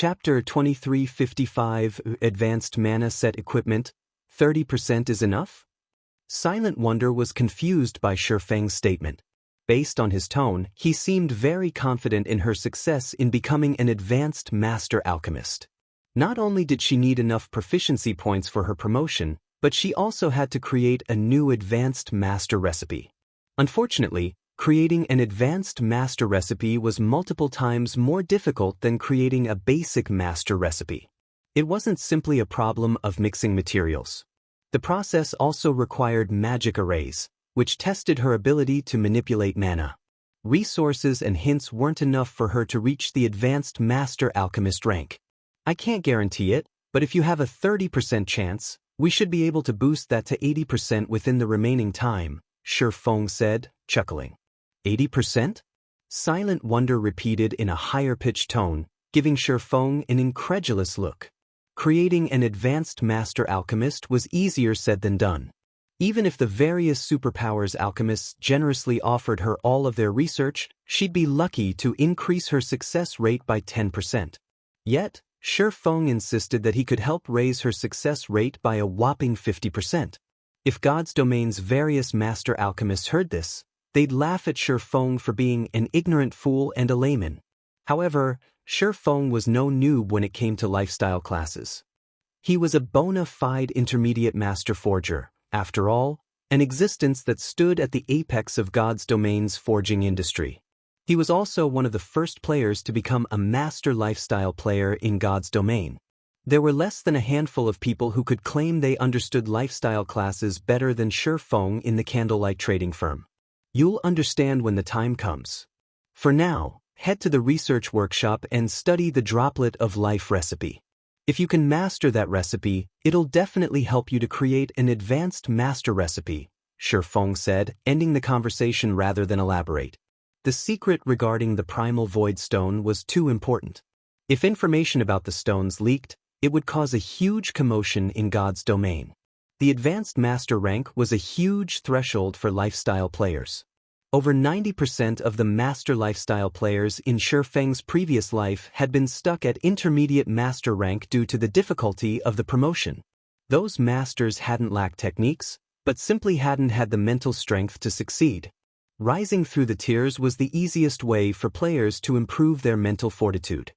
Chapter 2355 Advanced Mana Set Equipment 30% is enough? Silent Wonder was confused by Shifeng's statement. Based on his tone, he seemed very confident in her success in becoming an advanced master alchemist. Not only did she need enough proficiency points for her promotion, but she also had to create a new advanced master recipe. Unfortunately, creating an advanced master recipe was multiple times more difficult than creating a basic master recipe. It wasn't simply a problem of mixing materials. The process also required magic arrays, which tested her ability to manipulate mana. Resources and hints weren't enough for her to reach the advanced master alchemist rank. I can't guarantee it, but if you have a 30% chance, we should be able to boost that to 80% within the remaining time, Shifeng said, chuckling. 80%? Silent Wonder repeated in a higher-pitched tone, giving Shifeng an incredulous look. Creating an advanced master alchemist was easier said than done. Even if the various superpowers alchemists generously offered her all of their research, she'd be lucky to increase her success rate by 10%. Yet, Shifeng insisted that he could help raise her success rate by a whopping 50%. If God's Domain's various master alchemists heard this, they'd laugh at Shifeng for being an ignorant fool and a layman. However, Shifeng was no noob when it came to lifestyle classes. He was a bona fide intermediate master forger, after all, an existence that stood at the apex of God's Domain's forging industry. He was also one of the first players to become a master lifestyle player in God's Domain. There were less than a handful of people who could claim they understood lifestyle classes better than Shifeng in the Candlelight trading firm. You'll understand when the time comes. For now, head to the research workshop and study the Droplet of Life recipe. If you can master that recipe, it'll definitely help you to create an advanced master recipe, Shifeng said, ending the conversation rather than elaborate. The secret regarding the Primal Void Stone was too important. If information about the stones leaked, it would cause a huge commotion in God's Domain. The advanced master rank was a huge threshold for lifestyle players. Over 90% of the master lifestyle players in Shifeng's previous life had been stuck at intermediate master rank due to the difficulty of the promotion. Those masters hadn't lacked techniques, but simply hadn't had the mental strength to succeed. Rising through the tiers was the easiest way for players to improve their mental fortitude.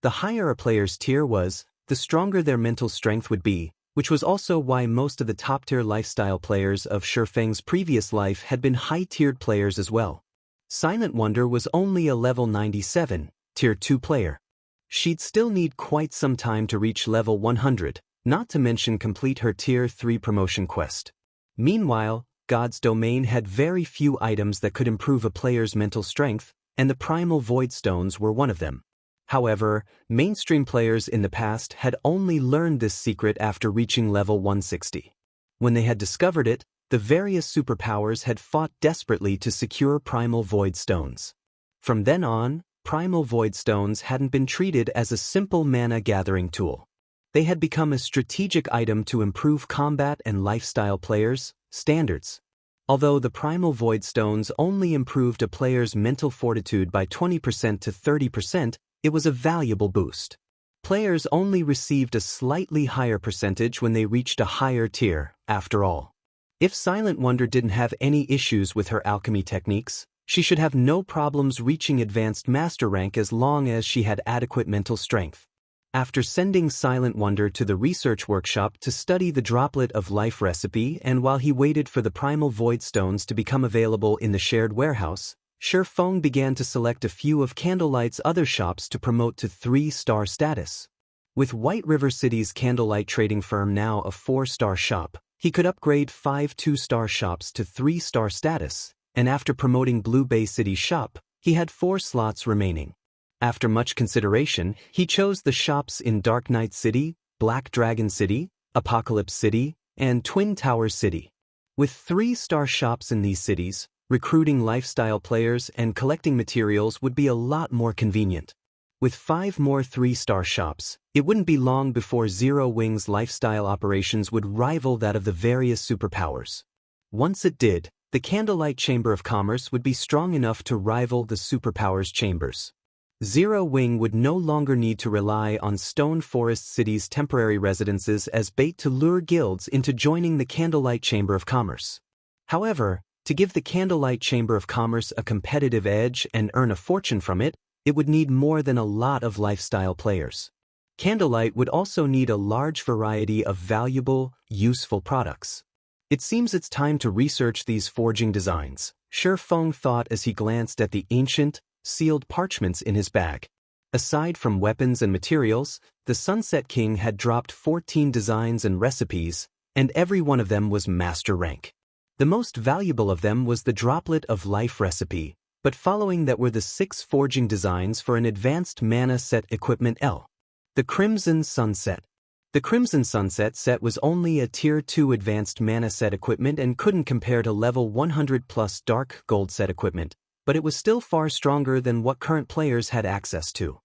The higher a player's tier was, the stronger their mental strength would be, which was also why most of the top-tier lifestyle players of Shifeng's previous life had been high-tiered players as well. Silent Wonder was only a level 97, tier 2 player. She'd still need quite some time to reach level 100, not to mention complete her tier 3 promotion quest. Meanwhile, God's Domain had very few items that could improve a player's mental strength, and the Primal Void Stones were one of them. However, mainstream players in the past had only learned this secret after reaching level 160. When they had discovered it, the various superpowers had fought desperately to secure Primal Void Stones. From then on, Primal Void Stones hadn't been treated as a simple mana-gathering tool. They had become a strategic item to improve combat and lifestyle players' standards. Although the Primal Void Stones only improved a player's mental fortitude by 20% to 30%, it was a valuable boost. Players only received a slightly higher percentage when they reached a higher tier, after all. If Silent Wonder didn't have any issues with her alchemy techniques, she should have no problems reaching advanced master rank as long as she had adequate mental strength. After sending Silent Wonder to the research workshop to study the Droplet of Life recipe and while he waited for the Primal Void Stones to become available in the shared warehouse, Shifeng began to select a few of Candlelight's other shops to promote to 3-star status. With White River City's Candlelight trading firm now a 4-star shop, he could upgrade 5 2-star shops to 3-star status, and after promoting Blue Bay City's shop, he had 4 slots remaining. After much consideration, he chose the shops in Dark Knight City, Black Dragon City, Apocalypse City, and Twin Towers City. With 3-star shops in these cities, recruiting lifestyle players and collecting materials would be a lot more convenient. With 5 more 3-star shops, it wouldn't be long before Zero Wing's lifestyle operations would rival that of the various superpowers. Once it did, the Candlelight Chamber of Commerce would be strong enough to rival the superpowers chambers. Zero Wing would no longer need to rely on Stone Forest City's temporary residences as bait to lure guilds into joining the Candlelight Chamber of Commerce. However, to give the Candlelight Chamber of Commerce a competitive edge and earn a fortune from it, it would need more than a lot of lifestyle players. Candlelight would also need a large variety of valuable, useful products. It seems it's time to research these forging designs, Shi Feng thought as he glanced at the ancient, sealed parchments in his bag. Aside from weapons and materials, the Sunset King had dropped 14 designs and recipes, and every one of them was master rank. The most valuable of them was the Droplet of Life recipe, but following that were the 6 forging designs for an advanced mana set equipment L. The Crimson Sunset. The Crimson Sunset set was only a Tier 2 advanced mana set equipment and couldn't compare to level 100 plus dark gold set equipment, but it was still far stronger than what current players had access to.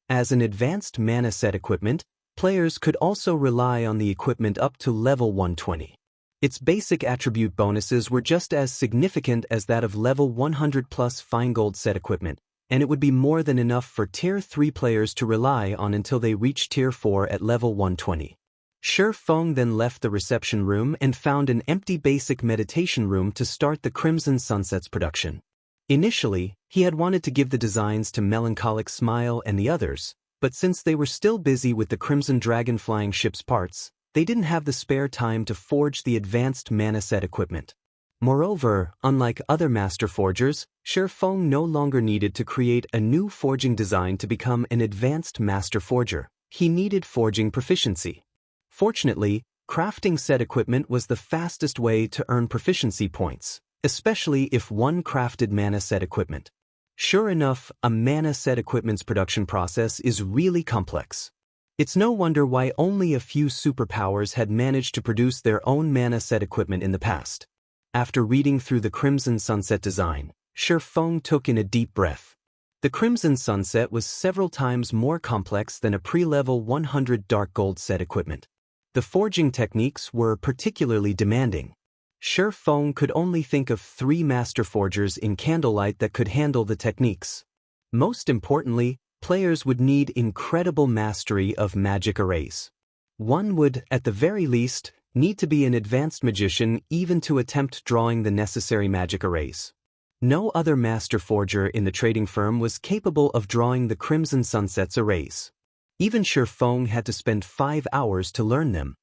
As an advanced mana set equipment, players could also rely on the equipment up to level 120. Its basic attribute bonuses were just as significant as that of level 100 plus fine gold set equipment, and it would be more than enough for Tier 3 players to rely on until they reached Tier 4 at level 120. Shi Feng then left the reception room and found an empty basic meditation room to start the Crimson Sunset's production. Initially, he had wanted to give the designs to Melancholic Smile and the others, but since they were still busy with the Crimson Dragon flying ship's parts, they didn't have the spare time to forge the advanced mana set equipment. Moreover, unlike other master forgers, Shi Feng no longer needed to create a new forging design to become an advanced master forger. He needed forging proficiency. Fortunately, crafting set equipment was the fastest way to earn proficiency points, especially if one crafted mana set equipment. Sure enough, a mana set equipment's production process is really complex. It's no wonder why only a few superpowers had managed to produce their own mana set equipment in the past. After reading through the Crimson Sunset design, Shi Feng took in a deep breath. The Crimson Sunset was several times more complex than a pre-level 100 dark gold set equipment. The forging techniques were particularly demanding. Shi Feng could only think of 3 master forgers in Candlelight that could handle the techniques. Most importantly, players would need incredible mastery of magic arrays. One would, at the very least, need to be an advanced magician even to attempt drawing the necessary magic arrays. No other master forger in the trading firm was capable of drawing the Crimson Sunset's arrays. Even Shi Feng had to spend 5 hours to learn them.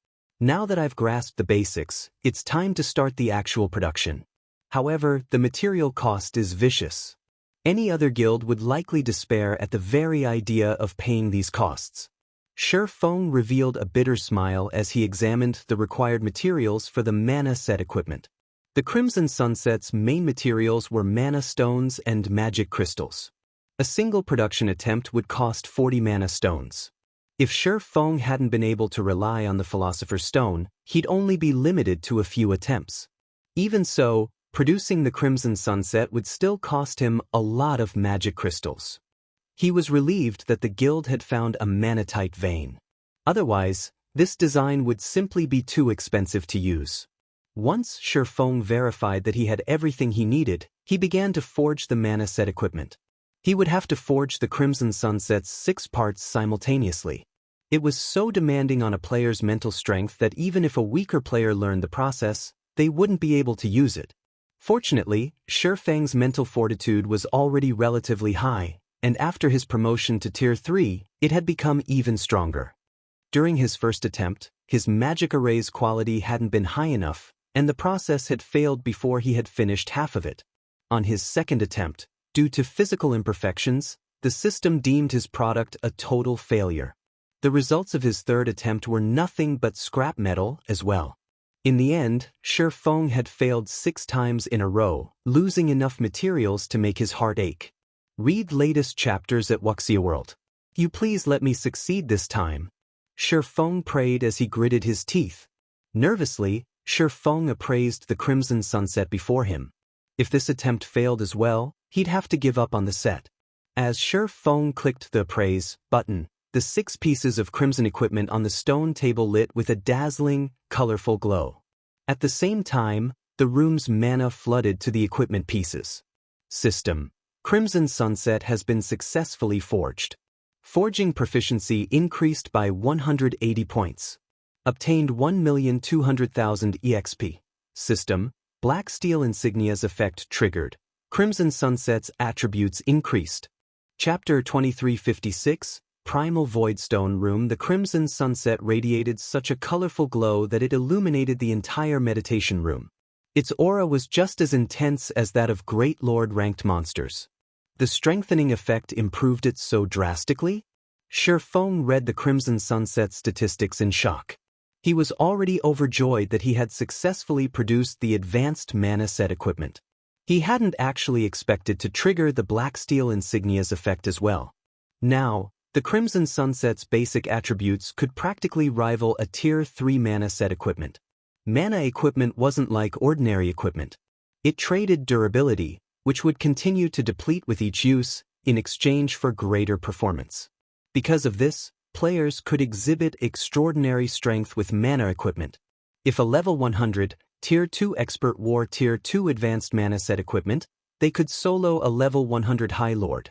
Now that I've grasped the basics, it's time to start the actual production. However, the material cost is vicious. Any other guild would likely despair at the very idea of paying these costs. Shi Feng revealed a bitter smile as he examined the required materials for the mana set equipment. The Crimson Sunset's main materials were mana stones and magic crystals. A single production attempt would cost 40 mana stones. If Shi Feng hadn't been able to rely on the Philosopher's Stone, he'd only be limited to a few attempts. Even so, producing the Crimson Sunset would still cost him a lot of magic crystals. He was relieved that the guild had found a manatite vein. Otherwise, this design would simply be too expensive to use. Once Shi Feng verified that he had everything he needed, he began to forge the mana set equipment. He would have to forge the Crimson Sunset's 6 parts simultaneously. It was so demanding on a player's mental strength that even if a weaker player learned the process, they wouldn't be able to use it. Fortunately, Shi Feng's mental fortitude was already relatively high, and after his promotion to Tier 3, it had become even stronger. During his first attempt, his magic array's quality hadn't been high enough, and the process had failed before he had finished half of it. On his second attempt, due to physical imperfections, the system deemed his product a total failure. The results of his third attempt were nothing but scrap metal as well. In the end, Shi Feng had failed 6 times in a row, losing enough materials to make his heart ache. Read latest chapters at Wuxia World. You please let me succeed this time. Shi Feng prayed as he gritted his teeth. Nervously, Shi Feng appraised the Crimson Sunset before him. If this attempt failed as well, he'd have to give up on the set. As Shi Feng clicked the appraise button, the 6 pieces of crimson equipment on the stone table lit with a dazzling, colorful glow. At the same time, the room's mana flooded to the equipment pieces. System. Crimson Sunset has been successfully forged. Forging proficiency increased by 180 points. Obtained 1,200,000 EXP. System, Black Steel Insignia's effect triggered. Crimson Sunset's attributes increased. Chapter 2356, Primal Voidstone Room. The Crimson Sunset radiated such a colorful glow that it illuminated the entire meditation room. Its aura was just as intense as that of Great Lord-ranked monsters. The strengthening effect improved it so drastically? Shifeng read the Crimson Sunset statistics in shock. He was already overjoyed that he had successfully produced the advanced mana set equipment. He hadn't actually expected to trigger the Black Steel Insignia's effect as well. Now, the Crimson Sunset's basic attributes could practically rival a Tier 3 mana set equipment. Mana equipment wasn't like ordinary equipment. It traded durability, which would continue to deplete with each use, in exchange for greater performance. Because of this, players could exhibit extraordinary strength with mana equipment. If a level 100, Tier 2 Expert wore Tier 2 Advanced Mana Set equipment, they could solo a level 100 High Lord.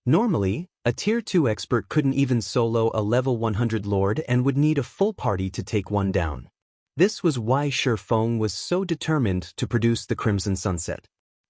Normally, a Tier 2 Expert couldn't even solo a level 100 Lord and would need a full party to take one down. This was why Shifeng was so determined to produce the Crimson Sunset.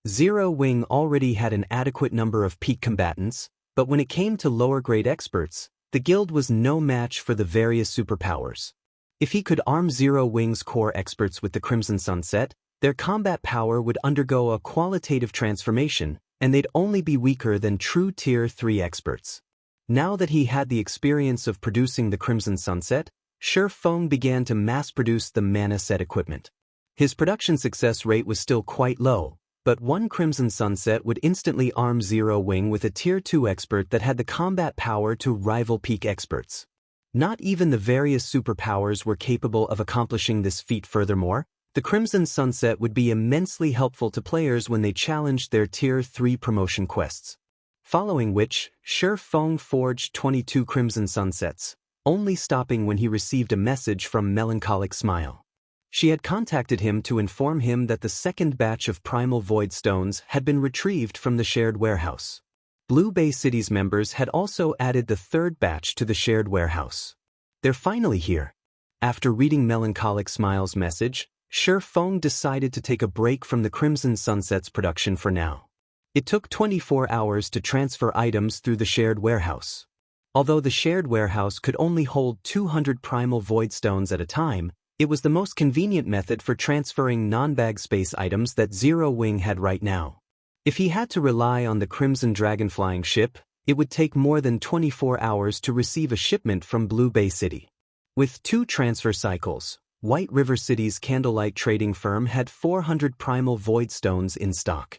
Zero Wing already had an adequate number of peak combatants, but when it came to lower-grade experts, the guild was no match for the various superpowers. If he could arm Zero Wing's core experts with the Crimson Sunset, their combat power would undergo a qualitative transformation, and they'd only be weaker than true Tier 3 experts. Now that he had the experience of producing the Crimson Sunset, Shifeng began to mass-produce the mana set equipment. His production success rate was still quite low, but one Crimson Sunset would instantly arm Zero Wing with a Tier 2 expert that had the combat power to rival peak experts. Not even the various superpowers were capable of accomplishing this feat. Furthermore, the Crimson Sunset would be immensely helpful to players when they challenged their Tier 3 promotion quests. Following which, Shifeng forged 22 Crimson Sunsets, only stopping when he received a message from Melancholic Smile. She had contacted him to inform him that the second batch of Primal Voidstones had been retrieved from the shared warehouse. Blue Bay City's members had also added the third batch to the shared warehouse. They're finally here. After reading Melancholic Smile's message, Shifeng decided to take a break from the Crimson Sunset's production for now. It took 24 hours to transfer items through the shared warehouse. Although the shared warehouse could only hold 200 Primal Voidstones at a time, it was the most convenient method for transferring non-bag space items that Zero Wing had right now. If he had to rely on the Crimson Dragon flying ship, it would take more than 24 hours to receive a shipment from Blue Bay City. With 2 transfer cycles, White River City's Candlelight trading firm had 400 Primal Voidstones in stock.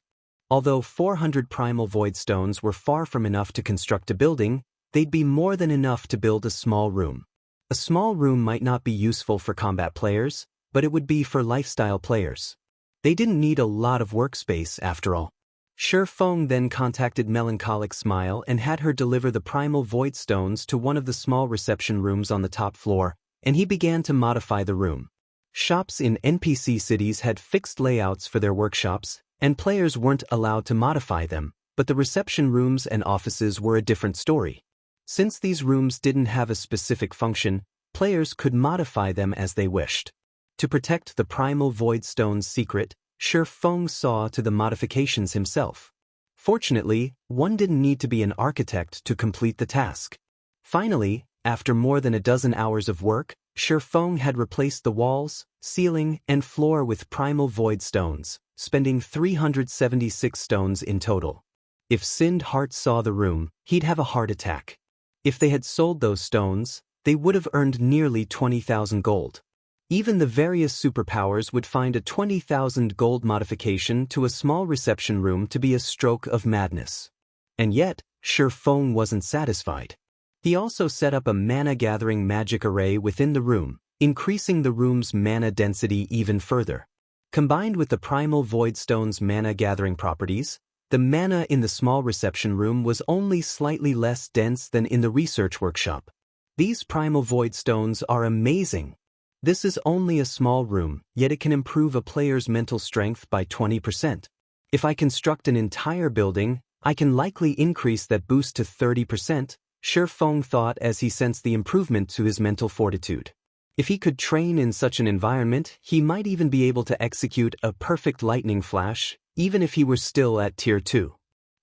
Although 400 Primal Voidstones were far from enough to construct a building, they'd be more than enough to build a small room. A small room might not be useful for combat players, but it would be for lifestyle players. They didn't need a lot of workspace after all. Shifeng then contacted Melancholic Smile and had her deliver the Primal Voidstones to one of the small reception rooms on the top floor, and he began to modify the room. Shops in NPC cities had fixed layouts for their workshops, and players weren't allowed to modify them, but the reception rooms and offices were a different story. Since these rooms didn't have a specific function, players could modify them as they wished. To protect the Primal Voidstone's secret, Shifeng saw to the modifications himself. Fortunately, one didn't need to be an architect to complete the task. Finally, after more than a dozen hours of work, Shifeng had replaced the walls, ceiling, and floor with Primal Voidstones, spending 376 stones in total. If Sind Heart saw the room, he'd have a heart attack. If they had sold those stones, they would have earned nearly 20,000 gold. Even the various superpowers would find a 20,000 gold modification to a small reception room to be a stroke of madness. And yet, Shifeng wasn't satisfied. He also set up a mana-gathering magic array within the room, increasing the room's mana density even further. Combined with the Primal Voidstone's mana-gathering properties, the mana in the small reception room was only slightly less dense than in the research workshop. These Primal Voidstones are amazing. This is only a small room, yet it can improve a player's mental strength by 20%. If I construct an entire building, I can likely increase that boost to 30%, Feng thought as he sensed the improvement to his mental fortitude. If he could train in such an environment, he might even be able to execute a perfect lightning flash, even if he were still at Tier 2.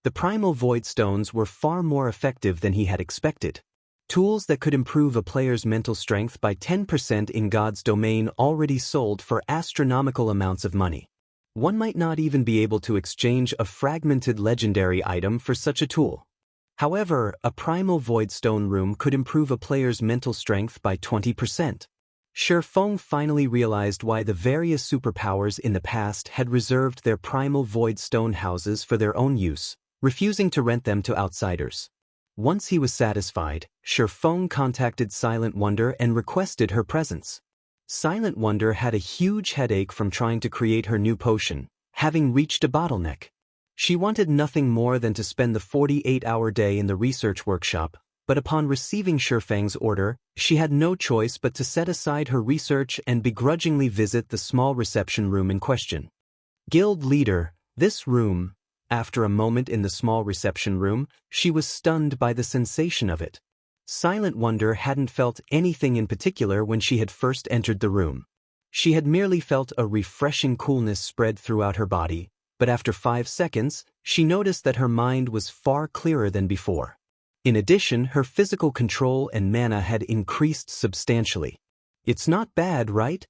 The Primal Void Stones were far more effective than he had expected. Tools that could improve a player's mental strength by 10% in God's domain already sold for astronomical amounts of money. One might not even be able to exchange a fragmented legendary item for such a tool. However, a Primal Void Stone room could improve a player's mental strength by 20%. Feng finally realized why the various superpowers in the past had reserved their Primal Void Stone houses for their own use, refusing to rent them to outsiders. Once he was satisfied, Feng contacted Silent Wonder and requested her presence. Silent Wonder had a huge headache from trying to create her new potion, having reached a bottleneck. She wanted nothing more than to spend the 48-hour day in the research workshop, but upon receiving Feng's order, she had no choice but to set aside her research and begrudgingly visit the small reception room in question. Guild leader, this room. After a moment in the small reception room, she was stunned by the sensation of it. Silent Wonder hadn't felt anything in particular when she had first entered the room. She had merely felt a refreshing coolness spread throughout her body, but after 5 seconds, she noticed that her mind was far clearer than before. In addition, her physical control and mana had increased substantially. "It's not bad, right?"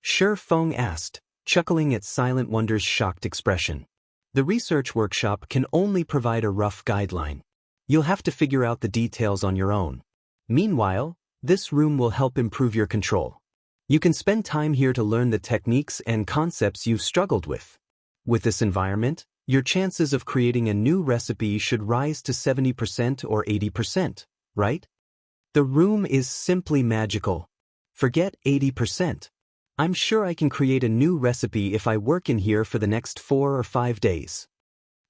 Feng asked, chuckling at Silent Wonder's shocked expression. "The research workshop can only provide a rough guideline. You'll have to figure out the details on your own. Meanwhile, this room will help improve your control. You can spend time here to learn the techniques and concepts you've struggled with. With this environment, your chances of creating a new recipe should rise to 70% or 80%, right? The room is simply magical. Forget 80%. I'm sure I can create a new recipe if I work in here for the next 4 or 5 days."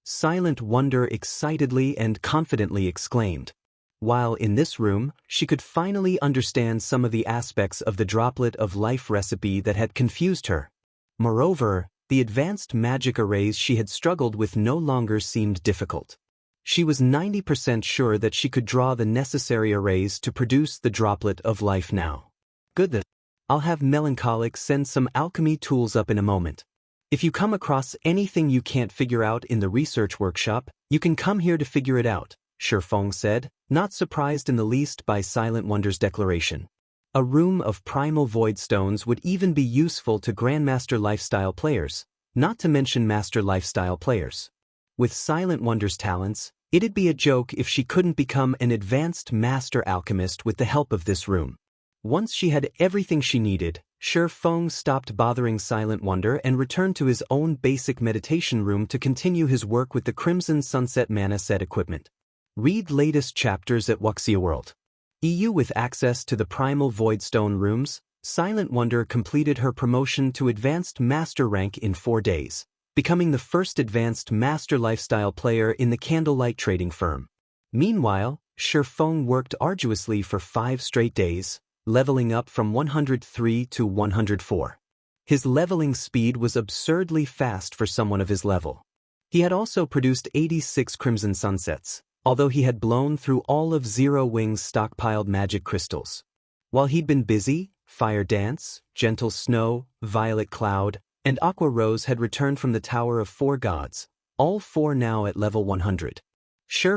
Silent Wonder excitedly and confidently exclaimed. While in this room, she could finally understand some of the aspects of the droplet of life recipe that had confused her. Moreover, the advanced magic arrays she had struggled with no longer seemed difficult. She was 90% sure that she could draw the necessary arrays to produce the droplet of life now. "Good. I'll have Melancholic send some alchemy tools up in a moment. If you come across anything you can't figure out in the research workshop, you can come here to figure it out," Feng said, not surprised in the least by Silent Wonder's declaration. A room of Primal Void Stones would even be useful to Grandmaster Lifestyle players, not to mention Master Lifestyle players. With Silent Wonder's talents, it'd be a joke if she couldn't become an advanced Master Alchemist with the help of this room. Once she had everything she needed, Feng stopped bothering Silent Wonder and returned to his own basic meditation room to continue his work with the Crimson Sunset Mana set equipment. Read latest chapters at Wuxia World. EU. With access to the Primal Void Stone rooms, Silent Wonder completed her promotion to Advanced Master rank in 4 days, becoming the first Advanced Master Lifestyle player in the Candlelight trading firm. Meanwhile, Feng worked arduously for 5 straight days, leveling up from 103 to 104. His leveling speed was absurdly fast for someone of his level. He had also produced 86 Crimson Sunsets, although he had blown through all of Zero Wing's stockpiled magic crystals. While he'd been busy, Fire Dance, Gentle Snow, Violet Cloud, and Aqua Rose had returned from the Tower of 4 Gods, all 4 now at level 100.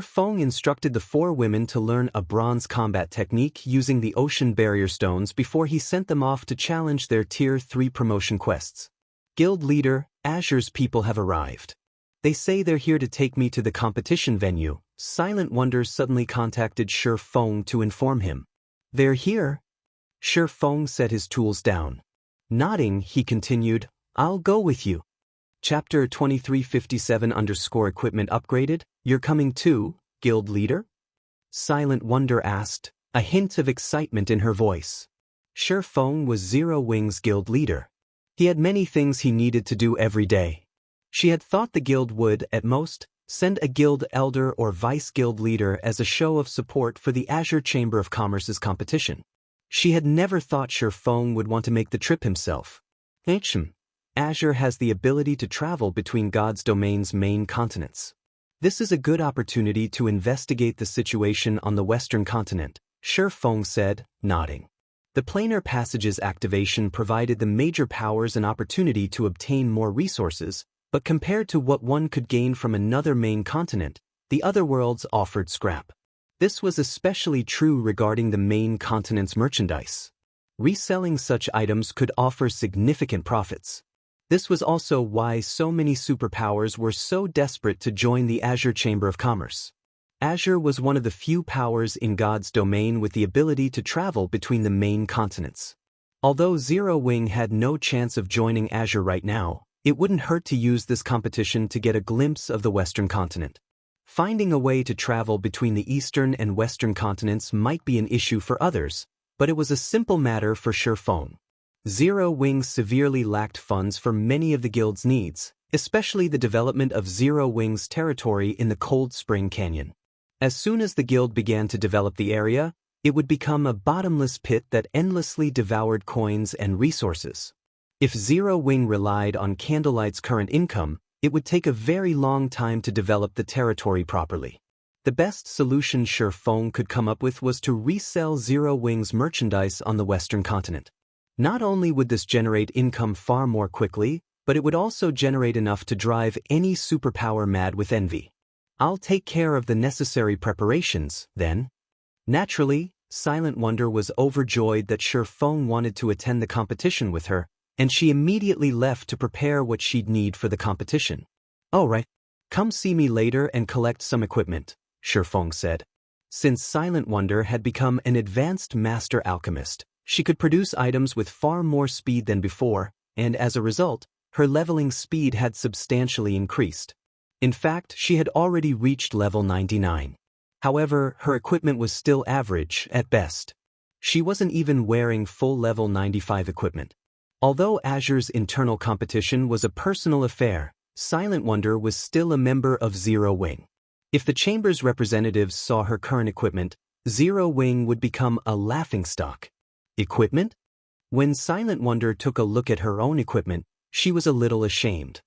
Feng instructed the 4 women to learn a bronze combat technique using the Ocean Barrier Stones before he sent them off to challenge their Tier 3 promotion quests. "Guild leader, Azure's people have arrived. They say they're here to take me to the competition venue." Silent Wonder suddenly contacted Feng to inform him. "They're here?" Feng set his tools down. Nodding, he continued, "I'll go with you." Chapter 2357_equipment upgraded. "You're coming too, Guild leader?" Silent Wonder asked, a hint of excitement in her voice. Feng was Zero Wing's guild leader. He had many things he needed to do every day. She had thought the guild would, at most, send a guild elder or vice guild leader as a show of support for the Azure Chamber of Commerce's competition. She had never thought Feng would want to make the trip himself. Azure has the ability to travel between God's domain's main continents. This is a good opportunity to investigate the situation on the Western continent, Shi Feng said, nodding. The planar passage's activation provided the major powers an opportunity to obtain more resources, but compared to what one could gain from another main continent, the other worlds offered scrap. This was especially true regarding the main continent's merchandise. Reselling such items could offer significant profits. This was also why so many superpowers were so desperate to join the Azure Chamber of Commerce. Azure was one of the few powers in God's domain with the ability to travel between the main continents. Although Zero Wing had no chance of joining Azure right now, it wouldn't hurt to use this competition to get a glimpse of the Western continent. Finding a way to travel between the Eastern and Western continents might be an issue for others, but it was a simple matter for Shi Feng. Zero Wing severely lacked funds for many of the guild's needs, especially the development of Zero Wing's territory in the Cold Spring Canyon. As soon as the guild began to develop the area, it would become a bottomless pit that endlessly devoured coins and resources. If Zero Wing relied on Candlelight's current income, it would take a very long time to develop the territory properly. The best solution Shi Feng could come up with was to resell Zero Wing's merchandise on the Western continent. Not only would this generate income far more quickly, but it would also generate enough to drive any superpower mad with envy. I'll take care of the necessary preparations, then. Naturally, Silent Wonder was overjoyed that Shi Feng wanted to attend the competition with her, and she immediately left to prepare what she'd need for the competition. "All right. Come see me later and collect some equipment," Shi Feng said. Since Silent Wonder had become an advanced master alchemist, she could produce items with far more speed than before, and as a result, her leveling speed had substantially increased. In fact, she had already reached level 99. However, her equipment was still average at best. She wasn't even wearing full level 95 equipment. Although Azure's internal competition was a personal affair, Silent Wonder was still a member of Zero Wing. If the Chamber's representatives saw her current equipment, Zero Wing would become a laughingstock. Equipment? When Silent Wonder took a look at her own equipment, she was a little ashamed.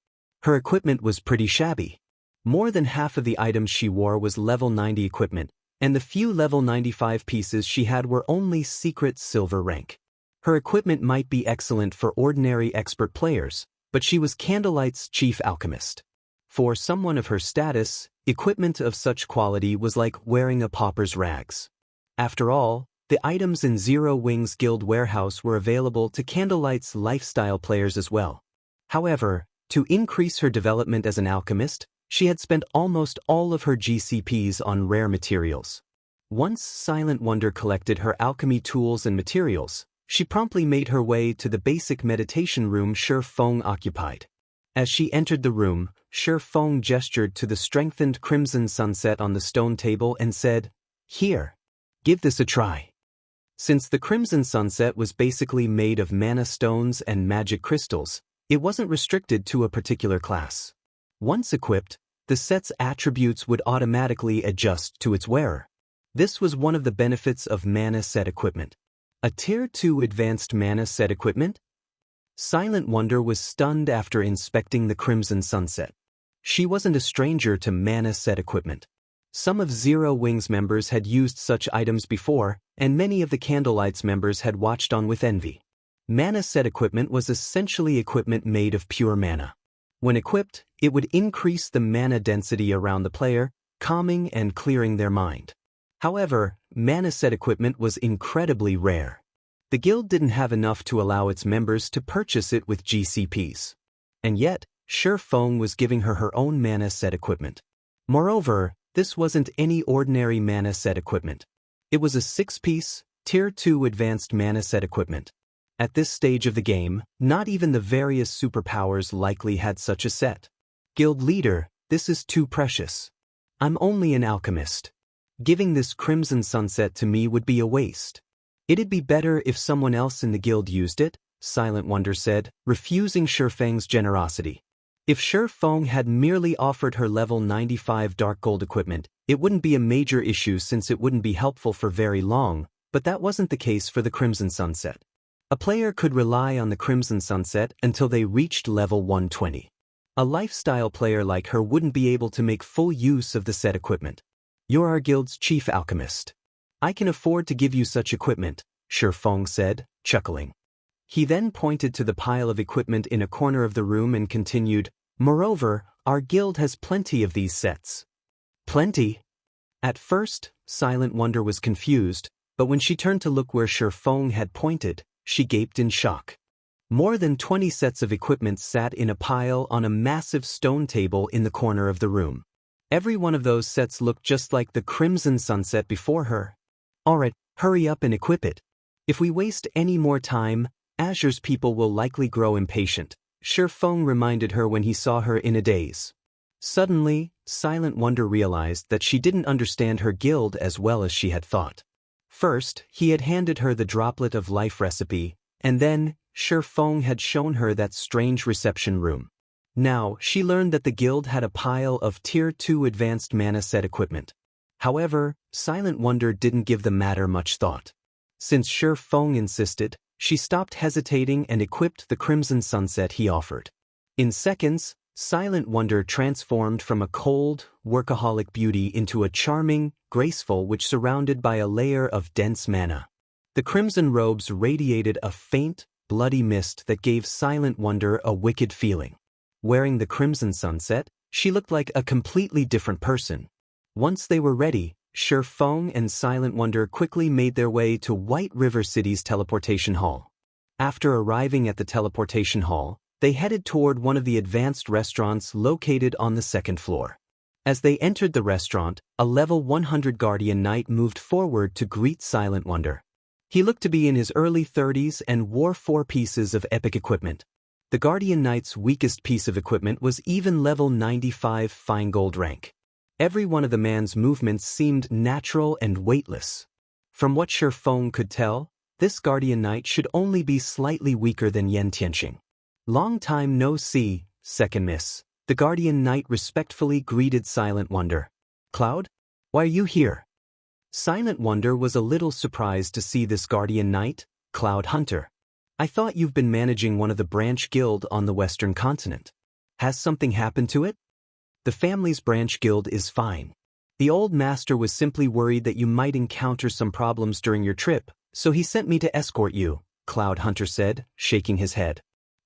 Her equipment was pretty shabby. More than half of the items she wore was level 90 equipment, and the few level 95 pieces she had were only secret silver rank. Her equipment might be excellent for ordinary expert players, but she was Candlelight's chief alchemist. For someone of her status, equipment of such quality was like wearing a pauper's rags. After all, the items in Zero Wing's guild warehouse were available to Candlelight's lifestyle players as well. However, to increase her development as an alchemist, she had spent almost all of her GCPs on rare materials. Once Silent Wonder collected her alchemy tools and materials, she promptly made her way to the basic meditation room Shi Feng occupied. As she entered the room, Shi Feng gestured to the strengthened crimson sunset on the stone table and said, "Here, give this a try." Since the crimson sunset was basically made of mana stones and magic crystals, it wasn't restricted to a particular class. Once equipped, the set's attributes would automatically adjust to its wearer. This was one of the benefits of mana set equipment. A Tier 2 advanced mana set equipment? Silent Wonder was stunned after inspecting the crimson sunset. She wasn't a stranger to mana set equipment. Some of Zero Wing's members had used such items before, and many of the Candlelight's members had watched on with envy. Mana set equipment was essentially equipment made of pure mana. When equipped, it would increase the mana density around the player, calming and clearing their mind. However, mana set equipment was incredibly rare. The guild didn't have enough to allow its members to purchase it with GCPs. And yet, Shi Feng was giving her own mana set equipment. Moreover, this wasn't any ordinary mana set equipment. It was a 6-piece, Tier 2 advanced mana set equipment. At this stage of the game, not even the various superpowers likely had such a set. Guild leader, this is too precious. I'm only an alchemist. Giving this crimson sunset to me would be a waste. It'd be better if someone else in the guild used it, Silent Wonder said, refusing Shi Feng's generosity. If Shi Feng had merely offered her level 95 dark gold equipment, it wouldn't be a major issue since it wouldn't be helpful for very long, but that wasn't the case for the Crimson Sunset. A player could rely on the Crimson Sunset until they reached level 120. A lifestyle player like her wouldn't be able to make full use of the set equipment. You're our guild's chief alchemist. I can afford to give you such equipment, Shi Feng said, chuckling. He then pointed to the pile of equipment in a corner of the room and continued, moreover, our guild has plenty of these sets. Plenty? At first, Silent Wonder was confused, but when she turned to look where Shi Feng had pointed, she gaped in shock. More than 20 sets of equipment sat in a pile on a massive stone table in the corner of the room. Every one of those sets looked just like the crimson sunset before her. Alright, hurry up and equip it. If we waste any more time, Azure's people will likely grow impatient, Shi Feng reminded her when he saw her in a daze. Suddenly, Silent Wonder realized that she didn't understand her guild as well as she had thought. First, he had handed her the droplet of life recipe, and then, Shi Feng had shown her that strange reception room. Now, she learned that the guild had a pile of Tier 2 advanced mana set equipment. However, Silent Wonder didn't give the matter much thought. Since Shi Feng insisted, she stopped hesitating and equipped the Crimson Sunset he offered. In seconds, Silent Wonder transformed from a cold, workaholic beauty into a charming, graceful which surrounded by a layer of dense mana. The crimson robes radiated a faint, bloody mist that gave Silent Wonder a wicked feeling. Wearing the Crimson Sunset, she looked like a completely different person. Once they were ready, Shi Feng and Silent Wonder quickly made their way to White River City's teleportation hall. After arriving at the teleportation hall, they headed toward one of the advanced restaurants located on the second floor. As they entered the restaurant, a level 100 Guardian Knight moved forward to greet Silent Wonder. He looked to be in his early 30s and wore 4 pieces of epic equipment. The Guardian Knight's weakest piece of equipment was even level 95 fine gold rank. Every one of the man's movements seemed natural and weightless. From what Shi Feng could tell, this Guardian Knight should only be slightly weaker than Yan Tianxing. Long time no see, Second Miss. The Guardian Knight respectfully greeted Silent Wonder. Cloud? Why are you here? Silent Wonder was a little surprised to see this Guardian Knight, Cloud Hunter. I thought you've been managing one of the branch guild on the Western continent. Has something happened to it? The family's branch guild is fine. The old master was simply worried that you might encounter some problems during your trip, so he sent me to escort you, Cloud Hunter said, shaking his head.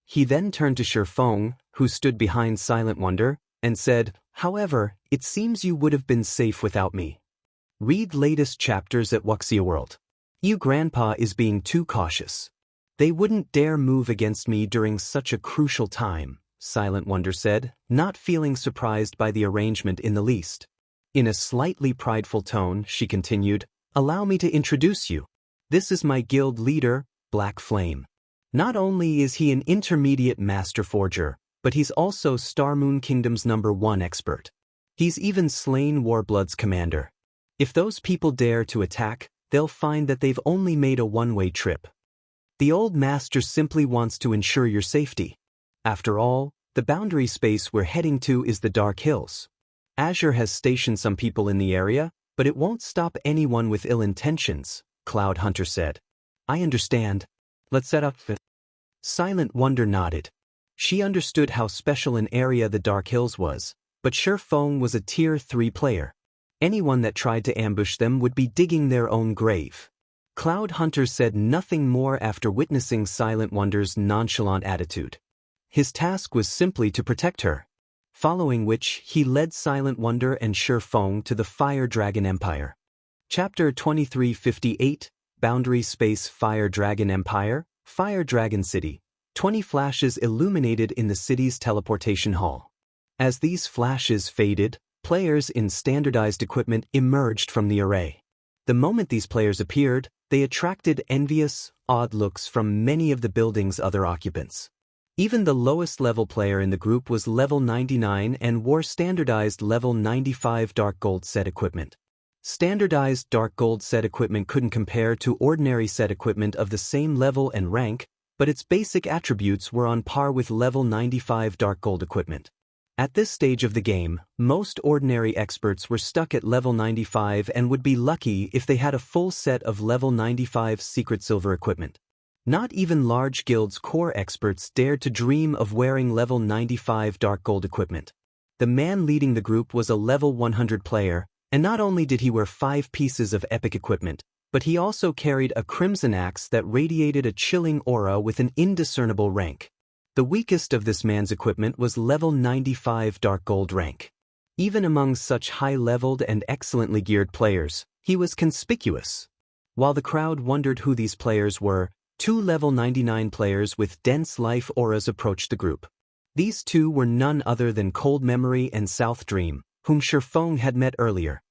He then turned to Shi Feng, who stood behind Silent Wonder, and said, however, it seems you would have been safe without me. Read latest chapters at Wuxia World. You grandpa is being too cautious. They wouldn't dare move against me during such a crucial time, Silent Wonder said, not feeling surprised by the arrangement in the least. In a slightly prideful tone, she continued, allow me to introduce you. This is my guild leader, Black Flame. Not only is he an intermediate master forger, but he's also Starmoon Kingdom's #1 expert. He's even slain Warblood's commander. If those people dare to attack, they'll find that they've only made a one-way trip. The old master simply wants to ensure your safety. After all, the boundary space we're heading to is the Dark Hills. Azure has stationed some people in the area, but it won't stop anyone with ill intentions, Cloud Hunter said. I understand. Let's set up. Silent Wonder nodded. She understood how special an area the Dark Hills was, but Shi Feng was a Tier 3 player. Anyone that tried to ambush them would be digging their own grave. Cloud Hunter said nothing more after witnessing Silent Wonder's nonchalant attitude. His task was simply to protect her. Following which, he led Silent Wonder and Shi Feng to the Fire Dragon Empire. Chapter 2358, Boundary Space Fire Dragon Empire, Fire Dragon City. 20 flashes illuminated in the city's teleportation hall. As these flashes faded, players in standardized equipment emerged from the array. The moment these players appeared, they attracted envious, odd looks from many of the building's other occupants. Even the lowest level player in the group was level 99 and wore standardized level 95 dark gold set equipment. Standardized dark gold set equipment couldn't compare to ordinary set equipment of the same level and rank, but its basic attributes were on par with level 95 dark gold equipment. At this stage of the game, most ordinary experts were stuck at level 95 and would be lucky if they had a full set of level 95 secret silver equipment. Not even large guilds' core experts dared to dream of wearing level 95 dark gold equipment. The man leading the group was a level 100 player, and not only did he wear 5 pieces of epic equipment, but he also carried a crimson axe that radiated a chilling aura with an indiscernible rank. The weakest of this man's equipment was level 95 dark gold rank. Even among such high-leveled and excellently geared players, he was conspicuous. While the crowd wondered who these players were, 2 level 99 players with dense life auras approached the group. These two were none other than Cold Memory and South Dream, whom Shifeng had met earlier.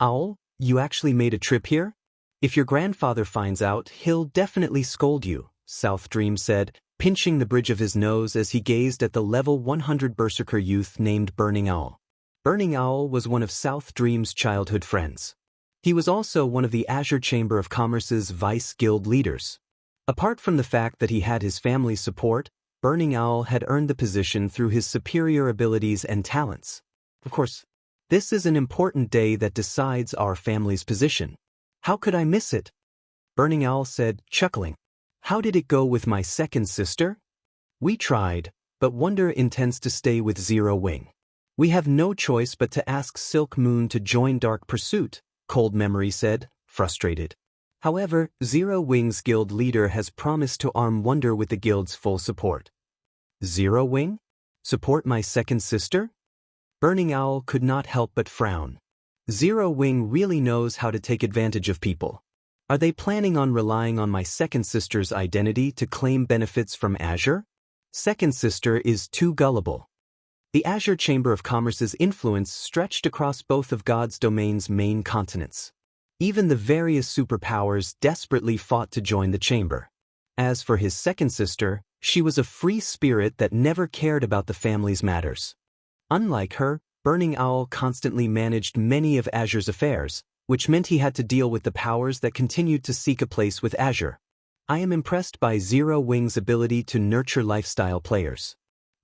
"Owl, you actually made a trip here? If your grandfather finds out, he'll definitely scold you," South Dream said, pinching the bridge of his nose as he gazed at the level 100 berserker youth named Burning Owl. Burning Owl was one of South Dream's childhood friends. He was also one of the Azure Chamber of Commerce's vice guild leaders. Apart from the fact that he had his family's support, Burning Owl had earned the position through his superior abilities and talents. Of course, this is an important day that decides our family's position. How could I miss it? Burning Owl said, chuckling. How did it go with my second sister? We tried, but Wonder intends to stay with Zero Wing. We have no choice but to ask Silk Moon to join Dark Pursuit, Cold Memory said, frustrated. However, Zero Wing's guild leader has promised to arm Wonder with the guild's full support. Zero Wing? Support my second sister? Burning Owl could not help but frown. Zero Wing really knows how to take advantage of people. Are they planning on relying on my second sister's identity to claim benefits from Azure? Second sister is too gullible. The Azure Chamber of Commerce's influence stretched across both of God's domain's main continents. Even the various superpowers desperately fought to join the chamber. As for his second sister, she was a free spirit that never cared about the family's matters. Unlike her, Burning Owl constantly managed many of Azure's affairs, which meant he had to deal with the powers that continued to seek a place with Azure. I am impressed by Zero Wing's ability to nurture lifestyle players.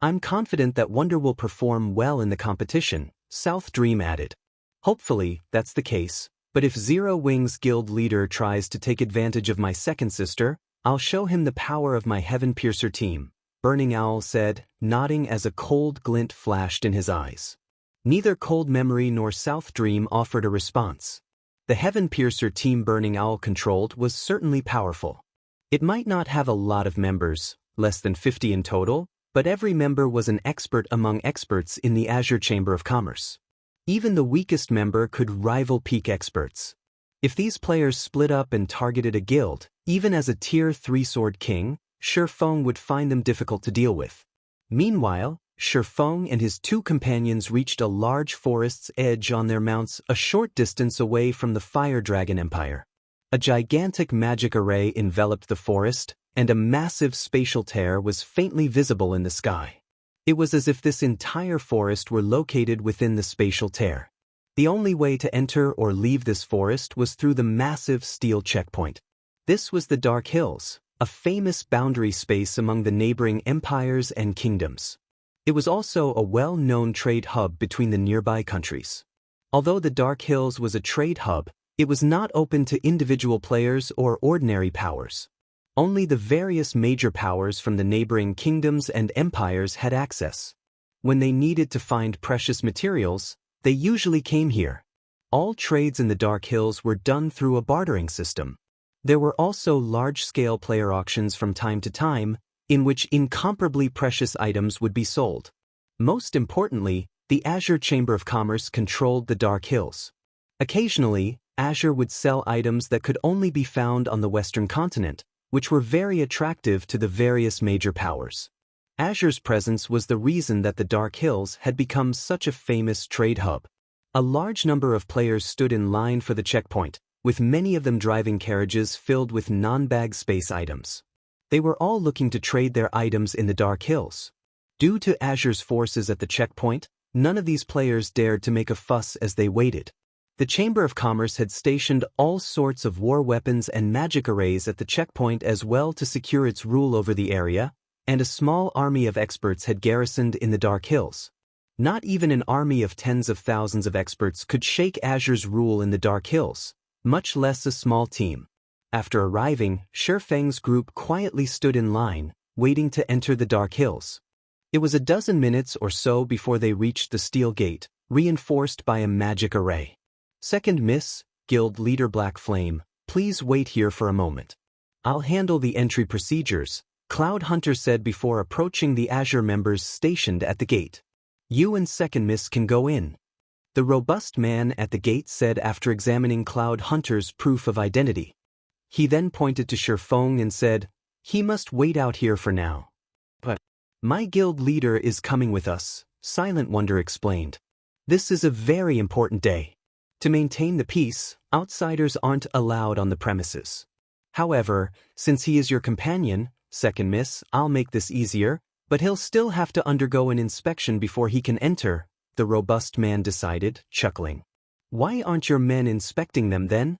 I'm confident that Wonder will perform well in the competition, South Dream added. Hopefully, that's the case. But if Zero Wing's guild leader tries to take advantage of my second sister, I'll show him the power of my Heaven Piercer team, Burning Owl said, nodding as a cold glint flashed in his eyes. Neither Cold Memory nor South Dream offered a response. The Heaven Piercer team Burning Owl controlled was certainly powerful. It might not have a lot of members, less than 50 in total, but every member was an expert among experts in the Azure Chamber of Commerce. Even the weakest member could rival peak experts. If these players split up and targeted a guild, even as a Tier 3 Sword King, Shifeng would find them difficult to deal with. Meanwhile, Shifeng and his 2 companions reached a large forest's edge on their mounts a short distance away from the Fire Dragon Empire. A gigantic magic array enveloped the forest, and a massive spatial tear was faintly visible in the sky. It was as if this entire forest were located within the spatial tear. The only way to enter or leave this forest was through the massive steel checkpoint. This was the Dark Hills, a famous boundary space among the neighboring empires and kingdoms. It was also a well-known trade hub between the nearby countries. Although the Dark Hills was a trade hub, it was not open to individual players or ordinary powers. Only the various major powers from the neighboring kingdoms and empires had access. When they needed to find precious materials, they usually came here. All trades in the Dark Hills were done through a bartering system. There were also large-scale player auctions from time to time, in which incomparably precious items would be sold. Most importantly, the Azure Chamber of Commerce controlled the Dark Hills. Occasionally, Azure would sell items that could only be found on the Western continent, which were very attractive to the various major powers. Azure's presence was the reason that the Dark Hills had become such a famous trade hub. A large number of players stood in line for the checkpoint, with many of them driving carriages filled with non-bag space items. They were all looking to trade their items in the Dark Hills. Due to Azure's forces at the checkpoint, none of these players dared to make a fuss as they waited. The Chamber of Commerce had stationed all sorts of war weapons and magic arrays at the checkpoint as well to secure its rule over the area, and a small army of experts had garrisoned in the Dark Hills. Not even an army of tens of thousands of experts could shake Azure's rule in the Dark Hills, much less a small team. After arriving, Shifeng's group quietly stood in line, waiting to enter the Dark Hills. It was a dozen minutes or so before they reached the steel gate, reinforced by a magic array. "Second Miss, Guild Leader Black Flame, please wait here for a moment. I'll handle the entry procedures," Cloud Hunter said before approaching the Azure members stationed at the gate. "You and Second Miss can go in," the robust man at the gate said after examining Cloud Hunter's proof of identity. He then pointed to Shifeng and said, "He must wait out here for now." "But my guild leader is coming with us," Silent Wonder explained. "This is a very important day. To maintain the peace, outsiders aren't allowed on the premises. However, since he is your companion, Second Miss, I'll make this easier, but he'll still have to undergo an inspection before he can enter," the robust man decided, chuckling. "Why aren't your men inspecting them then?"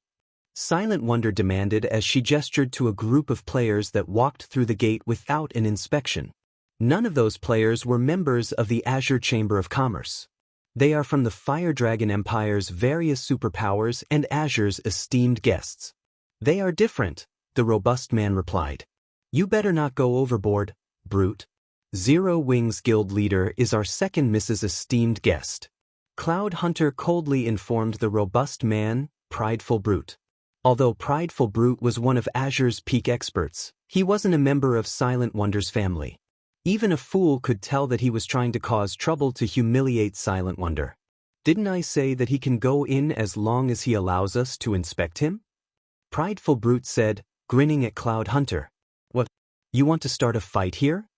Silent Wonder demanded as she gestured to a group of players that walked through the gate without an inspection. None of those players were members of the Azure Chamber of Commerce. They are from the Fire Dragon Empire's various superpowers and Azure's esteemed guests. "They are different," the robust man replied. "You better not go overboard, brute. Zero Wings Guild Leader is our Second Miss's esteemed guest," Cloud Hunter coldly informed the robust man, Prideful Brute. Although Prideful Brute was one of Azure's peak experts, he wasn't a member of Silent Wonder's family. Even a fool could tell that he was trying to cause trouble to humiliate Silent Wonder. "Didn't I say that he can go in as long as he allows us to inspect him?" Prideful Brute said, grinning at Cloud Hunter. "What? You want to start a fight here?"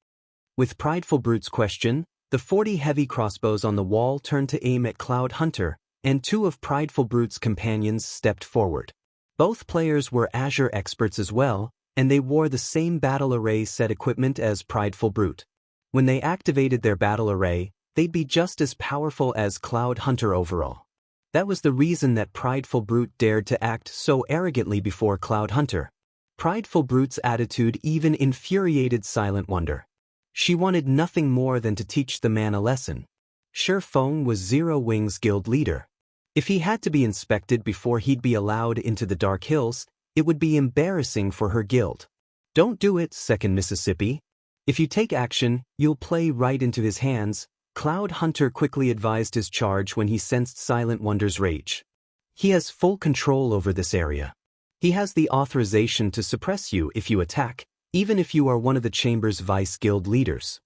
With Prideful Brute's question, the 40 heavy crossbows on the wall turned to aim at Cloud Hunter, and two of Prideful Brute's companions stepped forward. Both players were Azure experts as well, and they wore the same battle array set equipment as Prideful Brute. When they activated their battle array, they'd be just as powerful as Cloud Hunter overall. That was the reason that Prideful Brute dared to act so arrogantly before Cloud Hunter. Prideful Brute's attitude even infuriated Silent Wonder. She wanted nothing more than to teach the man a lesson. Shifeng was Zero Wings Guild leader. If he had to be inspected before he'd be allowed into the Dark Hills, it would be embarrassing for her guild. "Don't do it, Second Mississippi. If you take action, you'll play right into his hands," Cloud Hunter quickly advised his charge when he sensed Silent Wonder's rage. "He has full control over this area. He has the authorization to suppress you if you attack, even if you are one of the Chamber's Vice Guild leaders."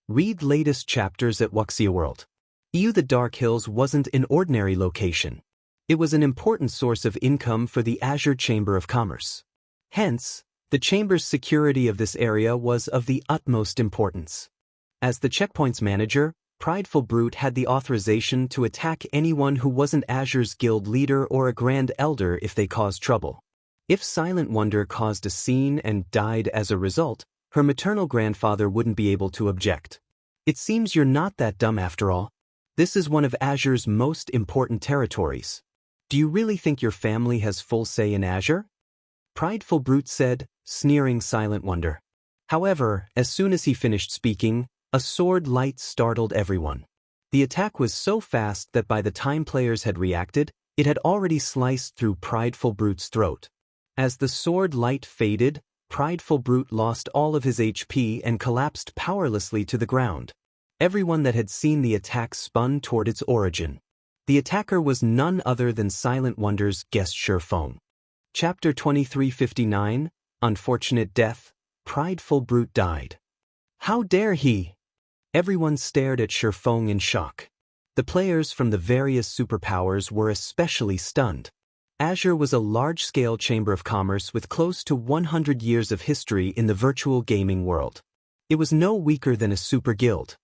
Read latest chapters at Wuxia World. The Dark Hills wasn't an ordinary location. It was an important source of income for the Azure Chamber of Commerce. Hence, the Chamber's security of this area was of the utmost importance. As the checkpoints manager, Prideful Brute had the authorization to attack anyone who wasn't Azure's guild leader or a Grand Elder if they caused trouble. If Silent Wonder caused a scene and died as a result, her maternal grandfather wouldn't be able to object. "It seems you're not that dumb after all. This is one of Azure's most important territories. Do you really think your family has full say in Azure?" Prideful Brute said, sneering Silent Wonder. However, as soon as he finished speaking, a sword light startled everyone. The attack was so fast that by the time players had reacted, it had already sliced through Prideful Brute's throat. As the sword light faded, Prideful Brute lost all of his HP and collapsed powerlessly to the ground. Everyone that had seen the attack spun toward its origin. The attacker was none other than Silent Wonder's guest Shifeng. Chapter 2359, Unfortunate Death, Prideful Brute died. "How dare he?" Everyone stared at Shifeng in shock. The players from the various superpowers were especially stunned. Azure was a large-scale chamber of commerce with close to 100 years of history in the virtual gaming world. It was no weaker than a super guild.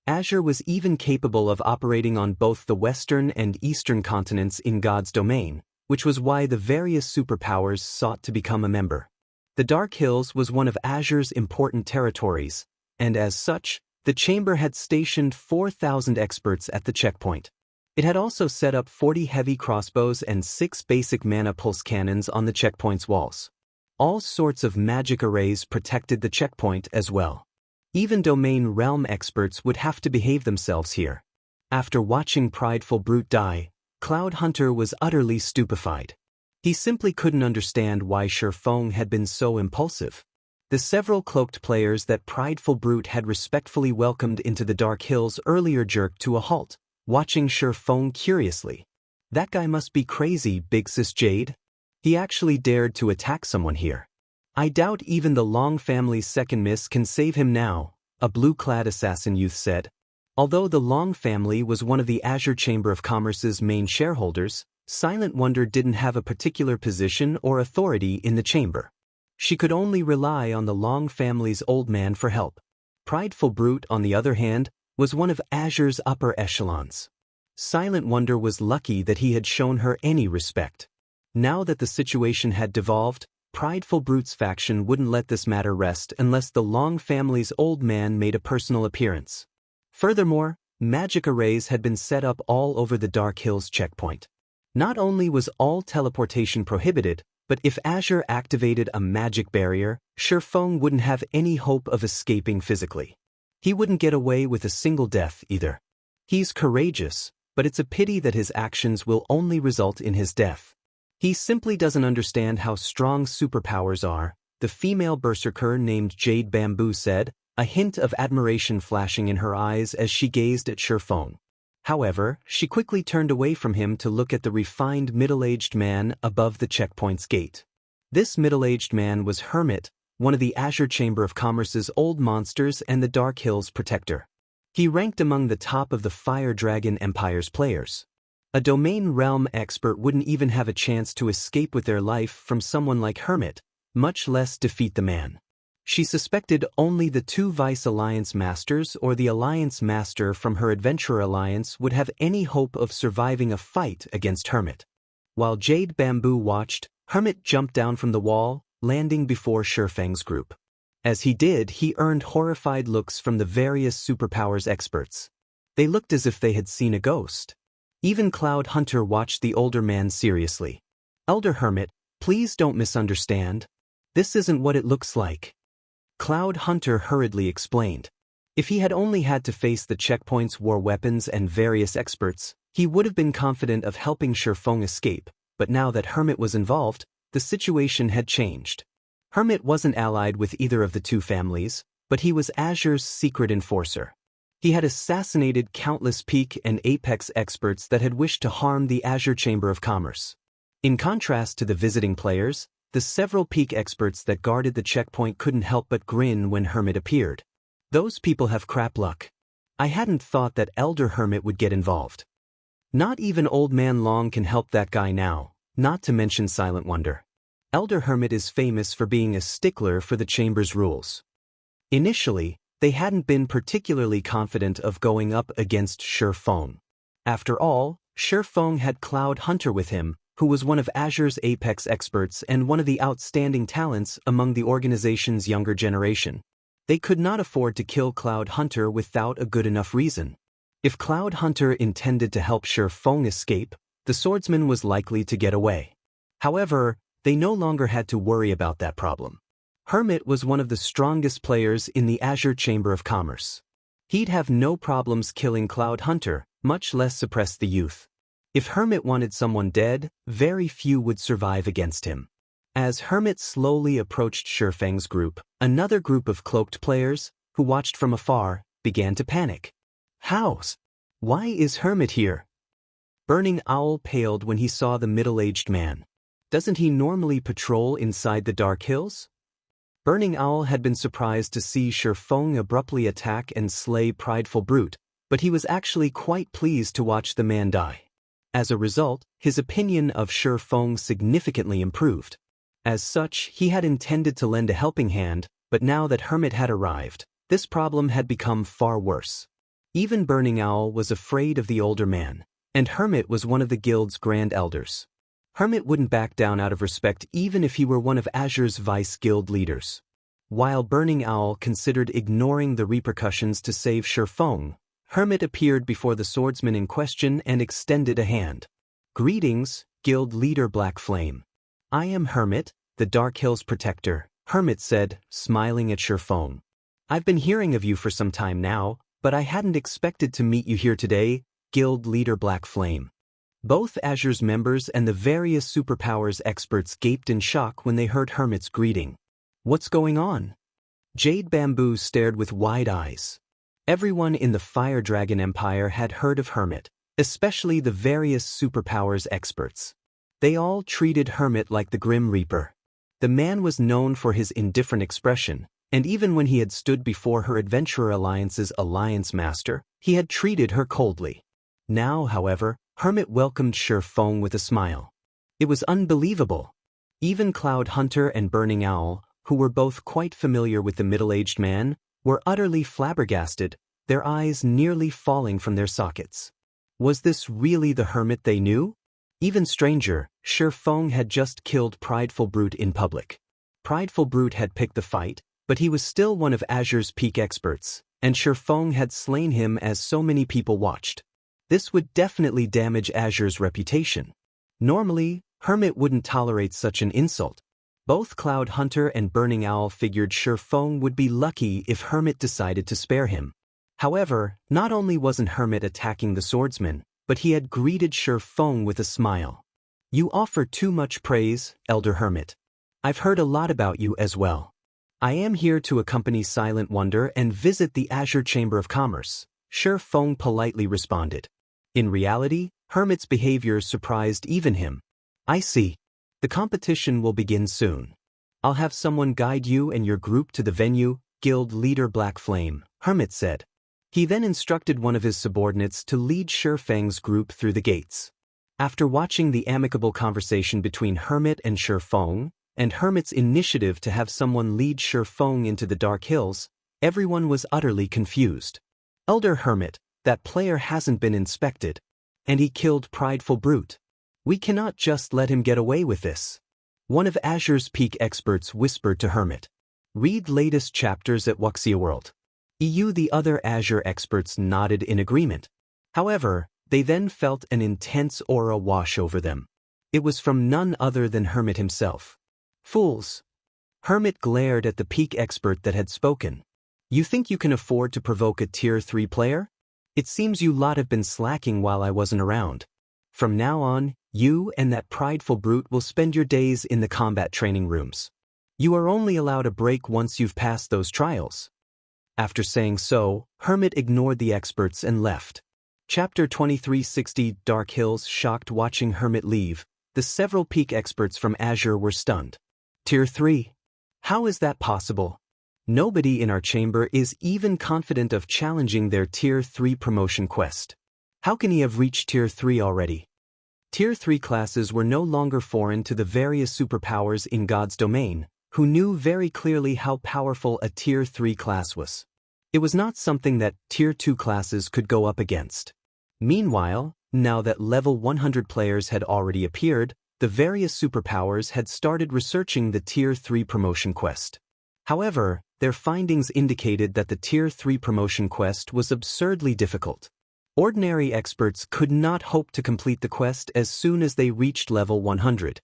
Azure was even capable of operating on both the western and eastern continents in God's domain, which was why the various superpowers sought to become a member. The Dark Hills was one of Azure's important territories, and as such, the chamber had stationed 4,000 experts at the checkpoint. It had also set up 40 heavy crossbows and 6 basic mana pulse cannons on the checkpoint's walls. All sorts of magic arrays protected the checkpoint as well. Even domain realm experts would have to behave themselves here. After watching Prideful Brute die, Cloud Hunter was utterly stupefied. He simply couldn't understand why Shifeng had been so impulsive. The several cloaked players that prideful brute had respectfully welcomed into the Dark Hills earlier jerked to a halt, watching Shifeng curiously. That guy must be crazy, Big Sis Jade. He actually dared to attack someone here. I doubt even the Long family's second miss can save him now, a blue-clad assassin youth said. Although the Long family was one of the Azure Chamber of Commerce's main shareholders, Silent Wonder didn't have a particular position or authority in the chamber. She could only rely on the Long family's old man for help. Prideful Brute, on the other hand, was one of Azure's upper echelons. Silent Wonder was lucky that he had shown her any respect. Now that the situation had devolved, Prideful Brute's faction wouldn't let this matter rest unless the Long family's old man made a personal appearance. Furthermore, magic arrays had been set up all over the Dark Hills checkpoint. Not only was all teleportation prohibited, but if Azure activated a magic barrier, Shifeng wouldn't have any hope of escaping physically. He wouldn't get away with a single death either. He's courageous, but it's a pity that his actions will only result in his death. He simply doesn't understand how strong superpowers are, the female berserker named Jade Bamboo said, a hint of admiration flashing in her eyes as she gazed at Shifeng. However, she quickly turned away from him to look at the refined middle-aged man above the checkpoint's gate. This middle-aged man was Hermit, one of the Azure Chamber of Commerce's old monsters and the Dark Hills protector. He ranked among the top of the Fire Dragon Empire's players. A domain realm expert wouldn't even have a chance to escape with their life from someone like Hermit, much less defeat the man. She suspected only the two Vice Alliance Masters or the Alliance Master from her Adventurer Alliance would have any hope of surviving a fight against Hermit. While Jade Bamboo watched, Hermit jumped down from the wall, landing before Shifeng's group. As he did, he earned horrified looks from the various superpowers experts. They looked as if they had seen a ghost. Even Cloud Hunter watched the older man seriously. "Elder Hermit, please don't misunderstand. This isn't what it looks like," Cloud Hunter hurriedly explained. If he had only had to face the checkpoint's war weapons and various experts, he would have been confident of helping Shifeng escape, but now that Hermit was involved, the situation had changed. Hermit wasn't allied with either of the two families, but he was Azure's secret enforcer. He had assassinated countless peak and apex experts that had wished to harm the Azure Chamber of Commerce. In contrast to the visiting players, the several peak experts that guarded the checkpoint couldn't help but grin when Hermit appeared. Those people have crap luck. I hadn't thought that Elder Hermit would get involved. Not even Old Man Long can help that guy now, not to mention Silent Wonder. Elder Hermit is famous for being a stickler for the Chamber's rules. Initially, they hadn't been particularly confident of going up against Shifeng. After all, Shifeng had Cloud Hunter with him, who was one of Azure's apex experts and one of the outstanding talents among the organization's younger generation. They could not afford to kill Cloud Hunter without a good enough reason. If Cloud Hunter intended to help Shifeng escape, the swordsman was likely to get away. However, they no longer had to worry about that problem. Hermit was one of the strongest players in the Azure Chamber of Commerce. He'd have no problems killing Cloud Hunter, much less suppress the youth. If Hermit wanted someone dead, very few would survive against him. As Hermit slowly approached Shifeng's group, another group of cloaked players, who watched from afar, began to panic. "House? Why is Hermit here?" Burning Owl paled when he saw the middle-aged man. Doesn't he normally patrol inside the Dark Hills? Burning Owl had been surprised to see Shifeng abruptly attack and slay Prideful Brute, but he was actually quite pleased to watch the man die. As a result, his opinion of Shifeng significantly improved. As such, he had intended to lend a helping hand, but now that Hermit had arrived, this problem had become far worse. Even Burning Owl was afraid of the older man, and Hermit was one of the guild's grand elders. Hermit wouldn't back down out of respect even if he were one of Azure's vice guild leaders. While Burning Owl considered ignoring the repercussions to save Shifeng, Hermit appeared before the swordsman in question and extended a hand. "Greetings, Guild Leader Black Flame. I am Hermit, the Dark Hills Protector," Hermit said, smiling at Shifeng. "I've been hearing of you for some time now, but I hadn't expected to meet you here today, Guild Leader Black Flame." Both Azure's members and the various superpowers experts gaped in shock when they heard Hermit's greeting. What's going on? Jade Bamboo stared with wide eyes. Everyone in the Fire Dragon Empire had heard of Hermit, especially the various superpowers experts. They all treated Hermit like the Grim Reaper. The man was known for his indifferent expression, and even when he had stood before her Adventurer Alliance's Alliance Master, he had treated her coldly. Now, however, Hermit welcomed Feng with a smile. It was unbelievable. Even Cloud Hunter and Burning Owl, who were both quite familiar with the middle-aged man, were utterly flabbergasted, their eyes nearly falling from their sockets. Was this really the Hermit they knew? Even stranger, Feng had just killed Prideful Brute in public. Prideful Brute had picked the fight, but he was still one of Azure's peak experts, and Feng had slain him as so many people watched. This would definitely damage Azure's reputation. Normally, Hermit wouldn't tolerate such an insult. Both Cloud Hunter and Burning Owl figured Feng would be lucky if Hermit decided to spare him. However, not only wasn't Hermit attacking the swordsman, but he had greeted Feng with a smile. You offer too much praise, Elder Hermit. I've heard a lot about you as well. I am here to accompany Silent Wonder and visit the Azure Chamber of Commerce, Feng politely responded. In reality, Hermit's behavior surprised even him. I see. The competition will begin soon. I'll have someone guide you and your group to the venue, Guild Leader Black Flame, Hermit said. He then instructed one of his subordinates to lead Feng's group through the gates. After watching the amicable conversation between Hermit and Feng, and Hermit's initiative to have someone lead Feng into the Dark Hills, everyone was utterly confused. Elder Hermit, that player hasn't been inspected. And he killed Prideful Brute. We cannot just let him get away with this. One of Azure's peak experts whispered to Hermit. Read latest chapters at Wuxia World. The other Azure experts nodded in agreement. However, they then felt an intense aura wash over them. It was from none other than Hermit himself. Fools! Hermit glared at the peak expert that had spoken. You think you can afford to provoke a Tier 3 player? It seems you lot have been slacking while I wasn't around. From now on, you and that Prideful Brute will spend your days in the combat training rooms. You are only allowed a break once you've passed those trials. After saying so, Hermit ignored the experts and left. Chapter 2360 Dark Hills. Shocked watching Hermit leave, the several peak experts from Azure were stunned. Tier 3? How is that possible? Nobody in our chamber is even confident of challenging their Tier 3 promotion quest. How can he have reached Tier 3 already? Tier 3 classes were no longer foreign to the various superpowers in God's domain, who knew very clearly how powerful a Tier 3 class was. It was not something that Tier 2 classes could go up against. Meanwhile, now that level 100 players had already appeared, the various superpowers had started researching the Tier 3 promotion quest. However, their findings indicated that the Tier 3 promotion quest was absurdly difficult. Ordinary experts could not hope to complete the quest as soon as they reached level 100.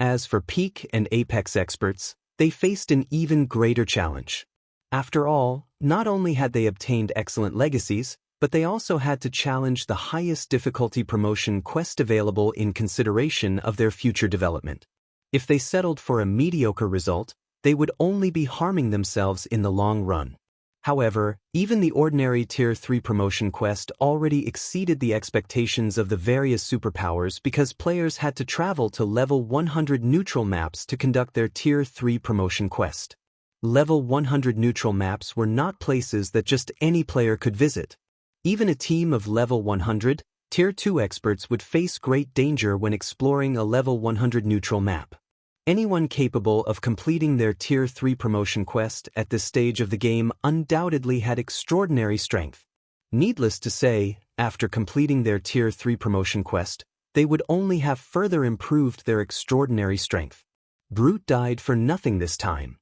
As for Peak and Apex experts, they faced an even greater challenge. After all, not only had they obtained excellent legacies, but they also had to challenge the highest difficulty promotion quest available in consideration of their future development. If they settled for a mediocre result, they would only be harming themselves in the long run. However, even the ordinary Tier 3 promotion quest already exceeded the expectations of the various superpowers because players had to travel to level 100 neutral maps to conduct their Tier 3 promotion quest. Level 100 neutral maps were not places that just any player could visit. Even a team of level 100, Tier 2 experts would face great danger when exploring a level 100 neutral map. Anyone capable of completing their Tier 3 promotion quest at this stage of the game undoubtedly had extraordinary strength. Needless to say, after completing their Tier 3 promotion quest, they would only have further improved their extraordinary strength. Brute died for nothing this time.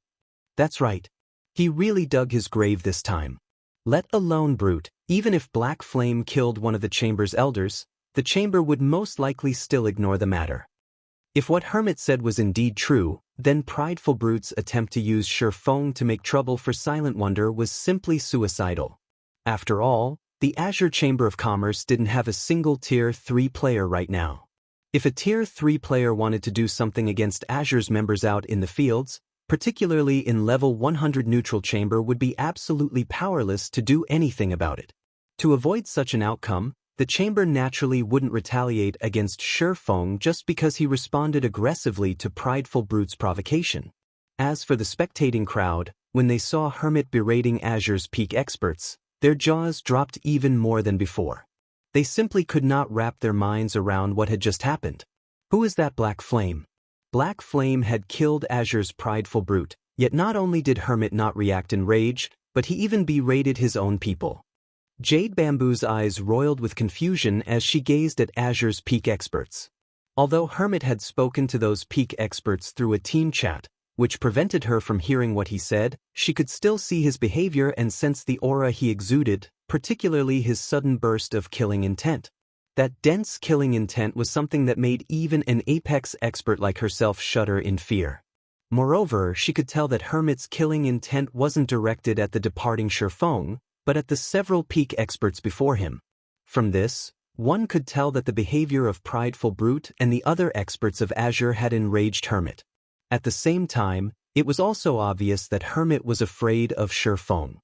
That's right. He really dug his grave this time. Let alone Brute, even if Black Flame killed one of the chamber's elders, the chamber would most likely still ignore the matter. If what Hermit said was indeed true, then Prideful Brute's attempt to use Feng to make trouble for Silent Wonder was simply suicidal. After all, the Azure Chamber of Commerce didn't have a single Tier 3 player right now. If a Tier 3 player wanted to do something against Azure's members out in the fields, particularly in level 100, neutral chamber would be absolutely powerless to do anything about it. To avoid such an outcome, the chamber naturally wouldn't retaliate against Shifeng just because he responded aggressively to Prideful Brute's provocation. As for the spectating crowd, when they saw Hermit berating Azure's peak experts, their jaws dropped even more than before. They simply could not wrap their minds around what had just happened. Who is that Black Flame? Black Flame had killed Azure's Prideful Brute, yet not only did Hermit not react in rage, but he even berated his own people. Jade Bamboo's eyes roiled with confusion as she gazed at Azure's peak experts. Although Hermit had spoken to those peak experts through a team chat, which prevented her from hearing what he said, she could still see his behavior and sense the aura he exuded, particularly his sudden burst of killing intent. That dense killing intent was something that made even an apex expert like herself shudder in fear. Moreover, she could tell that Hermit's killing intent wasn't directed at the departing Shifeng, but at the several peak experts before him. From this, one could tell that the behavior of Prideful Brute and the other experts of Azure had enraged Hermit. At the same time, it was also obvious that Hermit was afraid of Shifeng.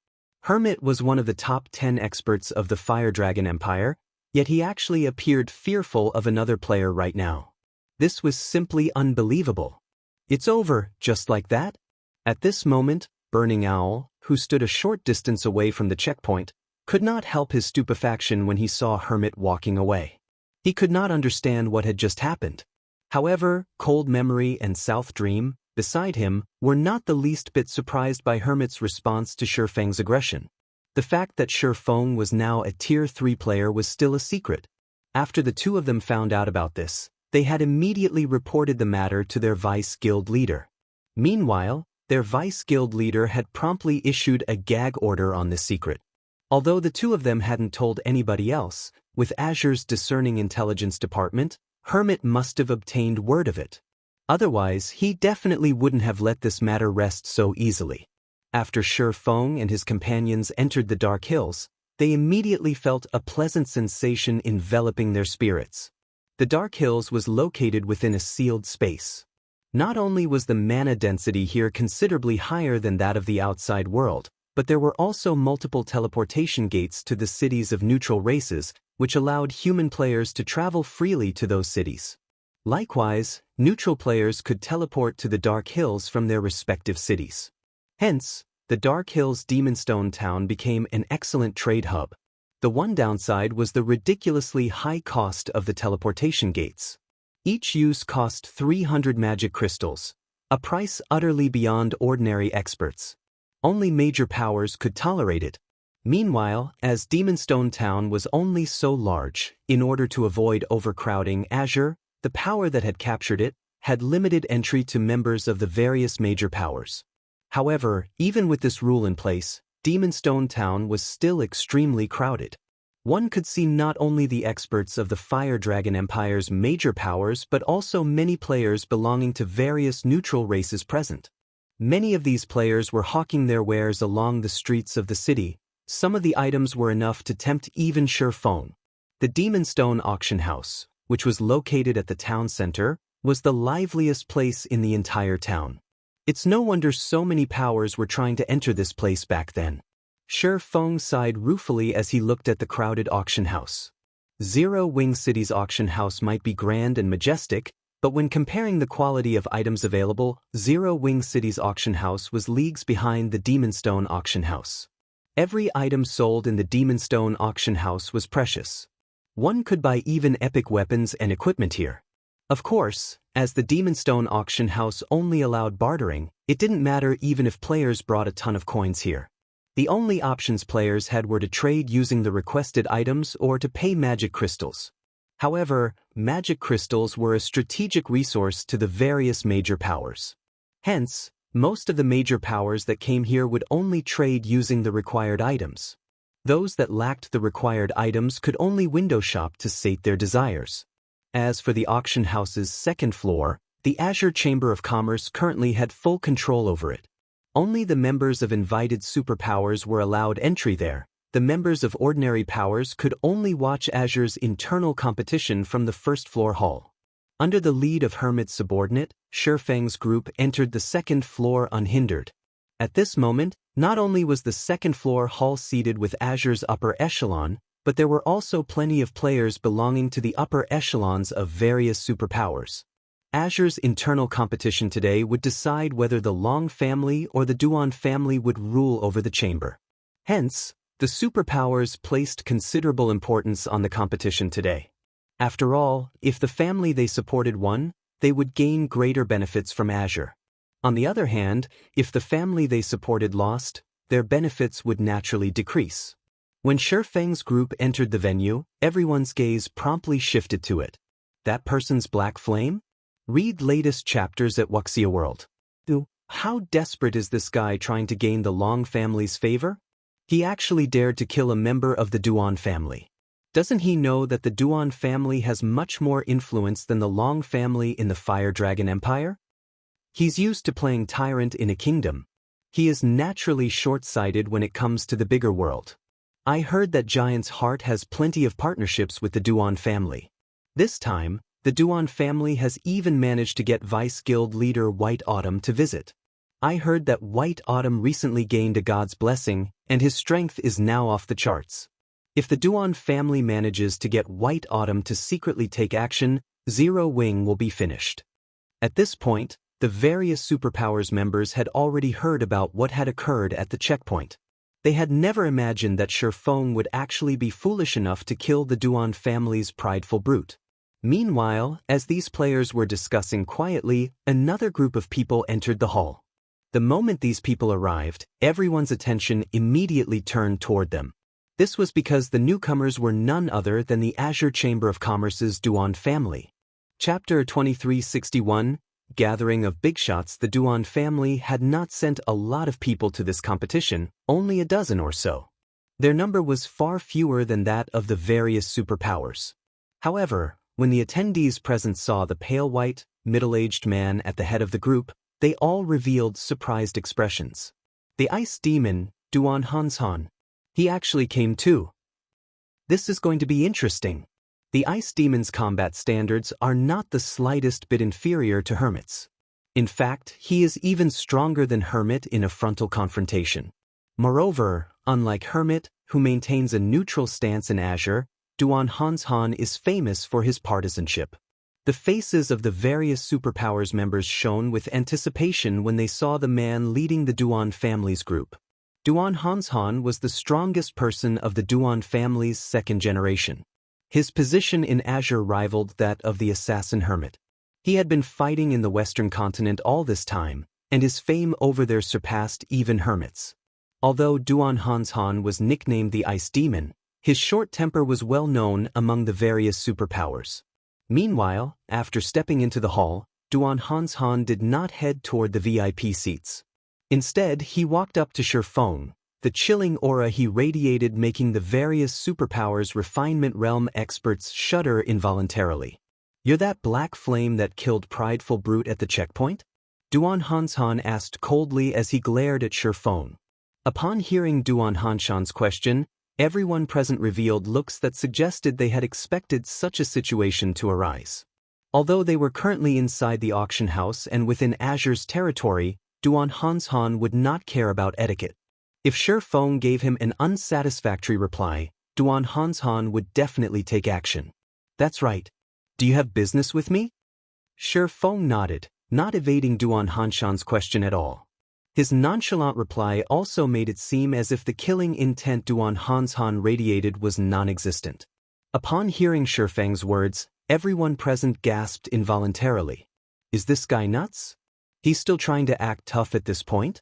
Hermit was one of the top 10 experts of the Fire Dragon Empire, yet he actually appeared fearful of another player right now. This was simply unbelievable. It's over, just like that? At this moment, Burning Owl, who stood a short distance away from the checkpoint, could not help his stupefaction when he saw Hermit walking away. He could not understand what had just happened. However, Cold Memory and South Dream, beside him, were not the least bit surprised by Hermit's response to Shifeng's aggression. The fact that Shifeng was now a Tier 3 player was still a secret. After the two of them found out about this, they had immediately reported the matter to their vice guild leader. Meanwhile, their vice guild leader had promptly issued a gag order on this secret. Although the two of them hadn't told anybody else, with Azure's discerning intelligence department, Hermit must have obtained word of it. Otherwise, he definitely wouldn't have let this matter rest so easily. After Shifeng and his companions entered the Dark Hills, they immediately felt a pleasant sensation enveloping their spirits. The Dark Hills was located within a sealed space. Not only was the mana density here considerably higher than that of the outside world, but there were also multiple teleportation gates to the cities of neutral races, which allowed human players to travel freely to those cities. Likewise, neutral players could teleport to the Dark Hills from their respective cities. Hence, the Dark Hills Demonstone Town became an excellent trade hub. The one downside was the ridiculously high cost of the teleportation gates. Each use cost 300 magic crystals, a price utterly beyond ordinary experts. Only major powers could tolerate it. Meanwhile, as Demonstone Town was only so large, in order to avoid overcrowding, Azure, the power that had captured it, had limited entry to members of the various major powers. However, even with this rule in place, Demonstone Town was still extremely crowded. One could see not only the experts of the Fire Dragon Empire's major powers but also many players belonging to various neutral races present. Many of these players were hawking their wares along the streets of the city. Some of the items were enough to tempt even Shifeng. The Demonstone Auction House, which was located at the town center, was the liveliest place in the entire town. It's no wonder so many powers were trying to enter this place back then. Shifeng sighed ruefully as he looked at the crowded auction house. Zero Wing City's auction house might be grand and majestic, but when comparing the quality of items available, Zero Wing City's auction house was leagues behind the Demonstone auction house. Every item sold in the Demonstone auction house was precious. One could buy even epic weapons and equipment here. Of course, as the Demonstone auction house only allowed bartering, it didn't matter even if players brought a ton of coins here. The only options players had were to trade using the requested items or to pay magic crystals. However, magic crystals were a strategic resource to the various major powers. Hence, most of the major powers that came here would only trade using the required items. Those that lacked the required items could only window shop to sate their desires. As for the auction house's second floor, the Azure Chamber of Commerce currently had full control over it. Only the members of invited superpowers were allowed entry there. The members of ordinary powers could only watch Azure's internal competition from the first floor hall. Under the lead of Hermit's subordinate, Shifeng's group entered the second floor unhindered. At this moment, not only was the second floor hall seated with Azure's upper echelon, but there were also plenty of players belonging to the upper echelons of various superpowers. Azure's internal competition today would decide whether the Long family or the Duan family would rule over the chamber. Hence, the superpowers placed considerable importance on the competition today. After all, if the family they supported won, they would gain greater benefits from Azure. On the other hand, if the family they supported lost, their benefits would naturally decrease. When Shifeng's group entered the venue, everyone's gaze promptly shifted to it. That person's black flame? Read latest chapters at Wuxia World. How desperate is this guy trying to gain the Long family's favor? He actually dared to kill a member of the Duan family. Doesn't he know that the Duan family has much more influence than the Long family in the Fire Dragon Empire? He's used to playing tyrant in a kingdom. He is naturally short-sighted when it comes to the bigger world. I heard that Giant's Heart has plenty of partnerships with the Duan family. This time, the Duan family has even managed to get Vice Guild leader White Autumn to visit. I heard that White Autumn recently gained a god's blessing, and his strength is now off the charts. If the Duan family manages to get White Autumn to secretly take action, Zero Wing will be finished. At this point, the various superpowers members had already heard about what had occurred at the checkpoint. They had never imagined that Shifeng would actually be foolish enough to kill the Duan family's prideful brute. Meanwhile, as these players were discussing quietly, another group of people entered the hall. The moment these people arrived, everyone's attention immediately turned toward them. This was because the newcomers were none other than the Azure Chamber of Commerce's Duan family. Chapter 2361, Gathering of Bigshots. The Duan family had not sent a lot of people to this competition, only a dozen or so. Their number was far fewer than that of the various superpowers. However, when the attendees present saw the pale white, middle-aged man at the head of the group, they all revealed surprised expressions. The ice demon, Duan Hanshan. He actually came too. This is going to be interesting. The ice demon's combat standards are not the slightest bit inferior to Hermit's. In fact, he is even stronger than Hermit in a frontal confrontation. Moreover, unlike Hermit, who maintains a neutral stance in Azure, Duan Hanshan is famous for his partisanship. The faces of the various superpowers members shone with anticipation when they saw the man leading the Duan family's group. Duan Hanshan was the strongest person of the Duan family's second generation. His position in Azure rivaled that of the assassin Hermit. He had been fighting in the Western continent all this time, and his fame over there surpassed even Hermit's. Although Duan Hanshan was nicknamed the Ice Demon, his short temper was well known among the various superpowers. Meanwhile, after stepping into the hall, Duan Hanshan did not head toward the VIP seats. Instead, he walked up to Shifeng, the chilling aura he radiated making the various superpowers refinement realm experts shudder involuntarily. "You're that black flame that killed prideful brute at the checkpoint?" Duan Hanshan asked coldly as he glared at Shifeng. Upon hearing Duan Hanshan's question, everyone present revealed looks that suggested they had expected such a situation to arise. Although they were currently inside the auction house and within Azure's territory, Duan Hanshan would not care about etiquette. If Shifeng gave him an unsatisfactory reply, Duan Hanshan would definitely take action. "That's right. Do you have business with me?" Shifeng nodded, not evading Duan Hanshan's question at all. His nonchalant reply also made it seem as if the killing intent Duan Hanshan radiated was non-existent. Upon hearing Shifeng's words, everyone present gasped involuntarily. Is this guy nuts? He's still trying to act tough at this point?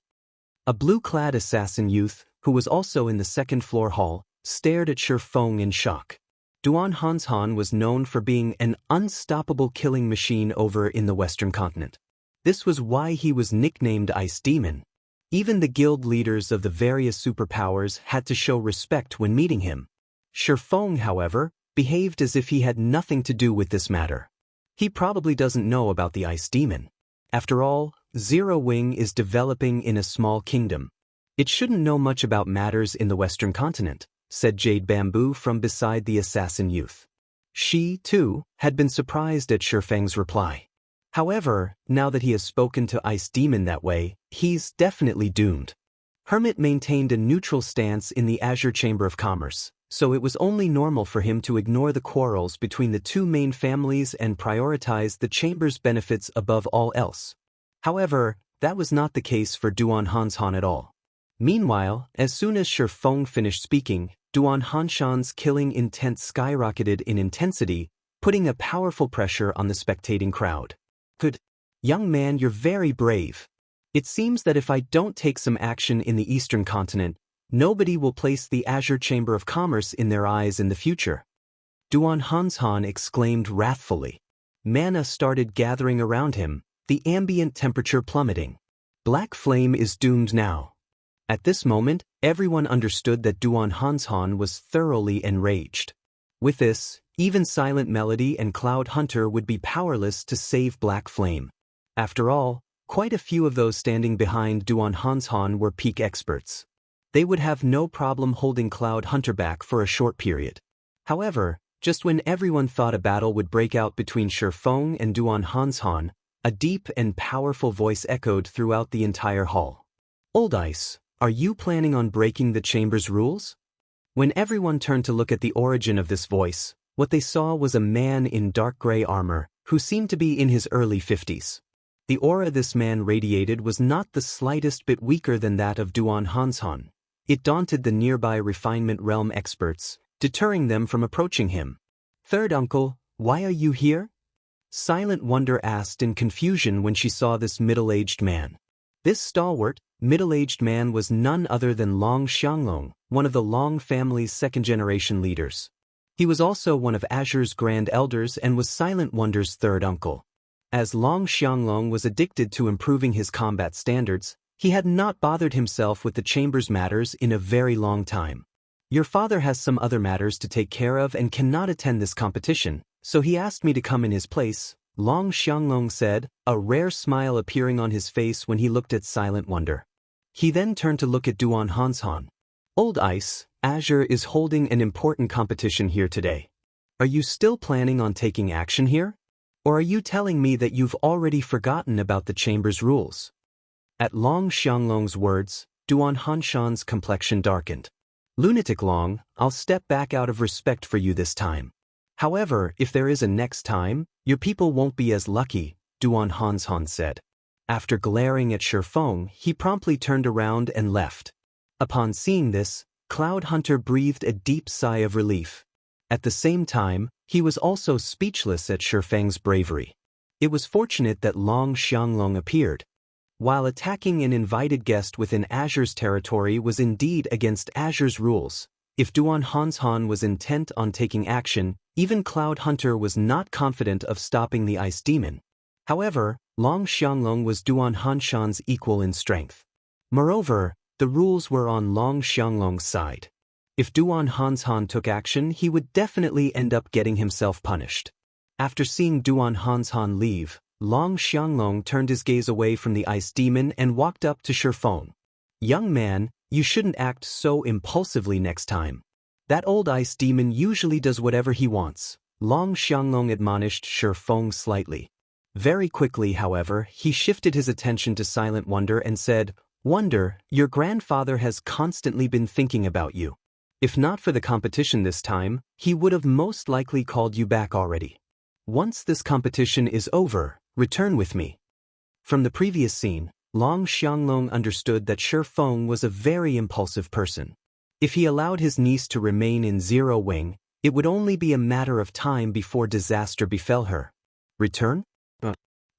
A blue-clad assassin youth, who was also in the second-floor hall, stared at Shifeng in shock. Duan Hanshan was known for being an unstoppable killing machine over in the Western continent. This was why he was nicknamed Ice Demon. Even the guild leaders of the various superpowers had to show respect when meeting him. Shifeng, however, behaved as if he had nothing to do with this matter. He probably doesn't know about the Ice Demon. After all, Zero Wing is developing in a small kingdom. It shouldn't know much about matters in the Western continent, said Jade Bamboo from beside the assassin youth. She, too, had been surprised at Shifeng's reply. However, now that he has spoken to Ice Demon that way, he's definitely doomed. Hermit maintained a neutral stance in the Azure Chamber of Commerce, so it was only normal for him to ignore the quarrels between the two main families and prioritize the chamber's benefits above all else. However, that was not the case for Duan Hanshan at all. Meanwhile, as soon as Shifeng finished speaking, Duan Hanshan's killing intent skyrocketed in intensity, putting a powerful pressure on the spectating crowd. Good. Young man, you're very brave. It seems that if I don't take some action in the Eastern continent, nobody will place the Azure Chamber of Commerce in their eyes in the future. Duan Hanshan exclaimed wrathfully. Mana started gathering around him, the ambient temperature plummeting. Black Flame is doomed now. At this moment, everyone understood that Duan Hanshan was thoroughly enraged. With this, even Silent Melody and Cloud Hunter would be powerless to save Black Flame. After all, quite a few of those standing behind Duan Hanshan were peak experts. They would have no problem holding Cloud Hunter back for a short period. However, just when everyone thought a battle would break out between Shifeng and Duan Hanshan, a deep and powerful voice echoed throughout the entire hall. Old Ice, are you planning on breaking the chamber's rules? When everyone turned to look at the origin of this voice, what they saw was a man in dark gray armor, who seemed to be in his early 50s. The aura this man radiated was not the slightest bit weaker than that of Duan Hanshan. It daunted the nearby refinement realm experts, deterring them from approaching him. Third uncle, why are you here? Silent Wonder asked in confusion when she saw this middle-aged man. This stalwart, middle-aged man was none other than Long Xianglong, one of the Long family's second-generation leaders. He was also one of Azure's Grand Elders and was Silent Wonder's third uncle. As Long Xianglong was addicted to improving his combat standards, he had not bothered himself with the chamber's matters in a very long time. Your father has some other matters to take care of and cannot attend this competition, so he asked me to come in his place, Long Xianglong said, a rare smile appearing on his face when he looked at Silent Wonder. He then turned to look at Duan Hanshan. Old Ice, Azure is holding an important competition here today. Are you still planning on taking action here? Or are you telling me that you've already forgotten about the chamber's rules? At Long Xianglong's words, Duan Hanshan's complexion darkened. Lunatic Long, I'll step back out of respect for you this time. However, if there is a next time, your people won't be as lucky, Duan Hanshan said. After glaring at Shifeng, he promptly turned around and left. Upon seeing this, Cloud Hunter breathed a deep sigh of relief. At the same time, he was also speechless at Shifeng's bravery. It was fortunate that Long Xianglong appeared. While attacking an invited guest within Azure's territory was indeed against Azure's rules, if Duan Hanshan was intent on taking action, even Cloud Hunter was not confident of stopping the Ice Demon. However, Long Xianglong was Duan Hanshan's equal in strength. Moreover, the rules were on Long Xianglong's side. If Duan Hanshan took action, he would definitely end up getting himself punished. After seeing Duan Hanshan leave, Long Xianglong turned his gaze away from the Ice Demon and walked up to Shifeng. Young man, you shouldn't act so impulsively next time. That old Ice Demon usually does whatever he wants, Long Xianglong admonished Shifeng slightly. Very quickly, however, he shifted his attention to Silent Wonder and said, Wonder, your grandfather has constantly been thinking about you. If not for the competition this time, he would have most likely called you back already. Once this competition is over, return with me. From the previous scene, Long Xianglong understood that Shifeng was a very impulsive person. If he allowed his niece to remain in Zero Wing, it would only be a matter of time before disaster befell her. Return?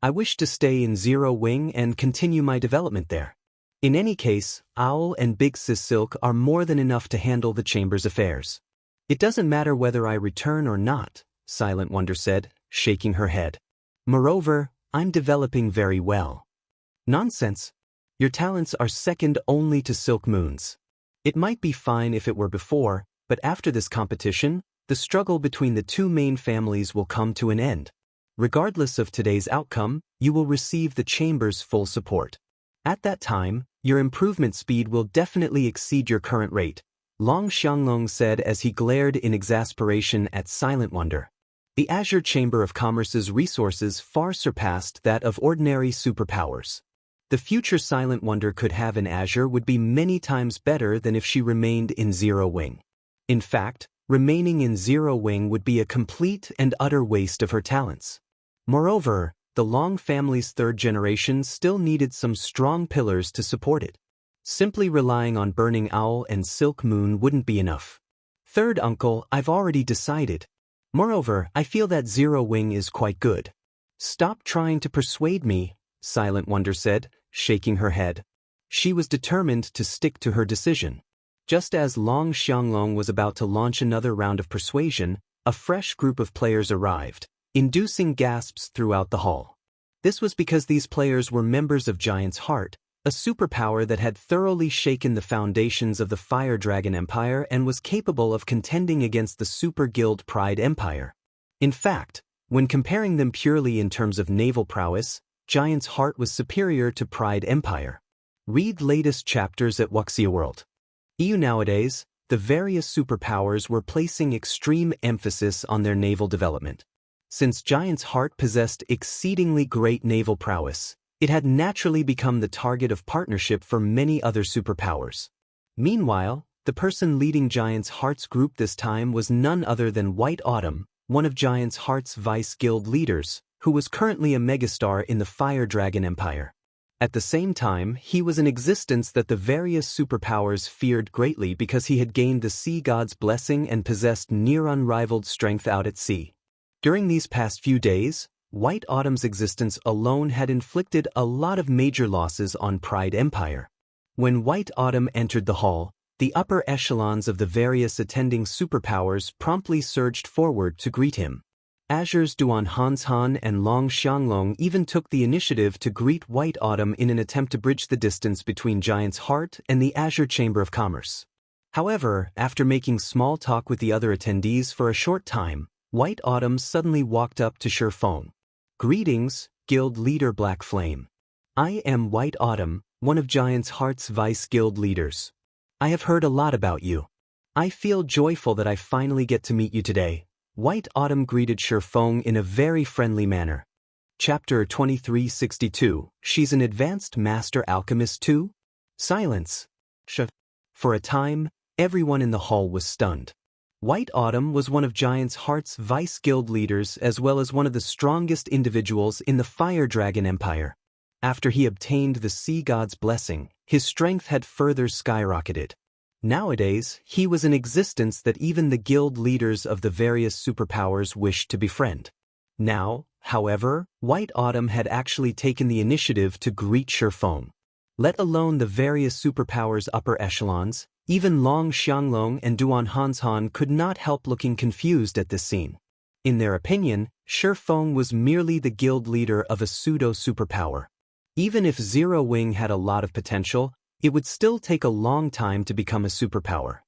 I wish to stay in Zero Wing and continue my development there. In any case, Owl and Big Sis Silk are more than enough to handle the chamber's affairs. It doesn't matter whether I return or not, Silent Wonder said, shaking her head. Moreover, I'm developing very well. Nonsense. Your talents are second only to Silk Moon's. It might be fine if it were before, but after this competition, the struggle between the two main families will come to an end. Regardless of today's outcome, you will receive the chamber's full support. At that time, your improvement speed will definitely exceed your current rate, Long Xianglong said as he glared in exasperation at Silent Wonder. The Azure Chamber of Commerce's resources far surpassed that of ordinary superpowers. The future Silent Wonder could have in Azure would be many times better than if she remained in Zero Wing. In fact, remaining in Zero Wing would be a complete and utter waste of her talents. Moreover, the Long family's third generation still needed some strong pillars to support it. Simply relying on Burning Owl and Silk Moon wouldn't be enough. Third uncle, I've already decided. Moreover, I feel that Zero Wing is quite good. Stop trying to persuade me, Silent Wonder said, shaking her head. She was determined to stick to her decision. Just as Long Xianglong was about to launch another round of persuasion, a fresh group of players arrived, inducing gasps throughout the hall. This was because these players were members of Giant's Heart, a superpower that had thoroughly shaken the foundations of the Fire Dragon Empire and was capable of contending against the Super Guild Pride Empire. In fact, when comparing them purely in terms of naval prowess, Giant's Heart was superior to Pride Empire. Read latest chapters at Wuxia World. EU nowadays, the various superpowers were placing extreme emphasis on their naval development. Since Giant's Heart possessed exceedingly great naval prowess, it had naturally become the target of partnership for many other superpowers. Meanwhile, the person leading Giant's Heart's group this time was none other than White Autumn, one of Giant's Heart's vice guild leaders, who was currently a megastar in the Fire Dragon Empire. At the same time, he was an existence that the various superpowers feared greatly because he had gained the sea god's blessing and possessed near unrivaled strength out at sea. During these past few days, White Autumn's existence alone had inflicted a lot of major losses on Pride Empire. When White Autumn entered the hall, the upper echelons of the various attending superpowers promptly surged forward to greet him. Azure's Duan Hanshan and Long Xianglong even took the initiative to greet White Autumn in an attempt to bridge the distance between Giant's Heart and the Azure Chamber of Commerce. However, after making small talk with the other attendees for a short time, White Autumn suddenly walked up to Shifeng. Greetings, Guild Leader Black Flame. I am White Autumn, one of Giant's Heart's vice guild leaders. I have heard a lot about you. I feel joyful that I finally get to meet you today. White Autumn greeted Shifeng in a very friendly manner. Chapter 2362, She's an advanced master alchemist too? Silence. For a time, everyone in the hall was stunned. White Autumn was one of Giant's Heart's vice guild leaders as well as one of the strongest individuals in the Fire Dragon Empire. After he obtained the sea god's blessing, his strength had further skyrocketed. Nowadays, he was an existence that even the guild leaders of the various superpowers wished to befriend. Now, however, White Autumn had actually taken the initiative to greet Shifeng. Let alone the various superpowers' upper echelons, even Long Xianglong and Duan Hanshan could not help looking confused at this scene. In their opinion, Shifeng was merely the guild leader of a pseudo-superpower. Even if Zero Wing had a lot of potential, it would still take a long time to become a superpower.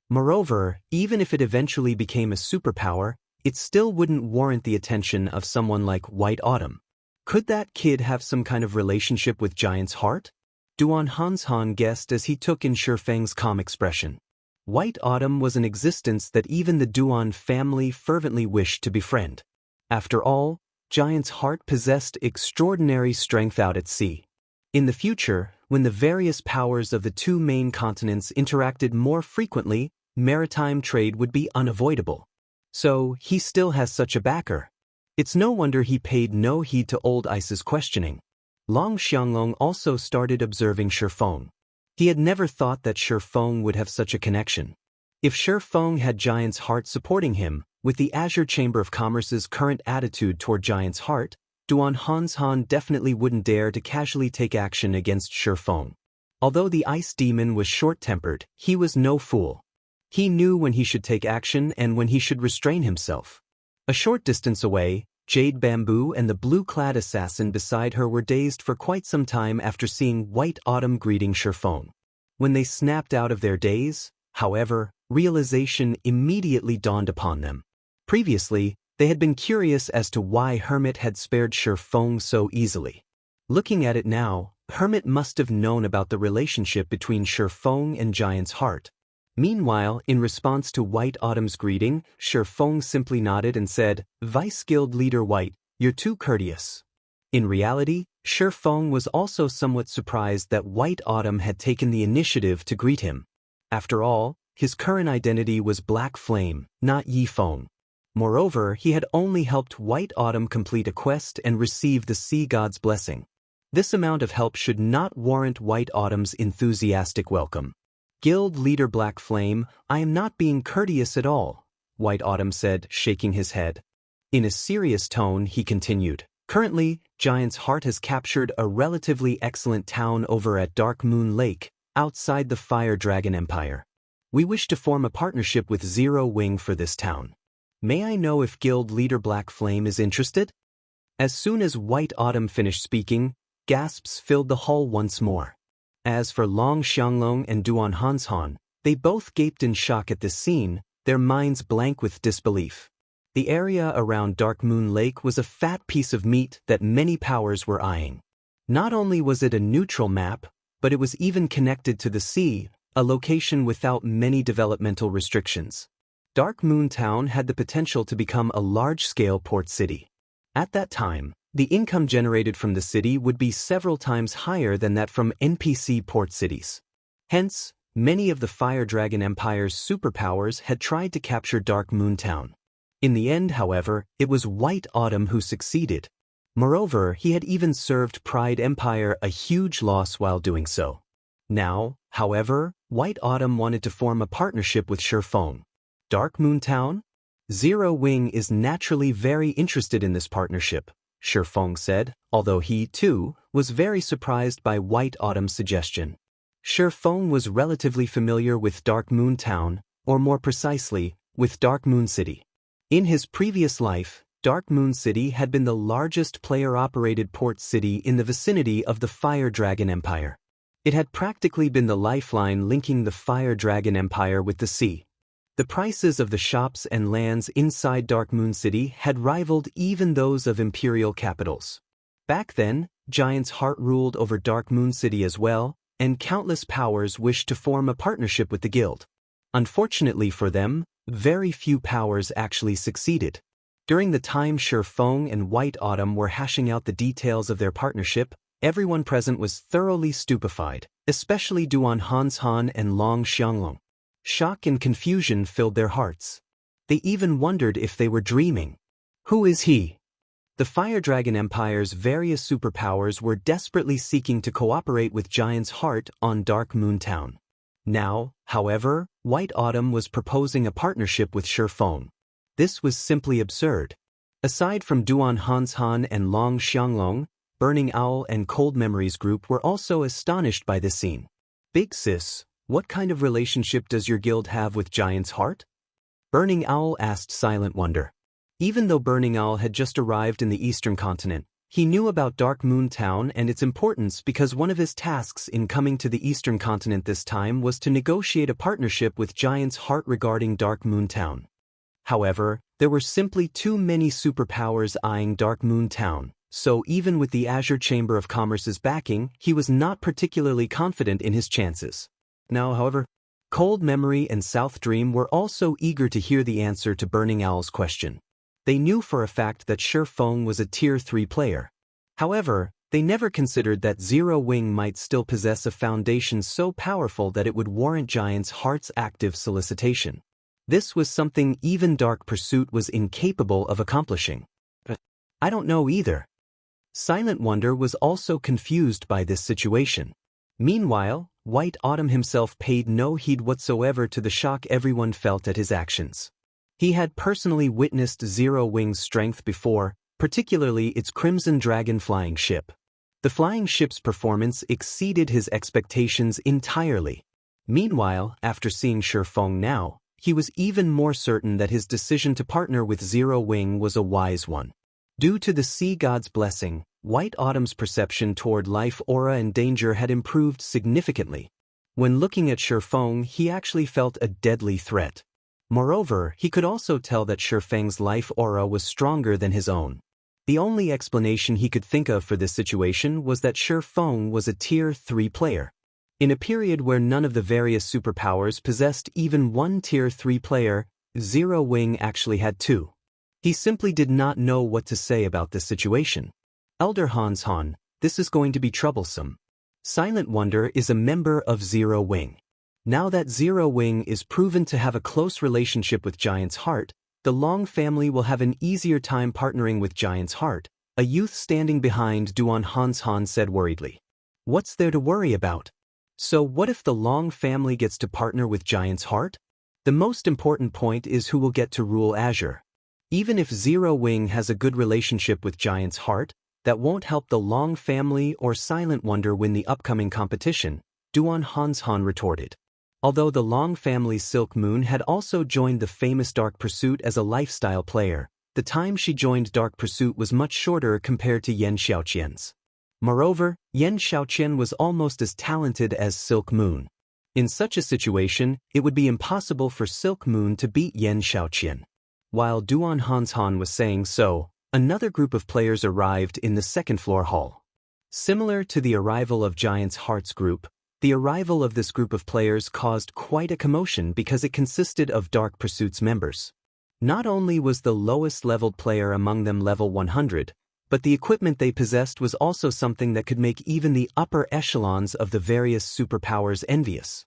Moreover, even if it eventually became a superpower, it still wouldn't warrant the attention of someone like White Autumn. Could that kid have some kind of relationship with Giant's Heart? Duan Hanshan guessed as he took in Shifeng's calm expression. White Autumn was an existence that even the Duan family fervently wished to befriend. After all, Giant's Heart possessed extraordinary strength out at sea. In the future, when the various powers of the two main continents interacted more frequently, maritime trade would be unavoidable. So, he still has such a backer. It's no wonder he paid no heed to Old Ice's questioning. Long Xianglong also started observing Shifeng. He had never thought that Shifeng would have such a connection. If Shifeng had Giant's Heart supporting him, with the Azure Chamber of Commerce's current attitude toward Giant's Heart, Duan Hanshan definitely wouldn't dare to casually take action against Shifeng. Although the ice demon was short-tempered, he was no fool. He knew when he should take action and when he should restrain himself. A short distance away, Jade Bamboo and the blue-clad assassin beside her were dazed for quite some time after seeing White Autumn greeting Shifeng. When they snapped out of their daze, however, realization immediately dawned upon them. Previously, they had been curious as to why Hermit had spared Shifeng so easily. Looking at it now, Hermit must have known about the relationship between Shifeng and Giant's Heart. Meanwhile, in response to White Autumn's greeting, Feng simply nodded and said, "Vice Guild Leader White, you're too courteous." In reality, Feng was also somewhat surprised that White Autumn had taken the initiative to greet him. After all, his current identity was Black Flame, not Yi Feng. Moreover, he had only helped White Autumn complete a quest and receive the Sea God's blessing. This amount of help should not warrant White Autumn's enthusiastic welcome. "Guild Leader Black Flame, I am not being courteous at all," White Autumn said, shaking his head. In a serious tone, he continued, "Currently, Giant's Heart has captured a relatively excellent town over at Dark Moon Lake, outside the Fire Dragon Empire. We wish to form a partnership with Zero Wing for this town. May I know if Guild Leader Black Flame is interested?" As soon as White Autumn finished speaking, gasps filled the hall once more. As for Long Xianglong and Duan Hanshan, they both gaped in shock at this scene, their minds blank with disbelief. The area around Dark Moon Lake was a fat piece of meat that many powers were eyeing. Not only was it a neutral map, but it was even connected to the sea, a location without many developmental restrictions. Dark Moon Town had the potential to become a large-scale port city. At that time, the income generated from the city would be several times higher than that from NPC port cities. Hence, many of the Fire Dragon Empire's superpowers had tried to capture Dark Moon Town. In the end, however, it was White Autumn who succeeded. Moreover, he had even served Pride Empire a huge loss while doing so. Now, however, White Autumn wanted to form a partnership with Feng. Dark Moon Town? Zero Wing is naturally very interested in this partnership, Feng said, although he, too, was very surprised by White Autumn's suggestion. Feng was relatively familiar with Dark Moon Town, or more precisely, with Dark Moon City. In his previous life, Dark Moon City had been the largest player-operated port city in the vicinity of the Fire Dragon Empire. It had practically been the lifeline linking the Fire Dragon Empire with the sea. The prices of the shops and lands inside Dark Moon City had rivaled even those of imperial capitals. Back then, Giant's Heart ruled over Dark Moon City as well, and countless powers wished to form a partnership with the guild. Unfortunately for them, very few powers actually succeeded. During the time Feng and White Autumn were hashing out the details of their partnership, everyone present was thoroughly stupefied, especially Duan Hanshan and Long Xianglong. Shock and confusion filled their hearts. They even wondered if they were dreaming. Who is he? The Fire Dragon Empire's various superpowers were desperately seeking to cooperate with Giant's Heart on Dark Moon Town. Now, however, White Autumn was proposing a partnership with Feng. This was simply absurd. Aside from Duan Hanshan and Long Xianglong, Burning Owl and Cold Memories Group were also astonished by this scene. "Big Sis, what kind of relationship does your guild have with Giant's Heart?" Burning Owl asked Silent Wonder. Even though Burning Owl had just arrived in the Eastern Continent, he knew about Dark Moon Town and its importance because one of his tasks in coming to the Eastern Continent this time was to negotiate a partnership with Giant's Heart regarding Dark Moon Town. However, there were simply too many superpowers eyeing Dark Moon Town, so even with the Azure Chamber of Commerce's backing, he was not particularly confident in his chances. Now, however, Cold Memory and South Dream were also eager to hear the answer to Burning Owl's question. They knew for a fact that Feng was a Tier 3 player. However, they never considered that Zero Wing might still possess a foundation so powerful that it would warrant Giant's Heart's active solicitation. This was something even Dark Pursuit was incapable of accomplishing. I don't know either. Silent Wonder was also confused by this situation. Meanwhile, White Autumn himself paid no heed whatsoever to the shock everyone felt at his actions. He had personally witnessed Zero Wing's strength before, particularly its Crimson Dragon flying ship. The flying ship's performance exceeded his expectations entirely. Meanwhile, after seeing Feng now, he was even more certain that his decision to partner with Zero Wing was a wise one. Due to the Sea God's blessing, White Autumn's perception toward life aura and danger had improved significantly. When looking at Feng, he actually felt a deadly threat. Moreover, he could also tell that Feng's life aura was stronger than his own. The only explanation he could think of for this situation was that Feng was a Tier 3 player. In a period where none of the various superpowers possessed even one Tier 3 player, Zero Wing actually had two. He simply did not know what to say about this situation. Elder Hans Han, this is going to be troublesome. Silent Wonder is a member of Zero Wing. Now that Zero Wing is proven to have a close relationship with Giant's Heart, the Long family will have an easier time partnering with Giant's Heart, a youth standing behind Duan Hans Han said worriedly. What's there to worry about? So what if the Long family gets to partner with Giant's Heart? The most important point is who will get to rule Azure. Even if Zero Wing has a good relationship with Giant's Heart, that won't help the Long family or Silent Wonder win the upcoming competition, Duan Hans Han retorted. Although the Long family's Silk Moon had also joined the famous Dark Pursuit as a lifestyle player, the time she joined Dark Pursuit was much shorter compared to Yan Xiaoqian's. Moreover, Yan Xiaoqian was almost as talented as Silk Moon. In such a situation, it would be impossible for Silk Moon to beat Yan Xiaoqian. While Duan Hans Han was saying so, another group of players arrived in the second-floor hall. Similar to the arrival of Giant's Heart's group, the arrival of this group of players caused quite a commotion because it consisted of Dark Pursuit's members. Not only was the lowest-leveled player among them level 100, but the equipment they possessed was also something that could make even the upper echelons of the various superpowers envious.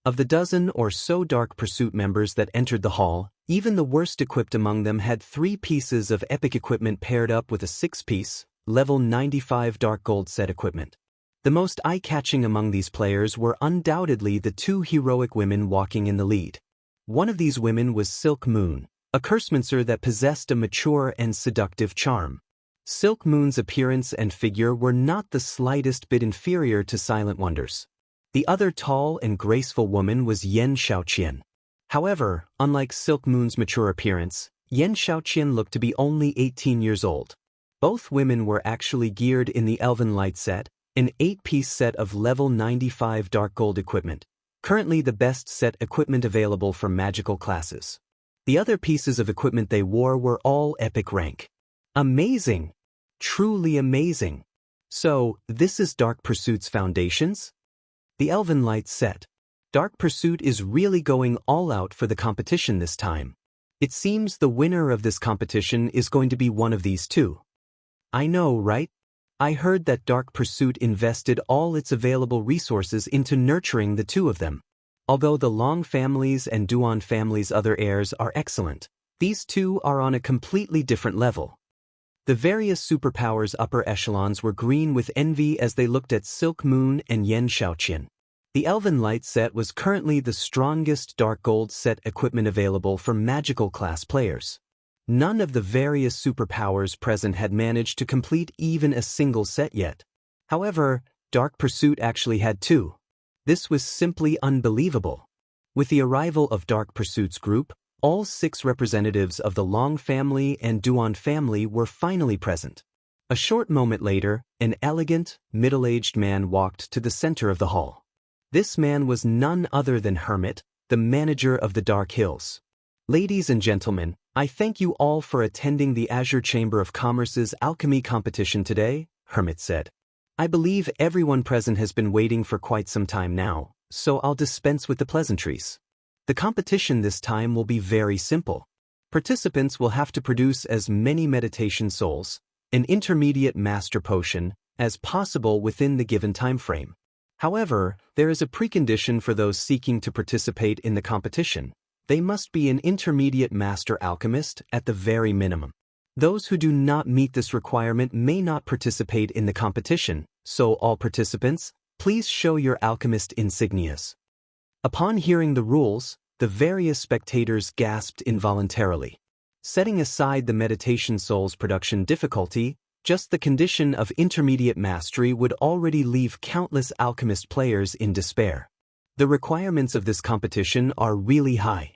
Of the dozen or so Dark Pursuit members that entered the hall, even the worst equipped among them had 3 pieces of epic equipment paired up with a 6-piece, level 95 Dark Gold set equipment. The most eye-catching among these players were undoubtedly the 2 heroic women walking in the lead. One of these women was Silk Moon, a cursemancer that possessed a mature and seductive charm. Silk Moon's appearance and figure were not the slightest bit inferior to Silent Wonder's. The other tall and graceful woman was Yan Xiaoqian. However, unlike Silk Moon's mature appearance, Yan Xiaoqian looked to be only 18 years old. Both women were actually geared in the Elven Light set, an 8-piece set of level 95 Dark Gold equipment, currently the best set equipment available for magical classes. The other pieces of equipment they wore were all epic rank. Amazing! Truly amazing! So, this is Dark Pursuit's foundations? The Elven Light set. Dark Pursuit is really going all out for the competition this time. It seems the winner of this competition is going to be one of these two. I know, right? I heard that Dark Pursuit invested all its available resources into nurturing the two of them. Although the Long family's and Duan family's other heirs are excellent, these two are on a completely different level. The various superpowers' upper echelons were green with envy as they looked at Silk Moon and Yan Xiaoqian. The Elven Light set was currently the strongest Dark Gold set equipment available for magical class players. None of the various superpowers present had managed to complete even a single set yet. However, Dark Pursuit actually had 2. This was simply unbelievable. With the arrival of Dark Pursuit's group, all 6 representatives of the Long family and Duan family were finally present. A short moment later, an elegant, middle-aged man walked to the center of the hall. This man was none other than Hermit, the manager of the Dark Hills. Ladies and gentlemen, I thank you all for attending the Azure Chamber of Commerce's alchemy competition today, Hermit said. I believe everyone present has been waiting for quite some time now, so I'll dispense with the pleasantries. The competition this time will be very simple. Participants will have to produce as many meditation souls, an intermediate master potion, as possible within the given time frame. However, there is a precondition for those seeking to participate in the competition. They must be an intermediate master alchemist at the very minimum. Those who do not meet this requirement may not participate in the competition, so all participants, please show your alchemist insignias. Upon hearing the rules, the various spectators gasped involuntarily. Setting aside the meditation soul's production difficulty, just the condition of intermediate mastery would already leave countless alchemist players in despair. The requirements of this competition are really high.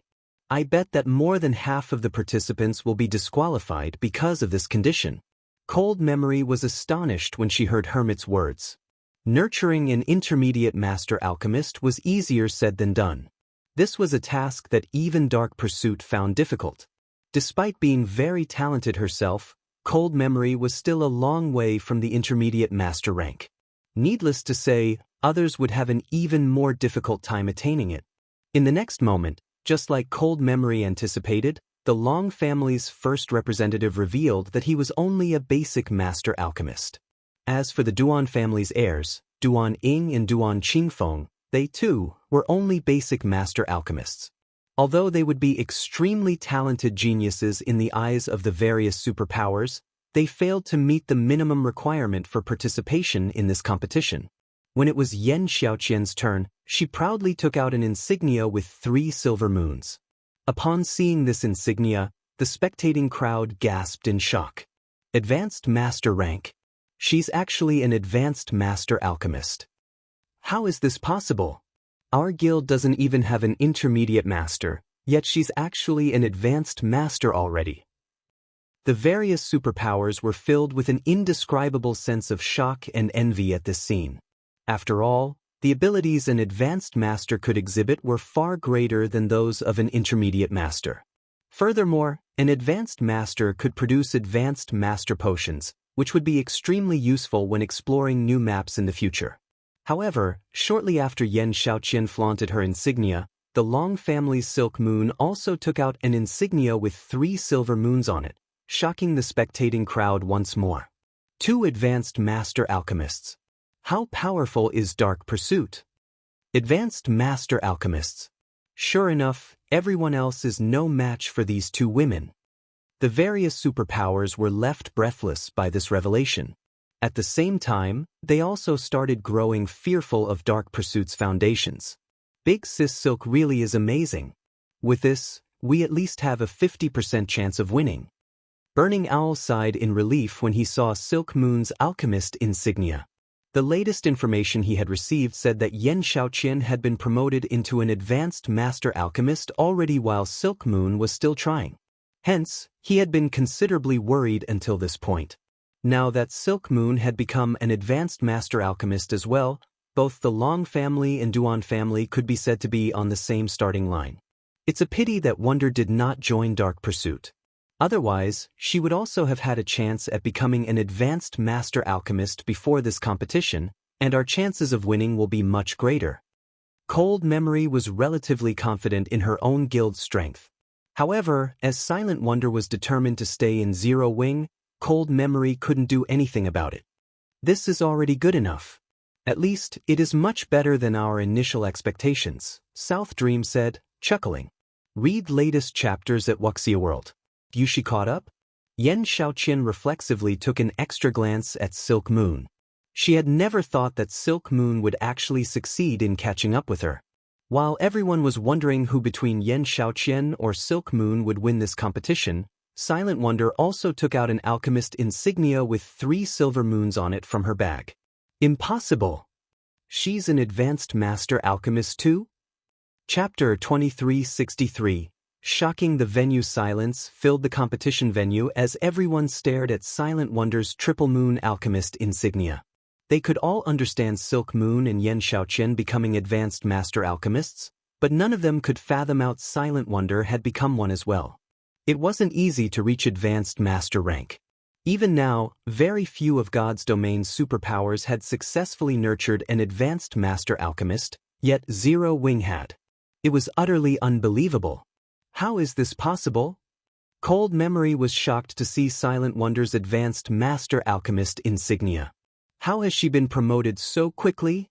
I bet that more than half of the participants will be disqualified because of this condition. Cold Memory was astonished when she heard Hermit's words. Nurturing an intermediate master alchemist was easier said than done. This was a task that even Dark Pursuit found difficult. Despite being very talented herself, Cold Memory was still a long way from the intermediate master rank. Needless to say, others would have an even more difficult time attaining it. In the next moment, just like Cold Memory anticipated, the Long family's first representative revealed that he was only a basic master alchemist. As for the Duan family's heirs, Duan Ying and Duan Qingfeng, they too were only basic master alchemists. Although they would be extremely talented geniuses in the eyes of the various superpowers, they failed to meet the minimum requirement for participation in this competition. When it was Yan Xiaoqian's turn, she proudly took out an insignia with 3 silver moons. Upon seeing this insignia, the spectating crowd gasped in shock. Advanced Master rank. She's actually an advanced master alchemist. How is this possible? Our guild doesn't even have an intermediate master, yet she's actually an advanced master already. The various superpowers were filled with an indescribable sense of shock and envy at this scene. After all, the abilities an advanced master could exhibit were far greater than those of an intermediate master. Furthermore, an advanced master could produce advanced master potions, which would be extremely useful when exploring new maps in the future. However, shortly after Yan Xiaoqian flaunted her insignia, the Long family's Silk Moon also took out an insignia with 3 silver moons on it, shocking the spectating crowd once more. 2 advanced master alchemists. How powerful is Dark Pursuit? Advanced master alchemists. Sure enough, everyone else is no match for these 2 women. The various superpowers were left breathless by this revelation. At the same time, they also started growing fearful of Dark Pursuit's foundations. Big Sis Silk really is amazing. With this, we at least have a 50% chance of winning. Burning Owl sighed in relief when he saw Silk Moon's Alchemist insignia. The latest information he had received said that Yan Xiaoqian had been promoted into an advanced master alchemist already while Silk Moon was still trying. Hence, he had been considerably worried until this point. Now that Silk Moon had become an advanced master alchemist as well, both the Long family and Duan family could be said to be on the same starting line. It's a pity that Wonder did not join Dark Pursuit. Otherwise, she would also have had a chance at becoming an advanced master alchemist before this competition, and our chances of winning will be much greater. Cold Memory was relatively confident in her own guild's strength. However, as Silent Wonder was determined to stay in Zero Wing, Cold Memory couldn't do anything about it. This is already good enough. At least, it is much better than our initial expectations, South Dream said, chuckling. Read latest chapters at Wuxia World. You she caught up? Yan Xiaoqian reflexively took an extra glance at Silk Moon. She had never thought that Silk Moon would actually succeed in catching up with her. While everyone was wondering who between Yan Xiaoqian or Silk Moon would win this competition, Silent Wonder also took out an alchemist insignia with 3 silver moons on it from her bag. Impossible! She's an advanced master alchemist too? Chapter 2363. Shocking. The venue silence filled the competition venue as everyone stared at Silent Wonder's Triple Moon Alchemist insignia. They could all understand Silk Moon and Yan Xiaoqian becoming advanced master alchemists, but none of them could fathom out Silent Wonder had become one as well. It wasn't easy to reach advanced master rank. Even now, very few of God's domain's superpowers had successfully nurtured an advanced master alchemist, yet Zero Wing had. It was utterly unbelievable. How is this possible? Cold Memory was shocked to see Silent Wonder's advanced master alchemist insignia. How has she been promoted so quickly?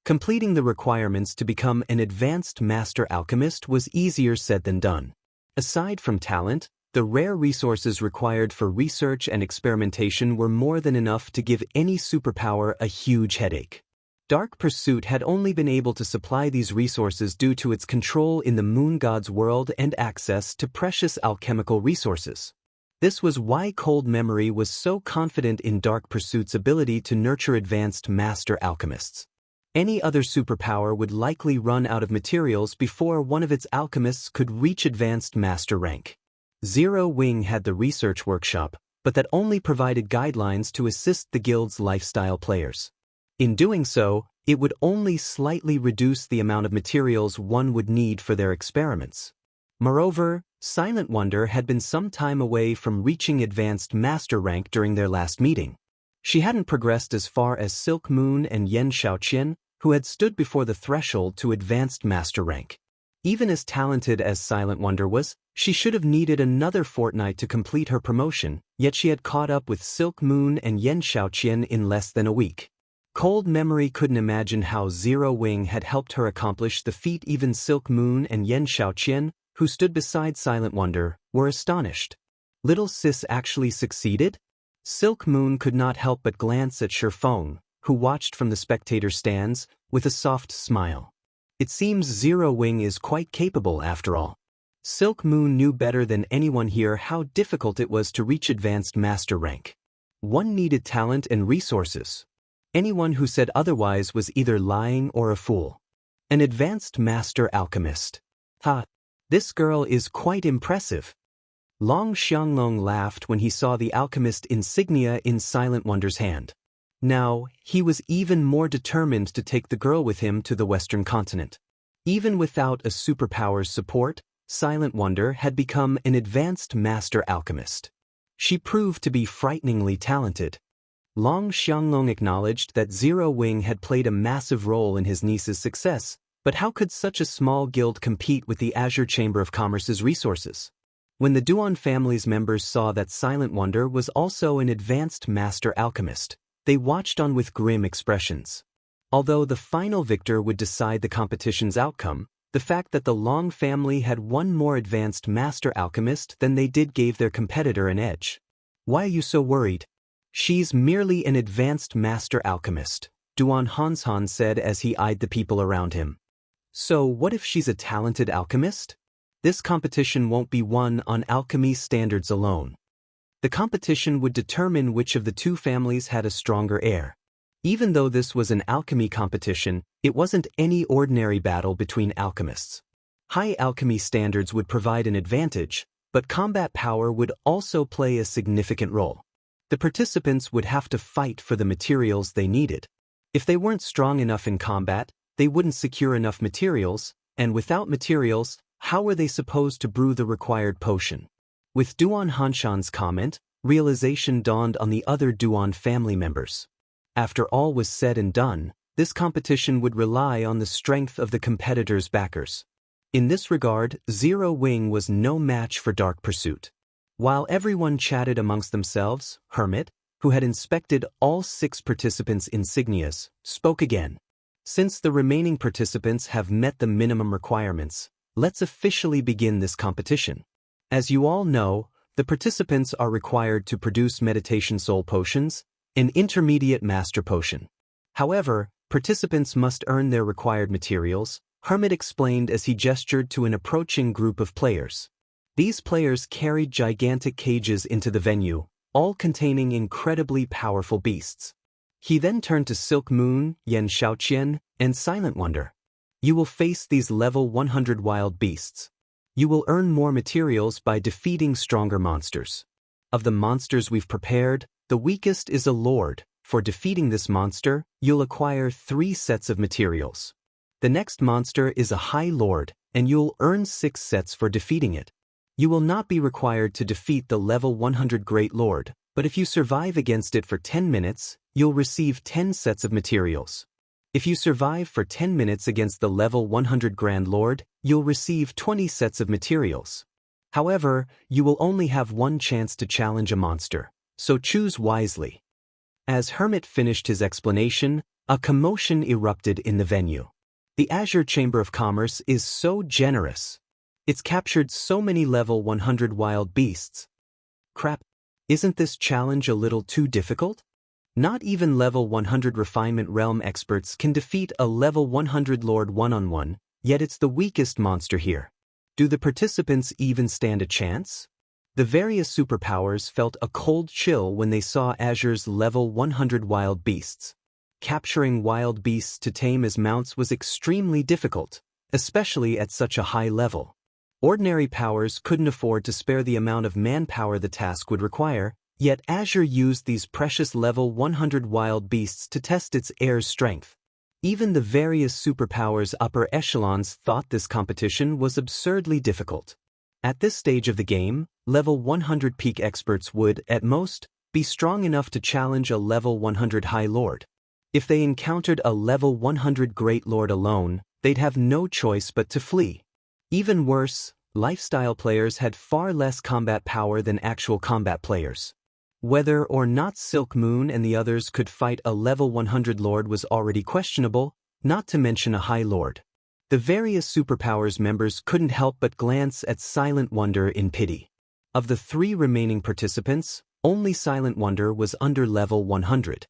Completing the requirements to become an advanced master alchemist was easier said than done. Aside from talent, the rare resources required for research and experimentation were more than enough to give any superpower a huge headache. Dark Pursuit had only been able to supply these resources due to its control in the Moon God's world and access to precious alchemical resources. This was why Cold Memory was so confident in Dark Pursuit's ability to nurture advanced master alchemists. Any other superpower would likely run out of materials before one of its alchemists could reach advanced master rank. Zero Wing had the research workshop, but that only provided guidelines to assist the guild's lifestyle players. In doing so, it would only slightly reduce the amount of materials one would need for their experiments. Moreover, Silent Wonder had been some time away from reaching advanced master rank during their last meeting. She hadn't progressed as far as Silk Moon and Yan Xiaoqian, who had stood before the threshold to advanced master rank. Even as talented as Silent Wonder was, she should have needed another fortnight to complete her promotion, yet she had caught up with Silk Moon and Yen Xiaoqian in less than a week. Cold memory couldn't imagine how Zero Wing had helped her accomplish the feat. Even Silk Moon and Yen Xiaoqian, who stood beside Silent Wonder, were astonished. Little sis actually succeeded? Silk Moon could not help but glance at Shifeng, who watched from the spectator stands, with a soft smile. It seems Zero Wing is quite capable after all. Silk Moon knew better than anyone here how difficult it was to reach advanced master rank. One needed talent and resources. Anyone who said otherwise was either lying or a fool. An advanced master alchemist. Ha! This girl is quite impressive. Long Xianglong laughed when he saw the alchemist insignia in Silent Wonder's hand. Now, he was even more determined to take the girl with him to the Western continent. Even without a superpower's support, Silent Wonder had become an advanced master alchemist. She proved to be frighteningly talented. Long Xianglong acknowledged that Zero Wing had played a massive role in his niece's success, but how could such a small guild compete with the Azure Chamber of Commerce's resources? When the Duan family's members saw that Silent Wonder was also an advanced master alchemist, they watched on with grim expressions. Although the final victor would decide the competition's outcome, the fact that the Long family had one more advanced master alchemist than they did gave their competitor an edge. Why are you so worried? She's merely an advanced master alchemist, Duan Hanshan said as he eyed the people around him. So what if she's a talented alchemist? This competition won't be won on alchemy standards alone. The competition would determine which of the two families had a stronger heir. Even though this was an alchemy competition, it wasn't any ordinary battle between alchemists. High alchemy standards would provide an advantage, but combat power would also play a significant role. The participants would have to fight for the materials they needed. If they weren't strong enough in combat, they wouldn't secure enough materials, and without materials, how were they supposed to brew the required potion? With Duan Hanshan's comment, realization dawned on the other Duan family members. After all was said and done, this competition would rely on the strength of the competitors' backers. In this regard, Zero Wing was no match for Dark Pursuit. While everyone chatted amongst themselves, Hermit, who had inspected all 6 participants' insignias, spoke again. Since the remaining participants have met the minimum requirements, let's officially begin this competition. As you all know, the participants are required to produce meditation soul potions, an intermediate master potion. However, participants must earn their required materials, Hermit explained as he gestured to an approaching group of players. These players carried gigantic cages into the venue, all containing incredibly powerful beasts. He then turned to Silk Moon, Yen Xiaoqian, and Silent Wonder. You will face these level 100 wild beasts. You will earn more materials by defeating stronger monsters. Of the monsters we've prepared, the weakest is a lord. For defeating this monster, you'll acquire 3 sets of materials. The next monster is a high lord, and you'll earn 6 sets for defeating it. You will not be required to defeat the level 100 Great Lord, but if you survive against it for 10 minutes, you'll receive 10 sets of materials. If you survive for 10 minutes against the level 100 Grand Lord, you'll receive 20 sets of materials. However, you will only have one chance to challenge a monster, so choose wisely. As Hermit finished his explanation, a commotion erupted in the venue. The Azure Chamber of Commerce is so generous. It's captured so many level 100 wild beasts. Crap, isn't this challenge a little too difficult? Not even level 100 Refinement Realm experts can defeat a level 100 Lord one-on-one, yet it's the weakest monster here. Do the participants even stand a chance? The various superpowers felt a cold chill when they saw Azure's level 100 wild beasts. Capturing wild beasts to tame as mounts was extremely difficult, especially at such a high level. Ordinary powers couldn't afford to spare the amount of manpower the task would require, yet Azure used these precious level 100 wild beasts to test its heir's strength. Even the various superpowers upper echelons thought this competition was absurdly difficult. At this stage of the game, level 100 peak experts would, at most, be strong enough to challenge a level 100 High Lord. If they encountered a level 100 Great Lord alone, they'd have no choice but to flee. Even worse, lifestyle players had far less combat power than actual combat players. Whether or not Silk Moon and the others could fight a level 100 Lord was already questionable, not to mention a High Lord. The various superpowers members couldn't help but glance at Silent Wonder in pity. Of the 3 remaining participants, only Silent Wonder was under level 100.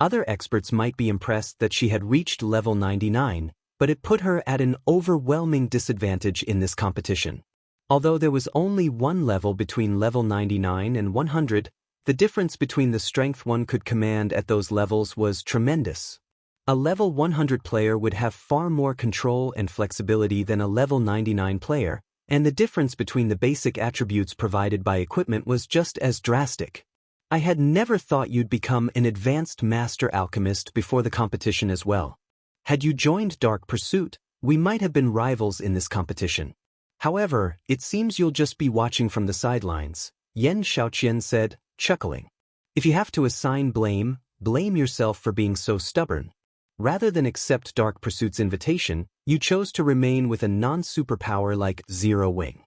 Other experts might be impressed that she had reached level 99, but it put her at an overwhelming disadvantage in this competition. Although there was only one level between level 99 and 100, the difference between the strength one could command at those levels was tremendous. A level 100 player would have far more control and flexibility than a level 99 player, and the difference between the basic attributes provided by equipment was just as drastic. I had never thought you'd become an advanced master alchemist before the competition as well. Had you joined Dark Pursuit, we might have been rivals in this competition. However, it seems you'll just be watching from the sidelines, Yan Xiaoqian said, chuckling. If you have to assign blame, blame yourself for being so stubborn. Rather than accept Dark Pursuit's invitation, you chose to remain with a non-superpower like Zero Wing.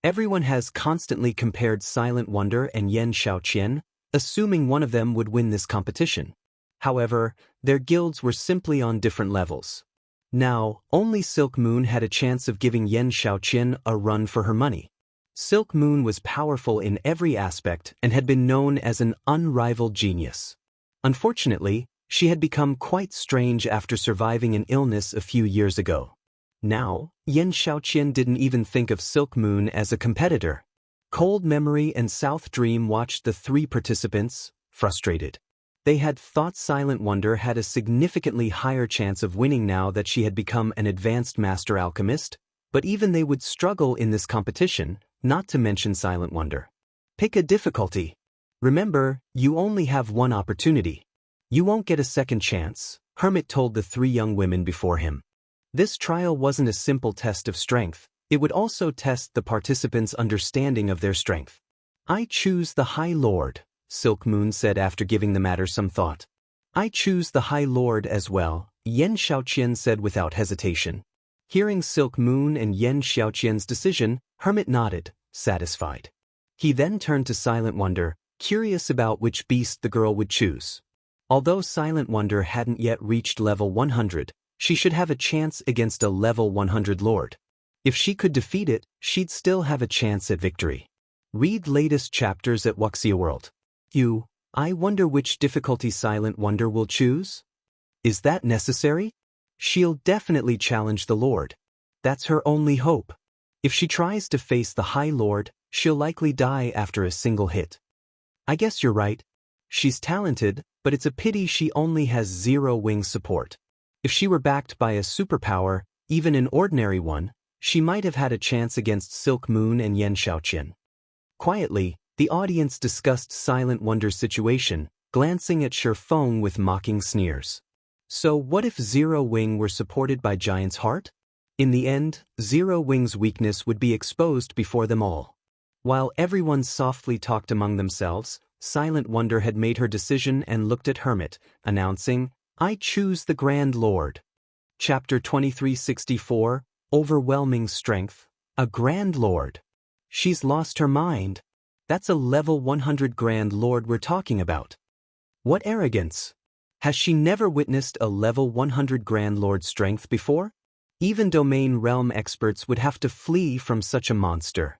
Everyone has constantly compared Silent Wonder and Yan Xiaoqian, assuming one of them would win this competition. However, their guilds were simply on different levels. Now, only Silk Moon had a chance of giving Yan Xiaoqian a run for her money. Silk Moon was powerful in every aspect and had been known as an unrivaled genius. Unfortunately, she had become quite strange after surviving an illness a few years ago. Now, Yan Xiaoqian didn't even think of Silk Moon as a competitor. Cold Memory and South Dream watched the 3 participants, frustrated. They had thought Silent Wonder had a significantly higher chance of winning now that she had become an advanced master alchemist, but even they would struggle in this competition, not to mention Silent Wonder. Pick a difficulty. Remember, you only have one opportunity. You won't get a second chance, Hermit told the 3 young women before him. This trial wasn't a simple test of strength, it would also test the participants' understanding of their strength. I choose the High Lord, Silk Moon said after giving the matter some thought. I choose the High Lord as well, Yan Xiaoqian said without hesitation. Hearing Silk Moon and Yan Xiaoqian's decision, Hermit nodded, satisfied. He then turned to Silent Wonder, curious about which beast the girl would choose. Although Silent Wonder hadn't yet reached level 100, she should have a chance against a level 100 Lord. If she could defeat it, she'd still have a chance at victory. Read latest chapters at Wuxia World. I wonder which difficulty Silent Wonder will choose? Is that necessary? She'll definitely challenge the Lord. That's her only hope. If she tries to face the High Lord, she'll likely die after a single hit. I guess you're right. She's talented, but it's a pity she only has Zero Wing support. If she were backed by a superpower, even an ordinary one, she might have had a chance against Silk Moon and Yan Xiaoqian. Quietly, the audience discussed Silent Wonder's situation, glancing at Feng with mocking sneers. So what if Zero Wing were supported by Giant's Heart? In the end, Zero Wing's weakness would be exposed before them all. While everyone softly talked among themselves, Silent Wonder had made her decision and looked at Hermit, announcing, I choose the Grand Lord. Chapter 2364, Overwhelming Strength, a Grand Lord. She's lost her mind. That's a level 100 Grand Lord we're talking about. What arrogance! Has she never witnessed a level 100 Grand Lord strength before? Even Domain Realm experts would have to flee from such a monster.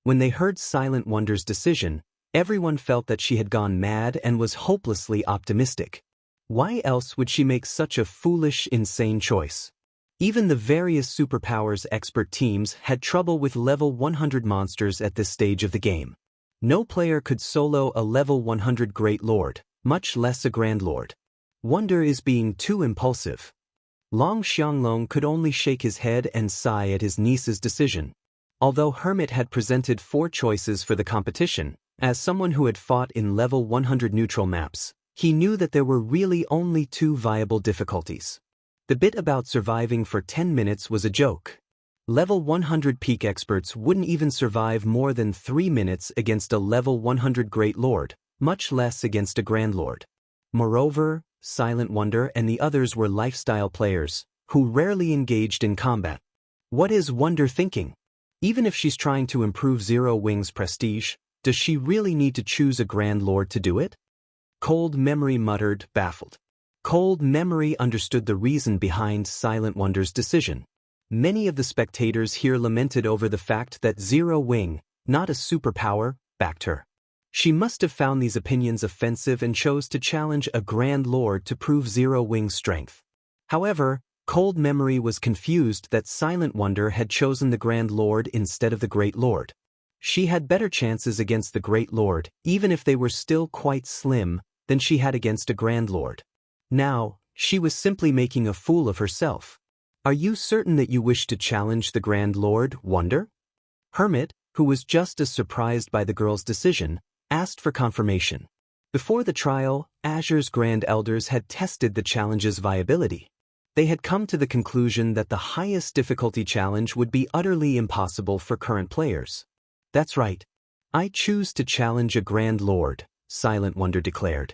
When they heard Silent Wonder's decision, everyone felt that she had gone mad and was hopelessly optimistic. Why else would she make such a foolish, insane choice? Even the various superpowers expert teams had trouble with level 100 monsters at this stage of the game. No player could solo a level 100 Great Lord, much less a Grand Lord. Wonder is being too impulsive. Long Xianglong could only shake his head and sigh at his niece's decision. Although Hermit had presented 4 choices for the competition, as someone who had fought in level 100 neutral maps, he knew that there were really only 2 viable difficulties. The bit about surviving for 10 minutes was a joke. Level 100 peak experts wouldn't even survive more than 3 minutes against a level 100 Great Lord, much less against a Grand Lord. Moreover, Silent Wonder and the others were lifestyle players, who rarely engaged in combat. What is Wonder thinking? Even if she's trying to improve Zero Wing's prestige, does she really need to choose a Grand Lord to do it? Cold Memory muttered, baffled. Cold Memory understood the reason behind Silent Wonder's decision. Many of the spectators here lamented over the fact that Zero Wing, not a superpower, backed her. She must have found these opinions offensive and chose to challenge a Grand Lord to prove Zero Wing's strength. However, Cold Memory was confused that Silent Wonder had chosen the Grand Lord instead of the Great Lord. She had better chances against the Great Lord, even if they were still quite slim, than she had against a Grand Lord. Now, she was simply making a fool of herself. Are you certain that you wish to challenge the Grand Lord, Wonder? Hermit, who was just as surprised by the girl's decision, asked for confirmation. Before the trial, Azure's Grand Elders had tested the challenge's viability. They had come to the conclusion that the highest difficulty challenge would be utterly impossible for current players. That's right. I choose to challenge a Grand Lord, Silent Wonder declared.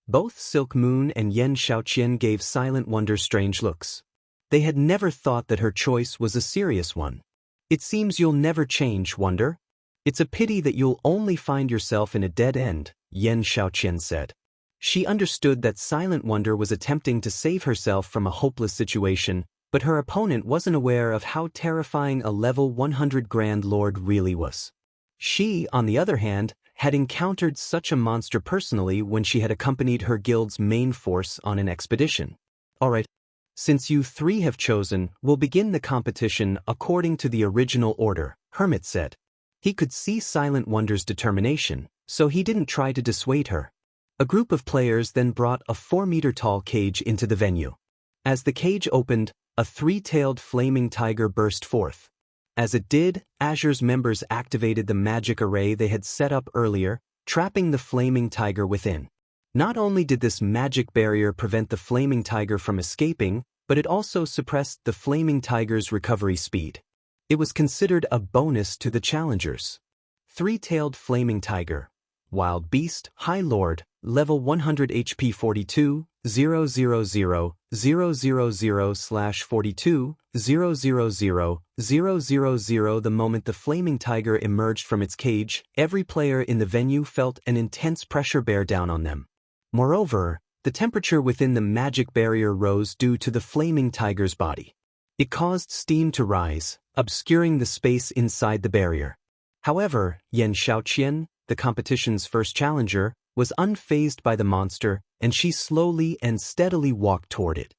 Both Silk Moon and Yen Xiaoqian gave Silent Wonder strange looks. They had never thought that her choice was a serious one. It seems you'll never change, Wonder. It's a pity that you'll only find yourself in a dead end, Yen Xiaoqian said. She understood that Silent Wonder was attempting to save herself from a hopeless situation, but her opponent wasn't aware of how terrifying a level 100 Grand Lord really was. She, on the other hand, had encountered such a monster personally when she had accompanied her guild's main force on an expedition. Alright, since you three have chosen, we'll begin the competition according to the original order, Hermit said. He could see Silent Wonder's determination, so he didn't try to dissuade her. A group of players then brought a 4-meter-tall cage into the venue. As the cage opened, a 3-tailed flaming tiger burst forth. As it did, Azure's members activated the magic array they had set up earlier, trapping the flaming tiger within. Not only did this magic barrier prevent the flaming tiger from escaping, but it also suppressed the flaming tiger's recovery speed. It was considered a bonus to the challengers. 3-tailed flaming tiger. Wild Beast, High Lord, level 100 HP 42, 000, 000/42, 000, 000. The moment the flaming tiger emerged from its cage, every player in the venue felt an intense pressure bear down on them. Moreover, the temperature within the magic barrier rose due to the flaming tiger's body. It caused steam to rise, obscuring the space inside the barrier. However, Yen Xiaoqian, the competition's first challenger, was unfazed by the monster, and she slowly and steadily walked toward it.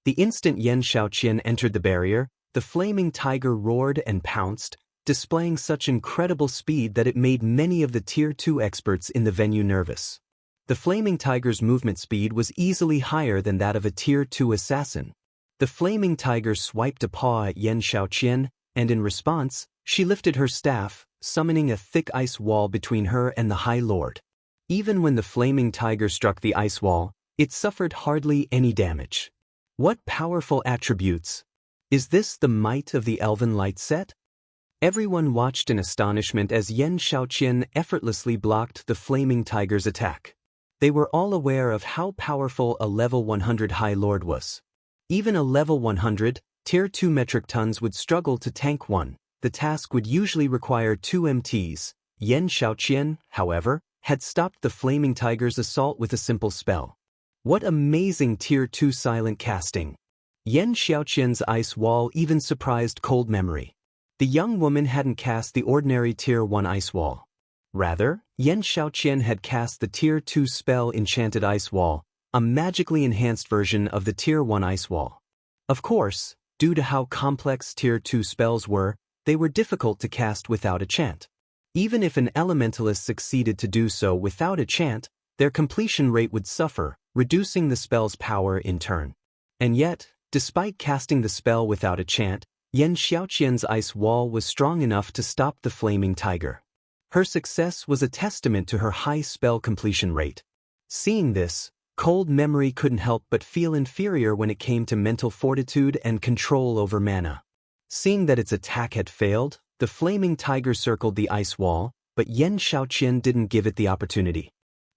The instant Yen Xiaoqian entered the barrier, the flaming tiger roared and pounced, displaying such incredible speed that it made many of the Tier 2 experts in the venue nervous. The flaming tiger's movement speed was easily higher than that of a Tier 2 assassin. The flaming tiger swiped a paw at Yen Xiaoqian, and in response, she lifted her staff, summoning a thick ice wall between her and the High Lord. Even when the flaming tiger struck the ice wall, it suffered hardly any damage. What powerful attributes! Is this the might of the Elven Light set? Everyone watched in astonishment as Yen Xiaoqian effortlessly blocked the flaming tiger's attack. They were all aware of how powerful a level 100 High Lord was. Even a level 100, Tier 2 metric tons would struggle to tank one. The task would usually require 2 MTs. Yen Xiaoqian, however, had stopped the flaming tiger's assault with a simple spell. What amazing Tier 2 silent casting! Yen Xiaoqian's ice wall even surprised Cold Memory. The young woman hadn't cast the ordinary Tier 1 ice wall. Rather, Yen Xiaoqian had cast the Tier 2 spell Enchanted Ice Wall, a magically enhanced version of the Tier 1 ice wall. Of course, due to how complex Tier 2 spells were, they were difficult to cast without a chant. Even if an elementalist succeeded to do so without a chant, their completion rate would suffer, reducing the spell's power in turn. And yet, despite casting the spell without a chant, Yen Xiaoqian's ice wall was strong enough to stop the flaming tiger. Her success was a testament to her high spell completion rate. Seeing this, Cold Memory couldn't help but feel inferior when it came to mental fortitude and control over mana. Seeing that its attack had failed, the flaming tiger circled the ice wall, but Yen Xiaoqian didn't give it the opportunity.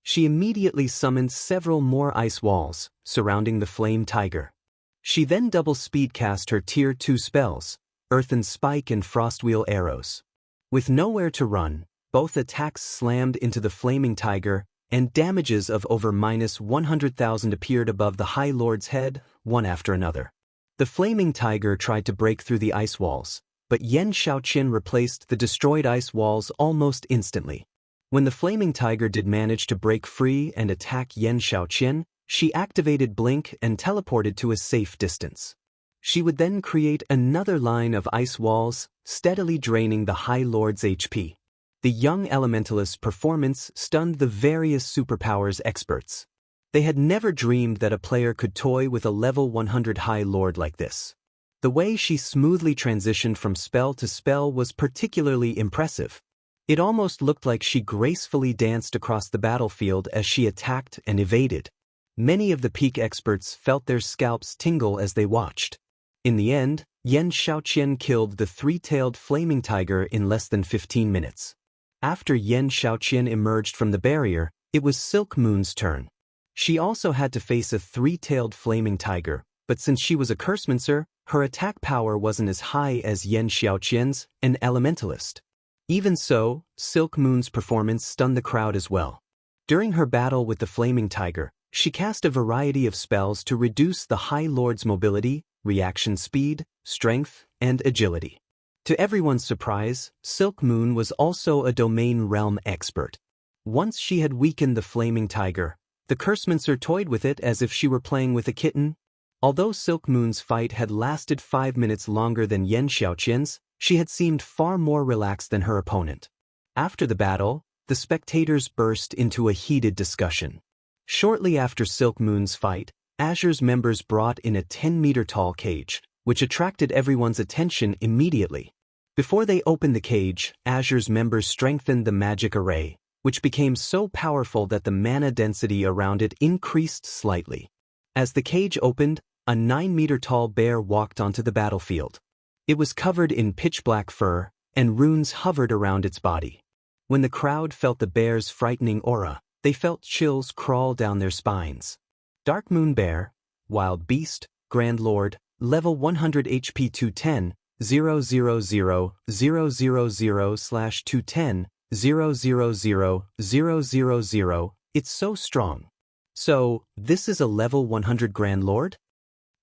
She immediately summoned several more ice walls, surrounding the flame tiger. She then double speed cast her Tier 2 spells, Earthen Spike and Frostwheel arrows. With nowhere to run, both attacks slammed into the flaming tiger, and damages of over -100,000 appeared above the High Lord's head, one after another. The flaming tiger tried to break through the ice walls, but Yan Xiaoqin replaced the destroyed ice walls almost instantly. When the flaming tiger did manage to break free and attack Yan Xiaoqin, she activated Blink and teleported to a safe distance. She would then create another line of ice walls, steadily draining the High Lord's HP. The young elementalist's performance stunned the various superpowers experts. They had never dreamed that a player could toy with a level 100 High Lord like this. The way she smoothly transitioned from spell to spell was particularly impressive. It almost looked like she gracefully danced across the battlefield as she attacked and evaded. Many of the peak experts felt their scalps tingle as they watched. In the end, Yan Xiaoqian killed the three-tailed flaming tiger in less than 15 minutes. After Yan Xiaoqian emerged from the barrier, it was Silk Moon's turn. She also had to face a three-tailed flaming tiger, but since she was a Cursemancer, her attack power wasn't as high as Yan Xiaoqian's, an elementalist. Even so, Silk Moon's performance stunned the crowd as well. During her battle with the flaming tiger, she cast a variety of spells to reduce the High Lord's mobility, reaction speed, strength, and agility. To everyone's surprise, Silk Moon was also a domain realm expert. Once she had weakened the flaming tiger, the Cursemancer toyed with it as if she were playing with a kitten. Although Silk Moon's fight had lasted 5 minutes longer than Yan Xiaoqian's, she had seemed far more relaxed than her opponent. After the battle, the spectators burst into a heated discussion. Shortly after Silk Moon's fight, Azure's members brought in a 10-meter-tall cage, which attracted everyone's attention immediately. Before they opened the cage, Azure's members strengthened the magic array, which became so powerful that the mana density around it increased slightly. As the cage opened, a 9-meter-tall bear walked onto the battlefield. It was covered in pitch-black fur, and runes hovered around its body. When the crowd felt the bear's frightening aura, they felt chills crawl down their spines. Dark Moon Bear, Wild Beast, Grand Lord, Level 100 HP 210, 000/210, 000/000. It's so strong. So, this is a level 100 Grand Lord?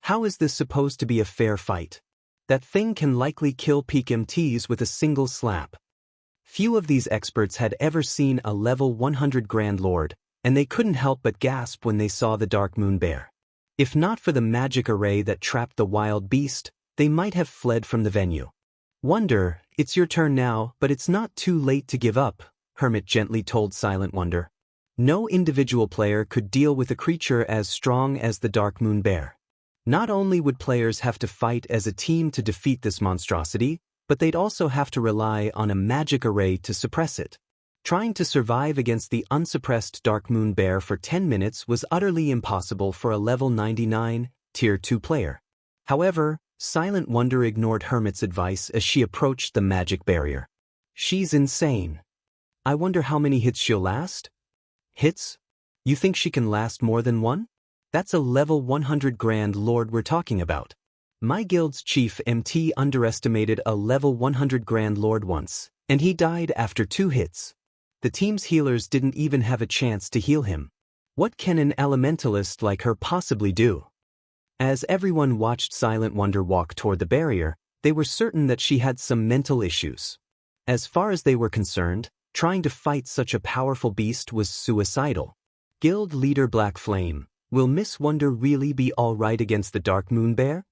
How is this supposed to be a fair fight? That thing can likely kill peak MTs with a single slap. Few of these experts had ever seen a level 100 Grand Lord, and they couldn't help but gasp when they saw the Dark Moon Bear. If not for the magic array that trapped the wild beast, they might have fled from the venue. Wonder, it's your turn now, but it's not too late to give up, Hermit gently told Silent Wonder. No individual player could deal with a creature as strong as the Dark Moon Bear. Not only would players have to fight as a team to defeat this monstrosity, but they'd also have to rely on a magic array to suppress it. Trying to survive against the unsuppressed Dark Moon Bear for 10 minutes was utterly impossible for a level 99, Tier 2 player. However, Silent Wonder ignored Hermit's advice as she approached the magic barrier. She's insane. I wonder how many hits she'll last? Hits? You think she can last more than one? That's a level 100 Grand Lord we're talking about. My guild's chief MT underestimated a level 100 Grand Lord once, and he died after 2 hits. The team's healers didn't even have a chance to heal him. What can an elementalist like her possibly do? As everyone watched Silent Wonder walk toward the barrier, they were certain that she had some mental issues. As far as they were concerned, trying to fight such a powerful beast was suicidal. Guild leader Black Flame, will Miss Wonder really be all right against the Dark Moon Bear?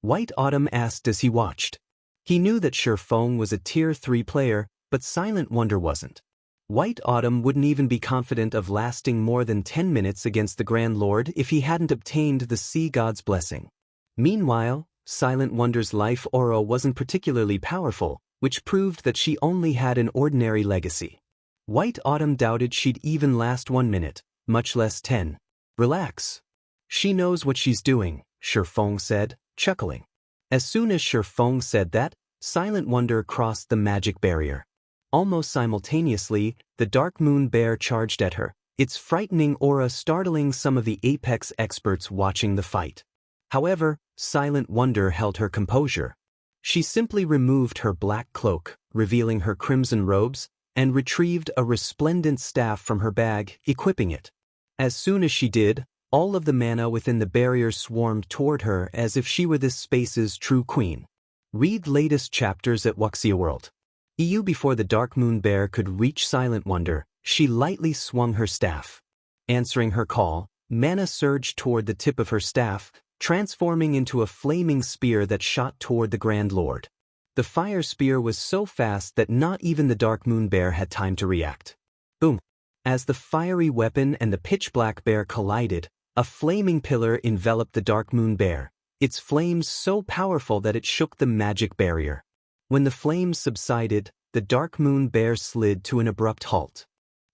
White Autumn asked as he watched. He knew that Sure Feng was a Tier 3 player, but Silent Wonder wasn't. White Autumn wouldn't even be confident of lasting more than 10 minutes against the Grand Lord if he hadn't obtained the Sea God's blessing. Meanwhile, Silent Wonder's life aura wasn't particularly powerful, which proved that she only had an ordinary legacy. White Autumn doubted she'd even last 1 minute, much less 10. Relax. She knows what she's doing, Sure Feng said, chuckling. As soon as Sure Feng said that, Silent Wonder crossed the magic barrier. Almost simultaneously, the Dark Moon Bear charged at her, its frightening aura startling some of the Apex experts watching the fight. However, Silent Wonder held her composure. She simply removed her black cloak, revealing her crimson robes, and retrieved a resplendent staff from her bag, equipping it. As soon as she did, all of the mana within the barrier swarmed toward her as if she were this space's true queen. Read latest chapters at Wuxia World. EU. Before the Dark Moon Bear could reach Silent Wonder, she lightly swung her staff. Answering her call, mana surged toward the tip of her staff, transforming into a flaming spear that shot toward the Grand Lord. The fire spear was so fast that not even the Dark Moon Bear had time to react. Boom! As the fiery weapon and the pitch-black bear collided, a flaming pillar enveloped the Dark Moon Bear, its flames so powerful that it shook the magic barrier. When the flames subsided, the Dark Moon Bear slid to an abrupt halt.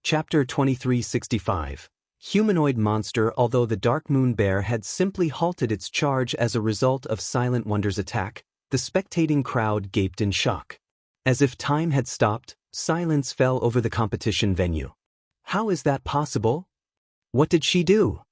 Chapter 2365. Humanoid Monster. Although the Dark Moon Bear had simply halted its charge as a result of Silent Wonder's attack, the spectating crowd gaped in shock. As if time had stopped, silence fell over the competition venue. How is that possible? What did she do?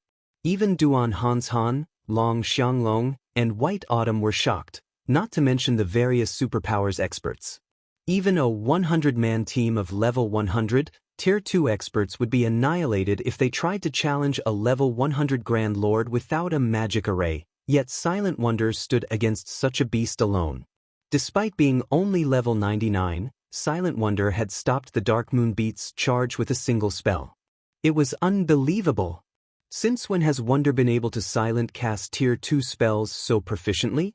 Even Duan Hanshan, Long Xianglong, and White Autumn were shocked, not to mention the various superpowers experts. Even a 100-man team of level 100, Tier 2 experts would be annihilated if they tried to challenge a level 100 Grand Lord without a magic array, yet Silent Wonder stood against such a beast alone. Despite being only level 99, Silent Wonder had stopped the Dark Moon Beast's charge with a single spell. It was unbelievable. Since when has Wonder been able to silent cast Tier 2 spells so proficiently?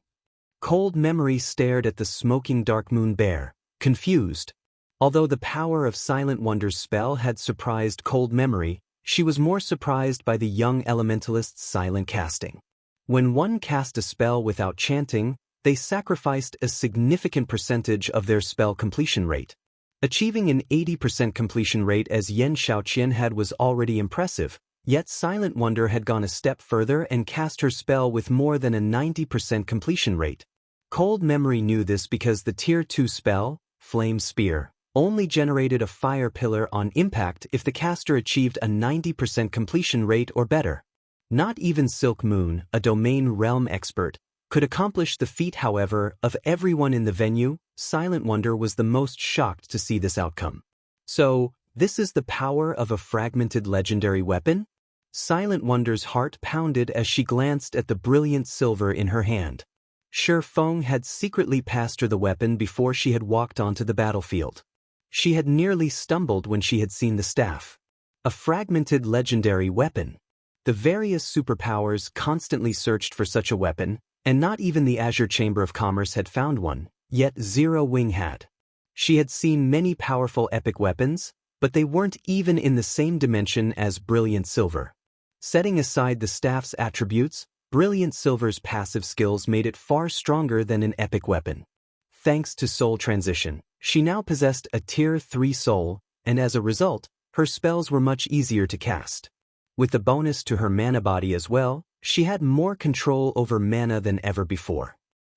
Cold Memory stared at the smoking Dark Moon Bear, confused. Although the power of Silent Wonder's spell had surprised Cold Memory, she was more surprised by the young elementalist's silent casting. When one cast a spell without chanting, they sacrificed a significant percentage of their spell completion rate. Achieving an 80% completion rate as Yen Shaoqian had was already impressive, yet Silent Wonder had gone a step further and cast her spell with more than a 90% completion rate. Cold Memory knew this because the Tier 2 spell, Flame Spear, only generated a fire pillar on impact if the caster achieved a 90% completion rate or better. Not even Silk Moon, a domain realm expert, could accomplish the feat. However, of everyone in the venue, Silent Wonder was the most shocked to see this outcome. So, this is the power of a fragmented legendary weapon? Silent Wonder's heart pounded as she glanced at the brilliant silver in her hand. Shi Feng had secretly passed her the weapon before she had walked onto the battlefield. She had nearly stumbled when she had seen the staff. A fragmented legendary weapon. The various superpowers constantly searched for such a weapon, and not even the Azure Chamber of Commerce had found one, yet Zero Wing had. She had seen many powerful epic weapons, but they weren't even in the same dimension as Brilliant Silver. Setting aside the staff's attributes, Brilliant Silver's passive skills made it far stronger than an epic weapon. Thanks to Soul Transition, she now possessed a Tier 3 soul, and as a result, her spells were much easier to cast. With the bonus to her mana body as well, she had more control over mana than ever before.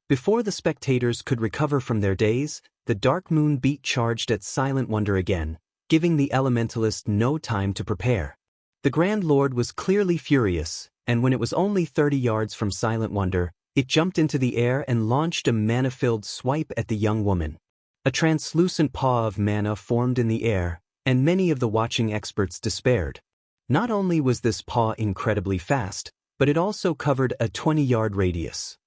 Before the spectators could recover from their daze, the Dark Moon Beat charged at Silent Wonder again, giving the elementalist no time to prepare. The Grand Lord was clearly furious, and when it was only 30 yards from Silent Wonder, it jumped into the air and launched a mana-filled swipe at the young woman. A translucent paw of mana formed in the air, and many of the watching experts despaired. Not only was this paw incredibly fast, but it also covered a 20-yard radius.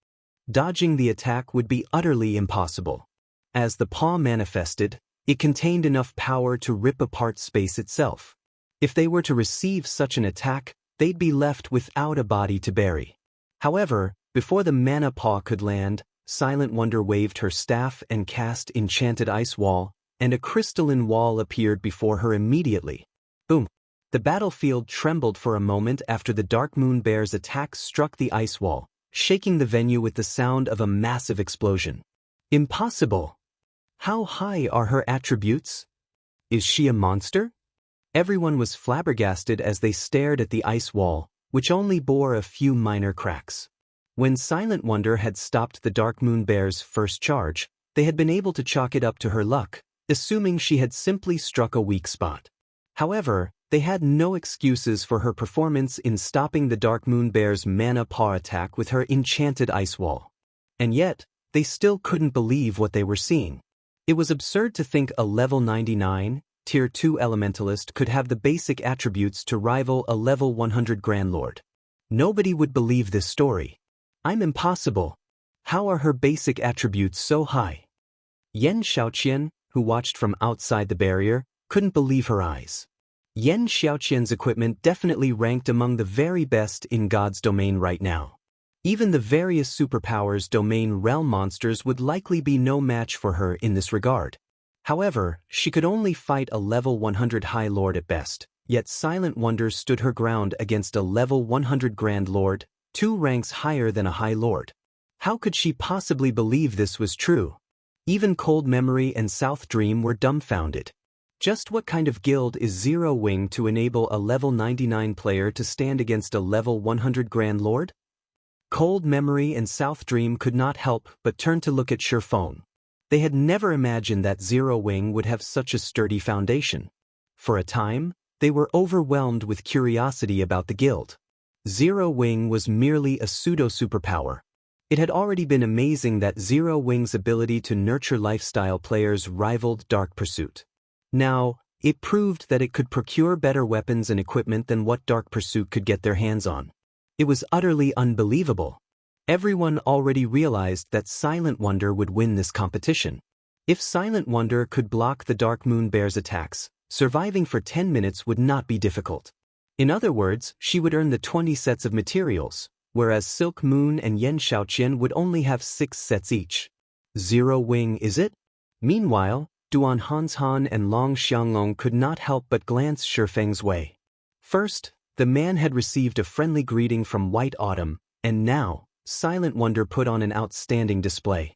Dodging the attack would be utterly impossible. As the paw manifested, it contained enough power to rip apart space itself. If they were to receive such an attack, they'd be left without a body to bury. However, before the mana paw could land, Silent Wonder waved her staff and cast Enchanted Ice Wall, and a crystalline wall appeared before her immediately. Boom! The battlefield trembled for a moment after the Dark Moon Bear's attack struck the ice wall, shaking the venue with the sound of a massive explosion. Impossible! How high are her attributes? Is she a monster? Everyone was flabbergasted as they stared at the ice wall, which only bore a few minor cracks. When Silent Wonder had stopped the Dark Moon Bear's first charge, they had been able to chalk it up to her luck, assuming she had simply struck a weak spot. However, They had no excuses for her performance in stopping the Dark Moon Bear's mana paw attack with her enchanted ice wall. And yet, they still couldn't believe what they were seeing. It was absurd to think a level 99, Tier 2 Elementalist could have the basic attributes to rival a level 100 Grand Lord. Nobody would believe this story. I'm impossible. How are her basic attributes so high? Yan Xiaoqian, who watched from outside the barrier, couldn't believe her eyes. Yan Xiaoqian's equipment definitely ranked among the very best in God's domain right now. Even the various superpowers domain realm monsters would likely be no match for her in this regard. However, she could only fight a level 100 High Lord at best, yet Silent Wonder stood her ground against a level 100 Grand Lord, 2 ranks higher than a High Lord. How could she possibly believe this was true? Even Cold Memory and South Dream were dumbfounded. Just what kind of guild is Zero Wing to enable a level 99 player to stand against a level 100 Grand Lord? Cold Memory and South Dream could not help but turn to look at Shifeng. They had never imagined that Zero Wing would have such a sturdy foundation. For a time, they were overwhelmed with curiosity about the guild. Zero Wing was merely a pseudo-superpower. It had already been amazing that Zero Wing's ability to nurture lifestyle players rivaled Dark Pursuit. Now, it proved that it could procure better weapons and equipment than what Dark Pursuit could get their hands on. It was utterly unbelievable. Everyone already realized that Silent Wonder would win this competition. If Silent Wonder could block the Dark Moon Bear's attacks, surviving for 10 minutes would not be difficult. In other words, she would earn the 20 sets of materials, whereas Silk Moon and Yan Xiaoqian would only have 6 sets each. Zero Wing, is it? Meanwhile, Duan Hanshan and Long Xianglong could not help but glance Shifeng's way. First, the man had received a friendly greeting from White Autumn, and now, Silent Wonder put on an outstanding display.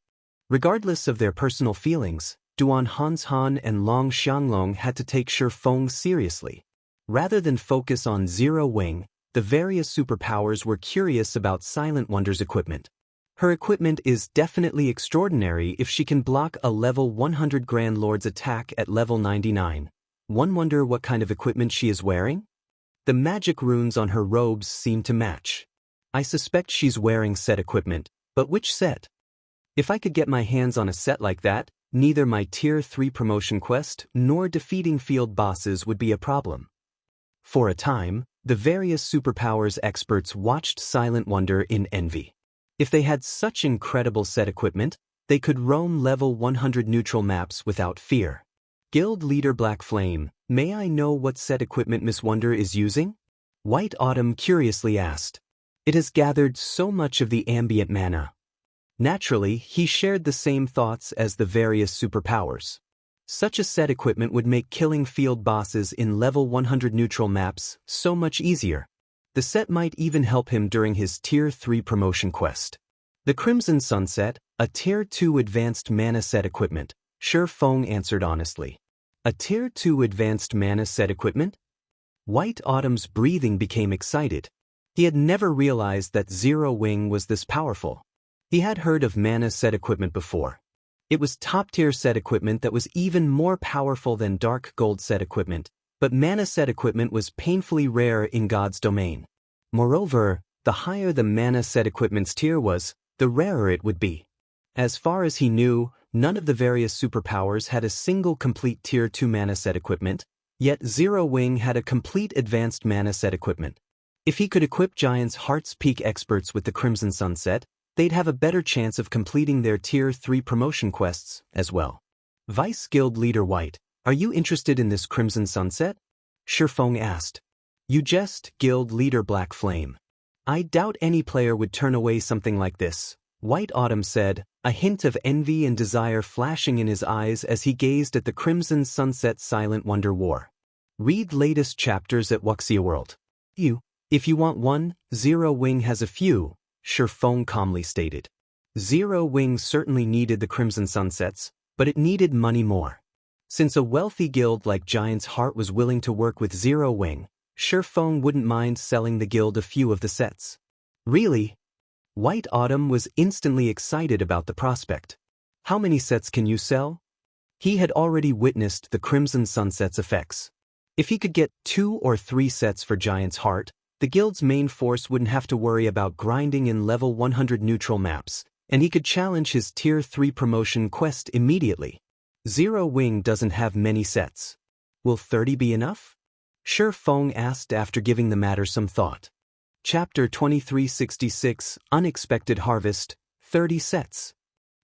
Regardless of their personal feelings, Duan Hanshan and Long Xianglong had to take Shifeng seriously. Rather than focus on Zero Wing, the various superpowers were curious about Silent Wonder's equipment. Her equipment is definitely extraordinary if she can block a level 100 Grand Lord's attack at level 99. One wonder what kind of equipment she is wearing? The magic runes on her robes seem to match. I suspect she's wearing set equipment, but which set? If I could get my hands on a set like that, neither my Tier 3 promotion quest nor defeating field bosses would be a problem. For a time, the various superpowers experts watched Silent Wonder in envy. If they had such incredible set equipment, they could roam level 100 neutral maps without fear. Guild Leader Black Flame, may I know what set equipment Miss Wonder is using? White Autumn curiously asked. It has gathered so much of the ambient mana. Naturally, he shared the same thoughts as the various superpowers. Such a set equipment would make killing field bosses in level 100 neutral maps so much easier. The set might even help him during his Tier 3 promotion quest. The Crimson Sunset, a Tier 2 advanced mana set equipment, Shifeng answered honestly. A Tier 2 advanced mana set equipment? White Autumn's breathing became excited. He had never realized that Zero Wing was this powerful. He had heard of mana set equipment before. It was top-tier set equipment that was even more powerful than Dark Gold set equipment, but mana set equipment was painfully rare in God's domain. Moreover, the higher the mana set equipment's tier was, the rarer it would be. As far as he knew, none of the various superpowers had a single complete Tier 2 mana set equipment, yet Zero Wing had a complete advanced mana set equipment. If he could equip Giant's Heart's Peak experts with the Crimson Sunset, they'd have a better chance of completing their Tier 3 promotion quests as well. Vice Guild Leader White, are you interested in this Crimson Sunset? Shifeng asked. You jest, Guild Leader Black Flame. I doubt any player would turn away something like this, White Autumn said, a hint of envy and desire flashing in his eyes as he gazed at the Crimson Sunset Silent Wonder War. Read latest chapters at Wuxia World. If you want one, Zero Wing has a few, Shifeng calmly stated. Zero Wing certainly needed the Crimson Sunsets, but it needed money more. Since a wealthy guild like Giant's Heart was willing to work with Zero Wing, Shifeng wouldn't mind selling the guild a few of the sets. Really? White Autumn was instantly excited about the prospect. How many sets can you sell? He had already witnessed the Crimson Sunset's effects. If he could get 2 or 3 sets for Giant's Heart, the guild's main force wouldn't have to worry about grinding in level 100 neutral maps, and he could challenge his Tier 3 promotion quest immediately. Zero Wing doesn't have many sets. Will 30 be enough? Shi Feng asked after giving the matter some thought. Chapter 2366, Unexpected Harvest, 30 sets.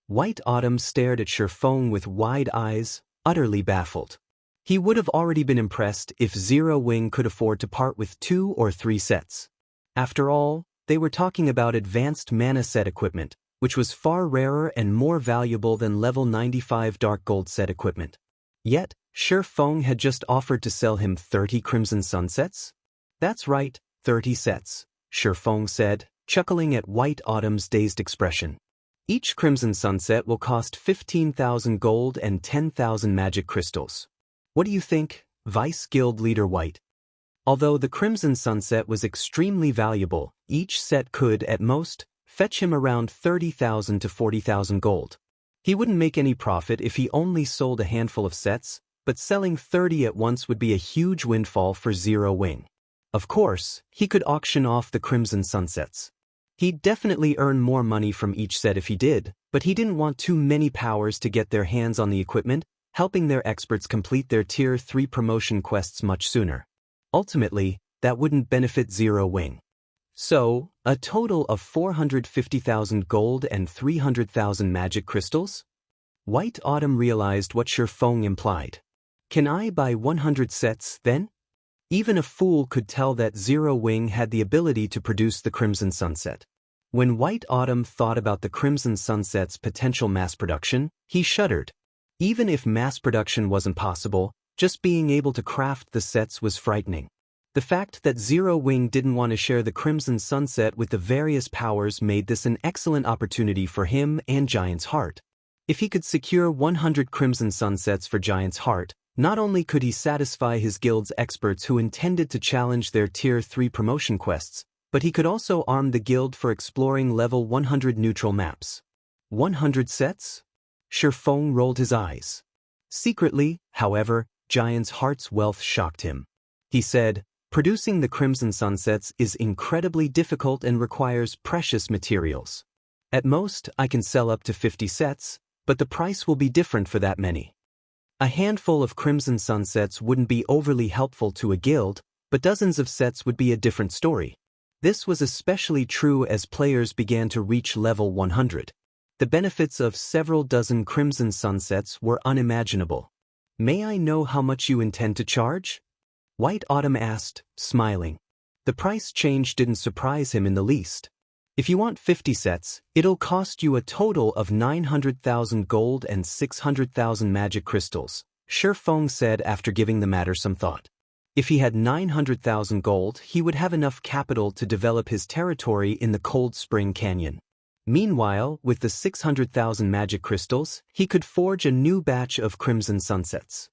White Autumn stared at Shi Feng with wide eyes, utterly baffled. He would have already been impressed if Zero Wing could afford to part with 2 or 3 sets. After all, they were talking about advanced mana set equipment, which was far rarer and more valuable than level 95 Dark Gold set equipment. Yet, Shi Feng had just offered to sell him 30 Crimson Sunsets? That's right, 30 sets, Shi Feng said, chuckling at White Autumn's dazed expression. Each Crimson Sunset will cost 15,000 gold and 10,000 magic crystals. What do you think, Vice Guild Leader White? Although the Crimson Sunset was extremely valuable, each set could, at most, fetch him around 30,000 to 40,000 gold. He wouldn't make any profit if he only sold a handful of sets, but selling 30 at once would be a huge windfall for Zero Wing. Of course, he could auction off the Crimson Sunsets. He'd definitely earn more money from each set if he did, but he didn't want too many powers to get their hands on the equipment, helping their experts complete their Tier 3 promotion quests much sooner. Ultimately, that wouldn't benefit Zero Wing. So, a total of 450,000 gold and 300,000 magic crystals? White Autumn realized what Shi Feng implied. Can I buy 100 sets, then? Even a fool could tell that Zero Wing had the ability to produce the Crimson Sunset. When White Autumn thought about the Crimson Sunset's potential mass production, he shuddered. Even if mass production wasn't possible, just being able to craft the sets was frightening. The fact that Zero Wing didn't want to share the Crimson Sunset with the various powers made this an excellent opportunity for him and Giant's Heart. If he could secure 100 Crimson Sunsets for Giant's Heart, not only could he satisfy his guild's experts who intended to challenge their Tier 3 promotion quests, but he could also arm the guild for exploring level 100 neutral maps. 100 sets? Shi Feng rolled his eyes. Secretly, however, Giant's Heart's wealth shocked him. He said, "Producing the Crimson Sunsets is incredibly difficult and requires precious materials. At most, I can sell up to 50 sets, but the price will be different for that many. A handful of Crimson Sunsets wouldn't be overly helpful to a guild, but dozens of sets would be a different story." This was especially true as players began to reach level 100. The benefits of several dozen Crimson Sunsets were unimaginable. "May I know how much you intend to charge?" White Autumn asked, smiling. The price change didn't surprise him in the least. "If you want 50 sets, it'll cost you a total of 900,000 gold and 600,000 magic crystals," Shi Feng said after giving the matter some thought. If he had 900,000 gold, he would have enough capital to develop his territory in the Cold Spring Canyon. Meanwhile, with the 600,000 magic crystals, he could forge a new batch of Crimson Sunsets.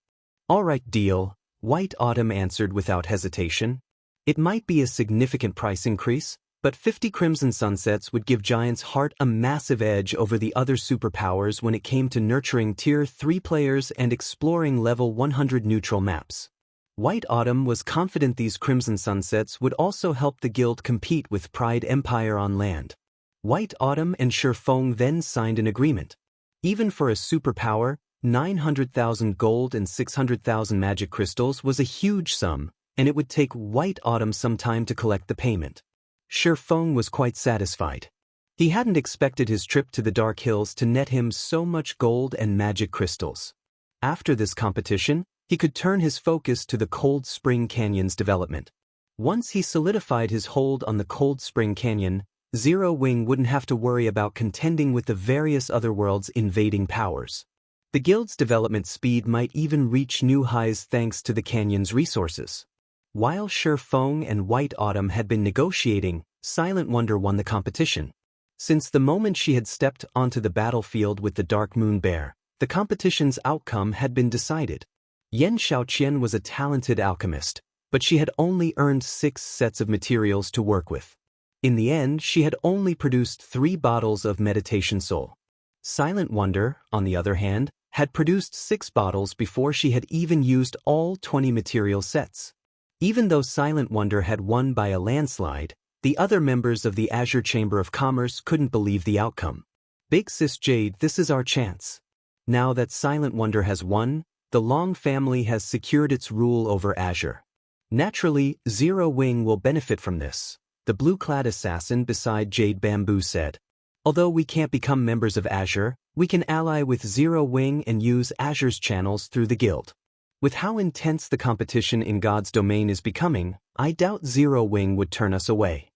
"All right, deal," White Autumn answered without hesitation. It might be a significant price increase, but 50 Crimson Sunsets would give Giant's Heart a massive edge over the other superpowers when it came to nurturing Tier 3 players and exploring level 100 neutral maps. White Autumn was confident these Crimson Sunsets would also help the guild compete with Pride Empire on land. White Autumn and Shi Feng then signed an agreement. Even for a superpower, 900,000 gold and 600,000 magic crystals was a huge sum, and it would take White Autumn some time to collect the payment. Shi Feng was quite satisfied. He hadn't expected his trip to the Dark Hills to net him so much gold and magic crystals. After this competition, he could turn his focus to the Cold Spring Canyon's development. Once he solidified his hold on the Cold Spring Canyon, Zero Wing wouldn't have to worry about contending with the various other worlds' invading powers. The guild's development speed might even reach new highs thanks to the canyon's resources. While Shi Feng and White Autumn had been negotiating, Silent Wonder won the competition. Since the moment she had stepped onto the battlefield with the Dark Moon Bear, the competition's outcome had been decided. Yan Xiaoqian was a talented alchemist, but she had only earned 6 sets of materials to work with. In the end, she had only produced 3 bottles of Meditation Soul. Silent Wonder, on the other hand, had produced 6 bottles before she had even used all 20 material sets. Even though Silent Wonder had won by a landslide, the other members of the Azure Chamber of Commerce couldn't believe the outcome. Big Sis Jade, this is our chance. Now that Silent Wonder has won, the Long family has secured its rule over Azure. Naturally, Zero Wing will benefit from this, the blue-clad assassin beside Jade Bamboo said. Although we can't become members of Azure, we can ally with Zero Wing and use Azure's channels through the guild. With how intense the competition in God's domain is becoming, I doubt Zero Wing would turn us away.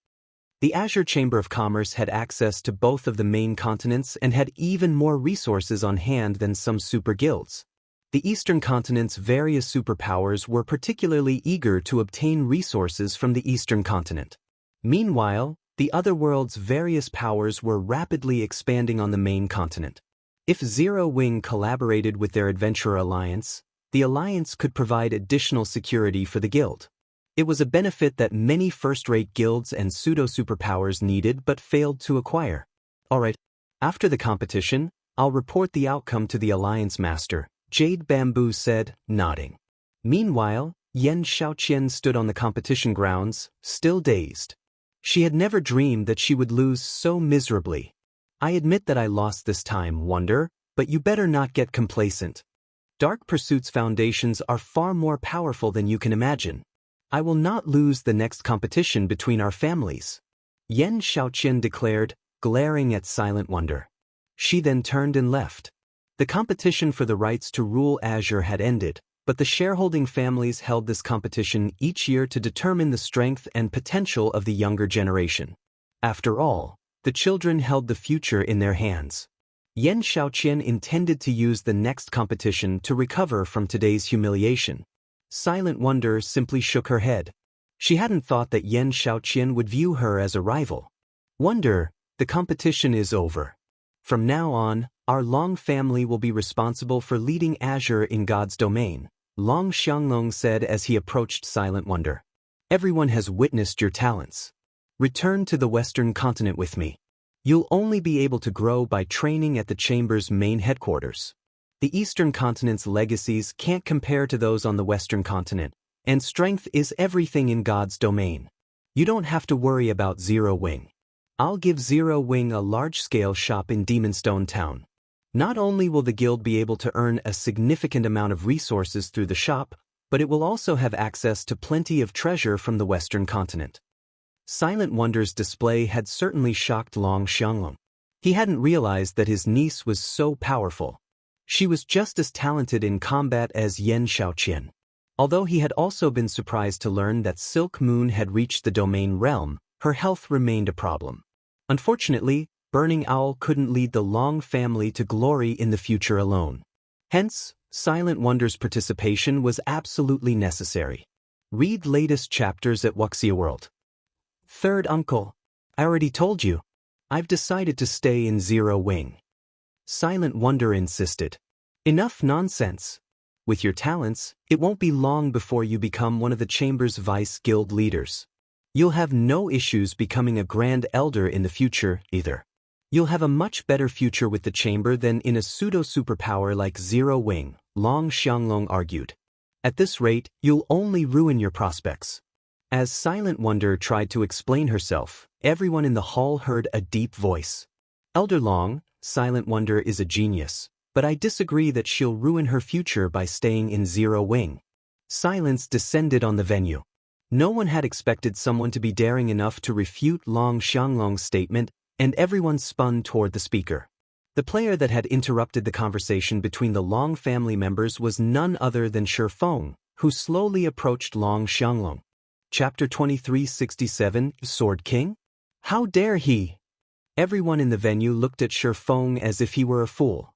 The Azure Chamber of Commerce had access to both of the main continents and had even more resources on hand than some super guilds. The Eastern continent's various superpowers were particularly eager to obtain resources from the Eastern continent. Meanwhile, the other world's various powers were rapidly expanding on the main continent. If Zero Wing collaborated with their Adventurer Alliance, the alliance could provide additional security for the guild. It was a benefit that many first-rate guilds and pseudo-superpowers needed but failed to acquire. Alright, after the competition, I'll report the outcome to the Alliance Master, Jade Bamboo said, nodding. Meanwhile, Yen Xiaoqian stood on the competition grounds, still dazed. She had never dreamed that she would lose so miserably. I admit that I lost this time, Wonder, but you better not get complacent. Dark Pursuit's foundations are far more powerful than you can imagine. I will not lose the next competition between our families. Yen Xiaoqian declared, glaring at Silent Wonder. She then turned and left. The competition for the rights to rule Azure had ended, but the shareholding families held this competition each year to determine the strength and potential of the younger generation. After all, the children held the future in their hands. Yen Xiaoqian intended to use the next competition to recover from today's humiliation. Silent Wonder simply shook her head. She hadn't thought that Yen Xiaoqian would view her as a rival. Wonder, the competition is over. From now on, our Long family will be responsible for leading Azure in God's domain, Long Xianglong said as he approached Silent Wonder. Everyone has witnessed your talents. Return to the Western continent with me. You'll only be able to grow by training at the Chamber's main headquarters. The Eastern continent's legacies can't compare to those on the Western continent, and strength is everything in God's domain. You don't have to worry about Zero Wing. I'll give Zero Wing a large-scale shop in Demonstone Town. Not only will the guild be able to earn a significant amount of resources through the shop, but it will also have access to plenty of treasure from the Western continent. Silent Wonder's display had certainly shocked Long Xianglong. He hadn't realized that his niece was so powerful. She was just as talented in combat as Yen Xiaoqian. Although he had also been surprised to learn that Silk Moon had reached the domain realm, her health remained a problem. Unfortunately, Burning Owl couldn't lead the Long family to glory in the future alone. Hence, Silent Wonder's participation was absolutely necessary. Read latest chapters at Wuxia World. Third uncle. I already told you. I've decided to stay in Zero Wing. Silent Wonder insisted. Enough nonsense. With your talents, it won't be long before you become one of the Chamber's vice guild leaders. You'll have no issues becoming a Grand Elder in the future, either. You'll have a much better future with the Chamber than in a pseudo-superpower like Zero Wing, Long Xianglong argued. At this rate, you'll only ruin your prospects. As Silent Wonder tried to explain herself, everyone in the hall heard a deep voice. Elder Long, Silent Wonder is a genius, but I disagree that she'll ruin her future by staying in Zero Wing. Silence descended on the venue. No one had expected someone to be daring enough to refute Long Xianglong's statement, and everyone spun toward the speaker. The player that had interrupted the conversation between the Long family members was none other than Shi Feng, who slowly approached Long Xianglong. Chapter 2367, Sword King? How dare he? Everyone in the venue looked at Shi Feng as if he were a fool.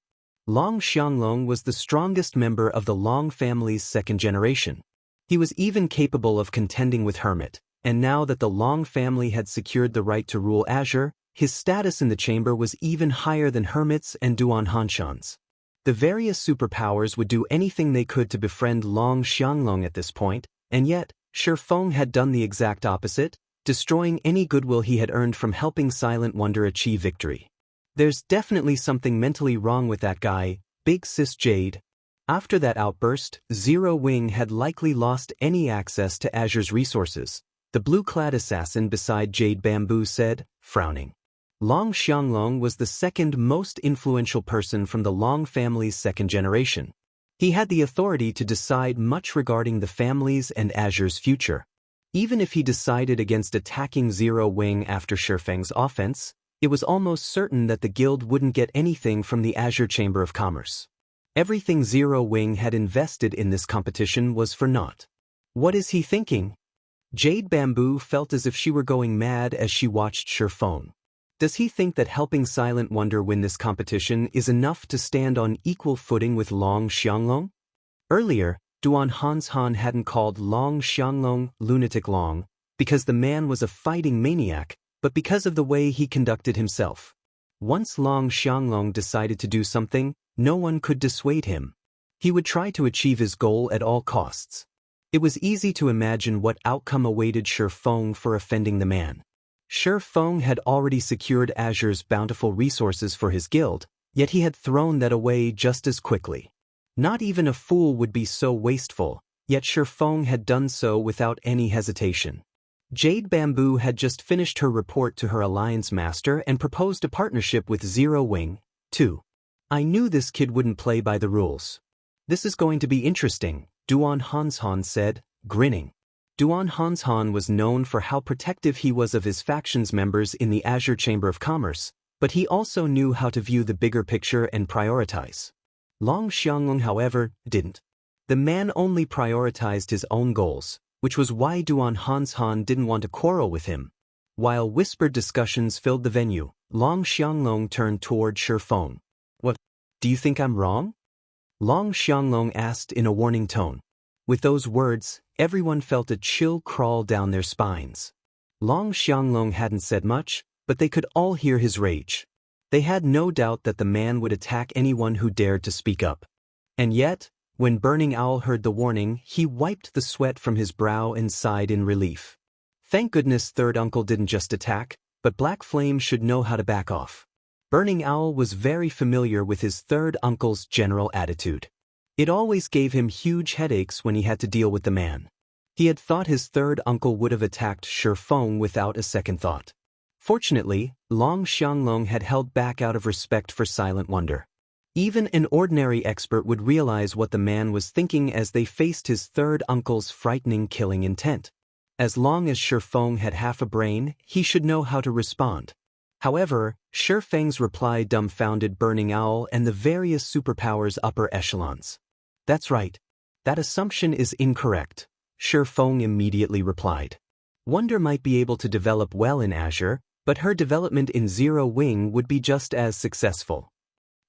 Long Xianglong was the strongest member of the Long family's second generation. He was even capable of contending with Hermit, and now that the Long family had secured the right to rule Azure, his status in the chamber was even higher than Hermit's and Duan Hanshan's. The various superpowers would do anything they could to befriend Long Xianglong at this point, and yet, Shi Feng had done the exact opposite, destroying any goodwill he had earned from helping Silent Wonder achieve victory. There's definitely something mentally wrong with that guy, Big Sis Jade. After that outburst, Zero Wing had likely lost any access to Azure's resources, the blue-clad assassin beside Jade Bamboo said, frowning. Long Xianglong was the second most influential person from the Long family's second generation. He had the authority to decide much regarding the family's and Azure's future. Even if he decided against attacking Zero Wing after Shifeng's offense, it was almost certain that the guild wouldn't get anything from the Azure Chamber of Commerce. Everything Zero Wing had invested in this competition was for naught. What is he thinking? Jade Bamboo felt as if she were going mad as she watched Shifeng. Does he think that helping Silent Wonder win this competition is enough to stand on equal footing with Long Xianglong? Earlier, Duan Hanshan hadn't called Long Xianglong Lunatic Long because the man was a fighting maniac, but because of the way he conducted himself. Once Long Xianglong decided to do something, no one could dissuade him. He would try to achieve his goal at all costs. It was easy to imagine what outcome awaited Shifeng for offending the man. Shifeng had already secured Azure's bountiful resources for his guild, yet he had thrown that away just as quickly. Not even a fool would be so wasteful, yet Shifeng had done so without any hesitation. Jade Bamboo had just finished her report to her alliance master and proposed a partnership with Zero Wing, too. I knew this kid wouldn't play by the rules. This is going to be interesting, Duan Hanshan said, grinning. Duan Hanshan was known for how protective he was of his faction's members in the Azure Chamber of Commerce, but he also knew how to view the bigger picture and prioritize. Long Xianglong, however, didn't. The man only prioritized his own goals, which was why Duan Hanshan didn't want to quarrel with him. While whispered discussions filled the venue, Long Xianglong turned toward Shifeng. What? Do you think I'm wrong? Long Xianglong asked in a warning tone. With those words, everyone felt a chill crawl down their spines. Long Xianglong hadn't said much, but they could all hear his rage. They had no doubt that the man would attack anyone who dared to speak up. And yet, when Burning Owl heard the warning, he wiped the sweat from his brow and sighed in relief. Thank goodness Third Uncle didn't just attack, but Black Flame should know how to back off. Burning Owl was very familiar with his third uncle's general attitude. It always gave him huge headaches when he had to deal with the man. He had thought his third uncle would have attacked Shifeng without a second thought. Fortunately, Long Xianglong had held back out of respect for Silent Wonder. Even an ordinary expert would realize what the man was thinking as they faced his third uncle's frightening killing intent. As long as Shifeng had half a brain, he should know how to respond. However, Shifeng's reply dumbfounded Burning Owl and the various superpowers' upper echelons. That's right. That assumption is incorrect, Shifeng immediately replied. Wonder might be able to develop well in Azure, but her development in Zero Wing would be just as successful.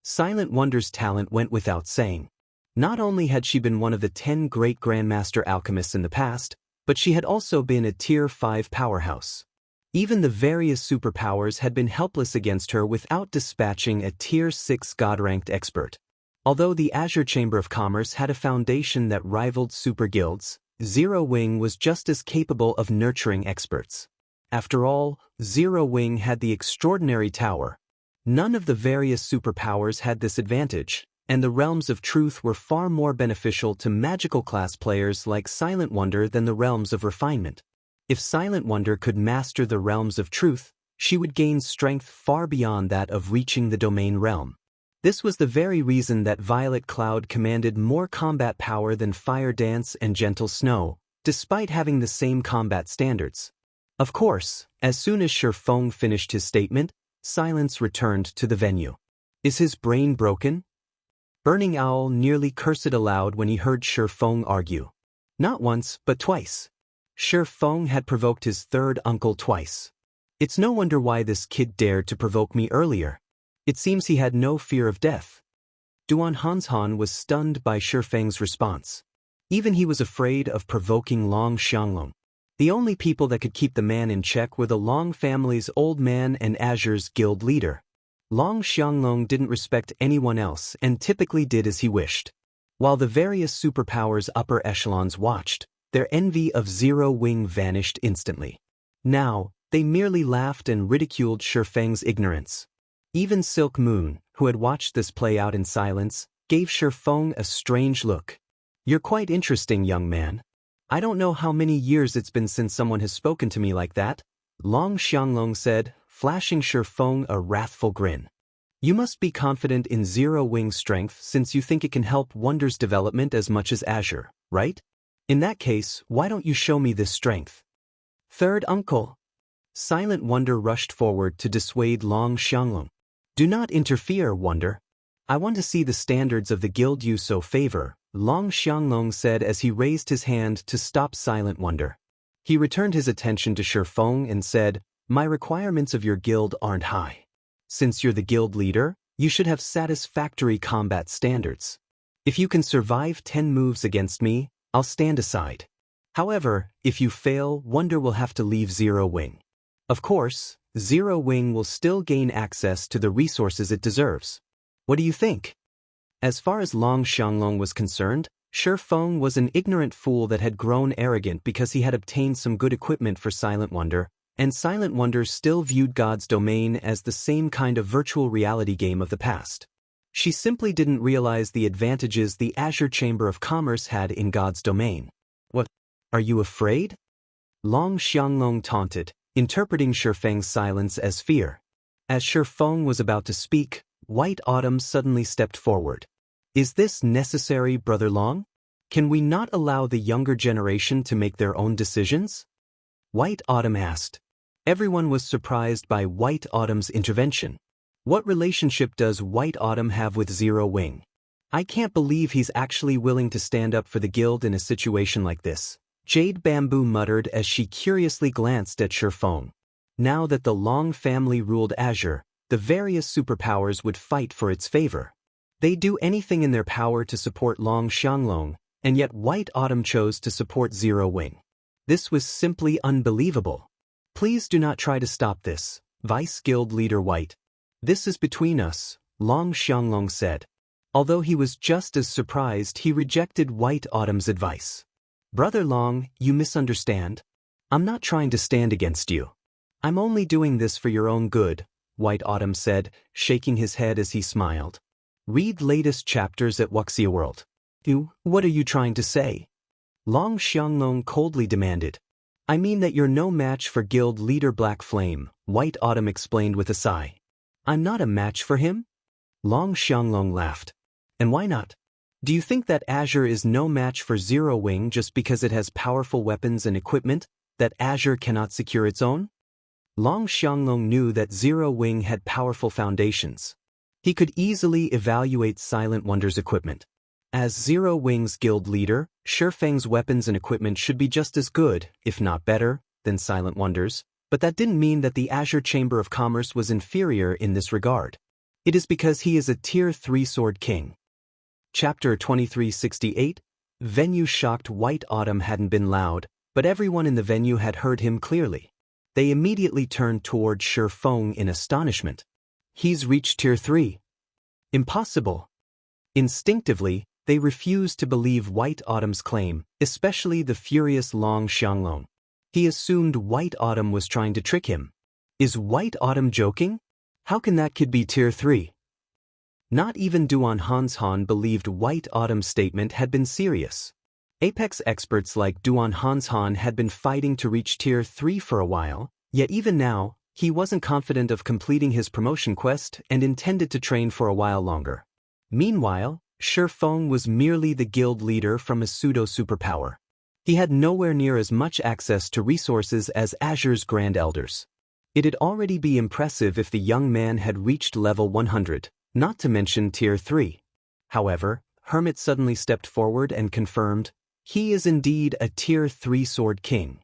Silent Wonder's talent went without saying. Not only had she been one of the 10 great Grandmaster Alchemists in the past, but she had also been a Tier 5 powerhouse. Even the various superpowers had been helpless against her without dispatching a Tier 6 God-ranked expert. Although the Azure Chamber of Commerce had a foundation that rivaled super guilds, Zero Wing was just as capable of nurturing experts. After all, Zero Wing had the extraordinary tower. None of the various superpowers had this advantage, and the Realms of Truth were far more beneficial to magical class players like Silent Wonder than the Realms of Refinement. If Silent Wonder could master the Realms of Truth, she would gain strength far beyond that of reaching the Domain Realm. This was the very reason that Violet Cloud commanded more combat power than Fire Dance and Gentle Snow, despite having the same combat standards. Of course, as soon as Shifeng finished his statement, silence returned to the venue. Is his brain broken? Burning Owl nearly cursed aloud when he heard Shifeng argue. Not once, but twice. Shifeng had provoked his third uncle twice. It's no wonder why this kid dared to provoke me earlier. It seems he had no fear of death. Duan Hanshan was stunned by Shifeng's response. Even he was afraid of provoking Long Xianglong. The only people that could keep the man in check were the Long family's old man and Azure's guild leader. Long Xianglong didn't respect anyone else and typically did as he wished. While the various superpowers' upper echelons watched, their envy of Zero Wing vanished instantly. Now, they merely laughed and ridiculed Shifeng's ignorance. Even Silk Moon, who had watched this play out in silence, gave Shifeng a strange look. "You're quite interesting, young man. I don't know how many years it's been since someone has spoken to me like that," Long Xianglong said, flashing Shifeng a wrathful grin. "You must be confident in Zero Wing's strength since you think it can help Wonder's development as much as Azure, right? In that case, why don't you show me this strength?" "Third uncle." Silent Wonder rushed forward to dissuade Long Xianglong. "Do not interfere, Wonder. I want to see the standards of the guild you so favor," Long Xianglong said as he raised his hand to stop Silent Wonder. He returned his attention to Shifeng and said, "My requirements of your guild aren't high. Since you're the guild leader, you should have satisfactory combat standards. If you can survive 10 moves against me, I'll stand aside. However, if you fail, Wonder will have to leave Zero Wing. Of course, Zero Wing will still gain access to the resources it deserves. What do you think?" As far as Long Xianglong was concerned, Shifeng was an ignorant fool that had grown arrogant because he had obtained some good equipment for Silent Wonder, and Silent Wonder still viewed God's Domain as the same kind of virtual reality game of the past. She simply didn't realize the advantages the Azure Chamber of Commerce had in God's Domain. "What? Are you afraid?" Long Xianglong taunted, interpreting Shifeng's silence as fear. As Shifeng was about to speak, White Autumn suddenly stepped forward. "Is this necessary, Brother Long? Can we not allow the younger generation to make their own decisions?" White Autumn asked. Everyone was surprised by White Autumn's intervention. What relationship does White Autumn have with Zero Wing? "I can't believe he's actually willing to stand up for the guild in a situation like this," Jade Bamboo muttered as she curiously glanced at Shifeng. Now that the Long family ruled Azure, the various superpowers would fight for its favor. They'd do anything in their power to support Long Xianglong, and yet White Autumn chose to support Zero Wing. This was simply unbelievable. "Please do not try to stop this, Vice Guild Leader White. This is between us," Long Xianglong said. Although he was just as surprised, he rejected White Autumn's advice. "Brother Long, you misunderstand. I'm not trying to stand against you. I'm only doing this for your own good," White Autumn said, shaking his head as he smiled. Read latest chapters at Wuxia World. What are you trying to say?" Long Xianglong coldly demanded. "I mean that you're no match for guild leader Black Flame," White Autumn explained with a sigh. "I'm not a match for him?" Long Xianglong laughed. "And why not? Do you think that Azure is no match for Zero Wing just because it has powerful weapons and equipment that Azure cannot secure its own?" Long Xianglong knew that Zero Wing had powerful foundations. He could easily evaluate Silent Wonder's equipment. As Zero Wing's guild leader, Shifeng's weapons and equipment should be just as good, if not better, than Silent Wonder's, but that didn't mean that the Azure Chamber of Commerce was inferior in this regard. It is because he is a Tier 3 Sword King. Chapter 2368. Venue shocked White Autumn hadn't been loud, but everyone in the venue had heard him clearly. They immediately turned toward Shifeng in astonishment. "He's reached Tier 3. Impossible." Instinctively, they refused to believe White Autumn's claim, especially the furious Long Xianglong. He assumed White Autumn was trying to trick him. Is White Autumn joking? How can that kid be Tier 3? Not even Duan Hanshan believed White Autumn's statement had been serious. Apex experts like Duan Hanshan had been fighting to reach Tier 3 for a while, yet even now, he wasn't confident of completing his promotion quest and intended to train for a while longer. Meanwhile, Shifeng was merely the guild leader from a pseudo-superpower. He had nowhere near as much access to resources as Azure's Grand Elders. It'd already be impressive if the young man had reached level 100, not to mention Tier 3. However, Hermit suddenly stepped forward and confirmed, he is indeed a Tier 3 Sword King.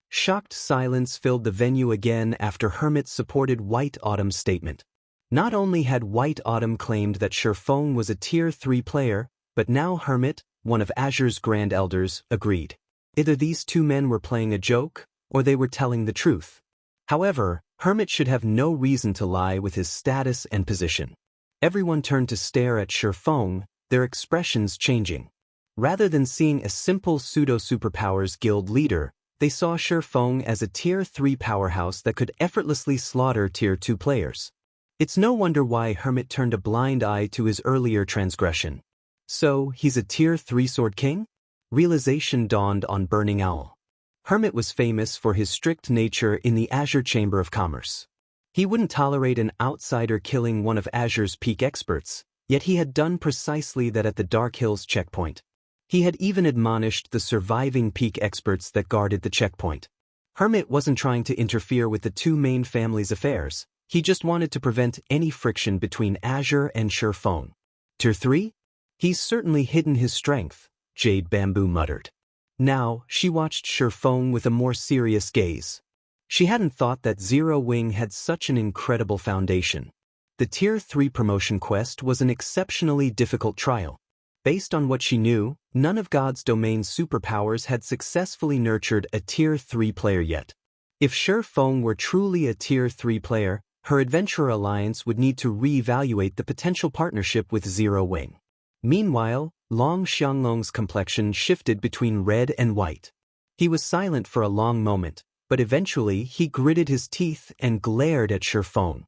Shocked silence filled the venue again after Hermit supported White Autumn's statement. Not only had White Autumn claimed that Shifeng was a Tier 3 player, but now Hermit, one of Azure's Grand Elders, agreed. Either these two men were playing a joke, or they were telling the truth. However, Hermit should have no reason to lie with his status and position. Everyone turned to stare at Shifeng, their expressions changing. Rather than seeing a simple pseudo-superpowers guild leader, they saw Shifeng as a Tier 3 powerhouse that could effortlessly slaughter Tier 2 players. It's no wonder why Hermit turned a blind eye to his earlier transgression. So, he's a Tier 3 Sword King? Realization dawned on Burning Owl. Hermit was famous for his strict nature in the Azure Chamber of Commerce. He wouldn't tolerate an outsider killing one of Azure's peak experts, yet he had done precisely that at the Dark Hills checkpoint. He had even admonished the surviving peak experts that guarded the checkpoint. Hermit wasn't trying to interfere with the two main families' affairs, he just wanted to prevent any friction between Azure and Shurfeng. Tier 3? He's certainly hidden his strength, Jade Bamboo muttered. Now, she watched Shurfeng with a more serious gaze. She hadn't thought that Zero Wing had such an incredible foundation. The Tier 3 promotion quest was an exceptionally difficult trial. Based on what she knew, none of God's domain's superpowers had successfully nurtured a Tier 3 player yet. If Shurfeng were truly a Tier 3 player, her Adventurer Alliance would need to re-evaluate the potential partnership with Zero Wing. Meanwhile, Long Xianglong's complexion shifted between red and white. He was silent for a long moment, but eventually he gritted his teeth and glared at Shurfeng.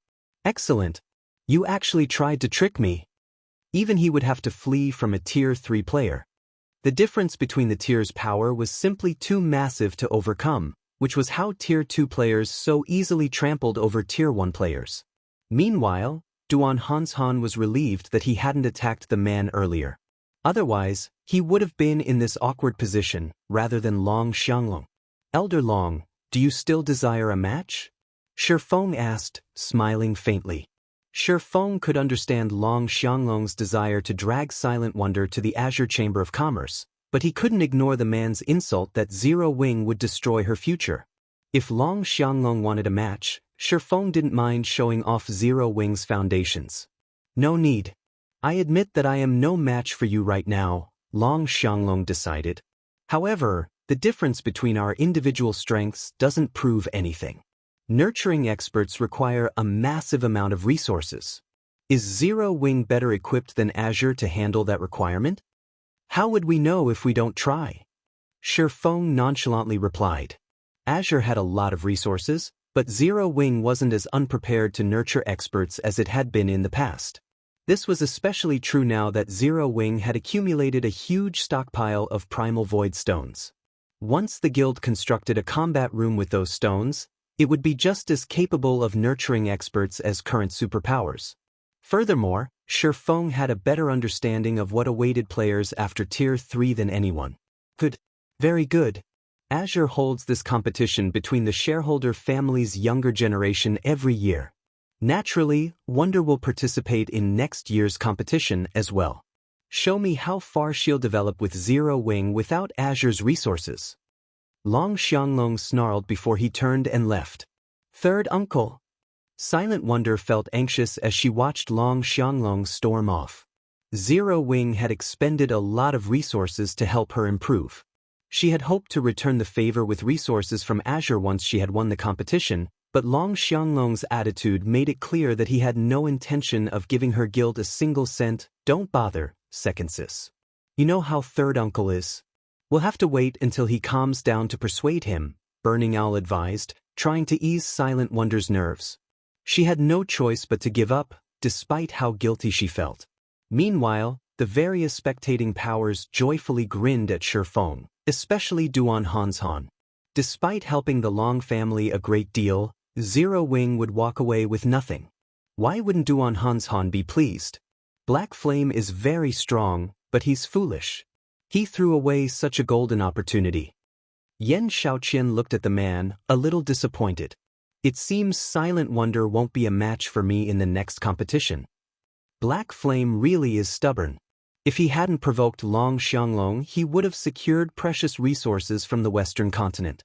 Excellent. You actually tried to trick me. Even he would have to flee from a Tier 3 player. The difference between the tiers' power was simply too massive to overcome, which was how Tier 2 players so easily trampled over Tier 1 players. Meanwhile, Duan Hanshan was relieved that he hadn't attacked the man earlier. Otherwise, he would have been in this awkward position, rather than Long Xianglong. Elder Long, do you still desire a match? Shurfeng asked, smiling faintly. Shurfeng could understand Long Xianglong's desire to drag Silent Wonder to the Azure Chamber of Commerce, but he couldn't ignore the man's insult that Zero Wing would destroy her future. If Long Xianglong wanted a match, Shurfeng didn't mind showing off Zero Wing's foundations. No need. I admit that I am no match for you right now, Long Xianglong decided. However, the difference between our individual strengths doesn't prove anything. Nurturing experts require a massive amount of resources. Is Zero Wing better equipped than Azure to handle that requirement? How would we know if we don't try? Shurfeng nonchalantly replied. Azure had a lot of resources, but Zero Wing wasn't as unprepared to nurture experts as it had been in the past. This was especially true now that Zero Wing had accumulated a huge stockpile of Primal Void stones. Once the guild constructed a combat room with those stones, it would be just as capable of nurturing experts as current superpowers. Furthermore, Shurfeng had a better understanding of what awaited players after Tier 3 than anyone. Good. Very good. Azure holds this competition between the shareholder family's younger generation every year. Naturally, Wonder will participate in next year's competition as well. Show me how far she'll develop with Zero Wing without Azure's resources. Long Xianglong snarled before he turned and left. Third uncle. Silent Wonder felt anxious as she watched Long Xianglong storm off. Zero Wing had expended a lot of resources to help her improve. She had hoped to return the favor with resources from Azure once she had won the competition, but Long Xianglong's attitude made it clear that he had no intention of giving her guild a single cent. Don't bother, second sis. You know how third uncle is. We'll have to wait until he calms down to persuade him, Burning Owl advised, trying to ease Silent Wonder's nerves. She had no choice but to give up, despite how guilty she felt. Meanwhile, the various spectating powers joyfully grinned at Shurfeng, especially Duan Hanshan. Despite helping the Long family a great deal, Zero Wing would walk away with nothing. Why wouldn't Duan Hanshan be pleased? Black Flame is very strong, but he's foolish. He threw away such a golden opportunity. Yen Shaoqian looked at the man, a little disappointed. It seems Silent Wonder won't be a match for me in the next competition. Black Flame really is stubborn. If he hadn't provoked Long Xianglong, he would have secured precious resources from the Western continent.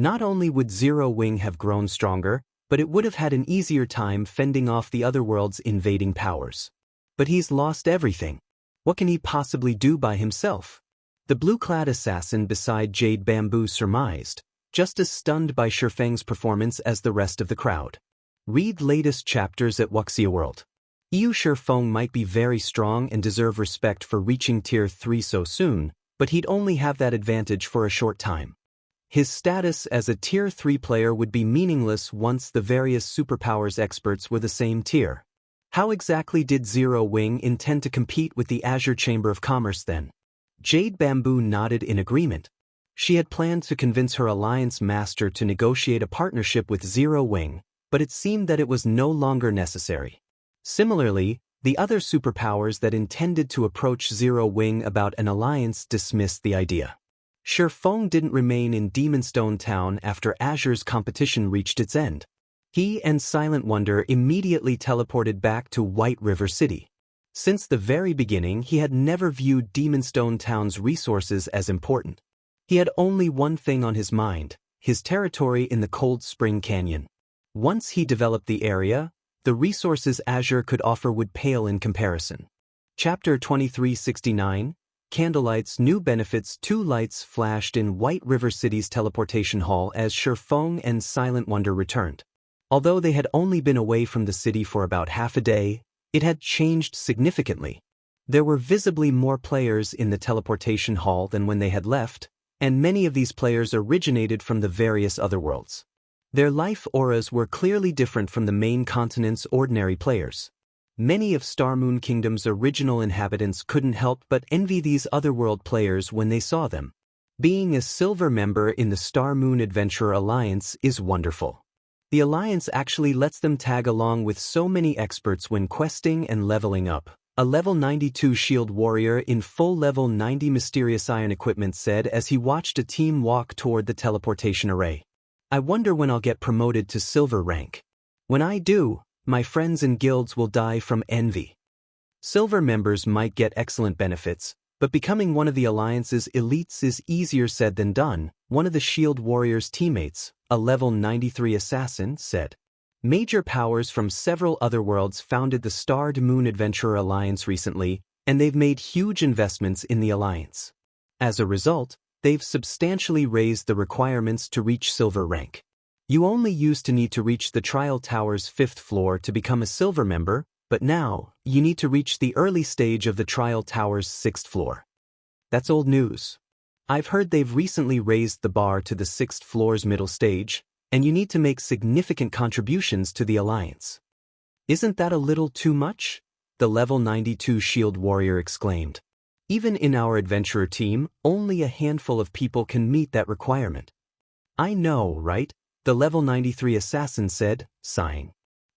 Not only would Zero Wing have grown stronger, but it would have had an easier time fending off the other world's invading powers. But he's lost everything. What can he possibly do by himself? The blue-clad assassin beside Jade Bamboo surmised, just as stunned by Shurfeng's performance as the rest of the crowd. Read latest chapters at Wuxia World. Shurfeng might be very strong and deserve respect for reaching Tier 3 so soon, but he'd only have that advantage for a short time. His status as a Tier 3 player would be meaningless once the various superpowers experts were the same tier. How exactly did Zero Wing intend to compete with the Azure Chamber of Commerce then? Jade Bamboo nodded in agreement. She had planned to convince her alliance master to negotiate a partnership with Zero Wing, but it seemed that it was no longer necessary. Similarly, the other superpowers that intended to approach Zero Wing about an alliance dismissed the idea. Shifeng didn't remain in Demonstone Town after Azure's competition reached its end. He and Silent Wonder immediately teleported back to White River City. Since the very beginning, he had never viewed Demonstone Town's resources as important. He had only one thing on his mind: his territory in the Cold Spring Canyon. Once he developed the area, the resources Azure could offer would pale in comparison. Chapter 2369, Candlelight's New Benefits. 2 lights flashed in White River City's teleportation hall as Shifeng and Silent Wonder returned. Although they had only been away from the city for about half a day, it had changed significantly. There were visibly more players in the teleportation hall than when they had left, and many of these players originated from the various other worlds. Their life auras were clearly different from the main continent's ordinary players. Many of Star Moon Kingdom's original inhabitants couldn't help but envy these otherworld players when they saw them. Being a silver member in the Star Moon Adventurer Alliance is wonderful. The Alliance actually lets them tag along with so many experts when questing and leveling up. A level 92 shield warrior in full level 90 mysterious iron equipment said as he watched a team walk toward the teleportation array. I wonder when I'll get promoted to silver rank. When I do, my friends and guilds will die from envy. Silver members might get excellent benefits, but becoming one of the Alliance's elites is easier said than done, one of the shield warrior's teammates, a level 93 assassin, said. Major powers from several other worlds founded the Starred Moon Adventurer Alliance recently, and they've made huge investments in the Alliance. As a result, they've substantially raised the requirements to reach silver rank. You only used to need to reach the Trial Tower's 5th floor to become a silver member, but now, you need to reach the early stage of the Trial Tower's 6th floor. That's old news. I've heard they've recently raised the bar to the 6th floor's middle stage, and you need to make significant contributions to the Alliance. Isn't that a little too much? The level 92 shield warrior exclaimed. Even in our adventurer team, only a handful of people can meet that requirement. I know, right? The level 93 assassin said, sighing.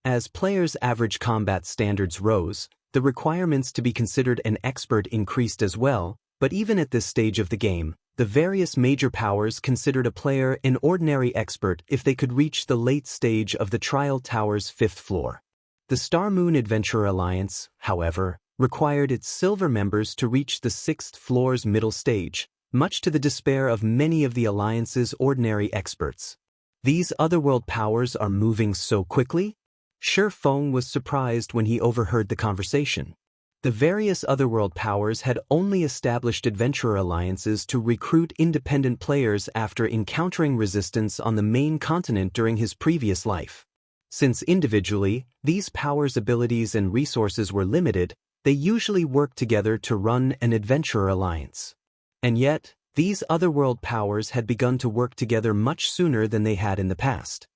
As players' average combat standards rose, the requirements to be considered an expert increased as well, but even at this stage of the game, the various major powers considered a player an ordinary expert if they could reach the late stage of the Trial Tower's 5th floor. The Star Moon Adventurer Alliance, however, required its silver members to reach the 6th floor's middle stage, much to the despair of many of the Alliance's ordinary experts. These otherworld powers are moving so quickly? Shifeng was surprised when he overheard the conversation. The various otherworld powers had only established adventurer alliances to recruit independent players after encountering resistance on the main continent during his previous life. Since individually, these powers' abilities and resources were limited, they usually worked together to run an adventurer alliance. And yet, these otherworld powers had begun to work together much sooner than they had in the past.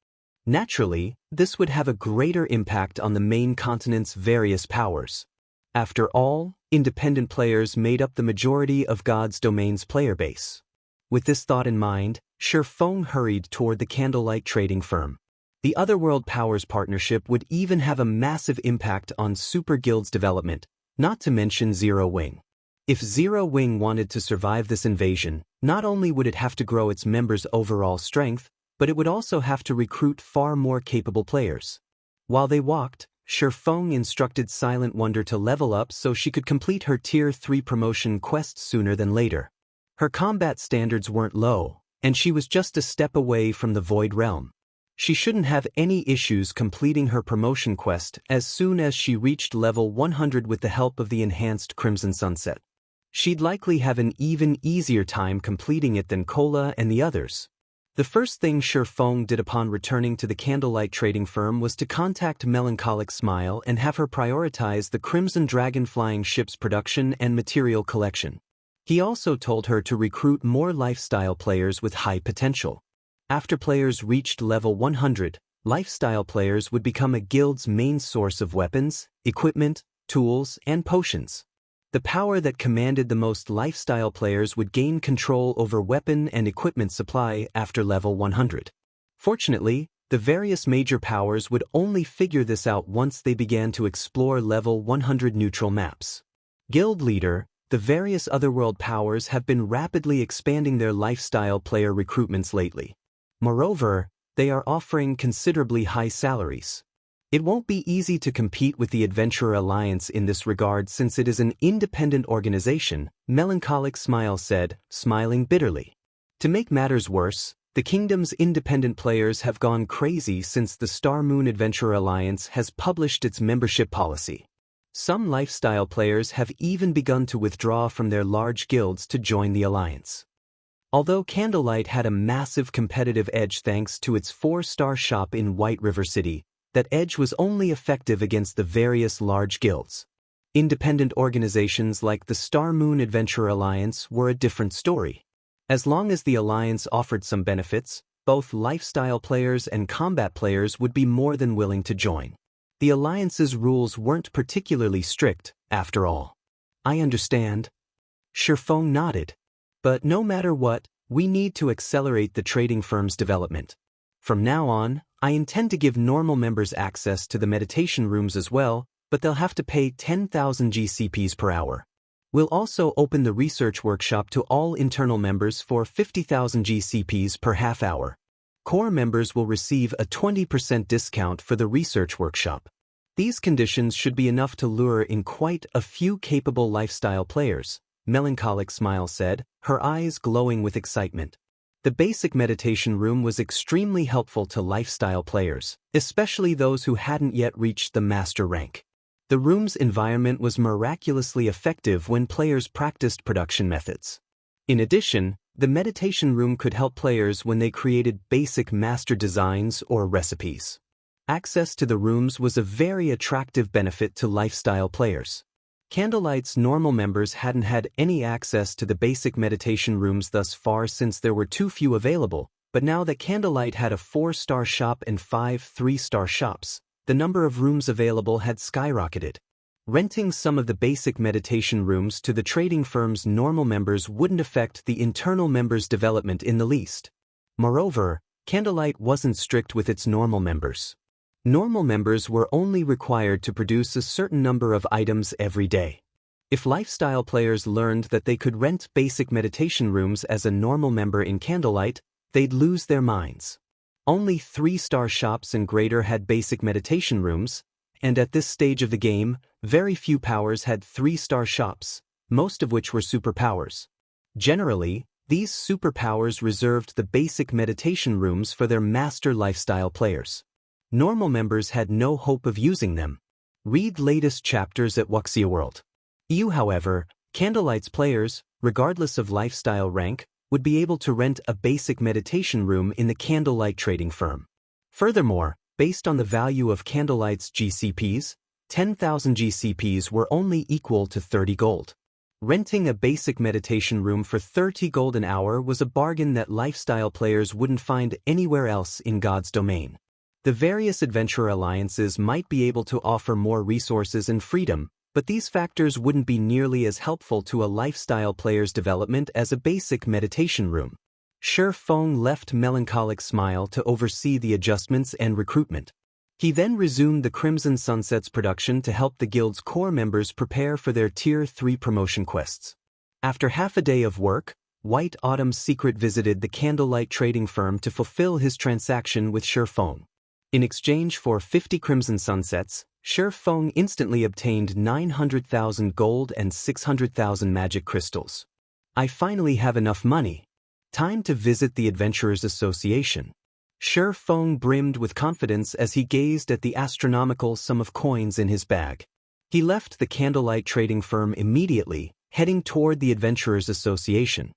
Naturally, this would have a greater impact on the main continent's various powers. After all, independent players made up the majority of God's Domain's player base. With this thought in mind, Shifeng hurried toward the Candlelight trading firm. The Otherworld Powers partnership would even have a massive impact on Super Guild's development, not to mention Zero Wing. If Zero Wing wanted to survive this invasion, not only would it have to grow its members' overall strength, but it would also have to recruit far more capable players. While they walked, Shifeng instructed Silent Wonder to level up so she could complete her Tier 3 promotion quest sooner than later. Her combat standards weren't low, and she was just a step away from the Void Realm. She shouldn't have any issues completing her promotion quest as soon as she reached level 100 with the help of the enhanced Crimson Sunset. She'd likely have an even easier time completing it than Cola and the others. The first thing Shifeng did upon returning to the Candlelight trading firm was to contact Melancholic Smile and have her prioritize the Crimson Dragon flying ship's production and material collection. He also told her to recruit more lifestyle players with high potential. After players reached level 100, lifestyle players would become a guild's main source of weapons, equipment, tools, and potions. The power that commanded the most lifestyle players would gain control over weapon and equipment supply after level 100. Fortunately, the various major powers would only figure this out once they began to explore level 100 neutral maps. Guild Leader, the various otherworld powers have been rapidly expanding their lifestyle player recruitments lately. Moreover, they are offering considerably high salaries. It won't be easy to compete with the Adventurer Alliance in this regard since it is an independent organization, Melancholic Smile said, smiling bitterly. To make matters worse, the kingdom's independent players have gone crazy since the Star Moon Adventurer Alliance has published its membership policy. Some lifestyle players have even begun to withdraw from their large guilds to join the alliance. Although Candlelight had a massive competitive edge thanks to its 4-star shop in White River City, that edge was only effective against the various large guilds. Independent organizations like the Star Moon Adventurer Alliance were a different story. As long as the alliance offered some benefits, both lifestyle players and combat players would be more than willing to join. The alliance's rules weren't particularly strict, after all. I understand. Shifeng nodded. But no matter what, we need to accelerate the trading firm's development. From now on, I intend to give normal members access to the meditation rooms as well, but they'll have to pay 10,000 GCPs per hour. We'll also open the research workshop to all internal members for 50,000 GCPs per half hour. Core members will receive a 20% discount for the research workshop. These conditions should be enough to lure in quite a few capable lifestyle players, Melancholic Smile said, her eyes glowing with excitement. The basic meditation room was extremely helpful to lifestyle players, especially those who hadn't yet reached the master rank. The room's environment was miraculously effective when players practiced production methods. In addition, the meditation room could help players when they created basic master designs or recipes. Access to the rooms was a very attractive benefit to lifestyle players. Candlelight's normal members hadn't had any access to the basic meditation rooms thus far since there were too few available, but now that Candlelight had a 4-star shop and 5 3-star shops, the number of rooms available had skyrocketed. Renting some of the basic meditation rooms to the trading firm's normal members wouldn't affect the internal members' development in the least. Moreover, Candlelight wasn't strict with its normal members. Normal members were only required to produce a certain number of items every day. If lifestyle players learned that they could rent basic meditation rooms as a normal member in Candlelight, they'd lose their minds. Only 3-star shops and greater had basic meditation rooms, and at this stage of the game, very few powers had 3-star shops, most of which were superpowers. Generally, these superpowers reserved the basic meditation rooms for their master lifestyle players. Normal members had no hope of using them. Read latest chapters at Wuxia World. However, Candlelight's players, regardless of lifestyle rank, would be able to rent a basic meditation room in the Candlelight trading firm. Furthermore, based on the value of Candlelight's GCPs, 10,000 GCPs were only equal to 30 gold. Renting a basic meditation room for 30 gold an hour was a bargain that lifestyle players wouldn't find anywhere else in God's domain. The various adventurer alliances might be able to offer more resources and freedom, but these factors wouldn't be nearly as helpful to a lifestyle player's development as a basic meditation room. Shifeng left Melancholic Smile to oversee the adjustments and recruitment. He then resumed the Crimson Sunset's production to help the guild's core members prepare for their Tier 3 promotion quests. After half a day of work, White Autumn's Secret visited the Candlelight trading firm to fulfill his transaction with Shifeng. In exchange for 50 Crimson Sunsets, Shifeng instantly obtained 900,000 gold and 600,000 magic crystals. I finally have enough money. Time to visit the Adventurers Association. Shifeng brimmed with confidence as he gazed at the astronomical sum of coins in his bag. He left the Candlelight trading firm immediately, heading toward the Adventurers Association.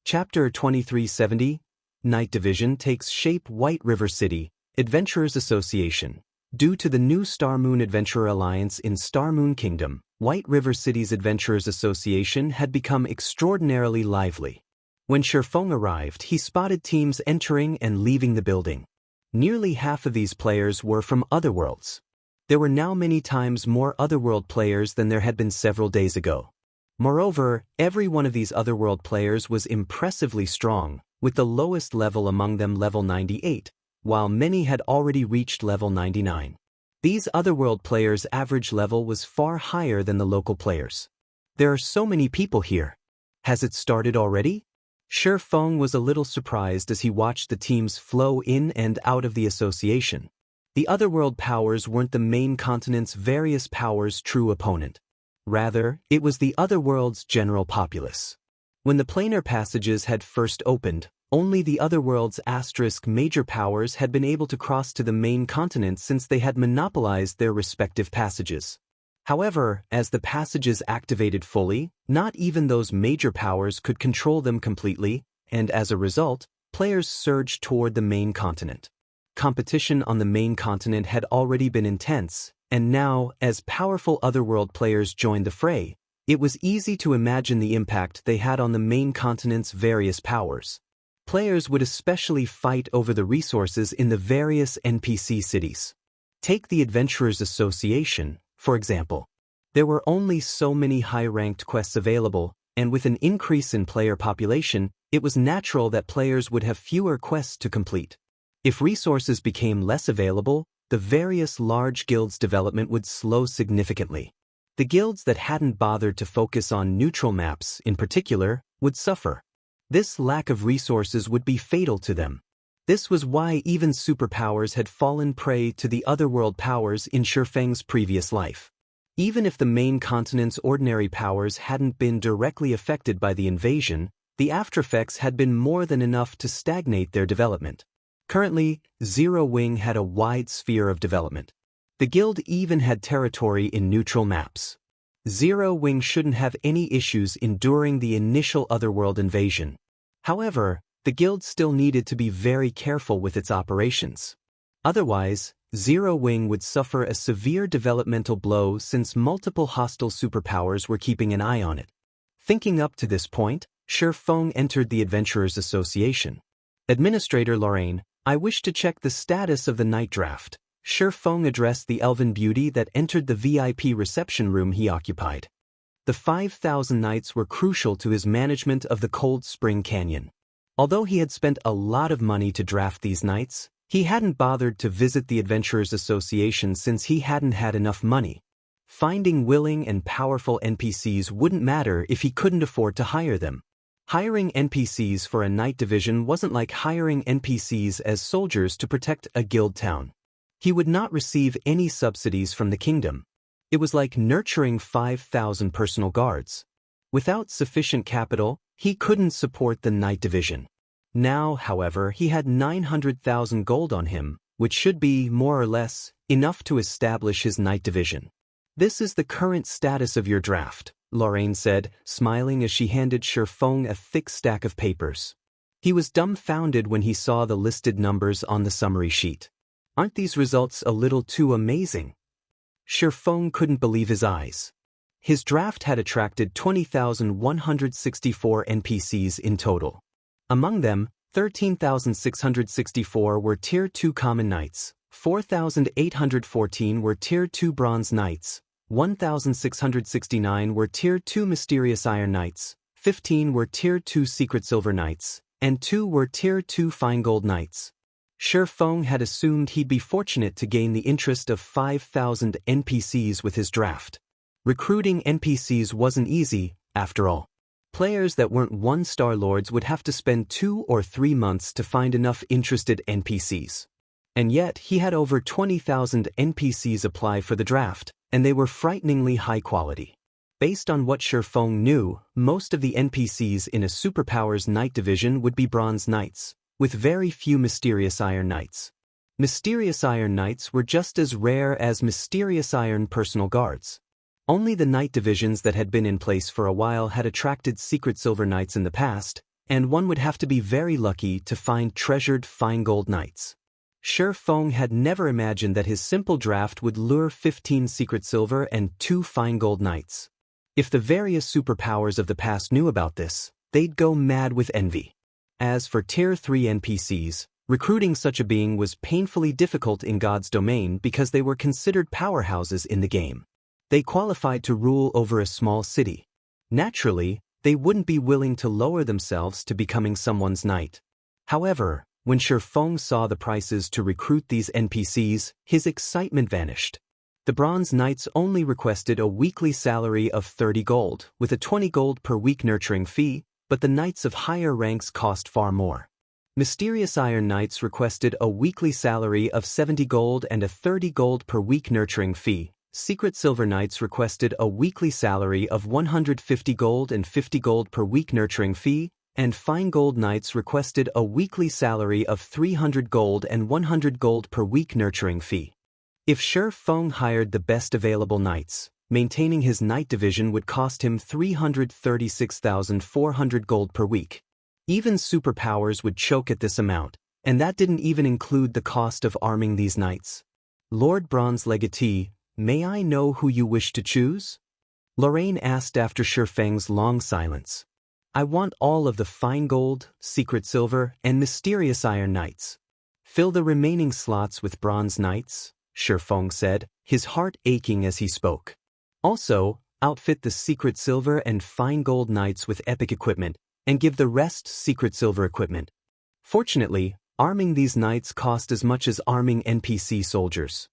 Chapter 2370, Night Division takes shape. White River City, Adventurers Association. Due to the new Star Moon Adventurer Alliance in Star Moon Kingdom, White River City's Adventurers Association had become extraordinarily lively. When Shifeng arrived, he spotted teams entering and leaving the building. Nearly half of these players were from otherworlds. There were now many times more otherworld players than there had been several days ago. Moreover, every one of these otherworld players was impressively strong, with the lowest level among them level 98, while many had already reached level 99. These otherworld players' average level was far higher than the local players. There are so many people here. Has it started already? Shi Feng was a little surprised as he watched the teams flow in and out of the association. The otherworld powers weren't the main continent's various powers' true opponent. Rather, it was the otherworld's general populace. When the planar passages had first opened, only the otherworld's asterisk major powers had been able to cross to the main continent since they had monopolized their respective passages. However, as the passages activated fully, not even those major powers could control them completely, and as a result, players surged toward the main continent. Competition on the main continent had already been intense, and now, as powerful otherworld players joined the fray, it was easy to imagine the impact they had on the main continent's various powers. Players would especially fight over the resources in the various NPC cities. Take the Adventurers Association, for example. There were only so many high-ranked quests available, and with an increase in player population, it was natural that players would have fewer quests to complete. If resources became less available, the various large guilds' development would slow significantly. The guilds that hadn't bothered to focus on neutral maps, in particular, would suffer. This lack of resources would be fatal to them. This was why even superpowers had fallen prey to the otherworld powers in Shi Feng's previous life. Even if the main continent's ordinary powers hadn't been directly affected by the invasion, the aftereffects had been more than enough to stagnate their development. Currently, Zero Wing had a wide sphere of development. The guild even had territory in neutral maps. Zero Wing shouldn't have any issues enduring the initial otherworld invasion. However, the guild still needed to be very careful with its operations. Otherwise, Zero Wing would suffer a severe developmental blow since multiple hostile superpowers were keeping an eye on it. Thinking up to this point, Shi Feng entered the Adventurers Association. Administrator Lorraine, I wish to check the status of the night draft. Shi Feng addressed the elven beauty that entered the VIP reception room he occupied. The 5,000 knights were crucial to his management of the Cold Spring Canyon. Although he had spent a lot of money to draft these knights, he hadn't bothered to visit the Adventurers Association since he hadn't had enough money. Finding willing and powerful NPCs wouldn't matter if he couldn't afford to hire them. Hiring NPCs for a knight division wasn't like hiring NPCs as soldiers to protect a guild town. He would not receive any subsidies from the kingdom. It was like nurturing 5,000 personal guards. Without sufficient capital, he couldn't support the knight division. Now, however, he had 900,000 gold on him, which should be, more or less, enough to establish his knight division. This is the current status of your draft, Lorraine said, smiling as she handed Shi Feng a thick stack of papers. He was dumbfounded when he saw the listed numbers on the summary sheet. Aren't these results a little too amazing? Shi Feng couldn't believe his eyes. His draft had attracted 20,164 NPCs in total. Among them, 13,664 were Tier 2 Common Knights, 4,814 were Tier 2 Bronze Knights, 1,669 were Tier 2 Mysterious Iron Knights, 15 were Tier 2 Secret Silver Knights, and 2 were Tier 2 Fine Gold Knights. Shi Feng had assumed he'd be fortunate to gain the interest of 5,000 NPCs with his draft. Recruiting NPCs wasn't easy, after all. Players that weren't one-star lords would have to spend 2 or 3 months to find enough interested NPCs. And yet, he had over 20,000 NPCs apply for the draft, and they were frighteningly high quality. Based on what Shi Feng knew, most of the NPCs in a Superpowers Knight division would be Bronze Knights, with very few Mysterious Iron Knights. Mysterious Iron Knights were just as rare as Mysterious Iron Personal Guards. Only the Knight divisions that had been in place for a while had attracted Secret Silver Knights in the past, and one would have to be very lucky to find treasured Fine Gold Knights. Shi Feng had never imagined that his simple draft would lure 15 Secret Silver and 2 Fine Gold Knights. If the various superpowers of the past knew about this, they'd go mad with envy. As for Tier 3 NPCs, Recruiting such a being was painfully difficult in God's domain because they were considered powerhouses in the game. They qualified to rule over a small city. Naturally, they wouldn't be willing to lower themselves to becoming someone's knight. However, when Shifeng saw the prices to recruit these NPCs, his excitement vanished. The Bronze Knights only requested a weekly salary of 30 gold, with a 20 gold per week nurturing fee, but the Knights of higher ranks cost far more. Mysterious Iron Knights requested a weekly salary of 70 gold and a 30 gold per week nurturing fee. Secret Silver Knights requested a weekly salary of 150 gold and 50 gold per week nurturing fee, and Fine Gold Knights requested a weekly salary of 300 gold and 100 gold per week nurturing fee. If Shifeng hired the best available knights, maintaining his knight division would cost him 336,400 gold per week. Even superpowers would choke at this amount, and that didn't even include the cost of arming these knights. Lord Bronze Legatee, may I know who you wish to choose? Lorraine asked after Shifeng's long silence. I want all of the Fine Gold, Secret Silver, and Mysterious Iron Knights. Fill the remaining slots with Bronze Knights, Shifeng said, his heart aching as he spoke. Also, outfit the Secret Silver and Fine Gold Knights with epic equipment, and give the rest Secret Silver equipment. Fortunately, arming these knights cost as much as arming NPC soldiers.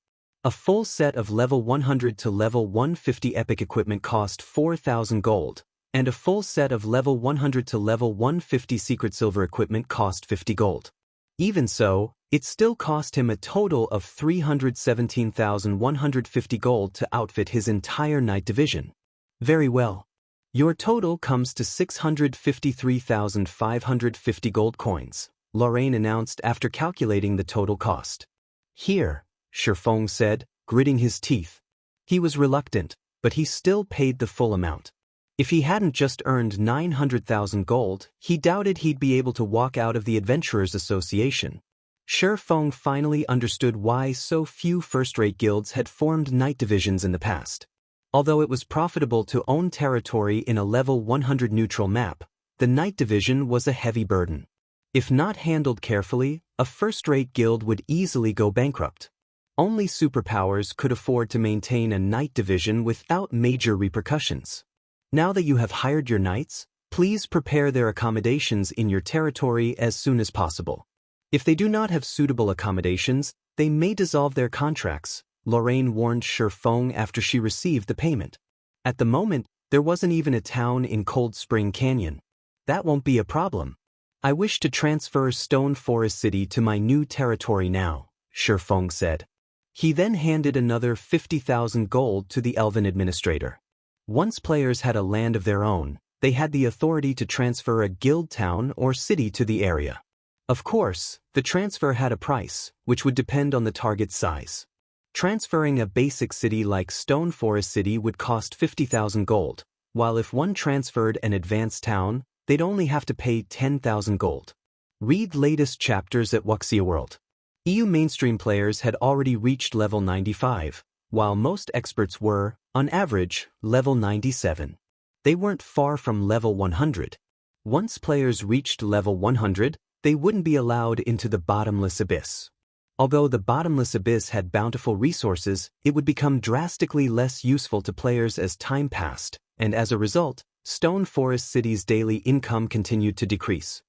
A full set of level 100 to level 150 epic equipment cost 4,000 gold, and a full set of level 100 to level 150 Secret Silver equipment cost 50 gold. Even so, it still cost him a total of 317,150 gold to outfit his entire knight division. Very well. Your total comes to 653,550 gold coins, Lorraine announced after calculating the total cost. Here, Shifeng said, gritting his teeth. He was reluctant, but he still paid the full amount. If he hadn't just earned 900,000 gold, he doubted he'd be able to walk out of the Adventurers Association. Shifeng finally understood why so few first-rate guilds had formed knight divisions in the past. Although it was profitable to own territory in a level 100 neutral map, the knight division was a heavy burden. If not handled carefully, a first-rate guild would easily go bankrupt. Only superpowers could afford to maintain a knight division without major repercussions. Now that you have hired your knights, please prepare their accommodations in your territory as soon as possible. If they do not have suitable accommodations, they may dissolve their contracts, Lorraine warned Shifeng after she received the payment. At the moment, there wasn't even a town in Cold Spring Canyon. That won't be a problem. I wish to transfer Stone Forest City to my new territory now, Shifeng said. He then handed another 50,000 gold to the Elven administrator. Once players had a land of their own, they had the authority to transfer a guild town or city to the area. Of course, the transfer had a price, which would depend on the target's size. Transferring a basic city like Stone Forest City would cost 50,000 gold, while if one transferred an advanced town, they'd only have to pay 10,000 gold. Read latest chapters at Wuxia World. EU mainstream players had already reached level 95, while most experts were, on average, level 97. They weren't far from level 100. Once players reached level 100, they wouldn't be allowed into the bottomless abyss. Although the bottomless abyss had bountiful resources, it would become drastically less useful to players as time passed, and as a result, Stone Forest City's daily income continued to decrease.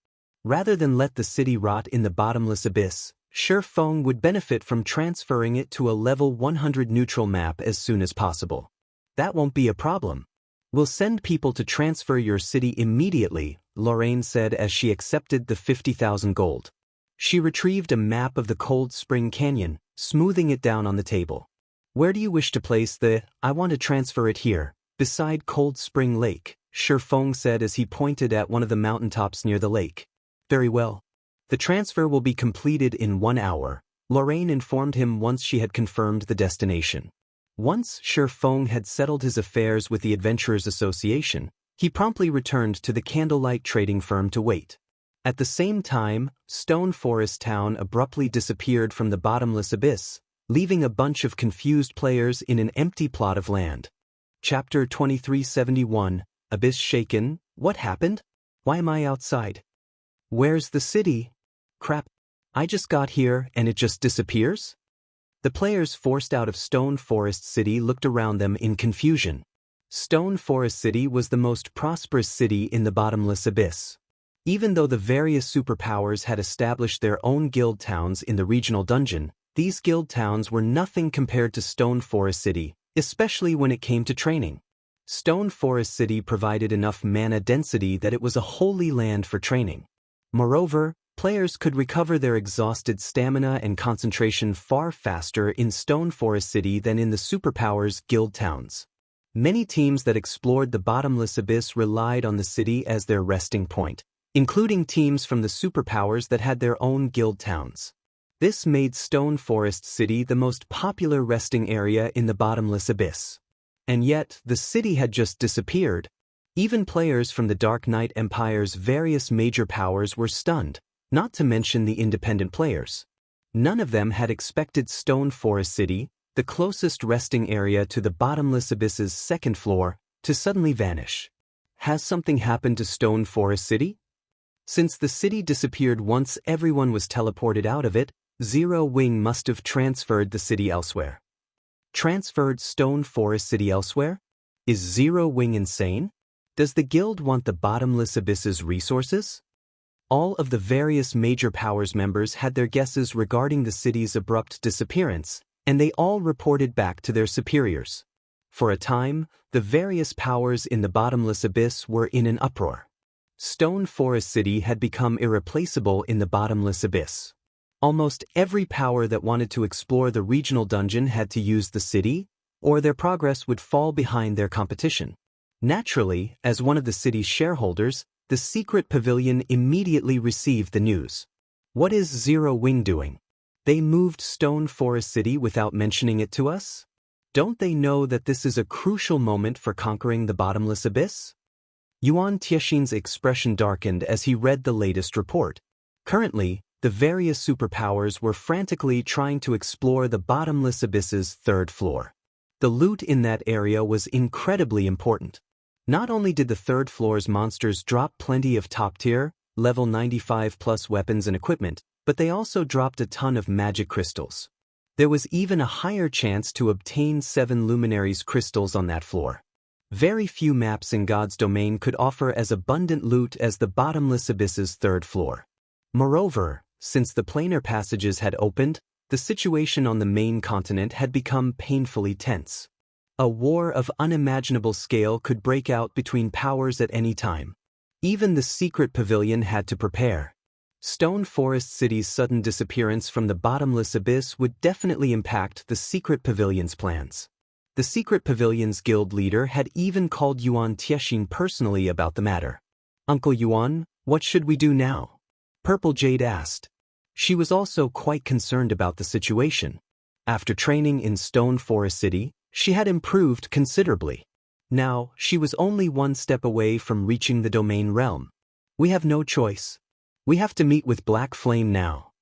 Rather than let the city rot in the bottomless abyss, Shifeng would benefit from transferring it to a level 100 neutral map as soon as possible. That won't be a problem. We'll send people to transfer your city immediately, Lorraine said as she accepted the 50,000 gold. She retrieved a map of the Cold Spring Canyon, smoothing it down on the table. Where do you wish to place the, I want to transfer it here, beside Cold Spring Lake, Shifeng said as he pointed at one of the mountaintops near the lake. Very well. The transfer will be completed in 1 hour, Lorraine informed him once she had confirmed the destination. Once Shifeng had settled his affairs with the Adventurers Association, he promptly returned to the Candlelight trading firm to wait. At the same time, Stone Forest Town abruptly disappeared from the bottomless abyss, leaving a bunch of confused players in an empty plot of land. Chapter 2371, Abyss Shaken, what happened? Why am I outside? Where's the city? Crap. I just got here and it just disappears? The players forced out of Stone Forest City looked around them in confusion. Stone Forest City was the most prosperous city in the bottomless abyss. Even though the various superpowers had established their own guild towns in the regional dungeon, these guild towns were nothing compared to Stone Forest City, especially when it came to training. Stone Forest City provided enough mana density that it was a holy land for training. Moreover, players could recover their exhausted stamina and concentration far faster in Stone Forest City than in the superpowers guild towns. Many teams that explored the bottomless abyss relied on the city as their resting point, including teams from the superpowers that had their own guild towns. This made Stone Forest City the most popular resting area in the bottomless abyss. And yet, the city had just disappeared. Even players from the Dark Knight Empire's various major powers were stunned, not to mention the independent players. None of them had expected Stone Forest City, the closest resting area to the bottomless abyss's second floor, to suddenly vanish. Has something happened to Stone Forest City? Since the city disappeared once everyone was teleported out of it, Zero Wing must have transferred the city elsewhere. Transferred Stone Forest City elsewhere? Is Zero Wing insane? Does the guild want the bottomless abyss's resources? All of the various major powers members had their guesses regarding the city's abrupt disappearance, and they all reported back to their superiors. For a time, the various powers in the bottomless abyss were in an uproar. Stone Forest City had become irreplaceable in the bottomless abyss. Almost every power that wanted to explore the regional dungeon had to use the city, or their progress would fall behind their competition. Naturally, as one of the city's shareholders, the secret pavilion immediately received the news. What is Zero Wing doing? They moved Stone Forest City without mentioning it to us? Don't they know that this is a crucial moment for conquering the bottomless abyss? Yuan Tiexin's expression darkened as he read the latest report. Currently, the various superpowers were frantically trying to explore the bottomless abyss's third floor. The loot in that area was incredibly important. Not only did the third floor's monsters drop plenty of top-tier, level 95+ weapons and equipment, but they also dropped a ton of magic crystals. There was even a higher chance to obtain 7 Luminaries crystals on that floor. Very few maps in God's domain could offer as abundant loot as the bottomless abyss's third floor. Moreover, since the planar passages had opened, the situation on the main continent had become painfully tense. A war of unimaginable scale could break out between powers at any time. Even the secret pavilion had to prepare. Stone Forest City's sudden disappearance from the bottomless abyss would definitely impact the secret pavilion's plans. The secret pavilion's guild leader had even called Yuan Tiexin personally about the matter. "Uncle Yuan, what should we do now?" Purple Jade asked. She was also quite concerned about the situation. After training in Stone Forest City, she had improved considerably. Now, she was only one step away from reaching the domain realm. "We have no choice. We have to meet with Black Flame now."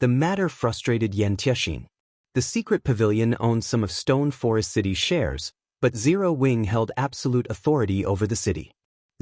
The matter frustrated Yuan Tiexin. The secret pavilion owned some of Stone Forest City's shares, but Zero Wing held absolute authority over the city.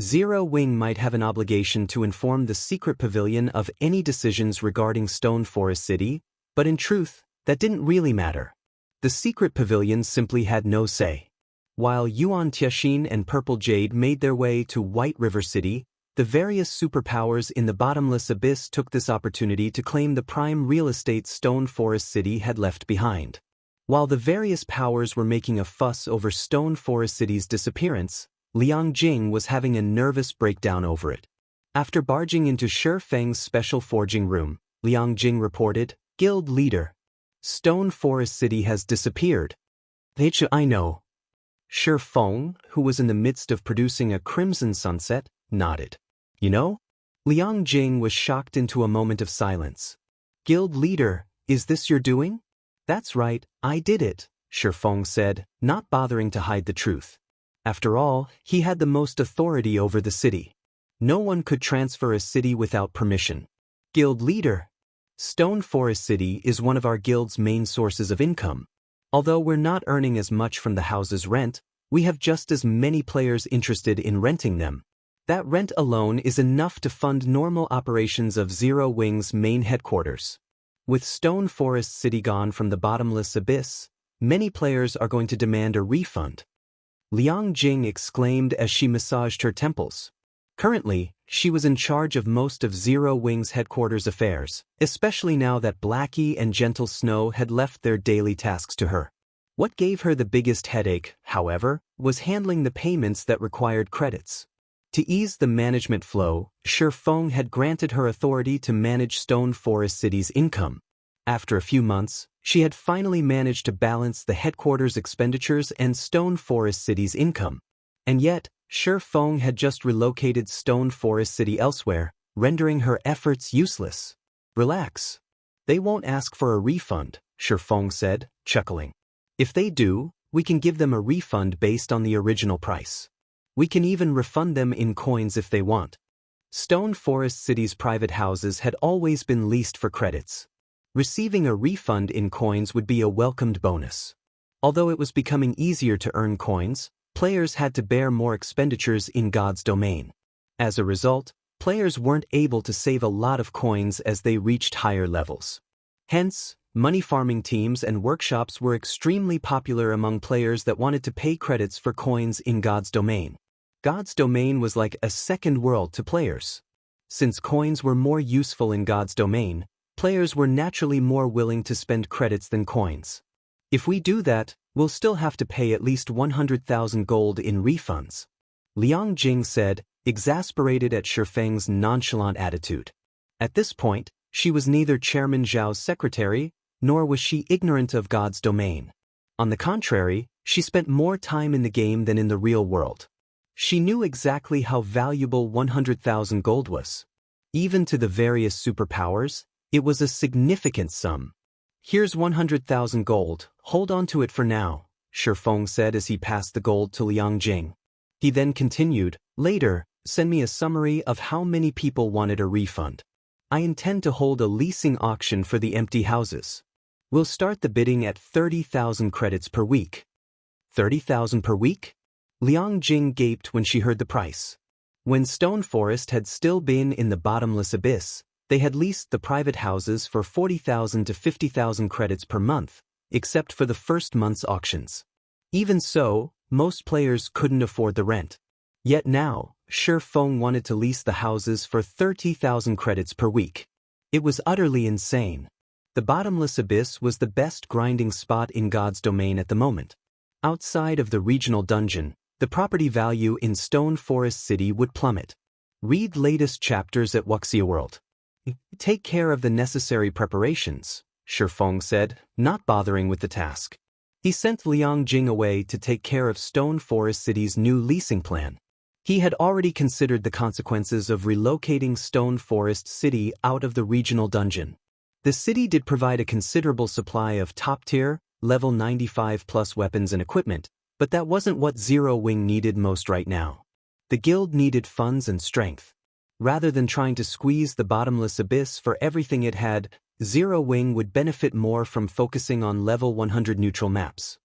Zero Wing might have an obligation to inform the secret pavilion of any decisions regarding Stone Forest City, but in truth, that didn't really matter. The secret pavilion simply had no say. While Yuan Tiexin and Purple Jade made their way to White River City, the various superpowers in the bottomless abyss took this opportunity to claim the prime real estate Stone Forest City had left behind. While the various powers were making a fuss over Stone Forest City's disappearance, Liang Jing was having a nervous breakdown over it. After barging into Shi Feng's special forging room, Liang Jing reported, "Guild leader, Stone Forest City has disappeared." "I know." Shi Feng, who was in the midst of producing a crimson sunset, nodded. "You know?" Liang Jing was shocked into a moment of silence. "Guild leader, is this your doing?" "That's right, I did it," Shi Feng said, not bothering to hide the truth. After all, he had the most authority over the city. No one could transfer a city without permission. "Guild leader, Stone Forest City is one of our guild's main sources of income. Although we're not earning as much from the house's rent, we have just as many players interested in renting them. That rent alone is enough to fund normal operations of Zero Wing's main headquarters. With Stone Forest City gone from the bottomless abyss, many players are going to demand a refund. Liang Jing exclaimed as she massaged her temples. Currently, she was in charge of most of Zero Wing's headquarters affairs, especially now that Blackie and Gentle Snow had left their daily tasks to her. What gave her the biggest headache, however, was handling the payments that required credits. To ease the management flow, Shi Feng had granted her authority to manage Stone Forest City's income. After a few months, she had finally managed to balance the headquarters' expenditures and Stone Forest City's income. And yet, Shi Feng had just relocated Stone Forest City elsewhere, rendering her efforts useless. Relax. They won't ask for a refund, Shi Feng said, chuckling. If they do, we can give them a refund based on the original price. We can even refund them in coins if they want. Stone Forest City's private houses had always been leased for credits. Receiving a refund in coins would be a welcomed bonus. Although it was becoming easier to earn coins, players had to bear more expenditures in God's domain. As a result, players weren't able to save a lot of coins as they reached higher levels. Hence, money farming teams and workshops were extremely popular among players that wanted to pay credits for coins in God's domain. God's domain was like a second world to players. Since coins were more useful in God's domain, players were naturally more willing to spend credits than coins. If we do that, we'll still have to pay at least 100,000 gold in refunds. Liang Jing said, exasperated at Shi Feng's nonchalant attitude. At this point, she was neither Chairman Zhao's secretary, nor was she ignorant of God's domain. On the contrary, she spent more time in the game than in the real world. She knew exactly how valuable 100,000 gold was. Even to the various superpowers, it was a significant sum. Here's 100,000 gold, hold on to it for now, Shi Feng said as he passed the gold to Liang Jing. He then continued, later, send me a summary of how many people wanted a refund. I intend to hold a leasing auction for the empty houses. We'll start the bidding at 30,000 credits per week. 30,000 per week? Liang Jing gaped when she heard the price. When Stone Forest had still been in the bottomless abyss, they had leased the private houses for 40,000 to 50,000 credits per month, except for the first month's auctions. Even so, most players couldn't afford the rent. Yet now, Shi Feng wanted to lease the houses for 30,000 credits per week. It was utterly insane. The bottomless abyss was the best grinding spot in God's domain at the moment. Outside of the regional dungeon, the property value in Stone Forest City would plummet. Read latest chapters at Wuxia World. Take care of the necessary preparations, Shi Feng said, not bothering with the task. He sent Liang Jing away to take care of Stone Forest City's new leasing plan. He had already considered the consequences of relocating Stone Forest City out of the regional dungeon. The city did provide a considerable supply of top-tier, level 95+ weapons and equipment, but that wasn't what Zero Wing needed most right now. The guild needed funds and strength. Rather than trying to squeeze the bottomless abyss for everything it had, Zero Wing would benefit more from focusing on level 100 neutral maps.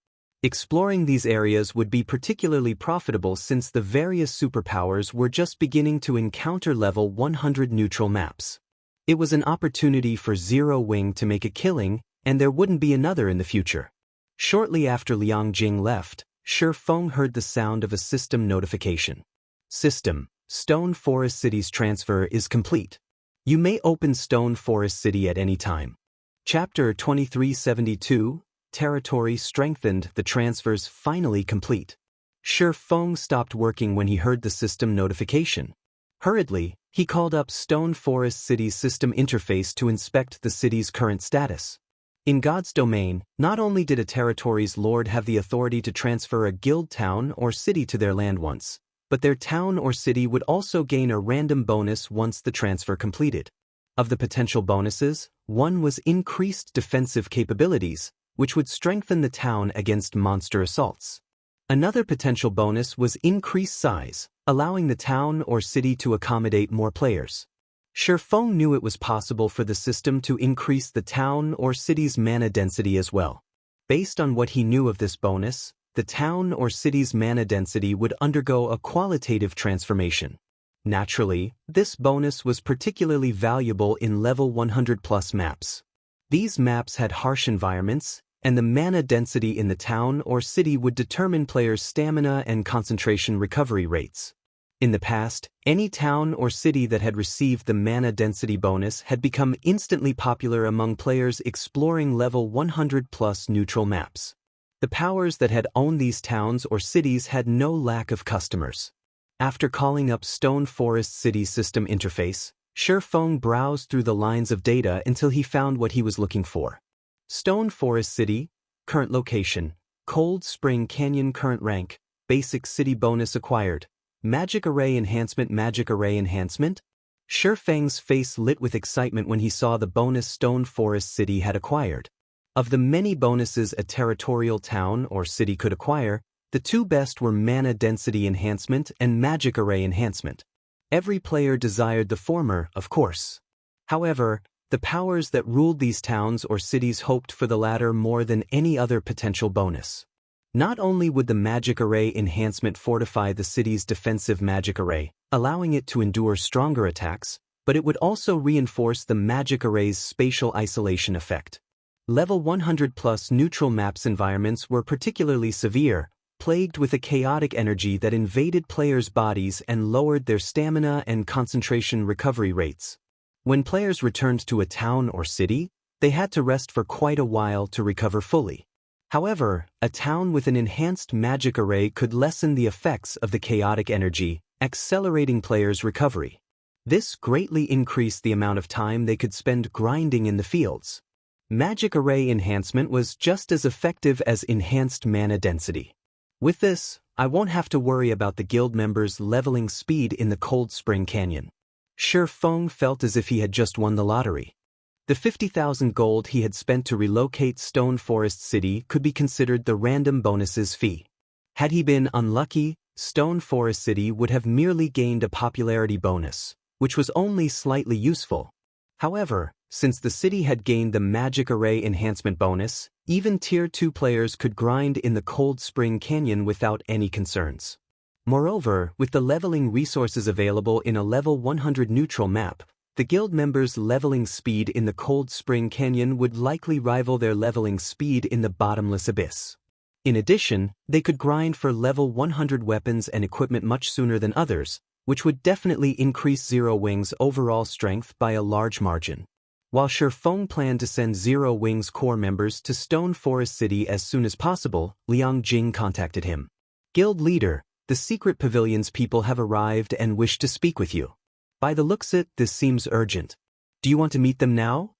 Exploring these areas would be particularly profitable since the various superpowers were just beginning to encounter level 100 neutral maps. It was an opportunity for Zero Wing to make a killing, and there wouldn't be another in the future. Shortly after Liang Jing left, Shi Feng heard the sound of a system notification. System: Stone Forest City's transfer is complete. You may open Stone Forest City at any time. Chapter 2372, Territory Strengthened. The transfer's finally complete. Shi Feng stopped working when he heard the system notification. Hurriedly, he called up Stone Forest City's system interface to inspect the city's current status. In God's domain, not only did a territory's lord have the authority to transfer a guild town or city to their land once, but their town or city would also gain a random bonus once the transfer completed. Of the potential bonuses, one was increased defensive capabilities, which would strengthen the town against monster assaults. Another potential bonus was increased size, allowing the town or city to accommodate more players. Shi Feng knew it was possible for the system to increase the town or city's mana density as well. Based on what he knew of this bonus, the town or city's mana density would undergo a qualitative transformation. Naturally, this bonus was particularly valuable in level 100+ maps. These maps had harsh environments, and the mana density in the town or city would determine players' stamina and concentration recovery rates. In the past, any town or city that had received the mana density bonus had become instantly popular among players exploring level 100+ neutral maps. The powers that had owned these towns or cities had no lack of customers. After calling up Stone Forest City's system interface, Shifeng browsed through the lines of data until he found what he was looking for. Stone Forest City, current location, Cold Spring Canyon current rank, basic city bonus acquired, magic array enhancement. Shifeng's face lit with excitement when he saw the bonus Stone Forest City had acquired. Of the many bonuses a territorial town or city could acquire, the two best were mana density enhancement and magic array enhancement. Every player desired the former, of course. However, the powers that ruled these towns or cities hoped for the latter more than any other potential bonus. Not only would the magic array enhancement fortify the city's defensive magic array, allowing it to endure stronger attacks, but it would also reinforce the magic array's spatial isolation effect. Level 100+ neutral maps environments were particularly severe, plagued with a chaotic energy that invaded players' bodies and lowered their stamina and concentration recovery rates. When players returned to a town or city, they had to rest for quite a while to recover fully. However, a town with an enhanced magic array could lessen the effects of the chaotic energy, accelerating players' recovery. This greatly increased the amount of time they could spend grinding in the fields. Magic array enhancement was just as effective as enhanced mana density. With this, I won't have to worry about the guild members' leveling speed in the Cold Spring Canyon. Shifeng felt as if he had just won the lottery. The 50,000 gold he had spent to relocate Stone Forest City could be considered the random bonuses fee. Had he been unlucky, Stone Forest City would have merely gained a popularity bonus, which was only slightly useful. However, since the city had gained the magic array enhancement bonus, even Tier 2 players could grind in the Cold Spring Canyon without any concerns. Moreover, with the leveling resources available in a level 100 neutral map, the guild members' leveling speed in the Cold Spring Canyon would likely rival their leveling speed in the Bottomless Abyss. In addition, they could grind for level 100 weapons and equipment much sooner than others, which would definitely increase Zero Wing's overall strength by a large margin. While Shifeng planned to send Zero Wing's core members to Stone Forest City as soon as possible, Liang Jing contacted him. Guild leader, the secret pavilion's people have arrived and wish to speak with you. By the looks it, this seems urgent. Do you want to meet them now?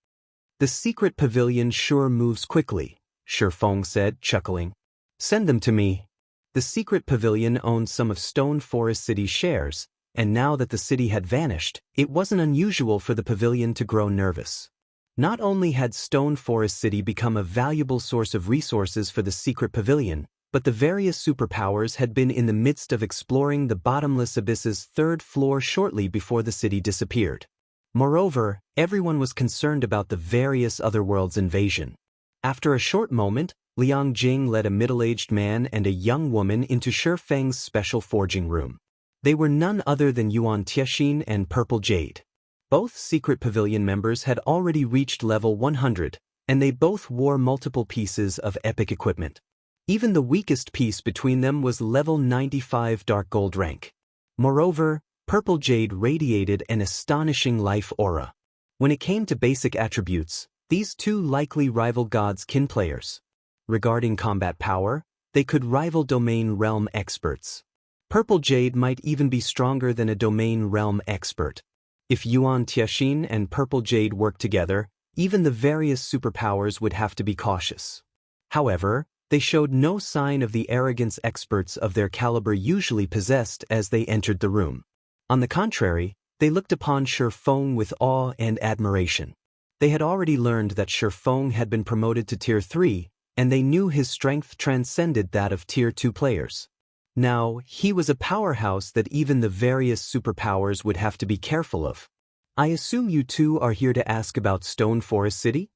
The secret pavilion sure moves quickly, Shifeng said, chuckling. Send them to me. The secret pavilion owned some of Stone Forest City's shares, and now that the city had vanished, it wasn't unusual for the pavilion to grow nervous. Not only had Stone Forest City become a valuable source of resources for the secret pavilion, but the various superpowers had been in the midst of exploring the Bottomless Abyss's third floor shortly before the city disappeared. Moreover, everyone was concerned about the various otherworlds invasion. After a short moment, Liang Jing led a middle-aged man and a young woman into Shifeng's special forging room. They were none other than Yuan Tiexin and Purple Jade. Both secret pavilion members had already reached level 100, and they both wore multiple pieces of epic equipment. Even the weakest piece between them was level 95 dark gold rank. Moreover, Purple Jade radiated an astonishing life aura. When it came to basic attributes, these two likely rival God's kin players. Regarding combat power, they could rival domain realm experts. Purple Jade might even be stronger than a domain realm expert. If Yuan Tiexin and Purple Jade worked together, even the various superpowers would have to be cautious. However, they showed no sign of the arrogance experts of their caliber usually possessed as they entered the room. On the contrary, they looked upon Shifeng with awe and admiration. They had already learned that Shifeng had been promoted to Tier 3, and they knew his strength transcended that of Tier 2 players. Now, he was a powerhouse that even the various superpowers would have to be careful of. I assume you two are here to ask about Stone Forest City?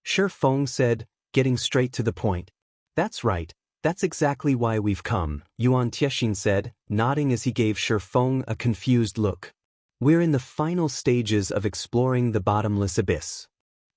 Shifeng said, getting straight to the point. That's right, that's exactly why we've come, Yuan Tiexin said, nodding as he gave Shifeng a confused look. We're in the final stages of exploring the Bottomless Abyss.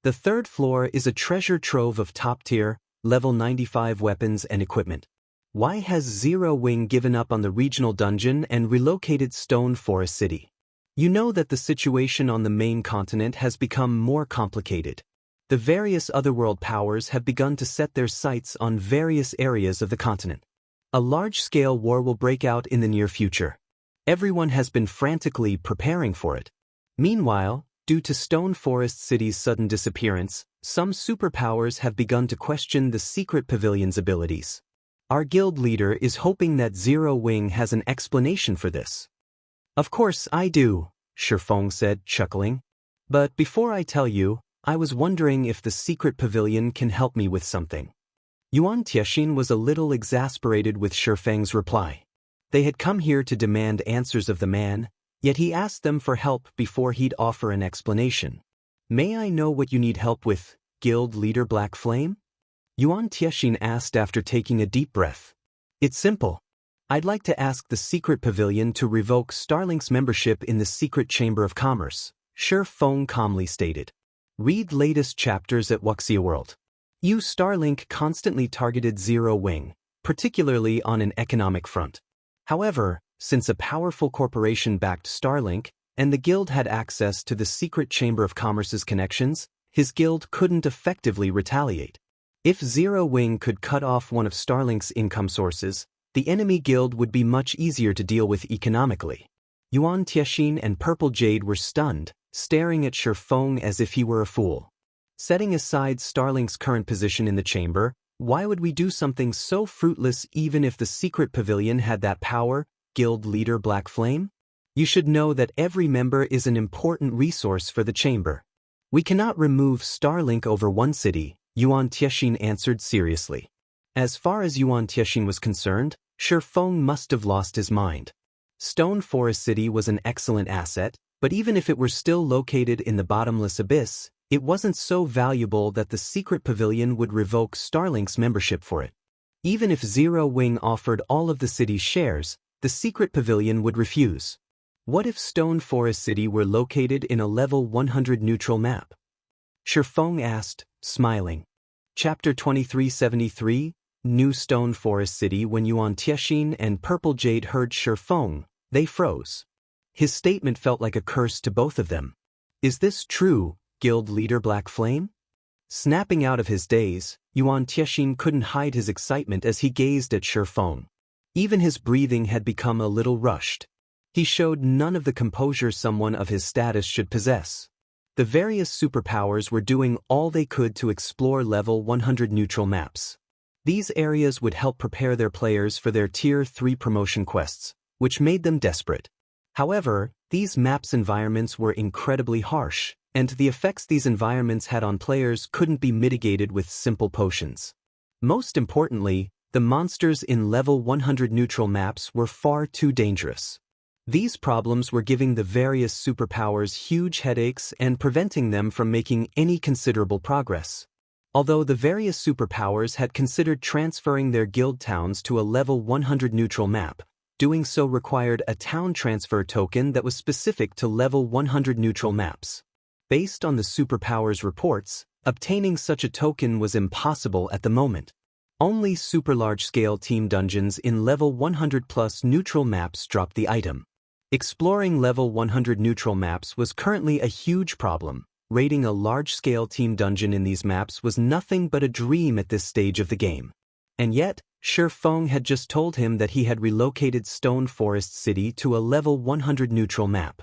The third floor is a treasure trove of top-tier, level 95 weapons and equipment. Why has Zero Wing given up on the regional dungeon and relocated Stone Forest City? You know that the situation on the main continent has become more complicated. The various otherworld powers have begun to set their sights on various areas of the continent. A large-scale war will break out in the near future. Everyone has been frantically preparing for it. Meanwhile, due to Stone Forest City's sudden disappearance, some superpowers have begun to question the secret pavilion's abilities. Our guild leader is hoping that Zero Wing has an explanation for this. Of course I do, Shifeng said, chuckling. But before I tell you, I was wondering if the secret pavilion can help me with something. Yuan Tiexin was a little exasperated with Shifeng's reply. They had come here to demand answers of the man, yet he asked them for help before he'd offer an explanation. May I know what you need help with, Guild Leader Black Flame? Yuan Tiexin asked after taking a deep breath. It's simple. I'd like to ask the secret pavilion to revoke Starlink's membership in the secret chamber of commerce, Shifeng calmly stated. Read latest chapters at Wuxia World. Starlink constantly targeted Zero Wing, particularly on an economic front. However, since a powerful corporation backed Starlink, and the guild had access to the secret chamber of commerce's connections, his guild couldn't effectively retaliate. If Zero Wing could cut off one of Starlink's income sources, the enemy guild would be much easier to deal with economically. Yuan Tiexin and Purple Jade were stunned, staring at Shifeng as if he were a fool. Setting aside Starlink's current position in the chamber, why would we do something so fruitless even if the secret pavilion had that power, Guild Leader Black Flame? You should know that every member is an important resource for the chamber. We cannot remove Starlink over one city, Yuan Tiexin answered seriously. As far as Yuan Tiexin was concerned, Shifeng must have lost his mind. Stone Forest City was an excellent asset, but even if it were still located in the bottomless abyss, it wasn't so valuable that the secret pavilion would revoke Starlink's membership for it. Even if Zero Wing offered all of the city's shares, the secret pavilion would refuse. What if Stone Forest City were located in a level 100 neutral map? Shifeng asked, smiling. Chapter 2373, New Stone Forest City. When Yuan Tiexin and Purple Jade heard Shifeng, they froze. His statement felt like a curse to both of them. Is this true, Guild Leader Black Flame? Snapping out of his daze, Yuan Tiexin couldn't hide his excitement as he gazed at Shifeng. Even his breathing had become a little rushed. He showed none of the composure someone of his status should possess. The various superpowers were doing all they could to explore level 100 neutral maps. These areas would help prepare their players for their Tier 3 promotion quests, which made them desperate. However, these maps' environments were incredibly harsh, and the effects these environments had on players couldn't be mitigated with simple potions. Most importantly, the monsters in level 100 neutral maps were far too dangerous. These problems were giving the various superpowers huge headaches and preventing them from making any considerable progress. Although the various superpowers had considered transferring their guild towns to a level 100 neutral map, doing so required a town transfer token that was specific to level 100 neutral maps. Based on the superpowers' reports, obtaining such a token was impossible at the moment. Only super large-scale team dungeons in level 100+ neutral maps dropped the item. Exploring level 100 neutral maps was currently a huge problem. Raiding a large-scale team dungeon in these maps was nothing but a dream at this stage of the game. And yet, Shifeng had just told him that he had relocated Stone Forest City to a level 100 neutral map.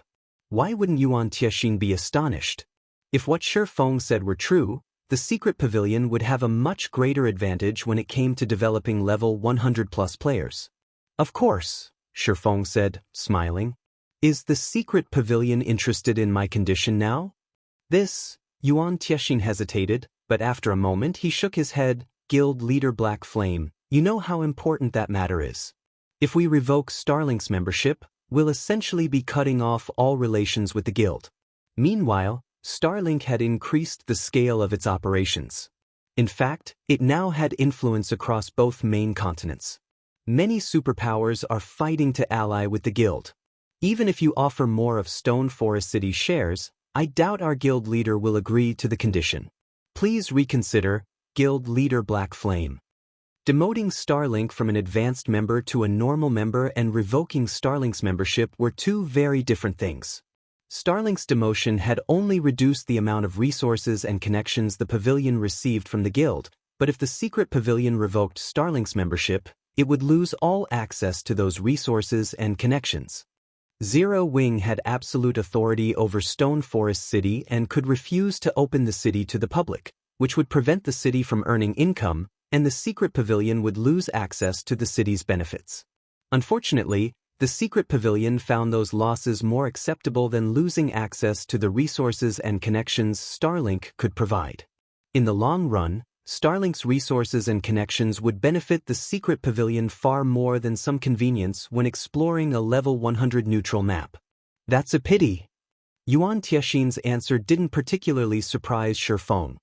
Why wouldn't Yuan Tiexin be astonished? If what Shifeng said were true, the secret pavilion would have a much greater advantage when it came to developing level 100+ players. Of course, Shifeng said, smiling. Is the secret pavilion interested in my condition now? Yuan Tiexin hesitated, but after a moment he shook his head. Guild Leader Black Flame, you know how important that matter is. If we revoke Starlink's membership, we'll essentially be cutting off all relations with the guild. Meanwhile, Starlink had increased the scale of its operations. In fact, it now had influence across both main continents. Many superpowers are fighting to ally with the guild. Even if you offer more of Stone Forest City's shares, I doubt our guild leader will agree to the condition. Please reconsider, guild leader Black Flame. Demoting Starlink from an advanced member to a normal member and revoking Starlink's membership were two very different things. Starlink's demotion had only reduced the amount of resources and connections the pavilion received from the guild, but if the secret pavilion revoked Starlink's membership, it would lose all access to those resources and connections. Zero Wing had absolute authority over Stone Forest City and could refuse to open the city to the public, which would prevent the city from earning income, and the secret pavilion would lose access to the city's benefits. Unfortunately, the secret pavilion found those losses more acceptable than losing access to the resources and connections Starlink could provide. In the long run, Starlink's resources and connections would benefit the secret pavilion far more than some convenience when exploring a level 100 neutral map. That's a pity. Yuan Tiexin's answer didn't particularly surprise Shifeng.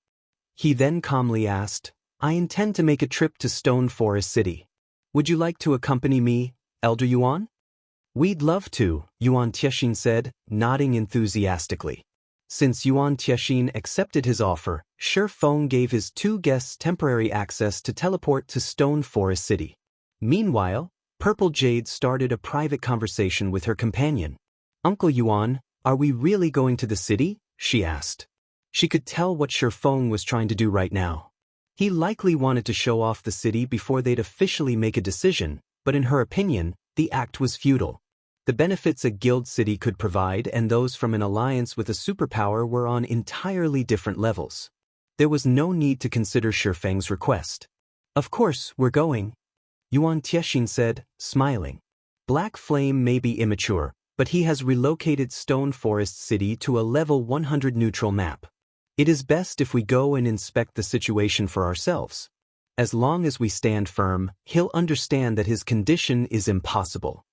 He then calmly asked, I intend to make a trip to Stone Forest City. Would you like to accompany me, Elder Yuan? We'd love to, Yuan Tiexin said, nodding enthusiastically. Since Yuan Tiexin accepted his offer, Shifeng gave his two guests temporary access to teleport to Stone Forest City. Meanwhile, Purple Jade started a private conversation with her companion. Uncle Yuan, are we really going to the city? She asked. She could tell what Shifeng was trying to do right now. He likely wanted to show off the city before they'd officially make a decision, but in her opinion, the act was futile. The benefits a guild city could provide and those from an alliance with a superpower were on entirely different levels. There was no need to consider Shifeng's request. Of course, we're going, Yuan Tiexin said, smiling. Black Flame may be immature, but he has relocated Stone Forest City to a level 100 neutral map. It is best if we go and inspect the situation for ourselves. As long as we stand firm, he'll understand that his condition is impossible.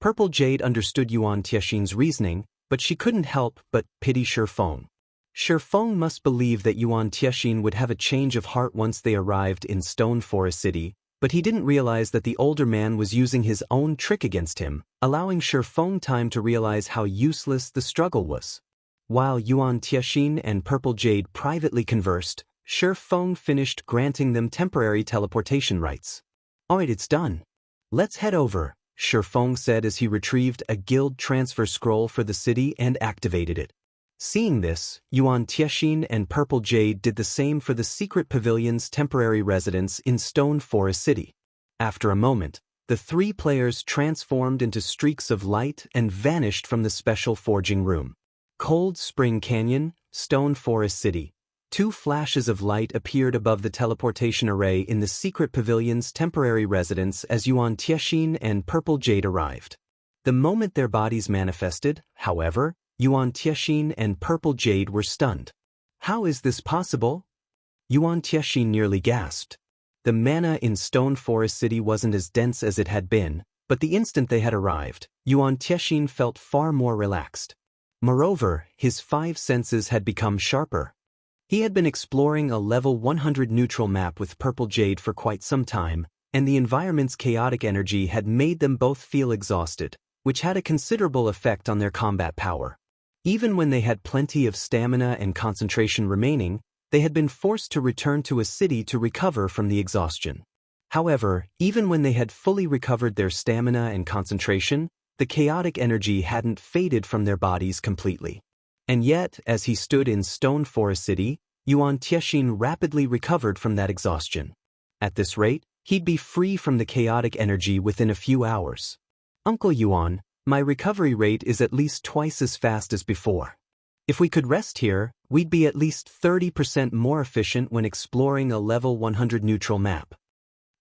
Purple Jade understood Yuan Tiexin's reasoning, but she couldn't help but pity Shifeng. Shifeng must believe that Yuan Tiexin would have a change of heart once they arrived in Stone Forest City, but he didn't realize that the older man was using his own trick against him, allowing Shifeng time to realize how useless the struggle was. While Yuan Tiexin and Purple Jade privately conversed, Shifeng finished granting them temporary teleportation rights. Alright, it's done. Let's head over, Shifeng said as he retrieved a guild transfer scroll for the city and activated it. Seeing this, Yuan Tiexin and Purple Jade did the same for the secret pavilion's temporary residence in Stone Forest City. After a moment, the three players transformed into streaks of light and vanished from the special forging room. Cold Spring Canyon, Stone Forest City. Two flashes of light appeared above the teleportation array in the secret pavilion's temporary residence as Yuan Tiexin and Purple Jade arrived. The moment their bodies manifested, however, Yuan Tiexin and Purple Jade were stunned. How is this possible? Yuan Tiexin nearly gasped. The mana in Stone Forest City wasn't as dense as it had been, but the instant they had arrived, Yuan Tiexin felt far more relaxed. Moreover, his five senses had become sharper. He had been exploring a level 100 neutral map with Purple Jade for quite some time, and the environment's chaotic energy had made them both feel exhausted, which had a considerable effect on their combat power. Even when they had plenty of stamina and concentration remaining, they had been forced to return to a city to recover from the exhaustion. However, even when they had fully recovered their stamina and concentration, the chaotic energy hadn't faded from their bodies completely. And yet, as he stood in Stone Forest City, Yuan Tiexin rapidly recovered from that exhaustion. At this rate, he'd be free from the chaotic energy within a few hours. Uncle Yuan, my recovery rate is at least twice as fast as before. If we could rest here, we'd be at least 30% more efficient when exploring a level 100 neutral map.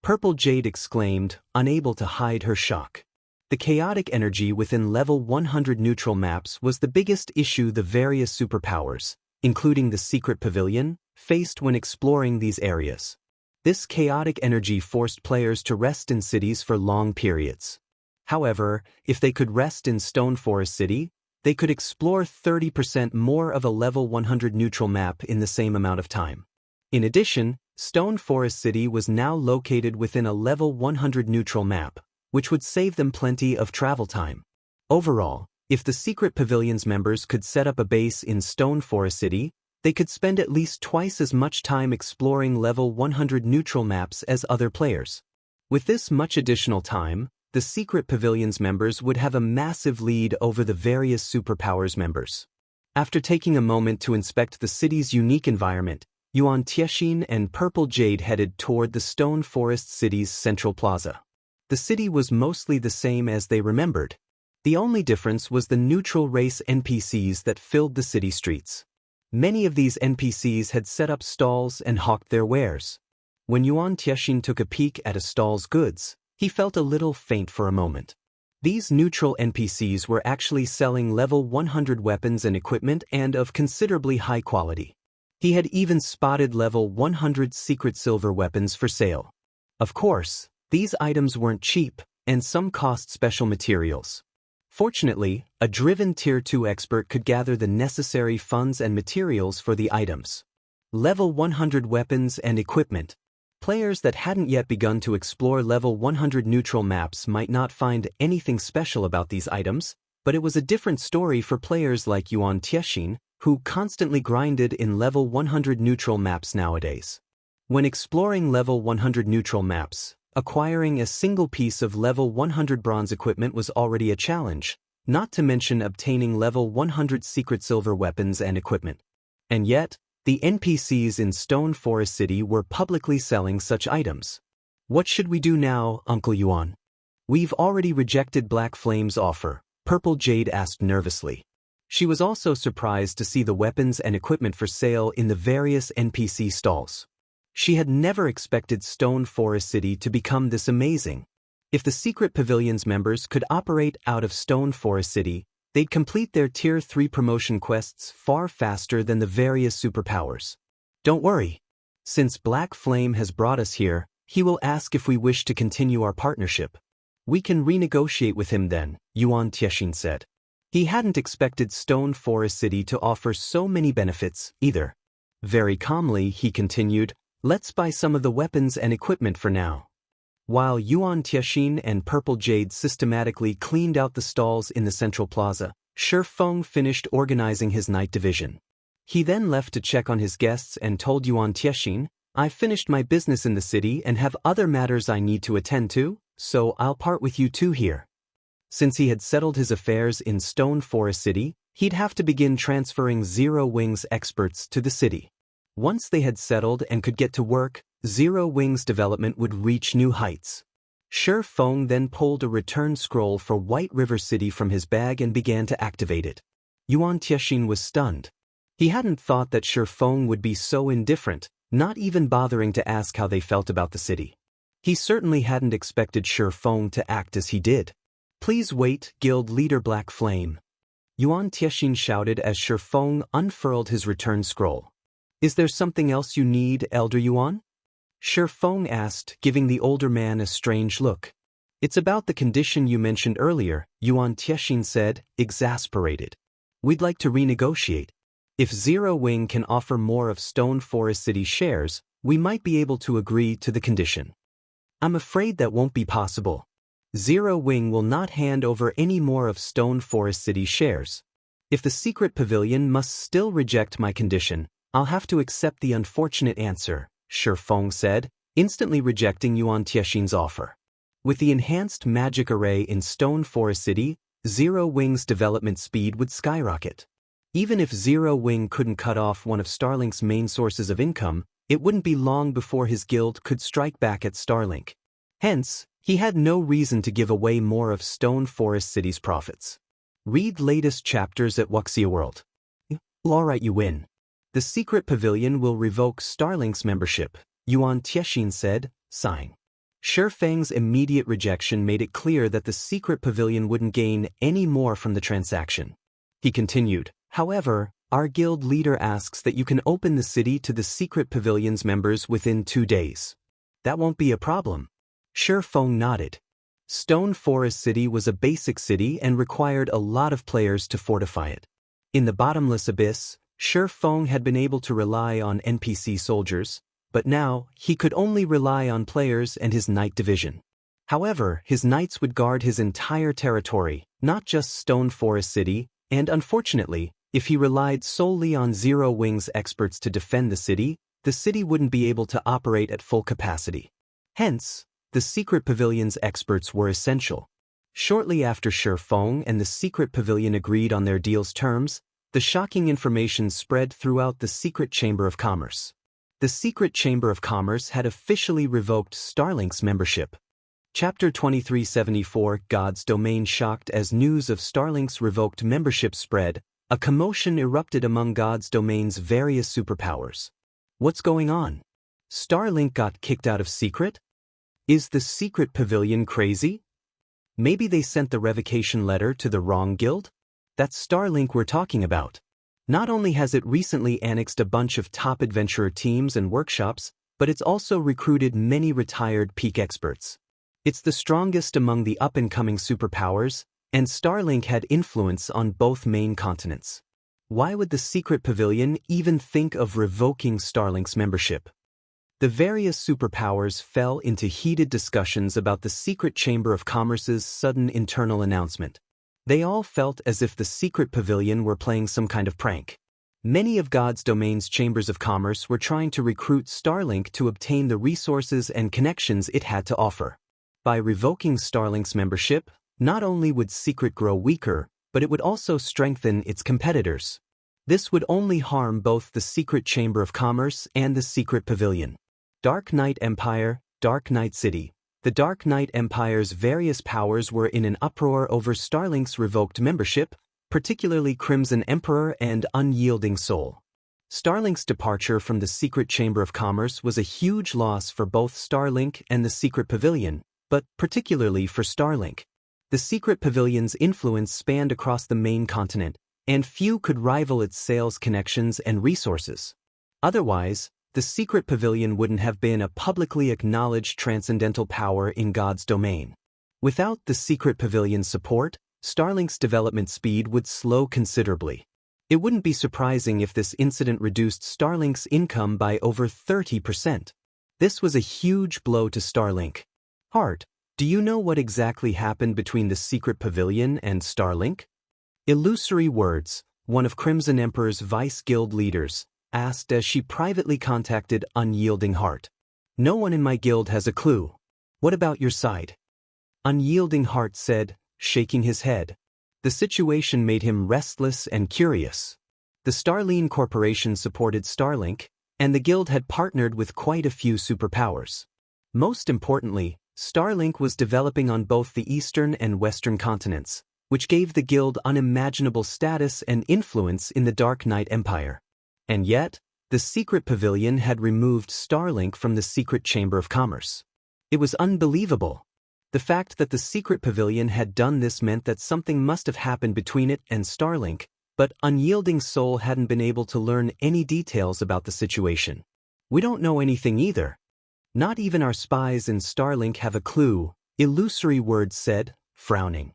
Purple Jade exclaimed, unable to hide her shock. The chaotic energy within level 100 neutral maps was the biggest issue the various superpowers, including the secret pavilion, faced when exploring these areas. This chaotic energy forced players to rest in cities for long periods. However, if they could rest in Stone Forest City, they could explore 30% more of a level 100 neutral map in the same amount of time. In addition, Stone Forest City was now located within a level 100 neutral map, which would save them plenty of travel time. Overall, If the Secret Pavilion's members could set up a base in Stone Forest City, they could spend at least twice as much time exploring level 100 neutral maps as other players. With this much additional time, the Secret Pavilion's members would have a massive lead over the various superpowers members. After taking a moment to inspect the city's unique environment, Yuan Tiexin and Purple Jade headed toward the Stone Forest City's central plaza. The city was mostly the same as they remembered. The only difference was the neutral race NPCs that filled the city streets. Many of these NPCs had set up stalls and hawked their wares. When Yuan Tiexin took a peek at a stall's goods, he felt a little faint for a moment. These neutral NPCs were actually selling level 100 weapons and equipment and of considerably high quality. He had even spotted level 100 secret silver weapons for sale. Of course, these items weren't cheap, and some cost special materials. Fortunately, a driven Tier 2 expert could gather the necessary funds and materials for the items. Level 100 weapons and equipment. Players that hadn't yet begun to explore level 100 neutral maps might not find anything special about these items, but it was a different story for players like Yuan Tiexin, who constantly grinded in level 100 neutral maps nowadays. When exploring level 100 neutral maps, acquiring a single piece of level 100 bronze equipment was already a challenge, not to mention obtaining level 100 secret silver weapons and equipment. And yet, the NPCs in Stone Forest City were publicly selling such items. What should we do now, Uncle Yuan? We've already rejected Black Flame's offer, Purple Jade asked nervously. She was also surprised to see the weapons and equipment for sale in the various NPC stalls. She had never expected Stone Forest City to become this amazing. If the Secret Pavilion's members could operate out of Stone Forest City, they'd complete their Tier 3 promotion quests far faster than the various superpowers. Don't worry. Since Black Flame has brought us here, he will ask if we wish to continue our partnership. We can renegotiate with him then, Yuan Tiexin said. He hadn't expected Stone Forest City to offer so many benefits, either. Very calmly, he continued, let's buy some of the weapons and equipment for now. While Yuan Tiexin and Purple Jade systematically cleaned out the stalls in the central plaza, Shi Feng finished organizing his night division. He then left to check on his guests and told Yuan Tiexin, I've finished my business in the city and have other matters I need to attend to, so I'll part with you two here. Since he had settled his affairs in Stone Forest City, he'd have to begin transferring Zero Wing's experts to the city. Once they had settled and could get to work, Zero Wing's development would reach new heights. Shi Feng then pulled a return scroll for White River City from his bag and began to activate it. Yuan Tiexin was stunned. He hadn't thought that Shi Feng would be so indifferent, not even bothering to ask how they felt about the city. He certainly hadn't expected Shi Feng to act as he did. Please wait, Guild Leader Black Flame. Yuan Tiexin shouted as Shi Feng unfurled his return scroll. Is there something else you need, Elder Yuan? Shi Feng asked, giving the older man a strange look. It's about the condition you mentioned earlier, Yuan Tiexin said, exasperated. We'd like to renegotiate. If Zero Wing can offer more of Stone Forest City shares, we might be able to agree to the condition. I'm afraid that won't be possible. Zero Wing will not hand over any more of Stone Forest City shares. If the Secret Pavilion must still reject my condition, I'll have to accept the unfortunate answer, Shi Feng said, instantly rejecting Yuan Tiexin's offer. With the enhanced magic array in Stone Forest City, Zero Wing's development speed would skyrocket. Even if Zero Wing couldn't cut off one of Starlink's main sources of income, it wouldn't be long before his guild could strike back at Starlink. Hence, he had no reason to give away more of Stone Forest City's profits. Read latest chapters at Wuxia World. Alright, you win. The Secret Pavilion will revoke Starlink's membership, Yuan Tiexin said, sighing. Shi Feng's immediate rejection made it clear that the Secret Pavilion wouldn't gain any more from the transaction. He continued, however, our guild leader asks that you can open the city to the Secret Pavilion's members within 2 days. That won't be a problem. Shi Feng nodded. Stone Forest City was a basic city and required a lot of players to fortify it. In the bottomless abyss, Shi Feng had been able to rely on NPC soldiers, but now he could only rely on players and his knight division. However, his knights would guard his entire territory, not just Stone Forest City, and unfortunately, if he relied solely on Zero Wing's experts to defend the city wouldn't be able to operate at full capacity. Hence, the Secret Pavilion's experts were essential. Shortly after Shi Feng and the Secret Pavilion agreed on their deal's terms, the shocking information spread throughout the Secret Chamber of Commerce. The Secret Chamber of Commerce had officially revoked Starlink's membership. Chapter 2374 God's Domain. Shocked as news of Starlink's revoked membership spread, a commotion erupted among God's Domain's various superpowers. What's going on? Starlink got kicked out of Secret? Is the Secret Pavilion crazy? Maybe they sent the revocation letter to the wrong guild? That's Starlink we're talking about. Not only has it recently annexed a bunch of top adventurer teams and workshops, but it's also recruited many retired peak experts. It's the strongest among the up-and-coming superpowers, and Starlink had influence on both main continents. Why would the Secret Pavilion even think of revoking Starlink's membership? The various superpowers fell into heated discussions about the Secret Chamber of Commerce's sudden internal announcement. They all felt as if the Secret Pavilion were playing some kind of prank. Many of God's Domain's chambers of commerce were trying to recruit Starlink to obtain the resources and connections it had to offer. By revoking Starlink's membership, not only would Secret grow weaker, but it would also strengthen its competitors. This would only harm both the Secret Chamber of Commerce and the Secret Pavilion. Dark Knight Empire, Dark Knight City. The Dark Knight Empire's various powers were in an uproar over Starlink's revoked membership, particularly Crimson Emperor and Unyielding Soul. Starlink's departure from the Secret Chamber of Commerce was a huge loss for both Starlink and the Secret Pavilion, but particularly for Starlink. The Secret Pavilion's influence spanned across the main continent, and few could rival its sales connections and resources. Otherwise, the Secret Pavilion wouldn't have been a publicly acknowledged transcendental power in God's domain. Without the Secret Pavilion's support, Starlink's development speed would slow considerably. It wouldn't be surprising if this incident reduced Starlink's income by over 30%. This was a huge blow to Starlink. Hart, do you know what exactly happened between the Secret Pavilion and Starlink? Illusory Words, one of Crimson Emperor's vice guild leaders, asked as she privately contacted Unyielding Heart. No one in my guild has a clue. What about your side? Unyielding Heart said, shaking his head. The situation made him restless and curious. The Starline Corporation supported Starlink, and the guild had partnered with quite a few superpowers. Most importantly, Starlink was developing on both the eastern and western continents, which gave the guild unimaginable status and influence in the Dark Knight Empire. And yet, the Secret Pavilion had removed Starlink from the Secret Chamber of Commerce. It was unbelievable. The fact that the Secret Pavilion had done this meant that something must have happened between it and Starlink, but Unyielding Soul hadn't been able to learn any details about the situation. We don't know anything either. Not even our spies in Starlink have a clue, Illusory Words said, frowning.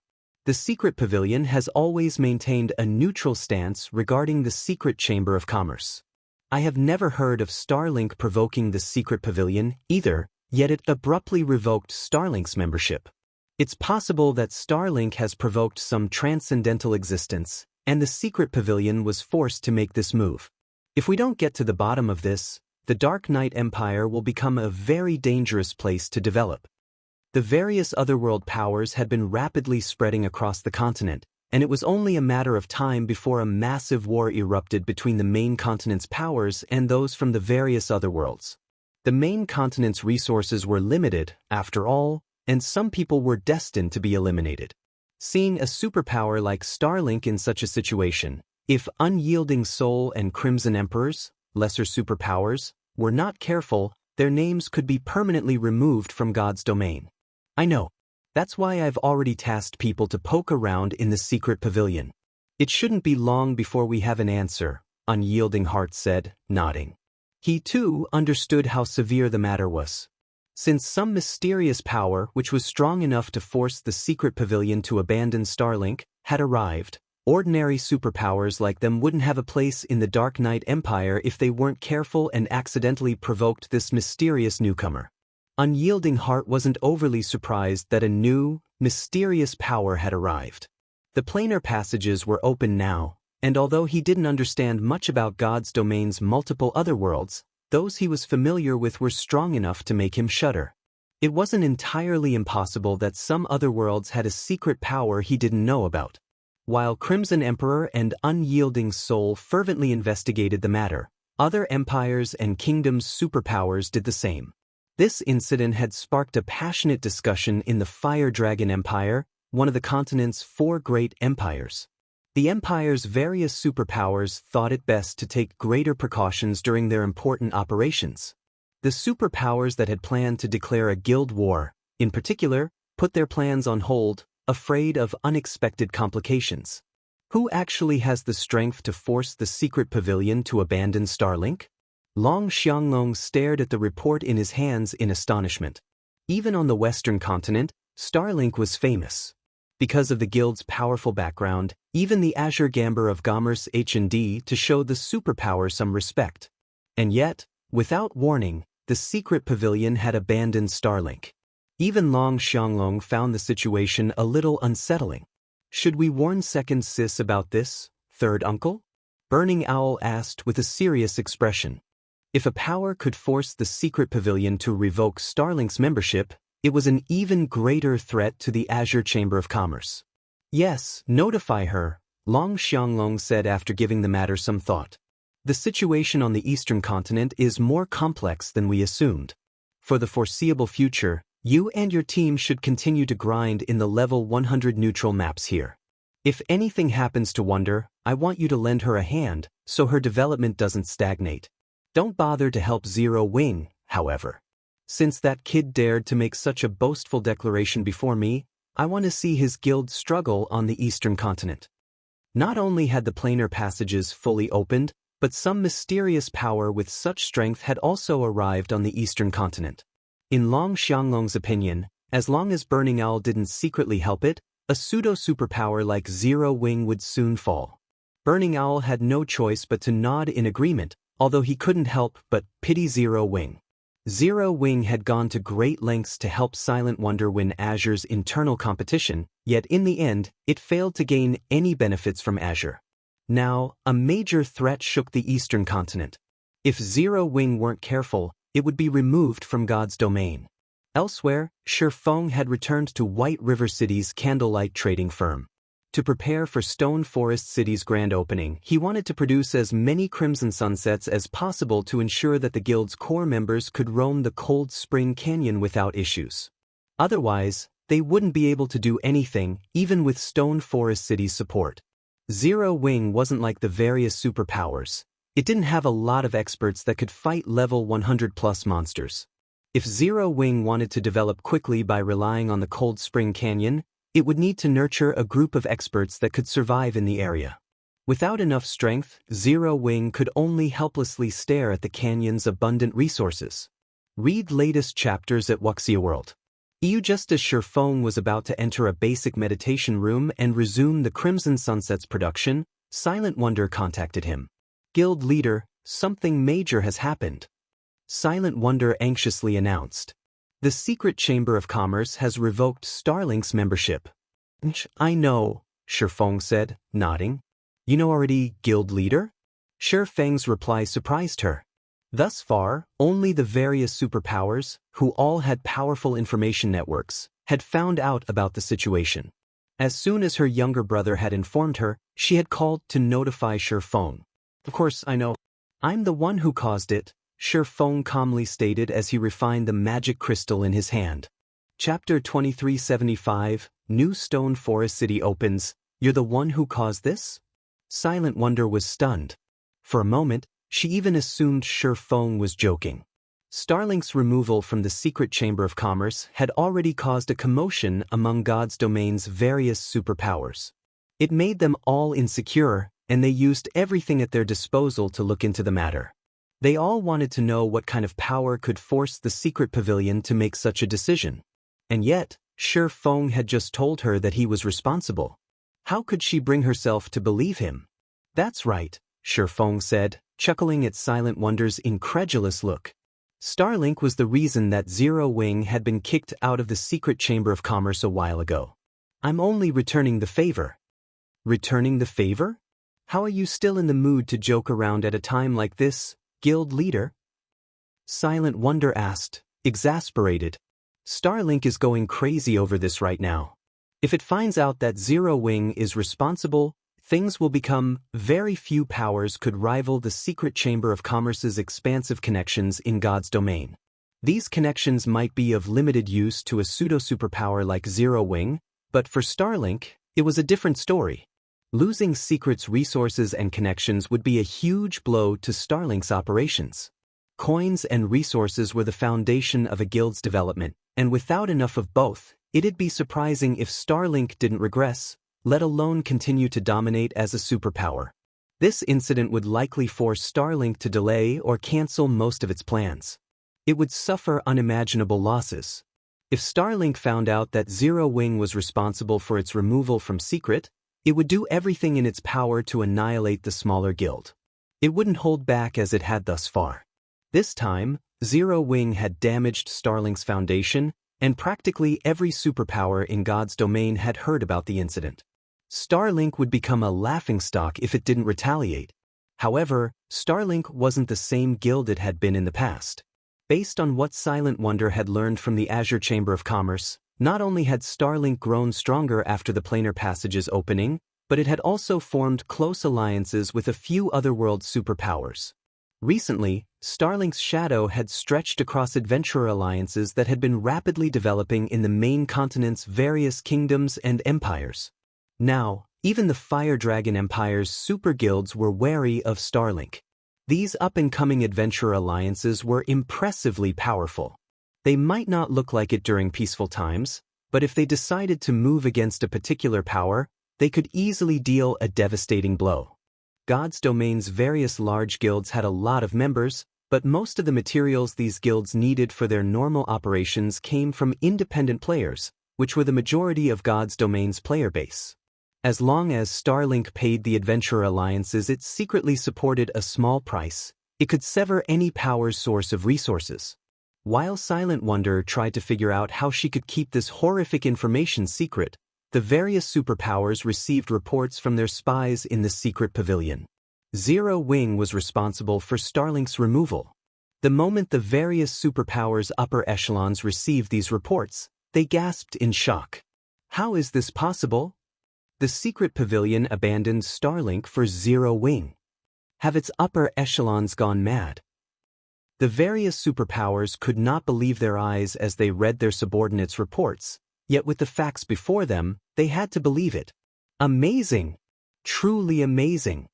The Secret Pavilion has always maintained a neutral stance regarding the Secret Chamber of Commerce. I have never heard of Starlink provoking the Secret Pavilion either, yet it abruptly revoked Starlink's membership. It's possible that Starlink has provoked some transcendental existence, and the Secret Pavilion was forced to make this move. If we don't get to the bottom of this, the Dark Knight Empire will become a very dangerous place to develop. The various otherworld powers had been rapidly spreading across the continent, and it was only a matter of time before a massive war erupted between the main continent's powers and those from the various otherworlds. The main continent's resources were limited, after all, and some people were destined to be eliminated. Seeing a superpower like Starlink in such a situation, if Unyielding Soul and Crimson Emperors, lesser superpowers, were not careful, their names could be permanently removed from God's domain. I know. That's why I've already tasked people to poke around in the Secret Pavilion. It shouldn't be long before we have an answer, Unyielding Heart said, nodding. He too understood how severe the matter was. Since some mysterious power which was strong enough to force the Secret Pavilion to abandon Starlink had arrived, ordinary superpowers like them wouldn't have a place in the Dark Knight Empire if they weren't careful and accidentally provoked this mysterious newcomer. Unyielding Heart wasn't overly surprised that a new, mysterious power had arrived. The planar passages were open now, and although he didn't understand much about God's domain's multiple other worlds, those he was familiar with were strong enough to make him shudder. It wasn't entirely impossible that some other worlds had a secret power he didn't know about. While Crimson Emperor and Unyielding Soul fervently investigated the matter, other empires and kingdoms' superpowers did the same. This incident had sparked a passionate discussion in the Fire Dragon Empire, one of the continent's 4 great empires. The empire's various superpowers thought it best to take greater precautions during their important operations. The superpowers that had planned to declare a guild war, in particular, put their plans on hold, afraid of unexpected complications. Who actually has the strength to force the secret pavilion to abandon Starlink? Long Xianglong stared at the report in his hands in astonishment. Even on the Western continent, Starlink was famous. Because of the guild's powerful background, even the Azure Gamber of Commerce H&D to show the superpower some respect. And yet, without warning, the secret pavilion had abandoned Starlink. Even Long Xianglong found the situation a little unsettling. Should we warn Second Sis about this, Third Uncle? Burning Owl asked with a serious expression. If a power could force the secret pavilion to revoke Starlink's membership, it was an even greater threat to the Azure Chamber of Commerce. Yes, notify her, Long Xianglong said after giving the matter some thought. The situation on the Eastern continent is more complex than we assumed. For the foreseeable future, you and your team should continue to grind in the level 100 neutral maps here. If anything happens to Wonder, I want you to lend her a hand, so her development doesn't stagnate. Don't bother to help Zero Wing, however. Since that kid dared to make such a boastful declaration before me, I want to see his guild struggle on the Eastern continent. Not only had the planar passages fully opened, but some mysterious power with such strength had also arrived on the Eastern continent. In Long Xianglong's opinion, as long as Burning Owl didn't secretly help it, a pseudo-superpower like Zero Wing would soon fall. Burning Owl had no choice but to nod in agreement, although he couldn't help but pity Zero Wing. Zero Wing had gone to great lengths to help Silent Wonder win Azure's internal competition, yet in the end, it failed to gain any benefits from Azure. Now, a major threat shook the Eastern continent. If Zero Wing weren't careful, it would be removed from God's domain. Elsewhere, Shifeng had returned to White River City's Candlelight trading firm. To prepare for Stone Forest City's grand opening, he wanted to produce as many Crimson Sunsets as possible to ensure that the guild's core members could roam the Cold Spring Canyon without issues. Otherwise, they wouldn't be able to do anything, even with Stone Forest City's support. Zero Wing wasn't like the various superpowers. It didn't have a lot of experts that could fight level 100+ monsters. If Zero Wing wanted to develop quickly by relying on the Cold Spring Canyon, it would need to nurture a group of experts that could survive in the area. Without enough strength, Zero Wing could only helplessly stare at the canyon's abundant resources. Read latest chapters at Wuxia World. Just as Shifeng was about to enter a basic meditation room and resume the Crimson Sunsets production, Silent Wonder contacted him. Guild leader, something major has happened. Silent Wonder anxiously announced. The Secret Chamber of Commerce has revoked Starlink's membership. I know, Shifeng said, nodding. You know already, guild leader? Shifeng's reply surprised her. Thus far, only the various superpowers, who all had powerful information networks, had found out about the situation. As soon as her younger brother had informed her, she had called to notify Shifeng. Of course, I know. I'm the one who caused it, Shifeng calmly stated as he refined the magic crystal in his hand. Chapter 2375, New Stone Forest City opens. You're the one who caused this? Silent Wonder was stunned. For a moment, she even assumed Shifeng was joking. Starlink's removal from the Secret Chamber of Commerce had already caused a commotion among God's domain's various superpowers. It made them all insecure, and they used everything at their disposal to look into the matter. They all wanted to know what kind of power could force the secret pavilion to make such a decision. And yet, Shifeng had just told her that he was responsible. How could she bring herself to believe him? That's right, Shifeng said, chuckling at Silent Wonder's incredulous look. Starlink was the reason that Zero Wing had been kicked out of the Secret Chamber of Commerce a while ago. I'm only returning the favor. Returning the favor? How are you still in the mood to joke around at a time like this, guild leader? Silent Wonder asked, exasperated. Starlink is going crazy over this right now. If it finds out that Zero Wing is responsible, things will become. Very few powers could rival the secret Chamber of Commerce's expansive connections in God's domain. These connections might be of limited use to a pseudo-superpower like Zero Wing, but for Starlink, it was a different story. Losing Secret's resources and connections would be a huge blow to Starlink's operations. Coins and resources were the foundation of a guild's development, and without enough of both, it'd be surprising if Starlink didn't regress, let alone continue to dominate as a superpower. This incident would likely force Starlink to delay or cancel most of its plans. It would suffer unimaginable losses. If Starlink found out that Zero Wing was responsible for its removal from Secret, it would do everything in its power to annihilate the smaller guild. It wouldn't hold back as it had thus far. This time, Zero Wing had damaged Starlink's foundation, and practically every superpower in God's domain had heard about the incident. Starlink would become a laughingstock if it didn't retaliate. However, Starlink wasn't the same guild it had been in the past. Based on what Silent Wonder had learned from the Azure Chamber of Commerce, not only had Starlink grown stronger after the planar passage's opening, but it had also formed close alliances with a few otherworld superpowers. Recently, Starlink's shadow had stretched across adventurer alliances that had been rapidly developing in the main continent's various kingdoms and empires. Now, even the Fire Dragon Empire's super guilds were wary of Starlink. These up-and-coming adventurer alliances were impressively powerful. They might not look like it during peaceful times, but if they decided to move against a particular power, they could easily deal a devastating blow. God's domain's various large guilds had a lot of members, but most of the materials these guilds needed for their normal operations came from independent players, which were the majority of God's domain's player base. As long as Starlink paid the adventurer alliances it secretly supported a small price, it could sever any power's source of resources. While Silent Wonder tried to figure out how she could keep this horrific information secret, the various superpowers received reports from their spies in the secret pavilion. Zero Wing was responsible for Starlink's removal. The moment the various superpowers' upper echelons received these reports, they gasped in shock. How is this possible? The secret pavilion abandoned Starlink for Zero Wing. Have its upper echelons gone mad? The various superpowers could not believe their eyes as they read their subordinates' reports, yet with the facts before them, they had to believe it. Amazing! Truly amazing!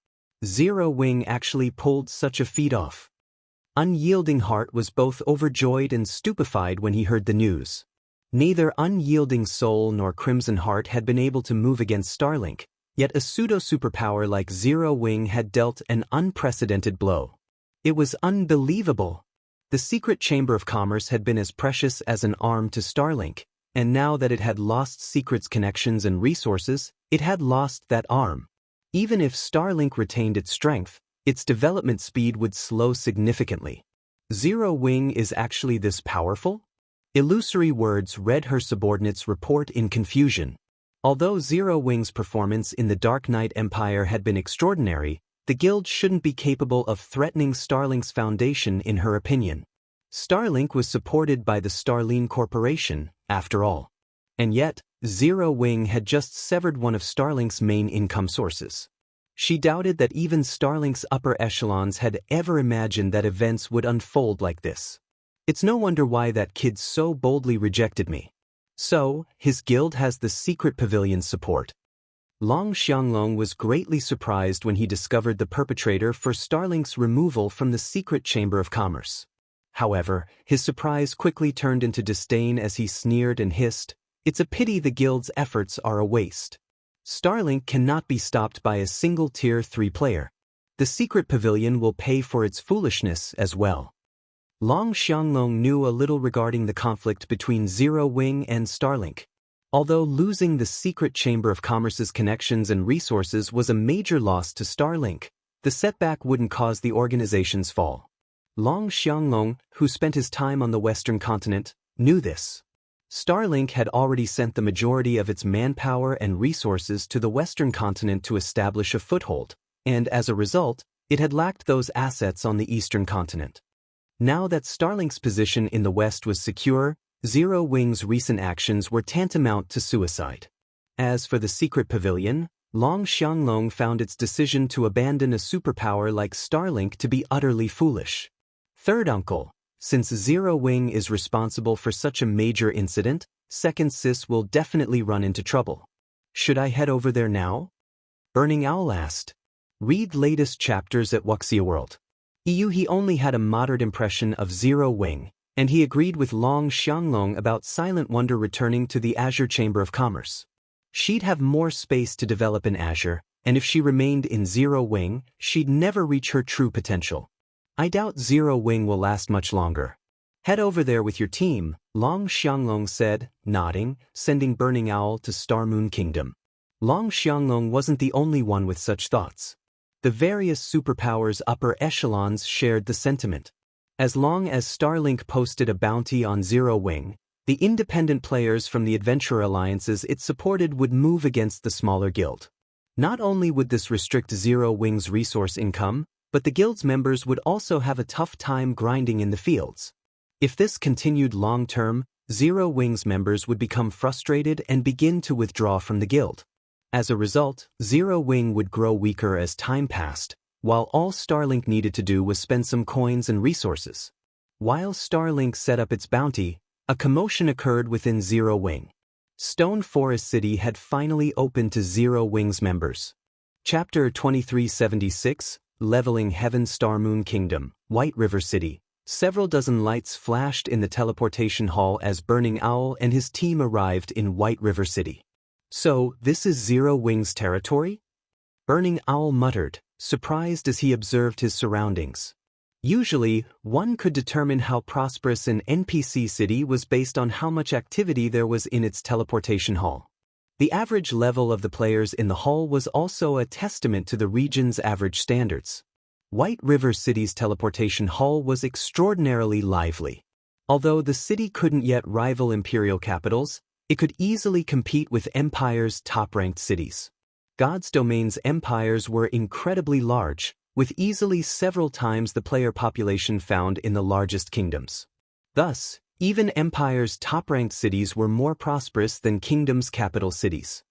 Zero Wing actually pulled such a feat off. Unyielding Heart was both overjoyed and stupefied when he heard the news. Neither Unyielding Soul nor Crimson Heart had been able to move against Starlink, yet a pseudo-superpower like Zero Wing had dealt an unprecedented blow. It was unbelievable. The secret Chamber of Commerce had been as precious as an arm to Starlink, and now that it had lost Secret's connections and resources, it had lost that arm. Even if Starlink retained its strength, its development speed would slow significantly. Zero Wing is actually this powerful? Illusory words read her subordinates' report in confusion. Although Zero Wing's performance in the Dark Knight Empire had been extraordinary, the guild shouldn't be capable of threatening Starlink's foundation in her opinion. Starlink was supported by the Starline Corporation, after all. And yet, Zero Wing had just severed one of Starlink's main income sources. She doubted that even Starlink's upper echelons had ever imagined that events would unfold like this. It's no wonder why that kid so boldly rejected me. So, his guild has the secret pavilion's support. Long Xianglong was greatly surprised when he discovered the perpetrator for Starlink's removal from the secret Chamber of Commerce. However, his surprise quickly turned into disdain as he sneered and hissed, "It's a pity the guild's efforts are a waste. Starlink cannot be stopped by a single Tier 3 player. The secret pavilion will pay for its foolishness as well." Long Xianglong knew a little regarding the conflict between Zero Wing and Starlink. Although losing the secret Chamber of Commerce's connections and resources was a major loss to Starlink, the setback wouldn't cause the organization's fall. Long Xianglong, who spent his time on the Western continent, knew this. Starlink had already sent the majority of its manpower and resources to the western continent to establish a foothold, and as a result, it had lacked those assets on the eastern continent. Now that Starlink's position in the west was secure, Zero Wing's recent actions were tantamount to suicide. As for the secret pavilion, Long Xianglong found its decision to abandon a superpower like Starlink to be utterly foolish. Third uncle, since Zero Wing is responsible for such a major incident, Second Sis will definitely run into trouble. Should I head over there now? Burning Owl asked. Read latest chapters at Wuxia World. He only had a moderate impression of Zero Wing, and he agreed with Long Xianglong about Silent Wonder returning to the Azure Chamber of Commerce. She'd have more space to develop in Azure, and if she remained in Zero Wing, she'd never reach her true potential. I doubt Zero Wing will last much longer. Head over there with your team, Long Xianglong said, nodding, sending Burning Owl to Star Moon Kingdom. Long Xianglong wasn't the only one with such thoughts. The various superpowers' upper echelons shared the sentiment. As long as Starlink posted a bounty on Zero Wing, the independent players from the adventurer alliances it supported would move against the smaller guild. Not only would this restrict Zero Wing's resource income, but the guild's members would also have a tough time grinding in the fields. If this continued long-term, Zero Wing's members would become frustrated and begin to withdraw from the guild. As a result, Zero Wing would grow weaker as time passed, while all Starlink needed to do was spend some coins and resources. While Starlink set up its bounty, a commotion occurred within Zero Wing. Stone Forest City had finally opened to Zero Wing's members. Chapter 2376, Leveling Heaven Star Moon Kingdom, White River City. Several dozen lights flashed in the teleportation hall as Burning Owl and his team arrived in White River City. So, this is Zero Wing's territory? Burning Owl muttered, surprised as he observed his surroundings. Usually, one could determine how prosperous an NPC city was based on how much activity there was in its teleportation hall. The average level of the players in the hall was also a testament to the region's average standards. White River City's teleportation hall was extraordinarily lively. Although the city couldn't yet rival imperial capitals, it could easily compete with Empire's top-ranked cities. God's Domain's empires were incredibly large, with easily several times the player population found in the largest kingdoms. Thus, even Empire's top-ranked cities were more prosperous than Kingdom's capital cities.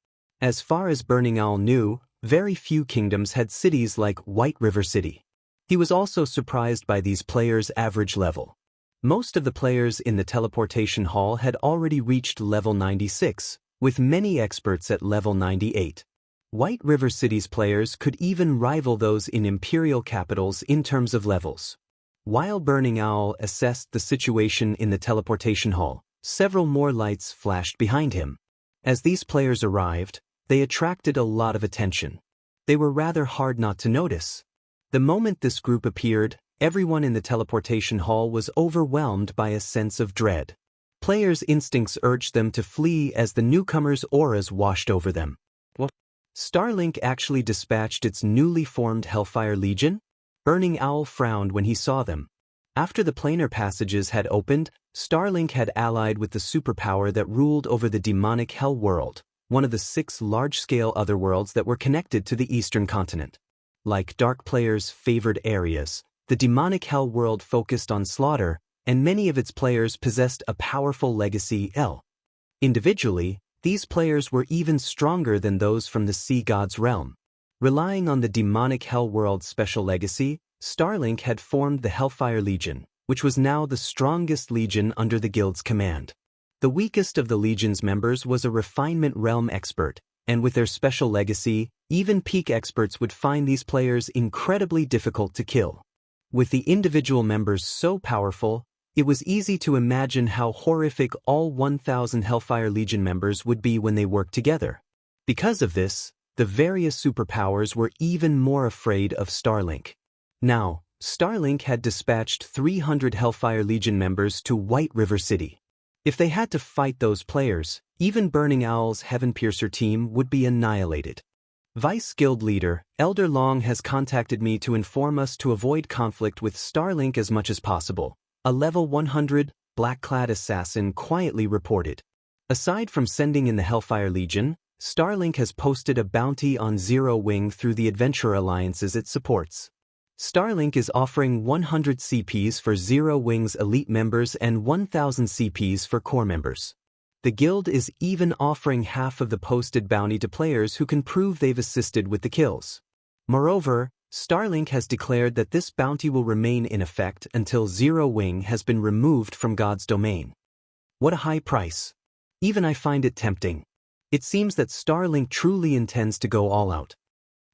As far as Burning Owl knew, very few kingdoms had cities like White River City. He was also surprised by these players' average level. Most of the players in the teleportation hall had already reached level 96, with many experts at level 98. White River City's players could even rival those in imperial capitals in terms of levels. While Burning Owl assessed the situation in the teleportation hall, several more lights flashed behind him. As these players arrived, they attracted a lot of attention. They were rather hard not to notice. The moment this group appeared, everyone in the teleportation hall was overwhelmed by a sense of dread. Players' instincts urged them to flee as the newcomers' auras washed over them. What? Starlink actually dispatched its newly formed Hellfire Legion? Burning Owl frowned when he saw them. After the planar passages had opened, Starlink had allied with the superpower that ruled over the demonic Hell World, one of the 6 large-scale otherworlds that were connected to the eastern continent. Like Dark players' favored areas, the demonic Hell World focused on slaughter, and many of its players possessed a powerful legacy L. Individually, these players were even stronger than those from the Sea God's realm. Relying on the demonic Hell World's special legacy, Starlink had formed the Hellfire Legion, which was now the strongest legion under the guild's command. The weakest of the legion's members was a refinement realm expert, and with their special legacy, even peak experts would find these players incredibly difficult to kill. With the individual members so powerful, it was easy to imagine how horrific all 1,000 Hellfire Legion members would be when they worked together. Because of this, the various superpowers were even more afraid of Starlink. Now, Starlink had dispatched 300 Hellfire Legion members to White River City. If they had to fight those players, even Burning Owl's Heaven Piercer team would be annihilated. Vice Guild Leader, Elder Long has contacted me to inform us to avoid conflict with Starlink as much as possible, a level 100, black-clad assassin quietly reported. Aside from sending in the Hellfire Legion, Starlink has posted a bounty on Zero Wing through the adventure alliances it supports. Starlink is offering 100 CPs for Zero Wing's elite members and 1,000 CPs for core members. The guild is even offering half of the posted bounty to players who can prove they've assisted with the kills. Moreover, Starlink has declared that this bounty will remain in effect until Zero Wing has been removed from God's domain. What a high price. Even I find it tempting. It seems that Starlink truly intends to go all out.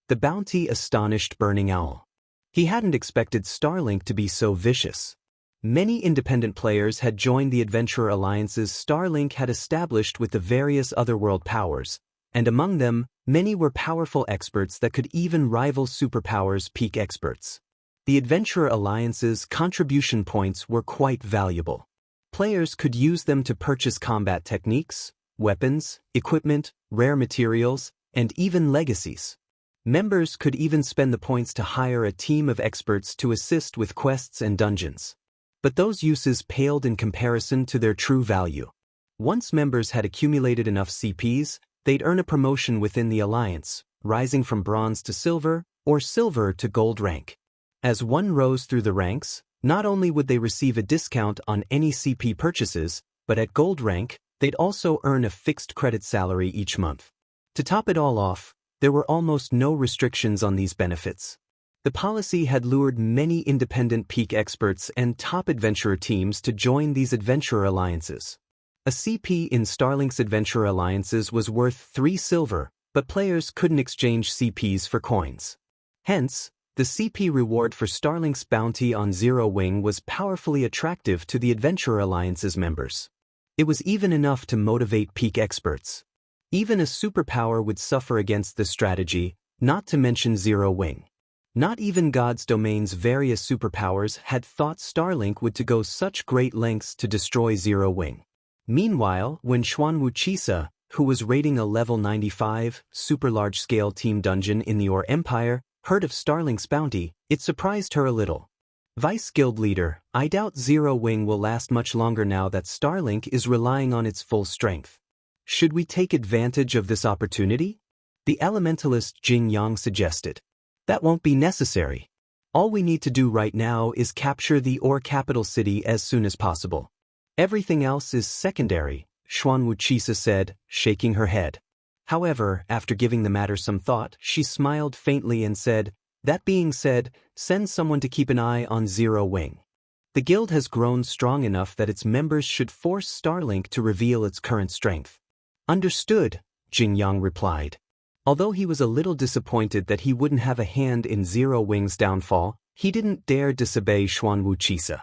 The bounty astonished Burning Owl. He hadn't expected Starlink to be so vicious. Many independent players had joined the adventurer alliances Starlink had established with the various otherworld powers, and among them, many were powerful experts that could even rival superpowers' peak experts. The adventurer alliances' contribution points were quite valuable. Players could use them to purchase combat techniques, weapons, equipment, rare materials, and even legacies. Members could even spend the points to hire a team of experts to assist with quests and dungeons. But those uses paled in comparison to their true value. Once members had accumulated enough CPs, they'd earn a promotion within the alliance, rising from bronze to silver, or silver to gold rank. As one rose through the ranks, not only would they receive a discount on any CP purchases, but at gold rank, they'd also earn a fixed credit salary each month. To top it all off, there were almost no restrictions on these benefits. The policy had lured many independent peak experts and top adventurer teams to join these adventurer alliances. A CP in Starlink's adventurer alliances was worth 3 silver, but players couldn't exchange CPs for coins. Hence, the CP reward for Starlink's bounty on Zero Wing was powerfully attractive to the adventurer alliance's members. It was even enough to motivate peak experts. Even a superpower would suffer against this strategy, not to mention Zero Wing. Not even God's domain's various superpowers had thought Starlink would to go such great lengths to destroy Zero Wing. Meanwhile, when Xuanwu Chisa, who was raiding a level 95, super large-scale team dungeon in the Or Empire, heard of Starlink's bounty, it surprised her a little. Vice Guild Leader, I doubt Zero Wing will last much longer now that Starlink is relying on its full strength. Should we take advantage of this opportunity? The elementalist Jing Yang suggested. That won't be necessary. All we need to do right now is capture the Or capital city as soon as possible. Everything else is secondary, Xuanwu Chisa said, shaking her head. However, after giving the matter some thought, she smiled faintly and said, that being said, send someone to keep an eye on Zero Wing. The guild has grown strong enough that its members should force Starlink to reveal its current strength. Understood, Jing Yang replied. Although he was a little disappointed that he wouldn't have a hand in Zero Wing's downfall, he didn't dare disobey Xuanwu Chisa.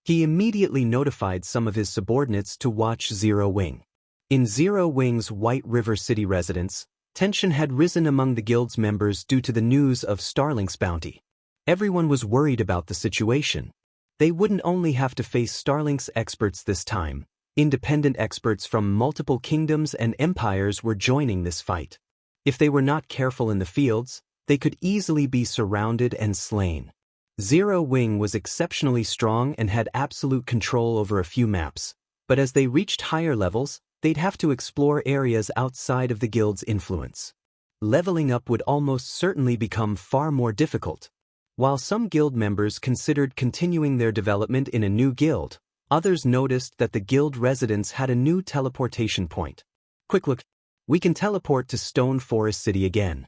He immediately notified some of his subordinates to watch Zero Wing. In Zero Wing's White River City residence, tension had risen among the guild's members due to the news of Starlink's bounty. Everyone was worried about the situation. They wouldn't only have to face Starlink's experts this time. Independent experts from multiple kingdoms and empires were joining this fight. If they were not careful in the fields, they could easily be surrounded and slain. Zero Wing was exceptionally strong and had absolute control over a few maps, but as they reached higher levels, they'd have to explore areas outside of the guild's influence. Leveling up would almost certainly become far more difficult. While some guild members considered continuing their development in a new guild, others noticed that the guild residents had a new teleportation point. Quick look, we can teleport to Stone Forest City again.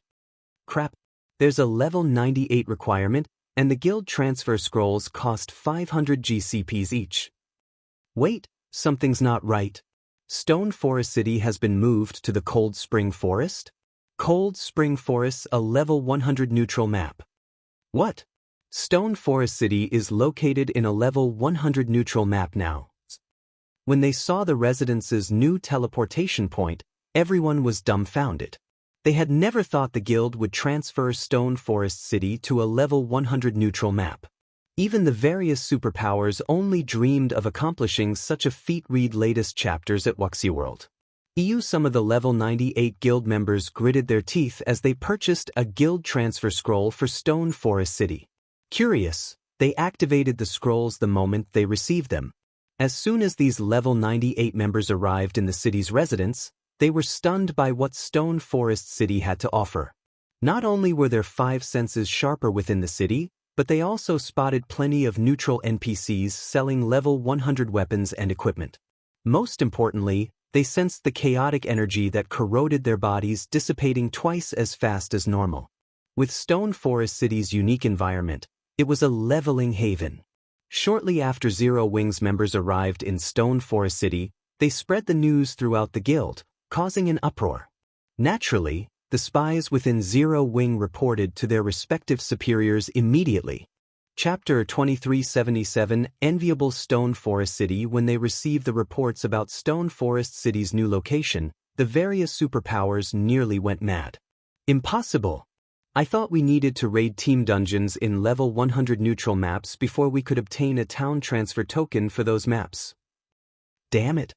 Crap, there's a level 98 requirement, and the guild transfer scrolls cost 500 GCPs each. Wait, something's not right. Stone Forest City has been moved to the Cold Spring Forest? Cold Spring Forest's a level 100 neutral map. What? Stone Forest City is located in a level 100 neutral map now. When they saw the residents' new teleportation point, everyone was dumbfounded. They had never thought the guild would transfer Stone Forest City to a level 100 neutral map. Even the various superpowers only dreamed of accomplishing such a feat. Read latest chapters at Wuxi Some of the level 98 guild members gritted their teeth as they purchased a guild transfer scroll for Stone Forest City. Curious, they activated the scrolls the moment they received them. As soon as these level 98 members arrived in the city's residence, they were stunned by what Stone Forest City had to offer. Not only were their five senses sharper within the city, but they also spotted plenty of neutral NPCs selling level 100 weapons and equipment. Most importantly, they sensed the chaotic energy that corroded their bodies dissipating twice as fast as normal. With Stone Forest City's unique environment, it was a leveling haven. Shortly after Zero Wing's members arrived in Stone Forest City, they spread the news throughout the guild, causing an uproar. Naturally, the spies within Zero Wing reported to their respective superiors immediately. Chapter 2377 Enviable Stone Forest City. When they received the reports about Stone Forest City's new location, the various superpowers nearly went mad. Impossible! I thought we needed to raid team dungeons in level 100 neutral maps before we could obtain a town transfer token for those maps. Damn it!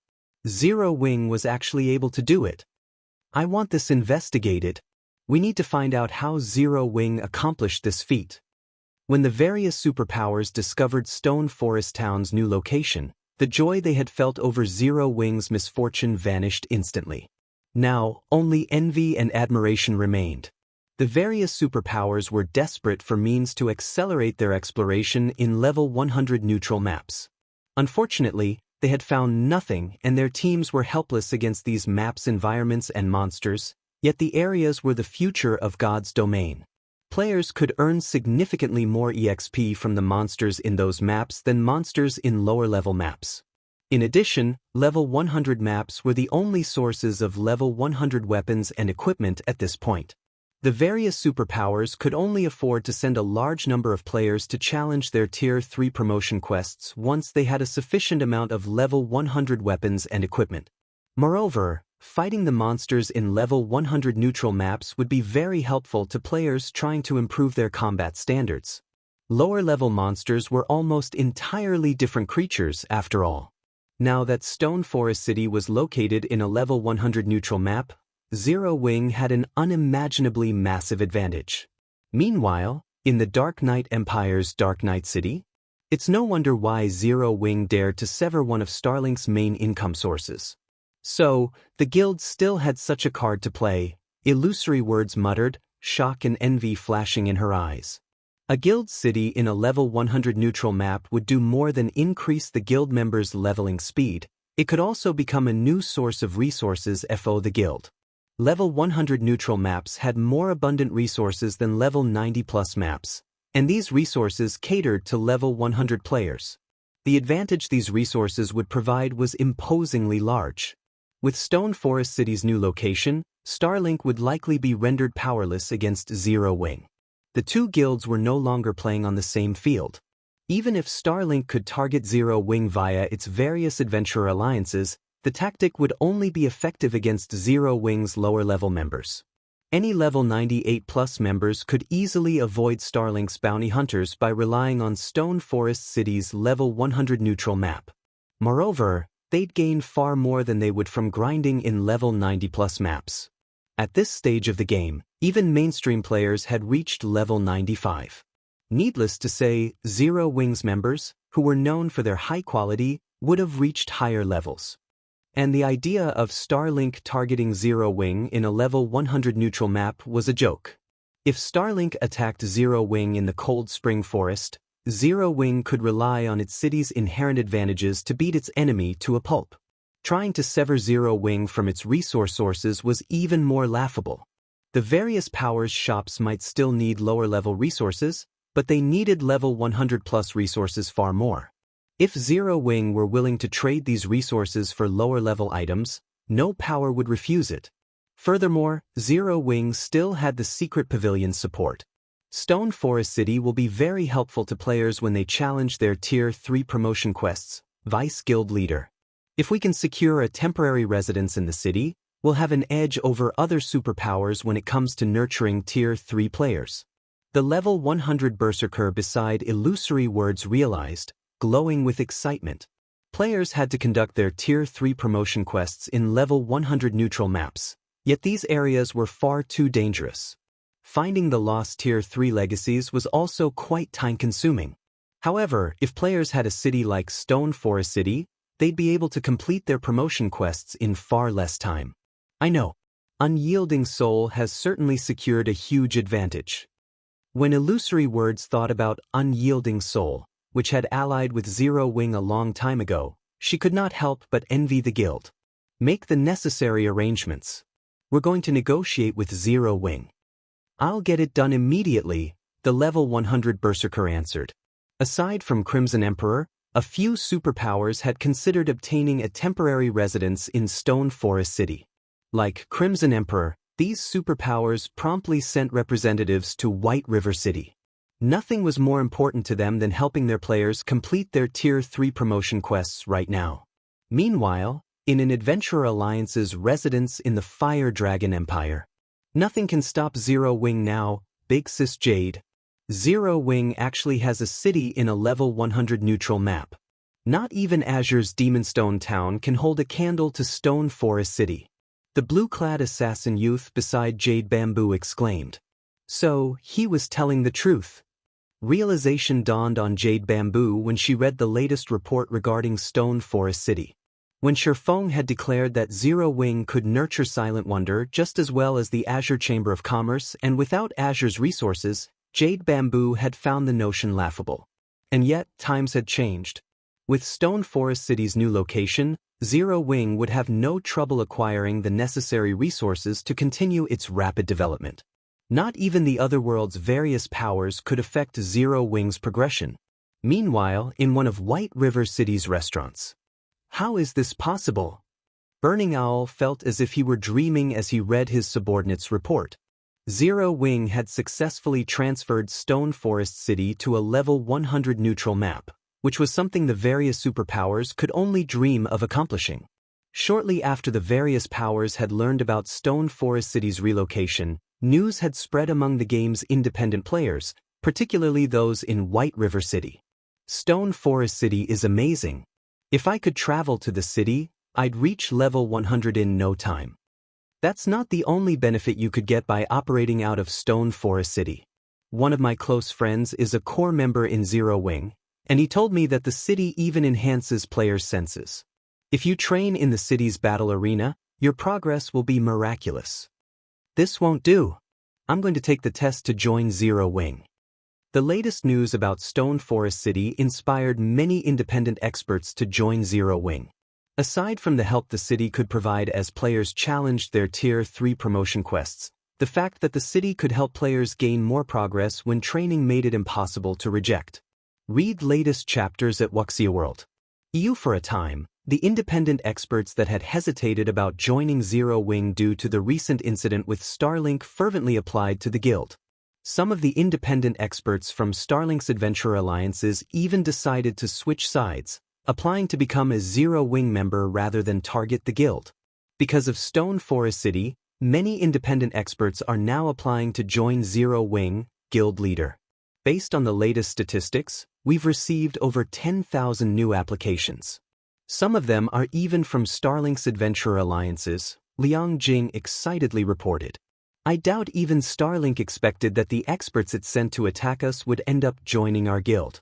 Zero Wing was actually able to do it. I want this investigated. We need to find out how Zero Wing accomplished this feat. When the various superpowers discovered Stone Forest Town's new location, the joy they had felt over Zero Wing's misfortune vanished instantly. Now, only envy and admiration remained. The various superpowers were desperate for means to accelerate their exploration in level 100 neutral maps. Unfortunately, they had found nothing and their teams were helpless against these maps' environments and monsters, yet the areas were the future of God's domain. Players could earn significantly more EXP from the monsters in those maps than monsters in lower-level maps. In addition, level 100 maps were the only sources of level 100 weapons and equipment at this point. The various superpowers could only afford to send a large number of players to challenge their Tier 3 promotion quests once they had a sufficient amount of level 100 weapons and equipment. Moreover, fighting the monsters in level 100 neutral maps would be very helpful to players trying to improve their combat standards. Lower-level monsters were almost entirely different creatures after all. Now that Stone Forest City was located in a level 100 neutral map, Zero Wing had an unimaginably massive advantage. Meanwhile, in the Dark Knight Empire's Dark Knight City, it's no wonder why Zero Wing dared to sever one of Starlink's main income sources. So, the guild still had such a card to play, illusory words muttered, shock and envy flashing in her eyes. A guild city in a level 100 neutral map would do more than increase the guild members' leveling speed, it could also become a new source of resources for the guild. Level 100 neutral maps had more abundant resources than level 90+ maps, and these resources catered to level 100 players. The advantage these resources would provide was imposingly large. With Stone Forest City's new location, Starlink would likely be rendered powerless against Zero Wing. The two guilds were no longer playing on the same field. Even if Starlink could target Zero Wing via its various adventurer alliances, the tactic would only be effective against Zero Wing's lower-level members. Any level 98+ members could easily avoid Starlink's bounty hunters by relying on Stone Forest City's level 100 neutral map. Moreover, they'd gain far more than they would from grinding in level 90+ maps. At this stage of the game, even mainstream players had reached level 95. Needless to say, Zero Wing's members, who were known for their high quality, would have reached higher levels. And the idea of Starlink targeting Zero Wing in a level 100 neutral map was a joke. If Starlink attacked Zero Wing in the Cold Spring Forest, Zero Wing could rely on its city's inherent advantages to beat its enemy to a pulp. Trying to sever Zero Wing from its resource sources was even more laughable. The various powers shops might still need lower-level resources, but they needed level 100+ resources far more. If Zero Wing were willing to trade these resources for lower-level items, no power would refuse it. Furthermore, Zero Wing still had the secret pavilion support. Stone Forest City will be very helpful to players when they challenge their Tier 3 promotion quests, Vice Guild Leader. If we can secure a temporary residence in the city, we'll have an edge over other superpowers when it comes to nurturing Tier 3 players. The level 100 Berserker beside illusory words realized, glowing with excitement. Players had to conduct their Tier 3 promotion quests in level 100 neutral maps, yet these areas were far too dangerous. Finding the lost Tier 3 legacies was also quite time-consuming. However, if players had a city like Stone Forest City, they'd be able to complete their promotion quests in far less time. I know. Unyielding Soul has certainly secured a huge advantage. When Illusory Words thought about Unyielding Soul, which had allied with Zero Wing a long time ago, she could not help but envy the guild. Make the necessary arrangements. We're going to negotiate with Zero Wing. I'll get it done immediately, the level 100 Berserker answered. Aside from Crimson Emperor, a few superpowers had considered obtaining a temporary residence in Stone Forest City. Like Crimson Emperor, these superpowers promptly sent representatives to White River City. Nothing was more important to them than helping their players complete their Tier 3 promotion quests right now. Meanwhile, in an Adventurer Alliance's residence in the Fire Dragon Empire, nothing can stop Zero Wing now, Big Sis Jade. Zero Wing actually has a city in a level 100 neutral map. Not even Azure's Demonstone Town can hold a candle to Stone Forest City. The blue-clad assassin youth beside Jade Bamboo exclaimed. So, he was telling the truth. Realization dawned on Jade Bamboo when she read the latest report regarding Stone Forest City. When Shifeng had declared that Zero Wing could nurture Silent Wonder just as well as the Azure Chamber of Commerce, and without Azure's resources, Jade Bamboo had found the notion laughable. And yet, times had changed. With Stone Forest City's new location, Zero Wing would have no trouble acquiring the necessary resources to continue its rapid development. Not even the Otherworld's various powers could affect Zero Wing's progression. Meanwhile, in one of White River City's restaurants. How is this possible? Burning Owl felt as if he were dreaming as he read his subordinate's report. Zero Wing had successfully transferred Stone Forest City to a level 100 neutral map, which was something the various superpowers could only dream of accomplishing. Shortly after the various powers had learned about Stone Forest City's relocation, news had spread among the game's independent players, particularly those in White River City. Stone Forest City is amazing. If I could travel to the city, I'd reach level 100 in no time. That's not the only benefit you could get by operating out of Stone Forest City. One of my close friends is a core member in Zero Wing, and he told me that the city even enhances players' senses. If you train in the city's battle arena, your progress will be miraculous. This won't do. I'm going to take the test to join Zero Wing. The latest news about Stone Forest City inspired many independent experts to join Zero Wing. Aside from the help the city could provide as players challenged their Tier 3 promotion quests, the fact that the city could help players gain more progress when training made it impossible to reject. Read latest chapters at Wuxia World. EU. For a time, the independent experts that had hesitated about joining Zero Wing due to the recent incident with Starlink fervently applied to the guild. Some of the independent experts from Starlink's Adventurer Alliances even decided to switch sides, applying to become a Zero Wing member rather than target the guild. Because of Stone Forest City, many independent experts are now applying to join Zero Wing, guild leader. Based on the latest statistics, we've received over 10,000 new applications. Some of them are even from Starlink's Adventurer Alliances, Liang Jing excitedly reported. I doubt even Starlink expected that the experts it sent to attack us would end up joining our guild.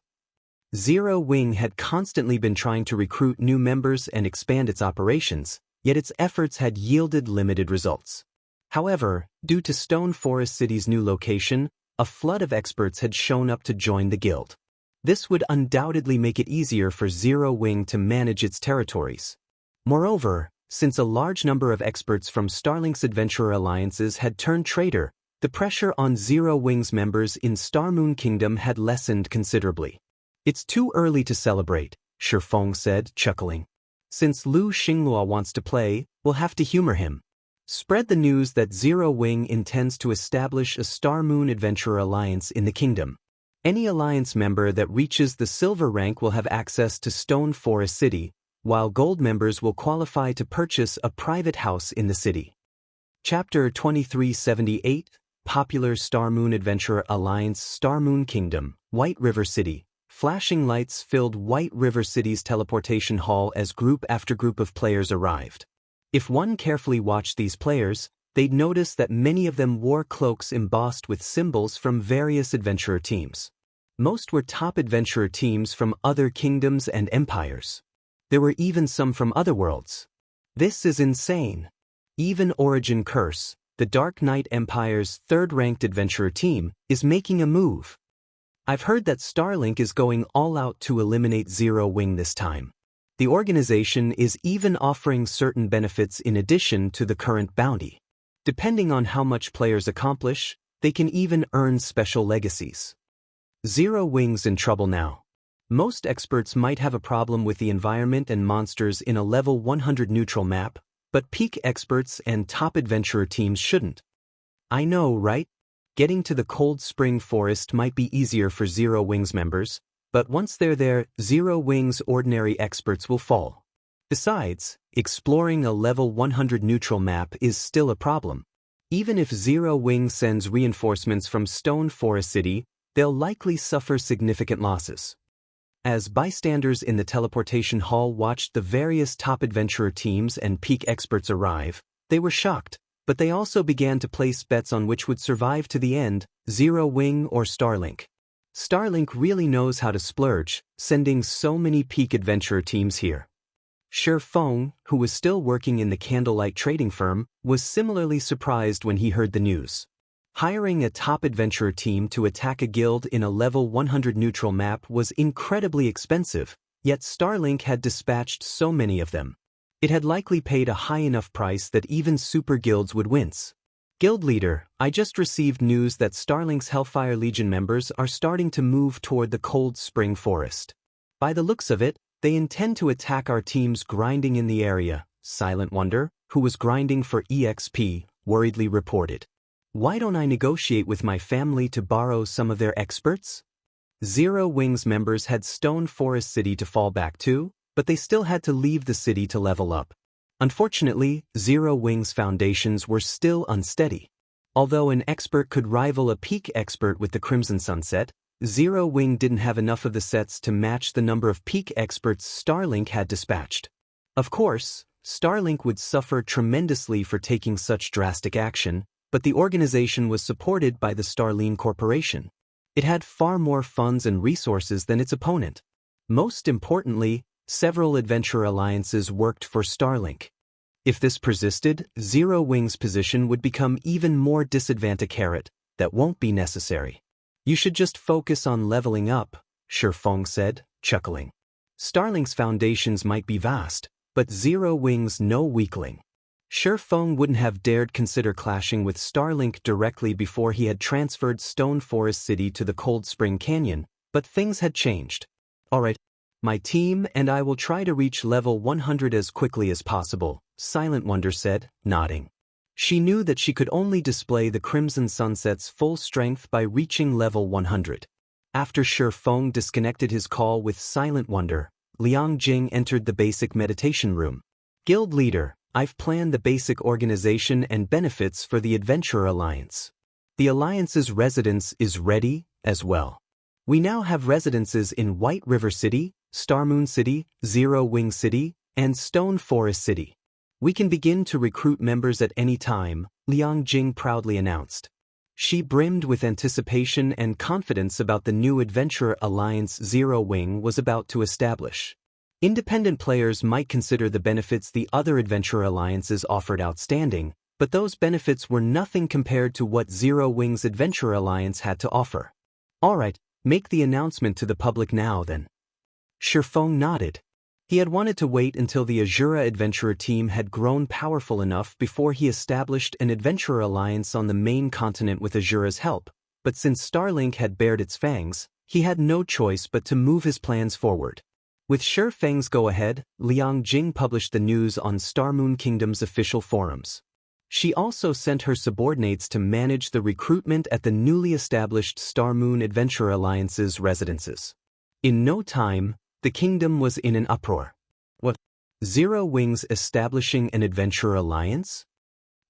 Zero Wing had constantly been trying to recruit new members and expand its operations, yet its efforts had yielded limited results. However, due to Stone Forest City's new location, a flood of experts had shown up to join the guild. This would undoubtedly make it easier for Zero Wing to manage its territories. Moreover, since a large number of experts from Starlink's Adventurer Alliances had turned traitor, the pressure on Zero Wing's members in Starmoon Kingdom had lessened considerably. It's too early to celebrate, Shifeng said, chuckling. Since Lu Xinghua wants to play, we'll have to humor him. Spread the news that Zero Wing intends to establish a Starmoon Adventurer Alliance in the kingdom. Any alliance member that reaches the silver rank will have access to Stone Forest City, while gold members will qualify to purchase a private house in the city. Chapter 2378, Popular Starmoon Adventurer Alliance Starmoon Kingdom, White River City. Flashing lights filled White River City's teleportation hall as group after group of players arrived. If one carefully watched these players, they'd notice that many of them wore cloaks embossed with symbols from various adventurer teams. Most were top adventurer teams from other kingdoms and empires. There were even some from other worlds. This is insane. Even Origin Curse, the Dark Knight Empire's third-ranked adventurer team, is making a move. I've heard that Starlink is going all out to eliminate Zero Wing this time. The organization is even offering certain benefits in addition to the current bounty. Depending on how much players accomplish, they can even earn special legacies. Zero Wing's in trouble now. Most experts might have a problem with the environment and monsters in a level 100 neutral map, but peak experts and top adventurer teams shouldn't. I know, right? Getting to the Cold Spring Forest might be easier for Zero Wing's members, but once they're there, Zero Wing's ordinary experts will fall. Besides, exploring a level 100 neutral map is still a problem. Even if Zero Wing sends reinforcements from Stone Forest City, they'll likely suffer significant losses. As bystanders in the teleportation hall watched the various top adventurer teams and peak experts arrive, they were shocked, but they also began to place bets on which would survive to the end, Zero Wing or Starlink. Starlink really knows how to splurge, sending so many peak adventurer teams here. Shi Feng, who was still working in the Candlelight trading firm, was similarly surprised when he heard the news. Hiring a top adventurer team to attack a guild in a level 100 neutral map was incredibly expensive, yet Starlink had dispatched so many of them. It had likely paid a high enough price that even super guilds would wince. Guild leader, I just received news that Starlink's Hellfire Legion members are starting to move toward the Cold Spring Forest. By the looks of it, they intend to attack our teams grinding in the area, Silent Wonder, who was grinding for EXP, worriedly reported. Why don't I negotiate with my family to borrow some of their experts? Zero Wing's members had Stone Forest City to fall back to, but they still had to leave the city to level up. Unfortunately, Zero Wing's foundations were still unsteady. Although an expert could rival a peak expert with the Crimson Sunset, Zero Wing didn't have enough of the sets to match the number of peak experts Starlink had dispatched. Of course, Starlink would suffer tremendously for taking such drastic action, but the organization was supported by the Starline Corporation. It had far more funds and resources than its opponent. Most importantly, several adventure alliances worked for Starlink. If this persisted, Zero Wing's position would become even more disadvantaged. That won't be necessary. You should just focus on leveling up, Shi Feng said, chuckling. Starlink's foundations might be vast, but Zero Wing's no weakling. Shi Feng wouldn't have dared consider clashing with Starlink directly before he had transferred Stone Forest City to the Cold Spring Canyon, but things had changed. Alright, my team and I will try to reach level 100 as quickly as possible, Silent Wonder said, nodding. She knew that she could only display the Crimson Sunset's full strength by reaching level 100. After Shi Feng disconnected his call with Silent Wonder, Liang Jing entered the basic meditation room. Guild leader, I've planned the basic organization and benefits for the Adventurer Alliance. The Alliance's residence is ready, as well. We now have residences in White River City, Starmoon City, Zero Wing City, and Stone Forest City. We can begin to recruit members at any time, Liang Jing proudly announced. She brimmed with anticipation and confidence about the new Adventurer Alliance Zero Wing was about to establish. Independent players might consider the benefits the other Adventurer Alliances offered outstanding, but those benefits were nothing compared to what Zero Wing's Adventurer Alliance had to offer. Alright, make the announcement to the public now then. Shi Feng nodded. He had wanted to wait until the Azura adventurer team had grown powerful enough before he established an adventurer alliance on the main continent with Azura's help, but since Starlink had bared its fangs, he had no choice but to move his plans forward. With Shi Feng's go-ahead, Liang Jing published the news on Starmoon Kingdom's official forums. She also sent her subordinates to manage the recruitment at the newly established Starmoon Adventurer Alliance's residences. In no time, the kingdom was in an uproar. What? Zero Wing's establishing an adventurer alliance?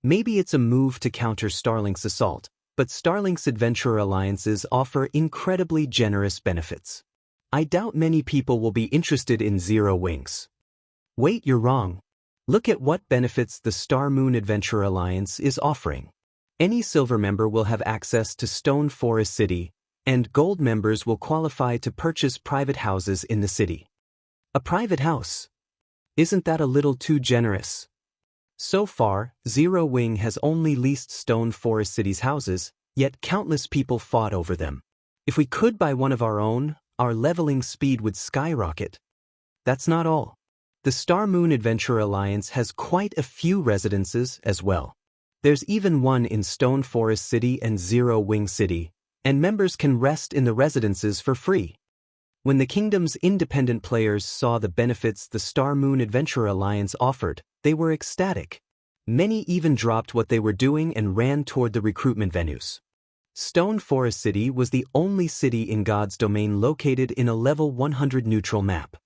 Maybe it's a move to counter Starlink's assault, but Starlink's adventurer alliances offer incredibly generous benefits. I doubt many people will be interested in Zero Wings. Wait, you're wrong. Look at what benefits the Starmoon Adventurer Alliance is offering. Any silver member will have access to Stone Forest City, and gold members will qualify to purchase private houses in the city. A private house? Isn't that a little too generous? So far, Zero Wing has only leased Stone Forest City's houses, yet countless people fought over them. If we could buy one of our own, our leveling speed would skyrocket. That's not all. The Star Moon Adventure Alliance has quite a few residences as well. There's even one in Stone Forest City and Zero Wing City, and members can rest in the residences for free. When the kingdom's independent players saw the benefits the Star Moon Adventure Alliance offered, they were ecstatic. Many even dropped what they were doing and ran toward the recruitment venues. Stone Forest City was the only city in God's domain located in a level 100 neutral map.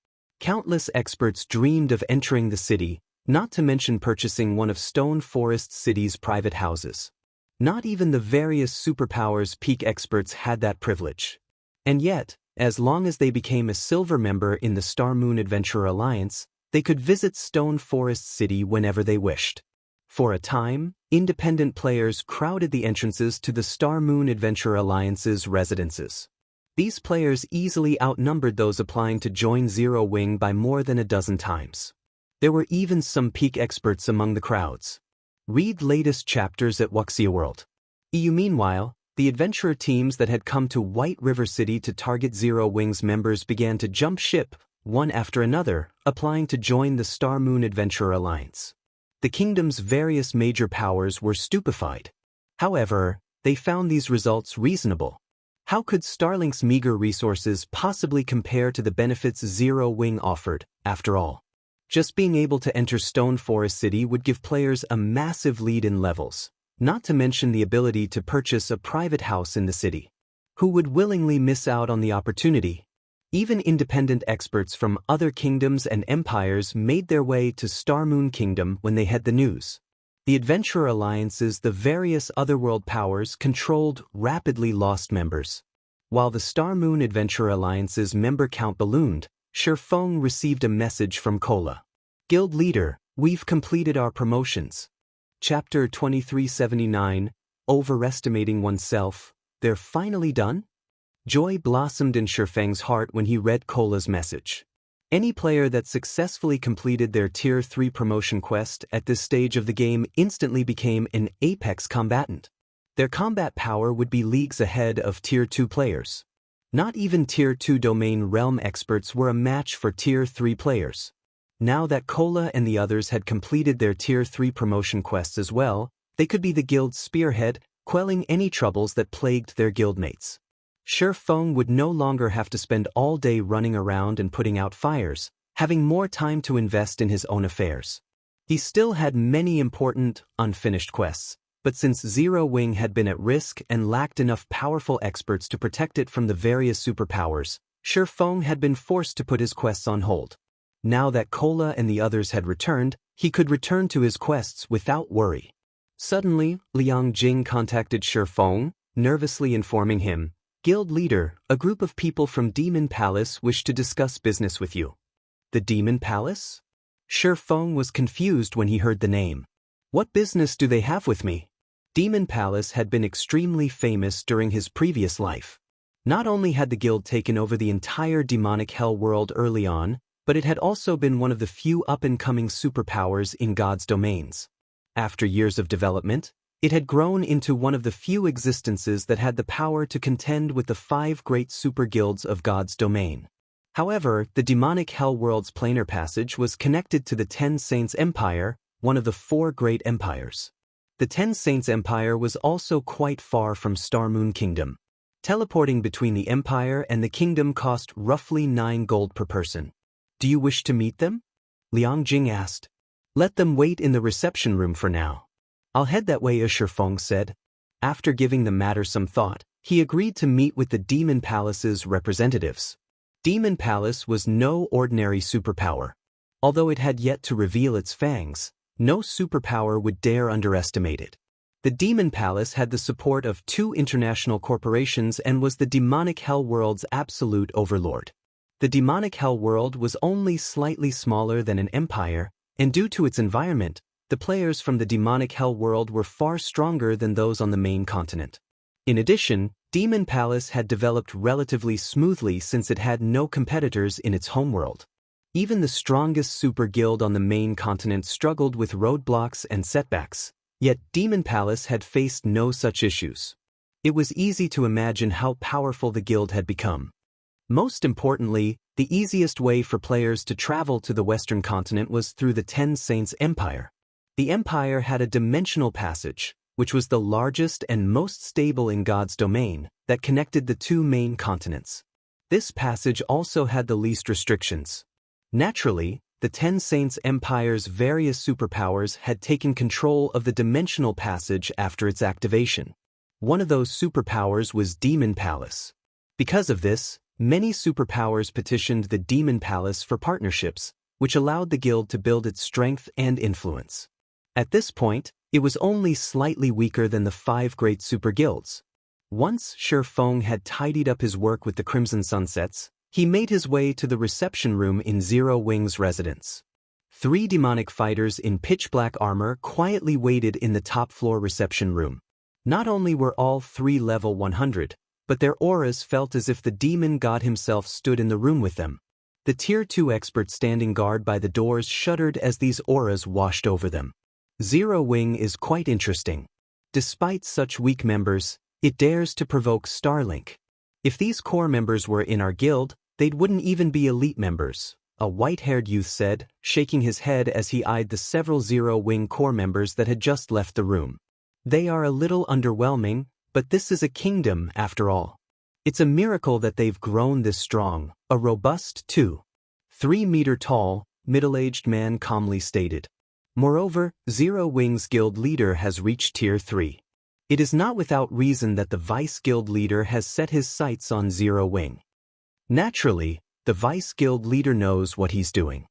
Countless experts dreamed of entering the city, not to mention purchasing one of Stone Forest City's private houses. Not even the various superpowers peak experts had that privilege. And yet, as long as they became a silver member in the Star Moon Adventure Alliance, they could visit Stone Forest City whenever they wished. For a time, independent players crowded the entrances to the Star Moon Adventure Alliance's residences. These players easily outnumbered those applying to join Zero Wing by more than a dozen times. There were even some peak experts among the crowds. Read latest chapters at Wuxia World. EU. Meanwhile, the adventurer teams that had come to White River City to target Zero Wing's members began to jump ship, one after another, applying to join the Star Moon Adventure Alliance. The kingdom's various major powers were stupefied. However, they found these results reasonable. How could Starlink's meager resources possibly compare to the benefits Zero Wing offered, after all? Just being able to enter Stone Forest City would give players a massive lead in levels, not to mention the ability to purchase a private house in the city. Who would willingly miss out on the opportunity? Even independent experts from other kingdoms and empires made their way to Star Moon Kingdom when they had the news. The Adventurer Alliances, the various otherworld powers, controlled rapidly lost members. While the Star Moon Adventure Alliance's member count ballooned, Shifeng received a message from Kola. Guild Leader, we've completed our promotions. Chapter 2379, Overestimating Oneself, they're finally done? Joy blossomed in Shifeng's heart when he read Kola's message. Any player that successfully completed their Tier 3 promotion quest at this stage of the game instantly became an apex combatant. Their combat power would be leagues ahead of Tier 2 players. Not even Tier 2 domain realm experts were a match for Tier 3 players. Now that Kola and the others had completed their Tier 3 promotion quests as well, they could be the guild's spearhead, quelling any troubles that plagued their guildmates. Shifeng would no longer have to spend all day running around and putting out fires, having more time to invest in his own affairs. He still had many important, unfinished quests, but since Zero Wing had been at risk and lacked enough powerful experts to protect it from the various superpowers, Shifeng had been forced to put his quests on hold. Now that Kola and the others had returned, he could return to his quests without worry. Suddenly, Liang Jing contacted Shifeng, nervously informing him, Guild Leader, a group of people from Demon Palace wish to discuss business with you. The Demon Palace? Shifeng was confused when he heard the name. What business do they have with me? Demon Palace had been extremely famous during his previous life. Not only had the guild taken over the entire demonic hell world early on, but it had also been one of the few up-and-coming superpowers in God's domains. After years of development, it had grown into one of the few existences that had the power to contend with the 5 great super guilds of God's domain. However, the demonic hell world's planar passage was connected to the Ten Saints Empire, one of the 4 great empires. The Ten Saints Empire was also quite far from Star Moon Kingdom. Teleporting between the empire and the kingdom cost roughly 9 gold per person. Do you wish to meet them? Liang Jing asked. Let them wait in the reception room for now. I'll head that way, Shifeng said. After giving the matter some thought, he agreed to meet with the Demon Palace's representatives. Demon Palace was no ordinary superpower. Although it had yet to reveal its fangs, no superpower would dare underestimate it. The Demon Palace had the support of 2 international corporations and was the demonic hell world's absolute overlord. The demonic hell world was only slightly smaller than an empire, and due to its environment, the players from the demonic hell world were far stronger than those on the main continent. In addition, Demon Palace had developed relatively smoothly since it had no competitors in its homeworld. Even the strongest super guild on the main continent struggled with roadblocks and setbacks, yet Demon Palace had faced no such issues. It was easy to imagine how powerful the guild had become. Most importantly, the easiest way for players to travel to the Western continent was through the Ten Saints Empire. The Empire had a dimensional passage, which was the largest and most stable in God's domain, that connected the two main continents. This passage also had the least restrictions. Naturally, the Ten Saints Empire's various superpowers had taken control of the dimensional passage after its activation. One of those superpowers was Demon Palace. Because of this, many superpowers petitioned the Demon Palace for partnerships, which allowed the guild to build its strength and influence. At this point, it was only slightly weaker than the 5 great super guilds. Once Shi Feng had tidied up his work with the Crimson Sunsets, he made his way to the reception room in Zero Wing's residence. 3 demonic fighters in pitch-black armor quietly waited in the top-floor reception room. Not only were all 3 level 100, but their auras felt as if the demon god himself stood in the room with them. The Tier 2 expert standing guard by the doors shuddered as these auras washed over them. Zero Wing is quite interesting. Despite such weak members, it dares to provoke Starlink. If these core members were in our guild, they wouldn't even be elite members, a white-haired youth said, shaking his head as he eyed the several Zero Wing core members that had just left the room. They are a little underwhelming, but this is a kingdom after all. It's a miracle that they've grown this strong, a robust 3-meter-tall, middle-aged man calmly stated. Moreover, Zero Wing's guild leader has reached Tier 3. It is not without reason that the Vice Guild leader has set his sights on Zero Wing. Naturally, the Vice Guild leader knows what he's doing.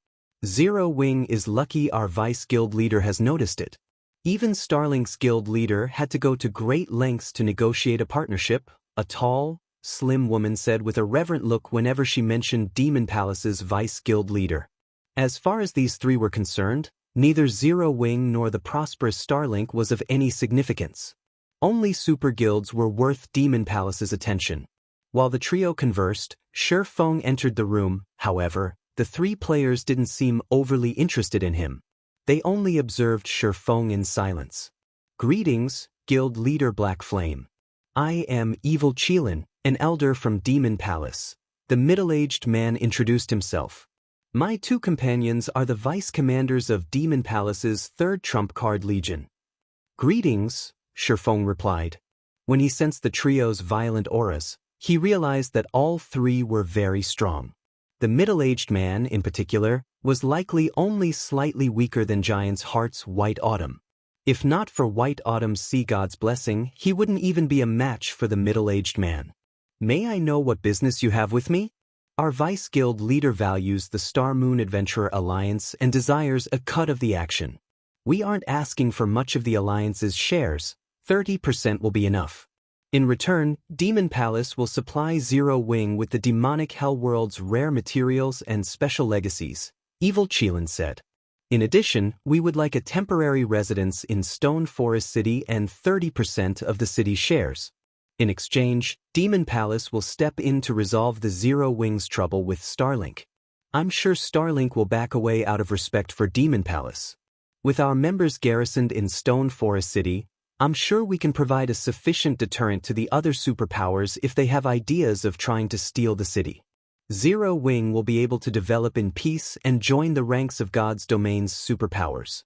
Zero Wing is lucky our Vice Guild leader has noticed it. Even Starlink's guild leader had to go to great lengths to negotiate a partnership, a tall, slim woman said with a reverent look whenever she mentioned Demon Palace's Vice Guild leader. As far as these 3 were concerned, neither Zero Wing nor the prosperous Starlink was of any significance. Only super guilds were worth Demon Palace's attention. While the trio conversed, Shi Feng entered the room. However, the 3 players didn't seem overly interested in him. They only observed Shi Feng in silence. Greetings, guild leader Black Flame. I am Evil Qilin, an elder from Demon Palace. The middle-aged man introduced himself. My 2 companions are the vice commanders of Demon Palace's 3rd trump card legion. Greetings, Shi Feng replied. When he sensed the trio's violent auras, he realized that all 3 were very strong. The middle-aged man, in particular, was likely only slightly weaker than Giant's Heart's White Autumn. If not for White Autumn's sea god's blessing, he wouldn't even be a match for the middle-aged man. May I know what business you have with me? Our Vice Guild leader values the Star Moon Adventurer Alliance and desires a cut of the action. We aren't asking for much of the Alliance's shares, 30% will be enough. In return, Demon Palace will supply Zero Wing with the demonic Hellworld's rare materials and special legacies, Evil Qilin said. In addition, we would like a temporary residence in Stone Forest City and 30% of the city's shares. In exchange, Demon Palace will step in to resolve the Zero Wing's trouble with Starlink. I'm sure Starlink will back away out of respect for Demon Palace. With our members garrisoned in Stone Forest City, I'm sure we can provide a sufficient deterrent to the other superpowers if they have ideas of trying to steal the city. Zero Wing will be able to develop in peace and join the ranks of God's domain's superpowers.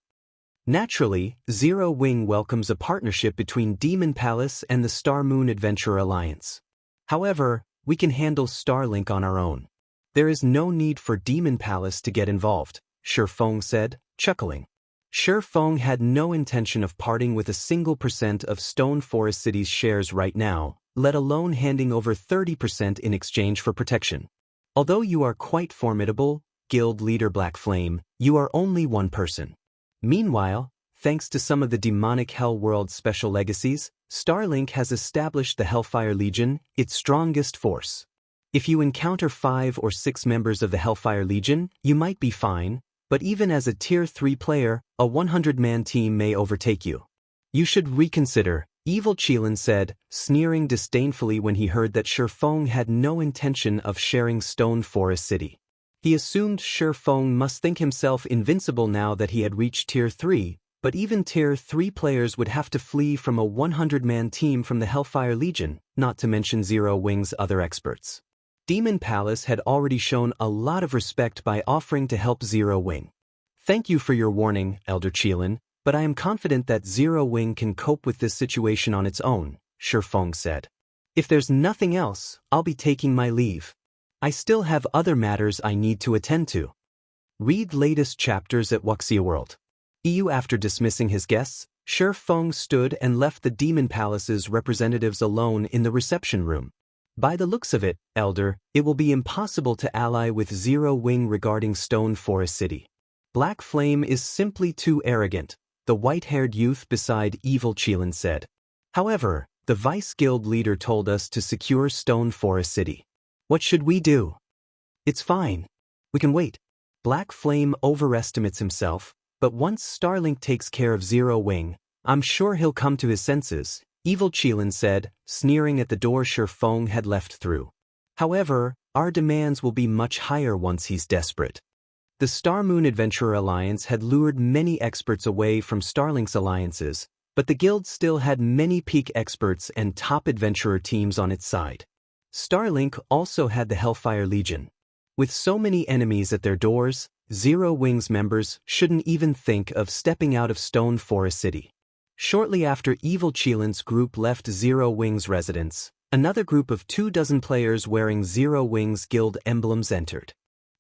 Naturally, Zero Wing welcomes a partnership between Demon Palace and the Star Moon Adventurer Alliance. However, we can handle Starlink on our own. There is no need for Demon Palace to get involved, Shi Feng said, chuckling. Shi Feng had no intention of parting with a single % of Stone Forest City's shares right now, let alone handing over 30% in exchange for protection. Although you are quite formidable, Guild Leader Black Flame, you are only one person. Meanwhile, thanks to some of the demonic Hellworld special legacies, Starlink has established the Hellfire Legion, its strongest force. If you encounter 5 or 6 members of the Hellfire Legion, you might be fine, but even as a Tier 3 player, a 100-man team may overtake you. You should reconsider, Evil Qilin said, sneering disdainfully when he heard that Shi Feng had no intention of sharing Stone Forest City. He assumed Shi Feng must think himself invincible now that he had reached Tier 3, but even Tier 3 players would have to flee from a 100-man team from the Hellfire Legion, not to mention Zero Wing's other experts. Demon Palace had already shown a lot of respect by offering to help Zero Wing. Thank you for your warning, Elder Qilin, but I am confident that Zero Wing can cope with this situation on its own, Shi Feng said. If there's nothing else, I'll be taking my leave. I still have other matters I need to attend to. Read latest chapters at Wuxia World. EU. After dismissing his guests, Shi Feng stood and left the Demon Palace's representatives alone in the reception room. By the looks of it, Elder, it will be impossible to ally with Zero Wing regarding Stone Forest City. Black Flame is simply too arrogant, the white-haired youth beside Evil Qilin said. However, the Vice Guild leader told us to secure Stone Forest City. What should we do? It's fine. We can wait. Black Flame overestimates himself, but once Starlink takes care of Zero Wing, I'm sure he'll come to his senses, Evil Qilin said, sneering at the door Shi Feng had left through. However, our demands will be much higher once he's desperate. The Star Moon Adventurer Alliance had lured many experts away from Starlink's alliances, but the guild still had many peak experts and top adventurer teams on its side. Starlink also had the Hellfire Legion. With so many enemies at their doors, Zero Wing's members shouldn't even think of stepping out of Stone Forest City. Shortly after Evil Qilin's group left Zero Wing's residence, another group of 24 players wearing Zero Wing's guild emblems entered.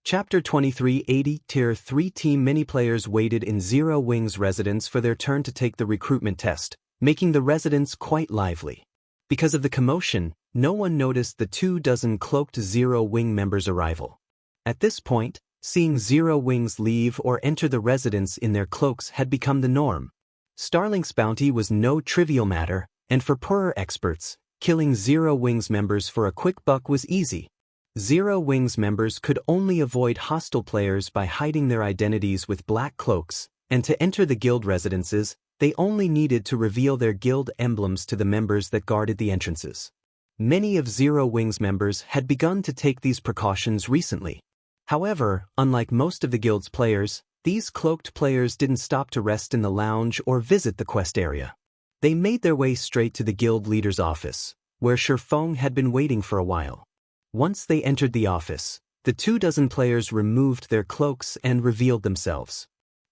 Chapter 2380 Tier 3 team. Many players waited in Zero Wing's residence for their turn to take the recruitment test, making the residence quite lively. Because of the commotion, no one noticed the 24 cloaked Zero Wing members' arrival. At this point, seeing Zero Wings leave or enter the residence in their cloaks had become the norm. Starlink's bounty was no trivial matter, and for poorer experts, killing Zero Wings members for a quick buck was easy. Zero Wings members could only avoid hostile players by hiding their identities with black cloaks, and to enter the guild residences, they only needed to reveal their guild emblems to the members that guarded the entrances. Many of Zero Wings members had begun to take these precautions recently. However, unlike most of the guild's players, these cloaked players didn't stop to rest in the lounge or visit the quest area. They made their way straight to the guild leader's office, where Shi Feng had been waiting for a while. Once they entered the office, the 24 players removed their cloaks and revealed themselves.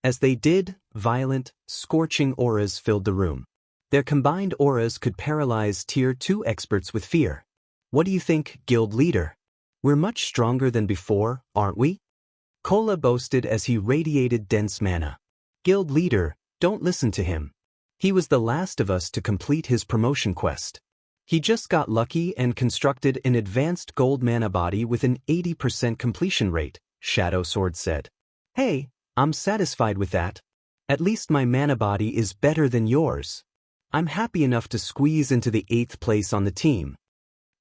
As they did, violent, scorching auras filled the room. Their combined auras could paralyze Tier 2 experts with fear. What do you think, guild leader? We're much stronger than before, aren't we? Kola boasted as he radiated dense mana. Guild leader, don't listen to him. He was the last of us to complete his promotion quest. He just got lucky and constructed an advanced gold mana body with an 80% completion rate, Shadow Sword said. Hey, I'm satisfied with that. At least my mana body is better than yours. I'm happy enough to squeeze into the 8th place on the team.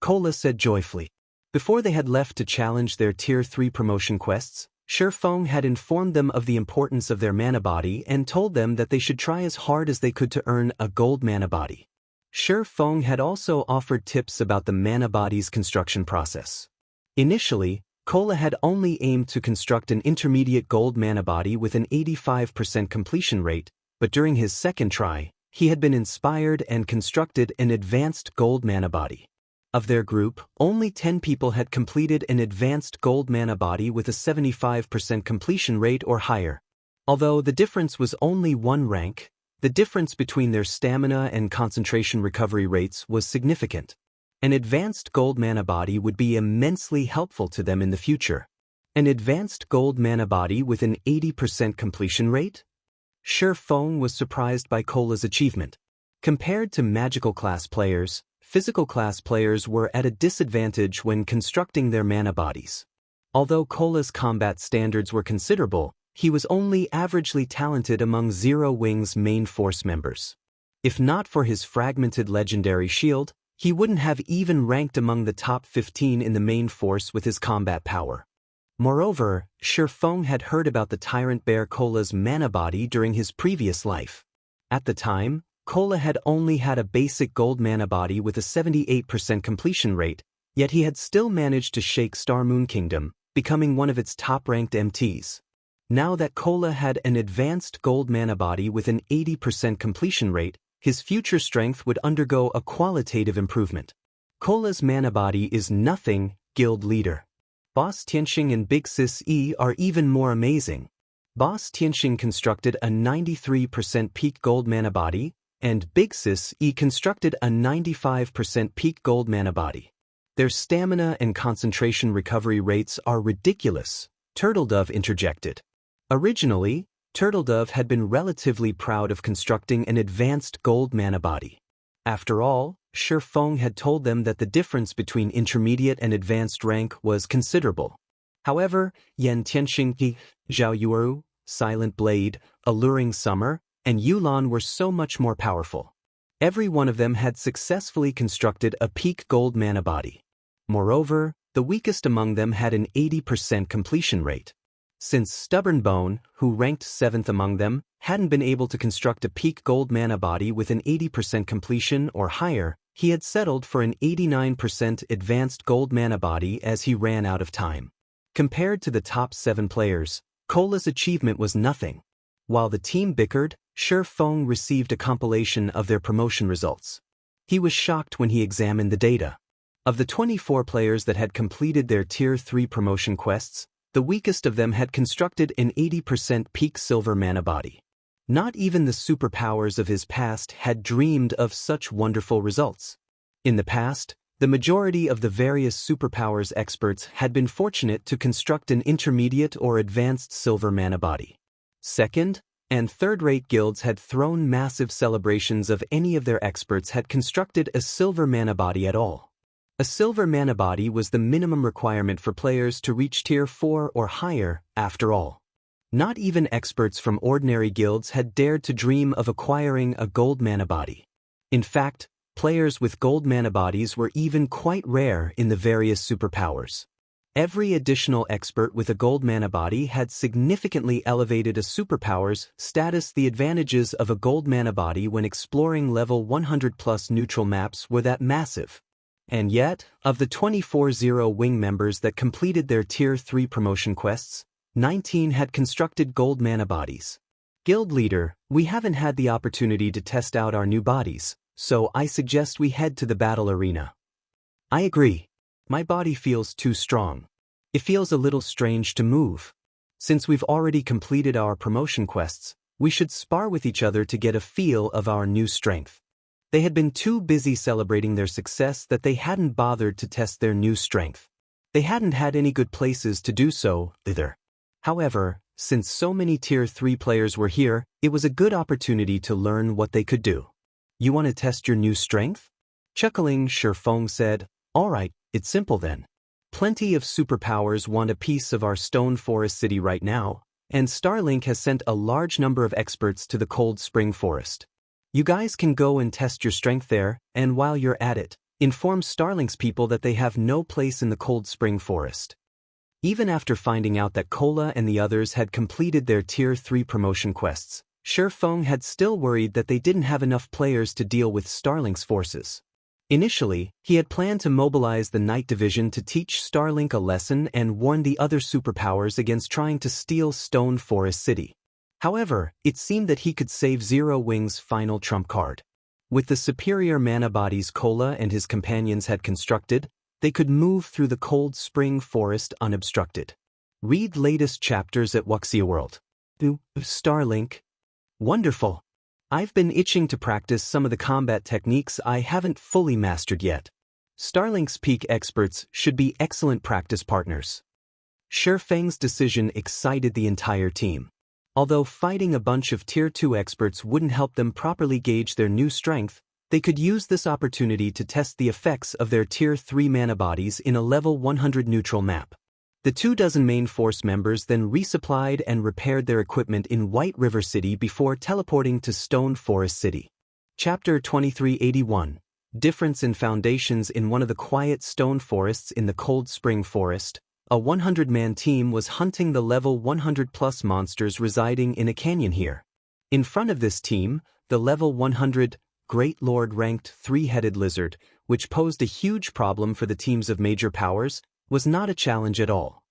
Kola said joyfully. Before they had left to challenge their Tier 3 promotion quests, Shi Feng had informed them of the importance of their mana body and told them that they should try as hard as they could to earn a gold mana body. Shi Feng had also offered tips about the mana body's construction process. Initially, Kola had only aimed to construct an intermediate gold mana body with an 85% completion rate, but during his second try, he had been inspired and constructed an advanced gold mana body. Of their group, only 10 people had completed an advanced gold mana body with a 75% completion rate or higher. Although the difference was only 1 rank, the difference between their stamina and concentration recovery rates was significant. An advanced gold mana body would be immensely helpful to them in the future. An advanced gold mana body with an 80% completion rate? Shi Feng was surprised by Kola's achievement. Compared to magical class players, physical class players were at a disadvantage when constructing their mana bodies. Although Kola's combat standards were considerable, he was only averagely talented among Zero Wing's main force members. If not for his fragmented legendary shield, he wouldn't have even ranked among the top 15 in the main force with his combat power. Moreover, Shi Feng had heard about the Tyrant Bear Kola's mana body during his previous life. At the time, Kola had only had a basic gold mana body with a 78% completion rate, yet he had still managed to shake Star Moon Kingdom, becoming one of its top-ranked MTs. Now that Kola had an advanced gold mana body with an 80% completion rate, his future strength would undergo a qualitative improvement. Kola's mana body is nothing, Guild Leader. Boss Tianxing and Big Sis E are even more amazing. Boss Tianxing constructed a 93% peak gold mana body, and Big Sis E constructed a 95% peak gold mana body. Their stamina and concentration recovery rates are ridiculous, Turtledove interjected. Originally, Turtledove had been relatively proud of constructing an advanced gold mana body. After all, Shi Feng had told them that the difference between intermediate and advanced rank was considerable. However, Yan Tianxing, Zhao Yueru, Silent Blade, Alluring Summer, and Yulan were so much more powerful. Every one of them had successfully constructed a peak gold mana body. Moreover, the weakest among them had an 80% completion rate. Since Stubborn Bone, who ranked 7th among them, hadn't been able to construct a peak gold mana body with an 80% completion or higher, he had settled for an 89% advanced gold mana body as he ran out of time. Compared to the top 7 players, Kola's achievement was nothing. While the team bickered, Shi Feng received a compilation of their promotion results. He was shocked when he examined the data. Of the 24 players that had completed their Tier 3 promotion quests, the weakest of them had constructed an 80% peak silver mana body. Not even the superpowers of his past had dreamed of such wonderful results. In the past, the majority of the various superpowers experts had been fortunate to construct an intermediate or advanced silver mana body. Second and third-rate guilds had thrown massive celebrations of any of their experts had constructed a silver mana body at all. A silver mana body was the minimum requirement for players to reach Tier 4 or higher, after all. Not even experts from ordinary guilds had dared to dream of acquiring a gold mana body. In fact, players with gold mana bodies were even quite rare in the various superpowers. Every additional expert with a gold mana body had significantly elevated a superpower's status. The advantages of a gold mana body when exploring level 100+ neutral maps were that massive. And yet, of the 24 Zero Wing members that completed their Tier 3 promotion quests, 19 had constructed gold mana bodies. Guild Leader, we haven't had the opportunity to test out our new bodies, so I suggest we head to the battle arena. I agree. My body feels too strong. It feels a little strange to move. Since we've already completed our promotion quests, we should spar with each other to get a feel of our new strength. They had been too busy celebrating their success that they hadn't bothered to test their new strength. They hadn't had any good places to do so, either. However, since so many Tier 3 players were here, it was a good opportunity to learn what they could do. You want to test your new strength? Chuckling, Shi Feng said, All right, it's simple then. Plenty of superpowers want a piece of our Stone Forest City right now, and Starlink has sent a large number of experts to the Cold Spring Forest. You guys can go and test your strength there, and while you're at it, inform Starlink's people that they have no place in the Cold Spring Forest. Even after finding out that Kola and the others had completed their Tier 3 promotion quests, Shi Feng had still worried that they didn't have enough players to deal with Starlink's forces. Initially, he had planned to mobilize the Night Division to teach Starlink a lesson and warn the other superpowers against trying to steal Stone Forest City. However, it seemed that he could save Zero Wing's final trump card. With the superior mana bodies Kola and his companions had constructed, they could move through the Cold Spring Forest unobstructed. Read latest chapters at Wuxia World. Starlink. Wonderful. I've been itching to practice some of the combat techniques I haven't fully mastered yet. Starlink's peak experts should be excellent practice partners. Shi Feng's decision excited the entire team. Although fighting a bunch of Tier 2 experts wouldn't help them properly gauge their new strength, they could use this opportunity to test the effects of their Tier 3 mana bodies in a level 100 neutral map. The 24 main force members then resupplied and repaired their equipment in White River City before teleporting to Stone Forest City. Chapter 2381. Difference in foundations. In one of the quiet stone forests in the Cold Spring Forest, a 100-man team was hunting the level 100+ monsters residing in a canyon here. In front of this team, the level 100 Great Lord ranked three-headed lizard, which posed a huge problem for the teams of major powers, was not a challenge at all.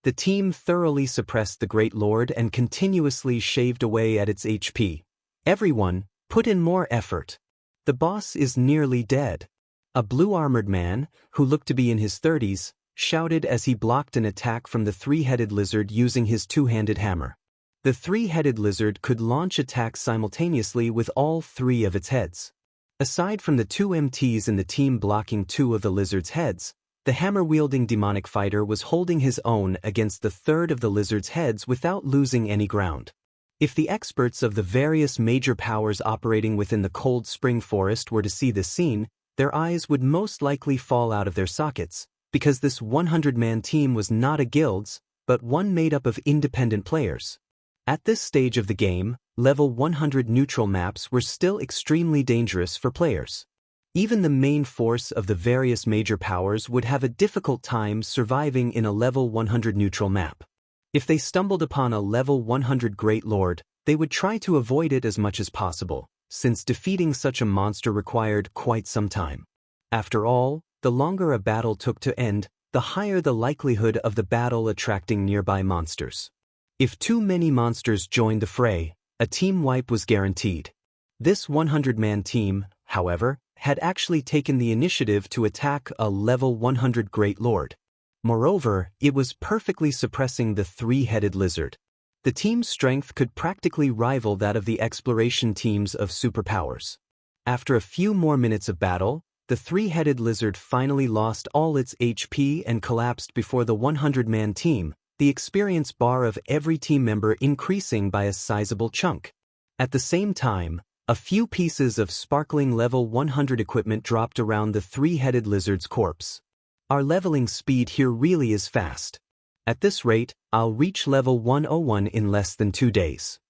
The team thoroughly suppressed the Great Lord and continuously shaved away at its HP. Everyone, put in more effort. The boss is nearly dead. A blue-armored man, who looked to be in his 30s, shouted as he blocked an attack from the three-headed lizard using his two-handed hammer. The three-headed lizard could launch attacks simultaneously with all three of its heads. Aside from the two MTs in the team blocking two of the lizard's heads, the hammer-wielding demonic fighter was holding his own against the third of the lizard's heads without losing any ground. If the experts of the various major powers operating within the Cold Spring Forest were to see this scene, their eyes would most likely fall out of their sockets, because this 100-man team was not a guild's, but one made up of independent players. At this stage of the game, level 100 neutral maps were still extremely dangerous for players. Even the main force of the various major powers would have a difficult time surviving in a level 100 neutral map. If they stumbled upon a level 100 Great Lord, they would try to avoid it as much as possible, since defeating such a monster required quite some time. After all, the longer a battle took to end, the higher the likelihood of the battle attracting nearby monsters. If too many monsters joined the fray, a team wipe was guaranteed. This 100-man team, however, had actually taken the initiative to attack a level 100 Great Lord. Moreover, it was perfectly suppressing the three-headed lizard. The team's strength could practically rival that of the exploration teams of superpowers. After a few more minutes of battle, the three-headed lizard finally lost all its HP and collapsed before the 100-man team, the experience bar of every team member increasing by a sizable chunk. At the same time, a few pieces of sparkling level 100 equipment dropped around the three-headed lizard's corpse. Our leveling speed here really is fast. At this rate, I'll reach level 101 in less than 2 days.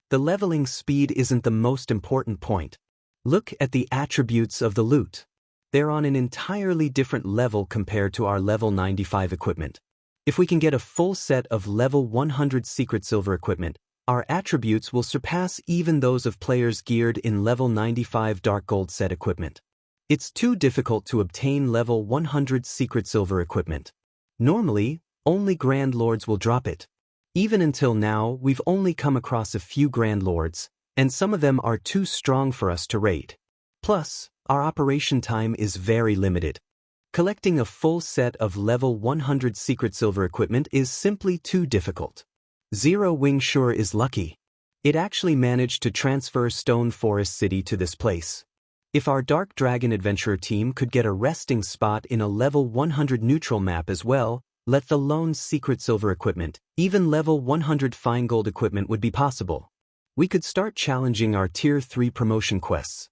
The leveling speed isn't the most important point. Look at the attributes of the loot. They're on an entirely different level compared to our level 95 equipment. If we can get a full set of level 100 secret silver equipment, our attributes will surpass even those of players geared in level 95 dark gold set equipment. It's too difficult to obtain level 100 secret silver equipment. Normally, only Grand Lords will drop it. Even until now, we've only come across a few Grand Lords, and some of them are too strong for us to raid. Plus, our operation time is very limited. Collecting a full set of level 100 secret silver equipment is simply too difficult. Zero Wing sure is lucky. It actually managed to transfer Stone Forest City to this place. If our Dark Dragon adventurer team could get a resting spot in a level 100 neutral map as well, let alone secret silver equipment, even level 100 fine gold equipment would be possible. We could start challenging our Tier 3 promotion quests.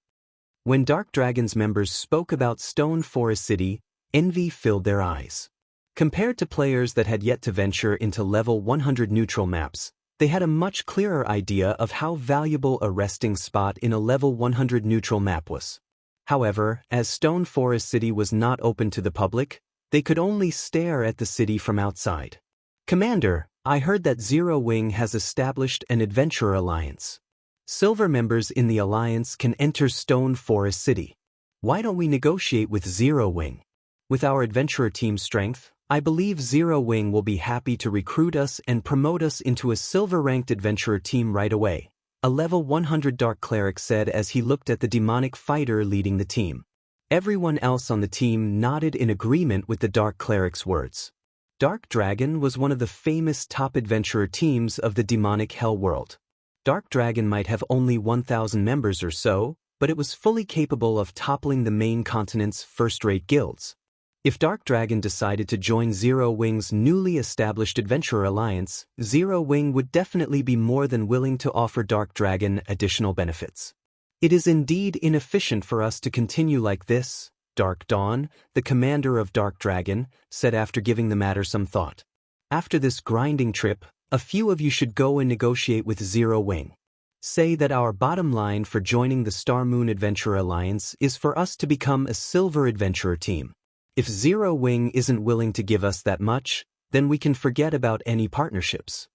When Dark Dragon's members spoke about Stone Forest City, envy filled their eyes. Compared to players that had yet to venture into level 100 neutral maps, they had a much clearer idea of how valuable a resting spot in a level 100 neutral map was. However, as Stone Forest City was not open to the public, they could only stare at the city from outside. Commander, I heard that Zero Wing has established an adventurer alliance. Silver members in the alliance can enter Stone Forest City. Why don't we negotiate with Zero Wing? With our adventurer team's strength, I believe Zero Wing will be happy to recruit us and promote us into a silver-ranked adventurer team right away, a level 100 Dark Cleric said as he looked at the demonic fighter leading the team. Everyone else on the team nodded in agreement with the Dark Cleric's words. Dark Dragon was one of the famous top adventurer teams of the demonic hell world. Dark Dragon might have only 1,000 members or so, but it was fully capable of toppling the main continent's first-rate guilds. If Dark Dragon decided to join Zero Wing's newly established adventurer alliance, Zero Wing would definitely be more than willing to offer Dark Dragon additional benefits. It is indeed inefficient for us to continue like this, Dark Dawn, the commander of Dark Dragon, said after giving the matter some thought. After this grinding trip, a few of you should go and negotiate with Zero Wing. Say that our bottom line for joining the Star Moon Adventurer Alliance is for us to become a silver adventurer team. If Zero Wing isn't willing to give us that much, then we can forget about any partnerships.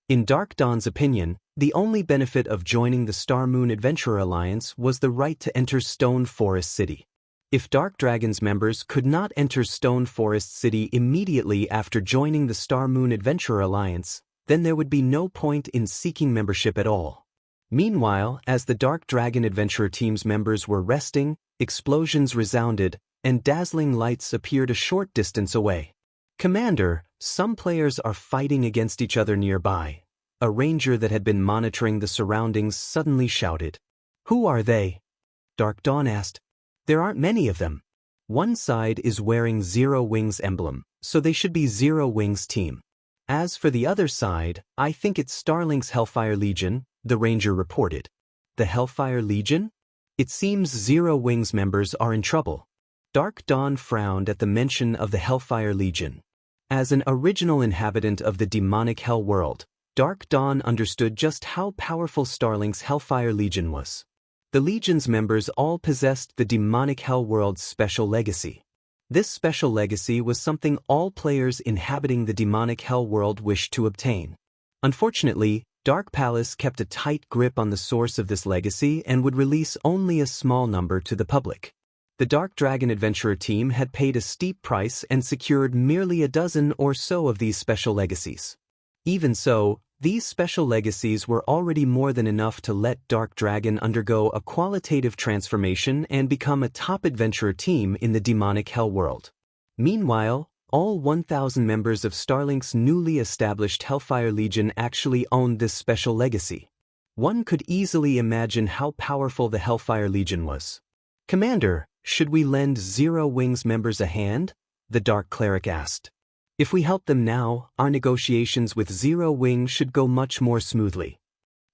In Dark Dawn's opinion, the only benefit of joining the Star Moon Adventurer Alliance was the right to enter Stone Forest City. If Dark Dragon's members could not enter Stone Forest City immediately after joining the Star Moon Adventurer Alliance, then there would be no point in seeking membership at all. Meanwhile, as the Dark Dragon Adventurer team's members were resting, explosions resounded, and dazzling lights appeared a short distance away. "Commander, some players are fighting against each other nearby," a ranger that had been monitoring the surroundings suddenly shouted. "Who are they?" Dark Dawn asked. "There aren't many of them. One side is wearing Zero Wings emblem, so they should be Zero Wings team. As for the other side, I think it's Starlink's Hellfire Legion," the ranger reported. "The Hellfire Legion? It seems Zero Wings members are in trouble." Dark Dawn frowned at the mention of the Hellfire Legion. As an original inhabitant of the demonic hell world, Dark Dawn understood just how powerful Starlink's Hellfire Legion was. The Legion's members all possessed the demonic hell world's special legacy. This special legacy was something all players inhabiting the demonic hell world wished to obtain. Unfortunately, Dark Palace kept a tight grip on the source of this legacy and would release only a small number to the public. The Dark Dragon Adventurer team had paid a steep price and secured merely a dozen or so of these special legacies. Even so, these special legacies were already more than enough to let Dark Dragon undergo a qualitative transformation and become a top adventurer team in the demonic hell world. Meanwhile, all 1,000 members of Starlink's newly established Hellfire Legion actually owned this special legacy. One could easily imagine how powerful the Hellfire Legion was. "Commander, should we lend Zero Wings members a hand?" the Dark Cleric asked. "If we help them now, our negotiations with Zero Wing should go much more smoothly."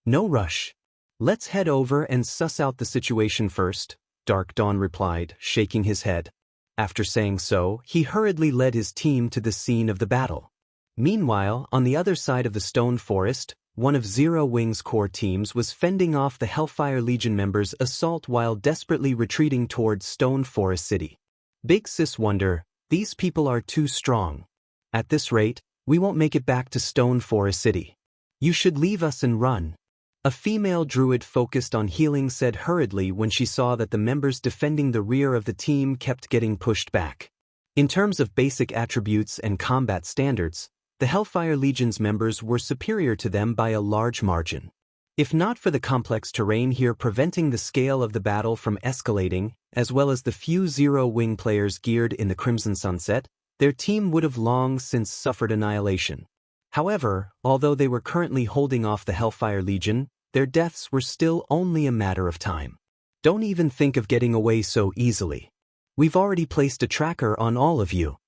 "No rush. Let's head over and suss out the situation first," Dark Dawn replied, shaking his head. After saying so, he hurriedly led his team to the scene of the battle. Meanwhile, on the other side of the Stone Forest, one of Zero Wing's core teams was fending off the Hellfire Legion members' assault while desperately retreating towards Stone Forest City. "Big Sis Wonder, these people are too strong. At this rate, we won't make it back to Stone Forest City. You should leave us and run," a female druid focused on healing said hurriedly when she saw that the members defending the rear of the team kept getting pushed back. In terms of basic attributes and combat standards, the Hellfire Legion's members were superior to them by a large margin. If not for the complex terrain here preventing the scale of the battle from escalating, as well as the few Zero Wing players geared in the Crimson Sunset, their team would have long since suffered annihilation. However, although they were currently holding off the Hellfire Legion, their deaths were still only a matter of time. "Don't even think of getting away so easily. We've already placed a tracker on all of you."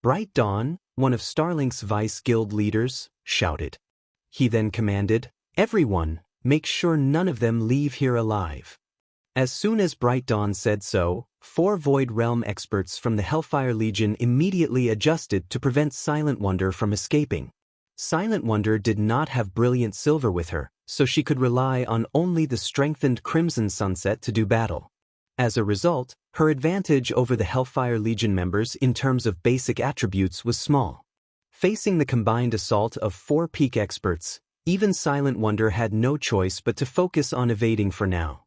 Bright Dawn, one of Starlink's vice guild leaders, shouted. He then commanded, "Everyone, make sure none of them leave here alive." As soon as Bright Dawn said so, 4 Void Realm experts from the Hellfire Legion immediately adjusted to prevent Silent Wonder from escaping. Silent Wonder did not have brilliant silver with her, so she could rely on only the strengthened Crimson Sunset to do battle. As a result, her advantage over the Hellfire Legion members in terms of basic attributes was small. Facing the combined assault of 4 peak experts, even Silent Wonder had no choice but to focus on evading for now.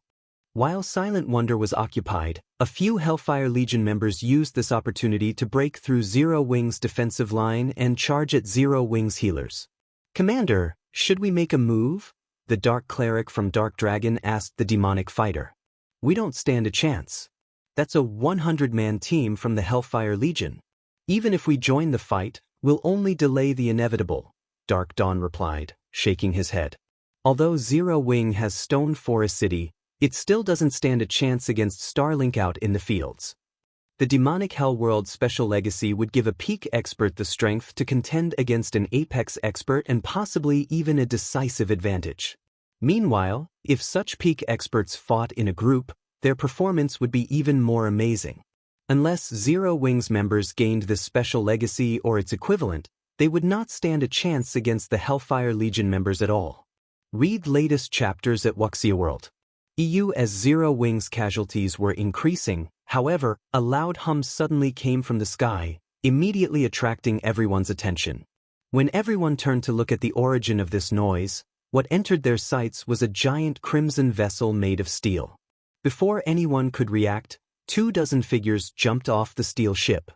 While Silent Wonder was occupied, a few Hellfire Legion members used this opportunity to break through Zero Wing's defensive line and charge at Zero Wing's healers. "Commander, should we make a move?" the Dark Cleric from Dark Dragon asked the demonic fighter. "We don't stand a chance. That's a 100-man team from the Hellfire Legion. Even if we join the fight, we'll only delay the inevitable," Dark Dawn replied, shaking his head. "Although Zero Wing has Stone Forest City, it still doesn't stand a chance against Starlink out in the fields. The demonic hell world special legacy would give a peak expert the strength to contend against an apex expert and possibly even a decisive advantage. Meanwhile, if such peak experts fought in a group, their performance would be even more amazing. Unless Zero Wing's members gained this special legacy or its equivalent, they would not stand a chance against the Hellfire Legion members at all. Read latest chapters at Wuxia World. EU. As Zero Wing's casualties were increasing, however, a loud hum suddenly came from the sky, immediately attracting everyone's attention. When everyone turned to look at the origin of this noise, what entered their sights was a giant crimson vessel made of steel. Before anyone could react, 24 figures jumped off the steel ship.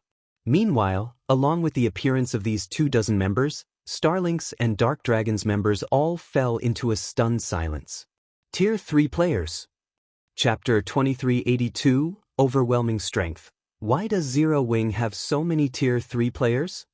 Meanwhile, along with the appearance of these 24 members, Starlink's and Dark Dragon's members all fell into a stunned silence. Tier 3 players. Chapter 2382, Overwhelming Strength. Why does Zero Wing have so many Tier 3 players?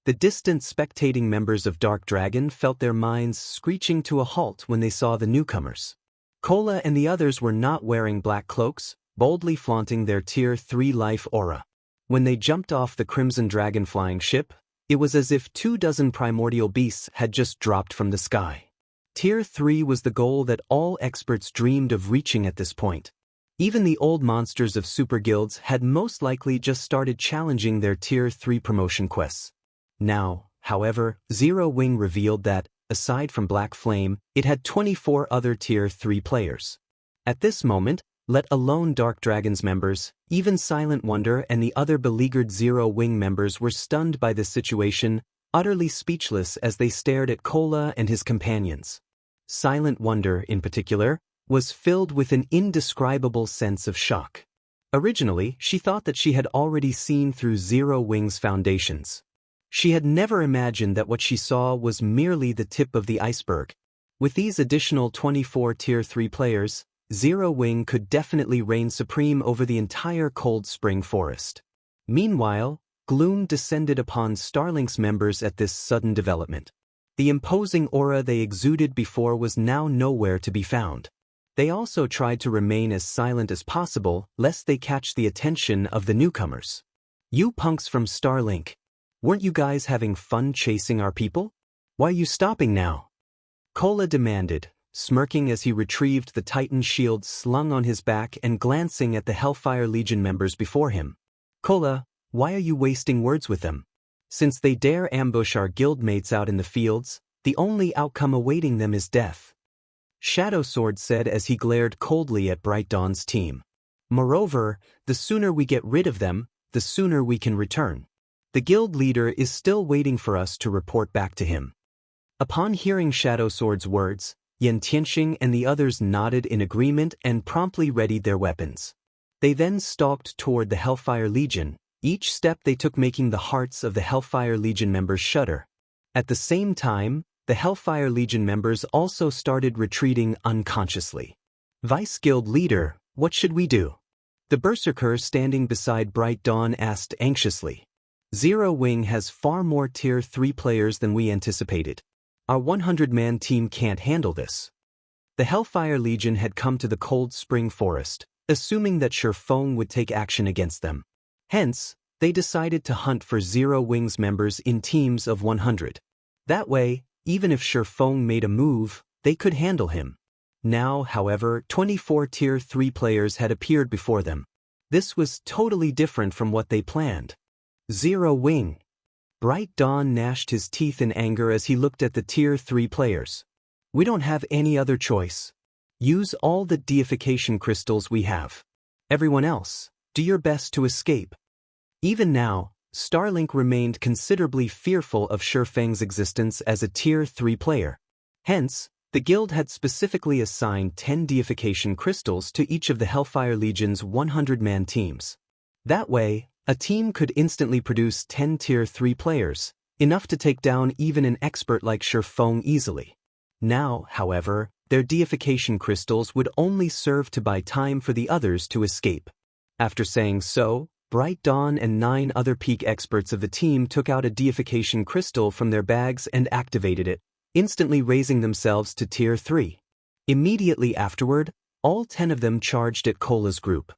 The distant spectating members of Dark Dragon felt their minds screeching to a halt when they saw the newcomers. Cola and the others were not wearing black cloaks, boldly flaunting their Tier 3 life aura. When they jumped off the Crimson Dragon flying ship, it was as if 24 primordial beasts had just dropped from the sky. Tier 3 was the goal that all experts dreamed of reaching at this point. Even the old monsters of super guilds had most likely just started challenging their Tier 3 promotion quests. Now, however, Zero Wing revealed that, aside from Black Flame, it had 24 other Tier 3 players. At this moment, let alone Dark Dragon's members, even Silent Wonder and the other beleaguered Zero Wing members were stunned by this situation, utterly speechless as they stared at Cola and his companions. Silent Wonder, in particular, was filled with an indescribable sense of shock. Originally, she thought that she had already seen through Zero Wing's foundations. She had never imagined that what she saw was merely the tip of the iceberg. With these additional 24 Tier 3 players, Zero Wing could definitely reign supreme over the entire Cold Spring Forest. Meanwhile, gloom descended upon Starlink's members at this sudden development. The imposing aura they exuded before was now nowhere to be found. They also tried to remain as silent as possible, lest they catch the attention of the newcomers. "You punks from Starlink. Weren't you guys having fun chasing our people? Why are you stopping now?" Cola demanded, smirking as he retrieved the Titan shield slung on his back and glancing at the Hellfire Legion members before him. "Cola, why are you wasting words with them? Since they dare ambush our guildmates out in the fields, the only outcome awaiting them is death," Shadow Sword said as he glared coldly at Bright Dawn's team. "Moreover, the sooner we get rid of them, the sooner we can return. The guild leader is still waiting for us to report back to him." Upon hearing Shadow Sword's words, Yen Tianxing and the others nodded in agreement and promptly readied their weapons. They then stalked toward the Hellfire Legion, each step they took making the hearts of the Hellfire Legion members shudder. At the same time, the Hellfire Legion members also started retreating unconsciously. "Vice Guild Leader, what should we do?" The Berserker standing beside Bright Dawn asked anxiously. "Zero Wing has far more Tier 3 players than we anticipated. Our 100-man team can't handle this." The Hellfire Legion had come to the Cold Spring Forest, assuming that Shifeng would take action against them. Hence, they decided to hunt for Zero Wing's members in teams of 100. That way, even if Shifeng made a move, they could handle him. Now, however, 24 Tier 3 players had appeared before them. This was totally different from what they planned. Zero Wing. Bright Dawn gnashed his teeth in anger as he looked at the Tier 3 players. "We don't have any other choice. Use all the deification crystals we have. Everyone else, do your best to escape." Even now, Starlink remained considerably fearful of Shifeng's existence as a Tier 3 player. Hence, the guild had specifically assigned 10 deification crystals to each of the Hellfire Legion's 100-man teams. That way, a team could instantly produce 10 Tier 3 players, enough to take down even an expert like Shifeng easily. Now, however, their deification crystals would only serve to buy time for the others to escape. After saying so, Bright Dawn and 9 other peak experts of the team took out a deification crystal from their bags and activated it, instantly raising themselves to Tier 3. Immediately afterward, all 10 of them charged at Cola's group.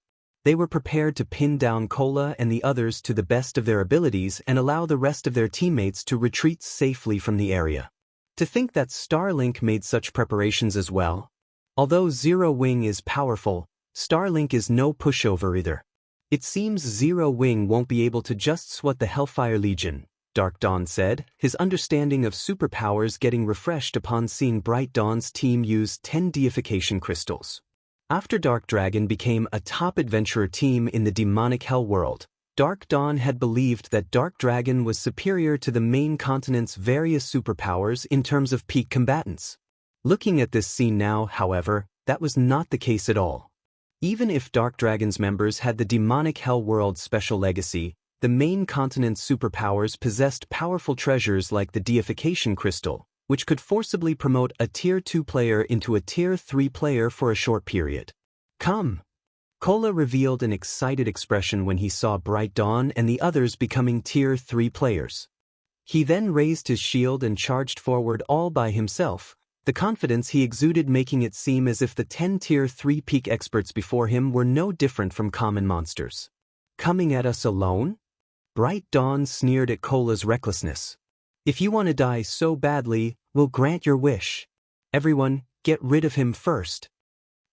They were prepared to pin down Cola and the others to the best of their abilities and allow the rest of their teammates to retreat safely from the area. To think that Starlink made such preparations as well. Although Zero Wing is powerful, Starlink is no pushover either. It seems Zero Wing won't be able to just swat the Hellfire Legion, Dark Dawn said, his understanding of superpowers getting refreshed upon seeing Bright Dawn's team use 10 deification crystals. After Dark Dragon became a top adventurer team in the demonic hell world, Dark Dawn had believed that Dark Dragon was superior to the main continent's various superpowers in terms of peak combatants. Looking at this scene now, however, that was not the case at all. Even if Dark Dragon's members had the demonic Hell World special legacy, the main continent's superpowers possessed powerful treasures like the Deification Crystal, which could forcibly promote a Tier 2 player into a Tier 3 player for a short period. Come! Cola revealed an excited expression when he saw Bright Dawn and the others becoming Tier 3 players. He then raised his shield and charged forward all by himself, the confidence he exuded making it seem as if the 10 Tier 3 peak experts before him were no different from common monsters. Coming at us alone? Bright Dawn sneered at Cola's recklessness. If you want to die so badly, we'll grant your wish. Everyone, get rid of him first.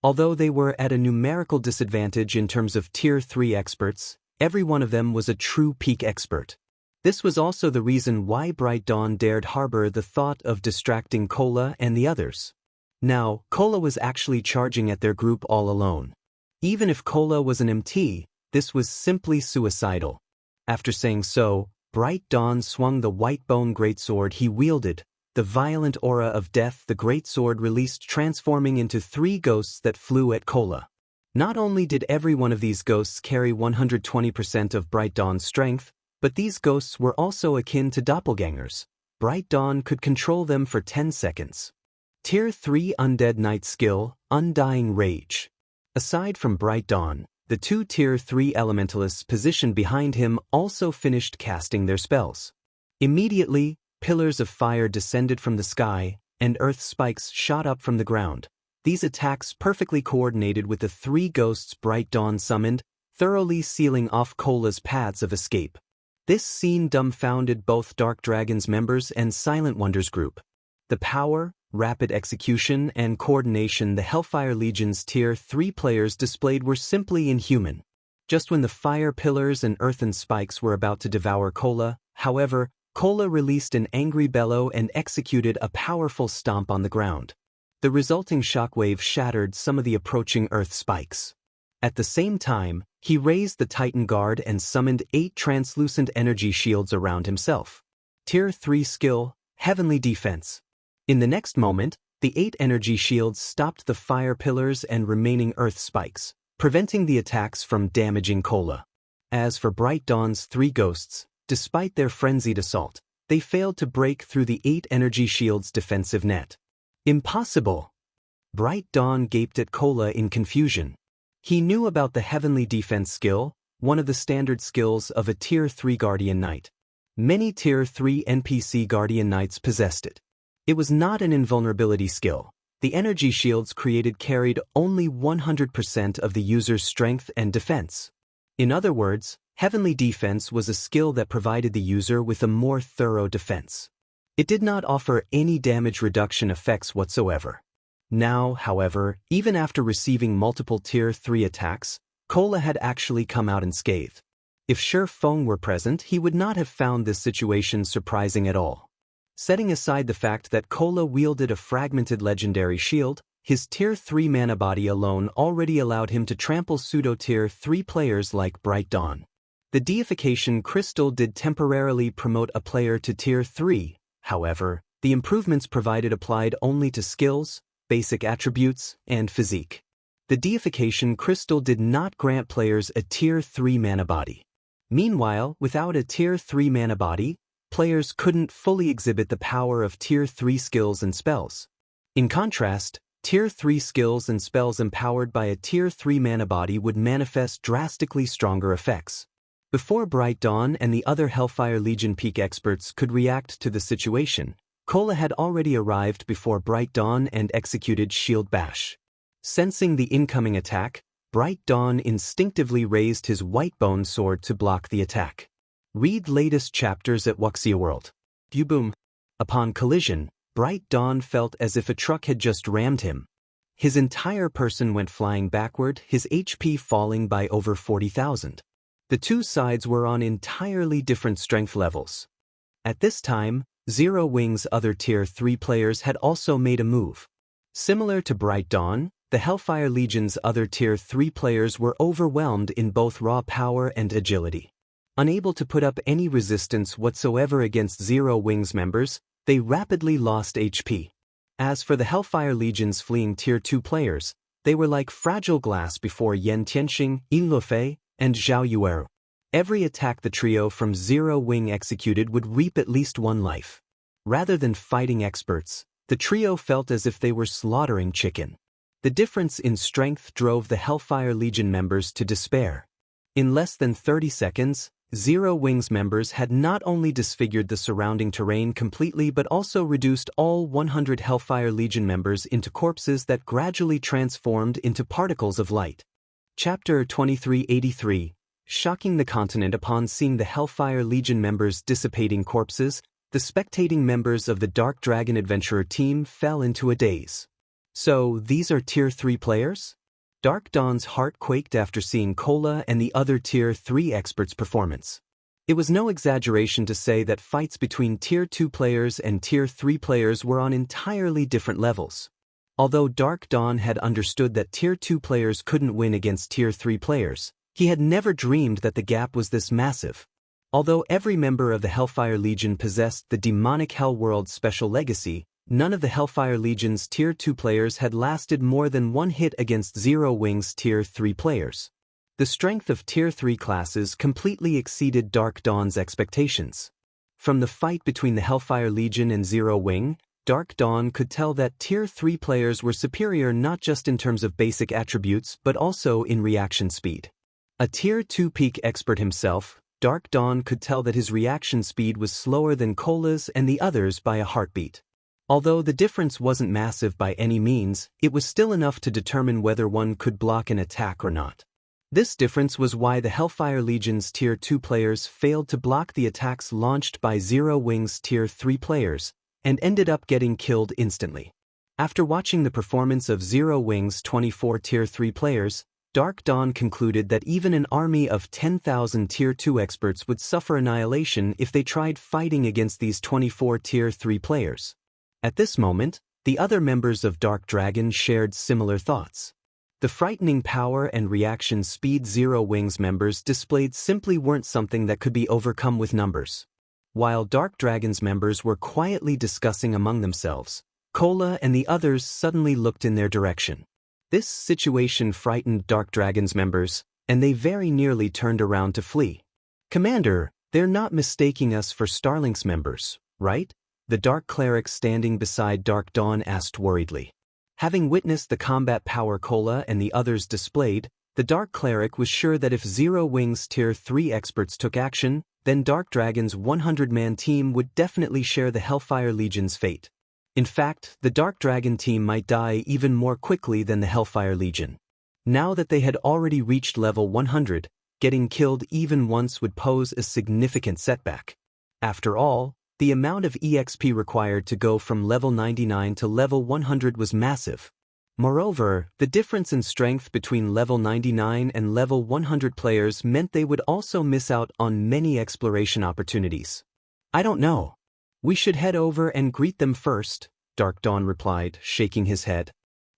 Although they were at a numerical disadvantage in terms of Tier 3 experts, every one of them was a true peak expert. This was also the reason why Bright Dawn dared harbor the thought of distracting Cola and the others. Now, Cola was actually charging at their group all alone. Even if Cola was an MT, this was simply suicidal. After saying so, Bright Dawn swung the white bone greatsword he wielded. The violent aura of death the greatsword released, transforming into 3 ghosts that flew at Cola. Not only did every one of these ghosts carry 120% of Bright Dawn's strength, but these ghosts were also akin to doppelgangers. Bright Dawn could control them for 10 seconds. Tier 3 Undead Knight skill, Undying Rage. Aside from Bright Dawn, the 2 Tier 3 elementalists positioned behind him also finished casting their spells. Immediately, pillars of fire descended from the sky, and earth spikes shot up from the ground. These attacks perfectly coordinated with the 3 ghosts Bright Dawn summoned, thoroughly sealing off Cola's paths of escape. This scene dumbfounded both Dark Dragon's members and Silent Wonder's group. The power, rapid execution, and coordination the Hellfire Legion's Tier 3 players displayed were simply inhuman. Just when the fire pillars and earthen spikes were about to devour Cola, however, Cola released an angry bellow and executed a powerful stomp on the ground. The resulting shockwave shattered some of the approaching earth spikes. At the same time, he raised the Titan Guard and summoned 8 translucent energy shields around himself. Tier 3 skill, Heavenly Defense. In the next moment, the 8 energy shields stopped the fire pillars and remaining earth spikes, preventing the attacks from damaging Cola. As for Bright Dawn's 3 ghosts, despite their frenzied assault, they failed to break through the 8 energy shields' defensive net. Impossible! Bright Dawn gaped at Cola in confusion. He knew about the Heavenly Defense skill, one of the standard skills of a Tier 3 Guardian Knight. Many Tier 3 NPC Guardian Knights possessed it. It was not an invulnerability skill. The energy shields created carried only 100% of the user's strength and defense. In other words, Heavenly Defense was a skill that provided the user with a more thorough defense. It did not offer any damage reduction effects whatsoever. Now, however, even after receiving multiple Tier 3 attacks, Cola had actually come out unscathed. If Sher Feng were present, he would not have found this situation surprising at all. Setting aside the fact that Cola wielded a fragmented legendary shield, his Tier 3 mana body alone already allowed him to trample pseudo-Tier 3 players like Bright Dawn. The Deification Crystal did temporarily promote a player to Tier 3, however, the improvements provided applied only to skills, basic attributes, and physique. The Deification Crystal did not grant players a Tier 3 mana body. Meanwhile, without a Tier 3 mana body, players couldn't fully exhibit the power of Tier 3 skills and spells. In contrast, Tier 3 skills and spells empowered by a Tier 3 mana body would manifest drastically stronger effects. Before Bright Dawn and the other Hellfire Legion peak experts could react to the situation, Cola had already arrived before Bright Dawn and executed Shield Bash. Sensing the incoming attack, Bright Dawn instinctively raised his white bone sword to block the attack. Read latest chapters at Wuxia World. Boom! Upon collision, Bright Dawn felt as if a truck had just rammed him. His entire person went flying backward, his HP falling by over 40,000. The two sides were on entirely different strength levels. At this time, Zero Wing's other Tier 3 players had also made a move. Similar to Bright Dawn, the Hellfire Legion's other Tier 3 players were overwhelmed in both raw power and agility. Unable to put up any resistance whatsoever against Zero Wing's members, they rapidly lost HP. As for the Hellfire Legion's fleeing Tier 2 players, They were like fragile glass before Yan Tianxing, Yin Lufei, and Zhao Yueru. Every attack the trio from Zero Wing executed would reap at least one life. Rather than fighting experts, the trio felt as if they were slaughtering chicken. The difference in strength drove the Hellfire Legion members to despair. In less than 30 seconds, Zero Wing's members had not only disfigured the surrounding terrain completely but also reduced all 100 Hellfire Legion members into corpses that gradually transformed into particles of light. Chapter 2383. Shocking the continent. Upon seeing the Hellfire Legion members dissipating corpses, the spectating members of the Dark Dragon Adventurer team fell into a daze. So, these are Tier 3 players? Dark Dawn's heart quaked after seeing Cola and the other Tier 3 experts' performance. It was no exaggeration to say that fights between Tier 2 players and Tier 3 players were on entirely different levels. Although Dark Dawn had understood that Tier 2 players couldn't win against Tier 3 players, he had never dreamed that the gap was this massive. Although every member of the Hellfire Legion possessed the demonic Hellworld special legacy, none of the Hellfire Legion's Tier 2 players had lasted more than one hit against Zero Wing's Tier 3 players. The strength of Tier 3 classes completely exceeded Dark Dawn's expectations. From the fight between the Hellfire Legion and Zero Wing, Dark Dawn could tell that Tier 3 players were superior not just in terms of basic attributes but also in reaction speed. A Tier 2 peak expert himself, Dark Dawn could tell that his reaction speed was slower than Cola's and the others by a heartbeat. Although the difference wasn't massive by any means, it was still enough to determine whether one could block an attack or not. This difference was why the Hellfire Legion's Tier 2 players failed to block the attacks launched by Zero Wing's Tier 3 players, and ended up getting killed instantly. After watching the performance of Zero Wing's 24 Tier 3 players, Dark Dawn concluded that even an army of 10,000 Tier 2 experts would suffer annihilation if they tried fighting against these 24 Tier 3 players. At this moment, the other members of Dark Dragon shared similar thoughts. The frightening power and reaction speed Zero Wing's members displayed simply weren't something that could be overcome with numbers. While Dark Dragon's members were quietly discussing among themselves, Cola and the others suddenly looked in their direction. This situation frightened Dark Dragon's members, and they very nearly turned around to flee. "Commander, they're not mistaking us for Starlink's members, right?" The Dark Cleric standing beside Dark Dawn asked worriedly. Having witnessed the combat power Cola and the others displayed, the Dark Cleric was sure that if Zero Wing's Tier 3 experts took action, then Dark Dragon's 100-man team would definitely share the Hellfire Legion's fate. In fact, the Dark Dragon team might die even more quickly than the Hellfire Legion. Now that they had already reached level 100, getting killed even once would pose a significant setback. After all, the amount of EXP required to go from level 99 to level 100 was massive. Moreover, the difference in strength between level 99 and level 100 players meant they would also miss out on many exploration opportunities. "I don't know. We should head over and greet them first," Dark Dawn replied, shaking his head.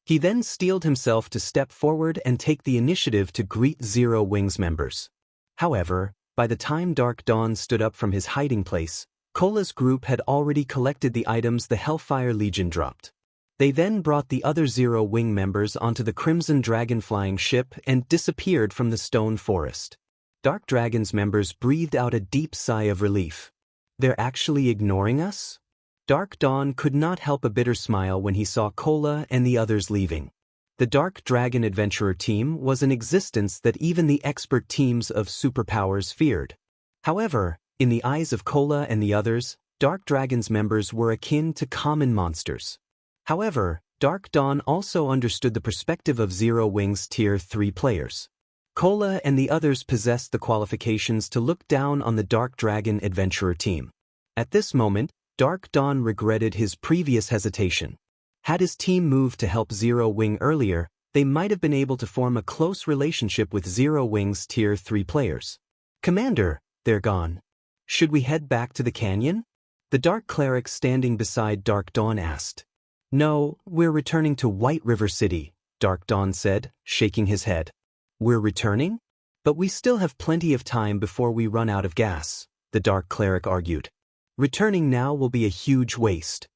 He then steeled himself to step forward and take the initiative to greet Zero Wing's members. However, by the time Dark Dawn stood up from his hiding place, Cola's group had already collected the items the Hellfire Legion dropped. They then brought the other Zero Wing members onto the Crimson Dragon flying ship and disappeared from the stone forest. Dark Dragon's members breathed out a deep sigh of relief. "They're actually ignoring us?" Dark Dawn could not help a bitter smile when he saw Cola and the others leaving. The Dark Dragon Adventurer team was an existence that even the expert teams of superpowers feared. However, in the eyes of Cola and the others, Dark Dragon's members were akin to common monsters. However, Dark Dawn also understood the perspective of Zero Wing's Tier 3 players. Cola and the others possessed the qualifications to look down on the Dark Dragon Adventurer team. At this moment, Dark Dawn regretted his previous hesitation. Had his team moved to help Zero Wing earlier, they might have been able to form a close relationship with Zero Wing's Tier 3 players. "Commander, they're gone. Should we head back to the canyon?" The Dark Cleric standing beside Dark Dawn asked. "No, we're returning to White River City," Dark Dawn said, shaking his head. "We're returning? But we still have plenty of time before we run out of gas," the Dark Cleric argued. "Returning now will be a huge waste."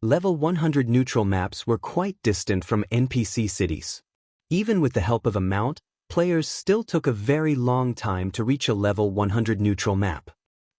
Level 100 neutral maps were quite distant from NPC cities. Even with the help of a mount, players still took a very long time to reach a level 100 neutral map.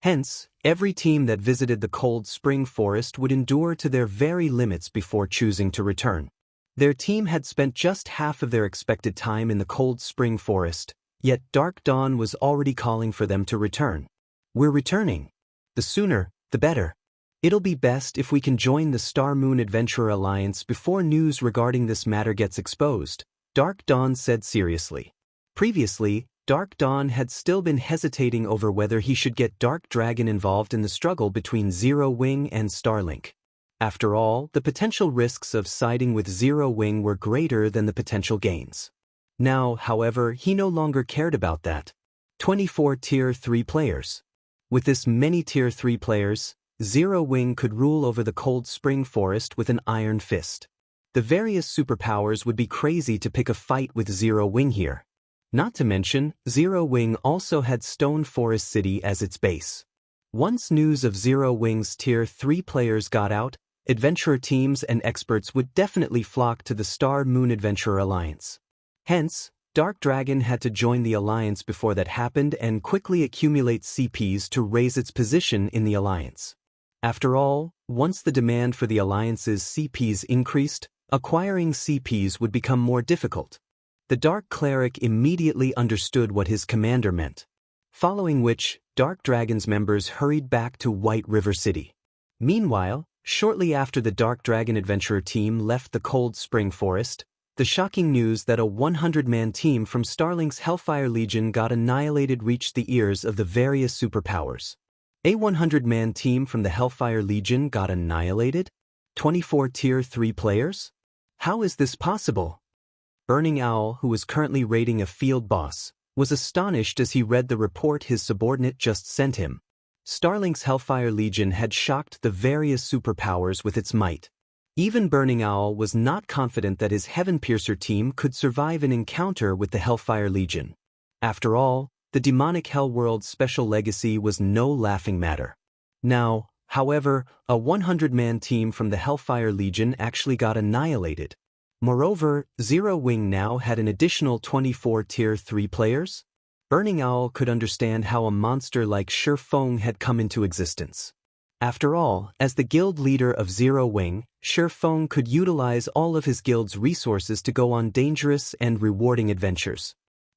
Hence, every team that visited the Cold Spring Forest would endure to their very limits before choosing to return. Their team had spent just half of their expected time in the Cold Spring Forest, yet Dark Dawn was already calling for them to return. "We're returning. The sooner, the better. It'll be best if we can join the Star Moon Adventurer Alliance before news regarding this matter gets exposed," Dark Dawn said seriously. Previously, Dark Dawn had still been hesitating over whether he should get Dark Dragon involved in the struggle between Zero Wing and Starlink. After all, the potential risks of siding with Zero Wing were greater than the potential gains. Now, however, he no longer cared about that. 24 Tier 3 players. With this many Tier 3 players, Zero Wing could rule over the Cold Spring Forest with an iron fist. The various superpowers would be crazy to pick a fight with Zero Wing here. Not to mention, Zero Wing also had Stone Forest City as its base. Once news of Zero Wing's Tier 3 players got out, adventurer teams and experts would definitely flock to the Star Moon Adventurer Alliance. Hence, Dark Dragon had to join the alliance before that happened and quickly accumulate CPs to raise its position in the alliance. After all, once the demand for the alliance's CPs increased, acquiring CPs would become more difficult. The Dark Cleric immediately understood what his commander meant. Following which, Dark Dragon's members hurried back to White River City. Meanwhile, shortly after the Dark Dragon Adventurer team left the Cold Spring Forest, the shocking news that a 100-man team from Starlink's Hellfire Legion got annihilated reached the ears of the various superpowers. A 100-man team from the Hellfire Legion got annihilated? 24 Tier 3 players? How is this possible? Burning Owl, who was currently raiding a field boss, was astonished as he read the report his subordinate just sent him. Starlink's Hellfire Legion had shocked the various superpowers with its might. Even Burning Owl was not confident that his Heaven Piercer team could survive an encounter with the Hellfire Legion. After all, the demonic Hellworld's special legacy was no laughing matter. Now, however, a 100-man team from the Hellfire Legion actually got annihilated. Moreover, Zero Wing now had an additional 24 Tier 3 players. Burning Owl could understand how a monster like Shi Feng had come into existence. After all, as the guild leader of Zero Wing, Shi Feng could utilize all of his guild's resources to go on dangerous and rewarding adventures.